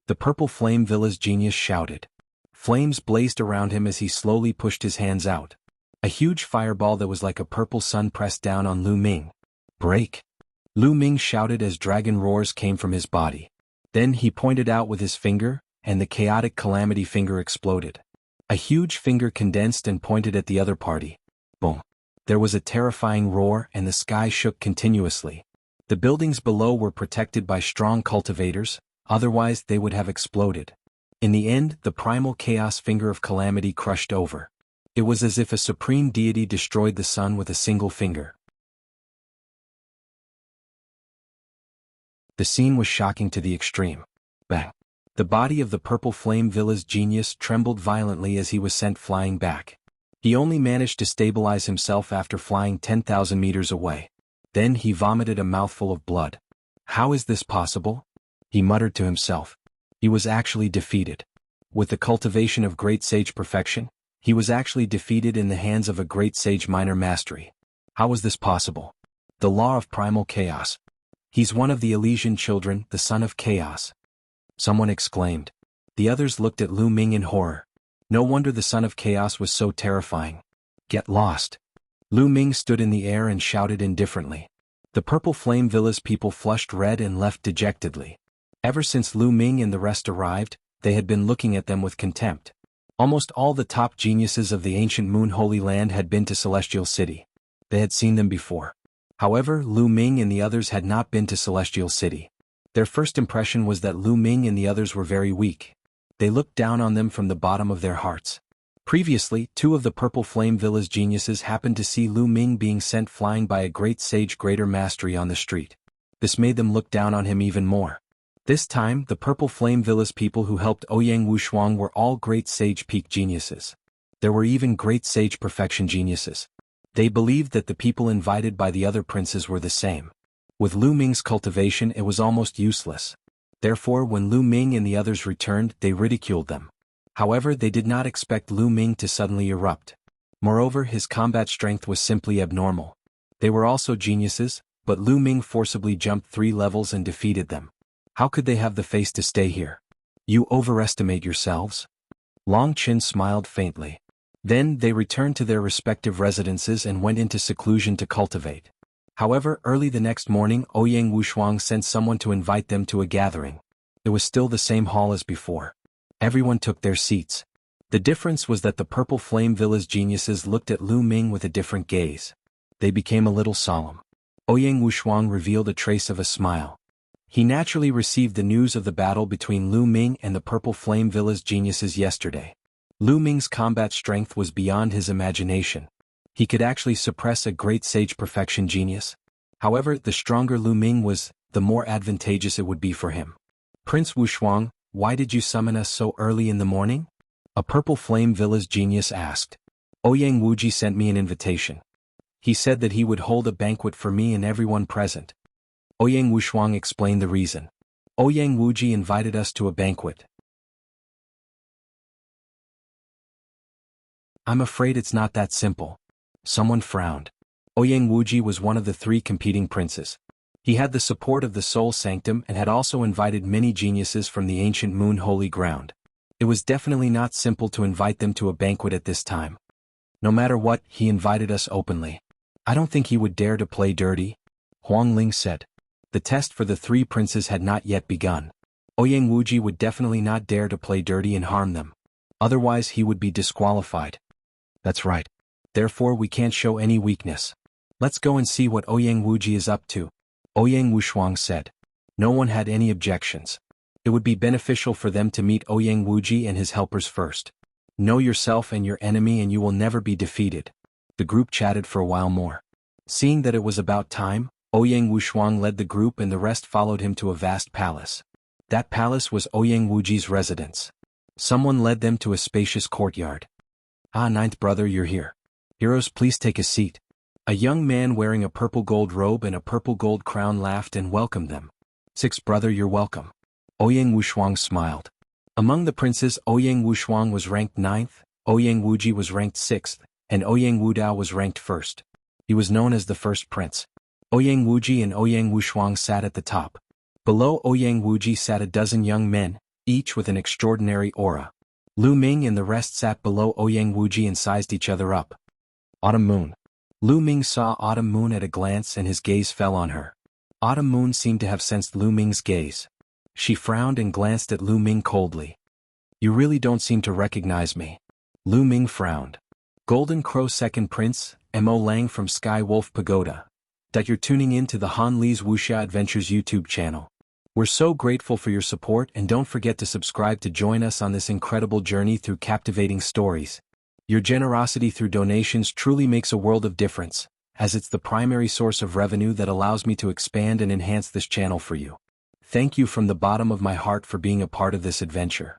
The Purple Flame Villa's genius shouted. Flames blazed around him as he slowly pushed his hands out. A huge fireball that was like a purple sun pressed down on Lu Ming. Break! Lu Ming shouted as dragon roars came from his body. Then he pointed out with his finger, and the chaotic calamity finger exploded. A huge finger condensed and pointed at the other party. Boom! There was a terrifying roar and the sky shook continuously. The buildings below were protected by strong cultivators, otherwise they would have exploded. In the end, the primal chaos finger of calamity crushed over. It was as if a supreme deity destroyed the sun with a single finger. The scene was shocking to the extreme. Bang! The body of the Purple Flame Villa's genius trembled violently as he was sent flying back. He only managed to stabilize himself after flying 10,000 meters away. Then he vomited a mouthful of blood. How is this possible? He muttered to himself. He was actually defeated. With the cultivation of Great Sage Perfection, he was actually defeated in the hands of a Great Sage Minor Mastery. How was this possible? The law of primal chaos. He's one of the Elysian children, the son of chaos. Someone exclaimed. The others looked at Lu Ming in horror. No wonder the son of chaos was so terrifying. Get lost. Lu Ming stood in the air and shouted indifferently. The Purple Flame Villa's people flushed red and left dejectedly. Ever since Lu Ming and the rest arrived, they had been looking at them with contempt. Almost all the top geniuses of the ancient Moon Holy Land had been to Celestial City. They had seen them before. However, Lu Ming and the others had not been to Celestial City. Their first impression was that Lu Ming and the others were very weak. They looked down on them from the bottom of their hearts. Previously, 2 of the Purple Flame Villa's geniuses happened to see Lu Ming being sent flying by a great sage greater mastery on the street. This made them look down on him even more. This time, the Purple Flame Villa's people who helped Ouyang Wushuang were all great sage peak geniuses. There were even great sage perfection geniuses. They believed that the people invited by the other princes were the same. With Lu Ming's cultivation, it was almost useless. Therefore, when Lu Ming and the others returned, they ridiculed them. However, they did not expect Lu Ming to suddenly erupt. Moreover, his combat strength was simply abnormal. They were also geniuses, but Lu Ming forcibly jumped 3 levels and defeated them. How could they have the face to stay here? You overestimate yourselves? Long Qin smiled faintly. Then they returned to their respective residences and went into seclusion to cultivate. However, early the next morning, Ouyang Wushuang sent someone to invite them to a gathering. It was still the same hall as before. Everyone took their seats. The difference was that the Purple Flame Villa's geniuses looked at Lu Ming with a different gaze. They became a little solemn. Ouyang Wushuang revealed a trace of a smile. He naturally received the news of the battle between Lu Ming and the Purple Flame Villa's geniuses yesterday. Lu Ming's combat strength was beyond his imagination. He could actually suppress a great sage perfection genius. However, the stronger Lu Ming was, the more advantageous it would be for him. Prince Wushuang, why did you summon us so early in the morning? A Purple Flame Villa's genius asked. Ouyang Wuji sent me an invitation. He said that he would hold a banquet for me and everyone present. Ouyang Wushuang explained the reason. Ouyang Wuji invited us to a banquet. I'm afraid it's not that simple. Someone frowned. Ouyang Wuji was one of the 3 competing princes. He had the support of the Soul Sanctum and had also invited many geniuses from the ancient Moon Holy Ground. It was definitely not simple to invite them to a banquet at this time. No matter what, he invited us openly. I don't think he would dare to play dirty, Huang Ling said. The test for the 3 princes had not yet begun. Ouyang Wuji would definitely not dare to play dirty and harm them. Otherwise he would be disqualified. That's right. Therefore we can't show any weakness. Let's go and see what Ouyang Wuji is up to, Ouyang Wushuang said. No one had any objections. It would be beneficial for them to meet Ouyang Wuji and his helpers first. Know yourself and your enemy and you will never be defeated. The group chatted for a while more. Seeing that it was about time, Ouyang Wushuang led the group and the rest followed him to a vast palace. That palace was Ouyang Wuji's residence. Someone led them to a spacious courtyard. Ah, 9th brother, you're here. Heroes, please take a seat. A young man wearing a purple gold robe and a purple gold crown laughed and welcomed them. 6th brother, you're welcome. Ouyang Wushuang smiled. Among the princes, Ouyang Wushuang was ranked 9th, Ouyang Wuji was ranked 6th, and Ouyang Wudao was ranked 1st. He was known as the first prince. Ouyang Wuji and Ouyang Wushuang sat at the top. Below Ouyang Wuji sat a dozen young men, each with an extraordinary aura. Lu Ming and the rest sat below Ouyang Wuji and sized each other up. Autumn Moon. Lu Ming saw Autumn Moon at a glance and his gaze fell on her. Autumn Moon seemed to have sensed Lu Ming's gaze. She frowned and glanced at Lu Ming coldly. You really don't seem to recognize me. Lu Ming frowned. Golden Crow Second Prince, Mo Lang from Sky Wolf Pagoda. That you're tuning in to the Han Li's Wuxia Adventures YouTube channel. We're so grateful for your support and don't forget to subscribe to join us on this incredible journey through captivating stories. Your generosity through donations truly makes a world of difference, as it's the primary source of revenue that allows me to expand and enhance this channel for you. Thank you from the bottom of my heart for being a part of this adventure.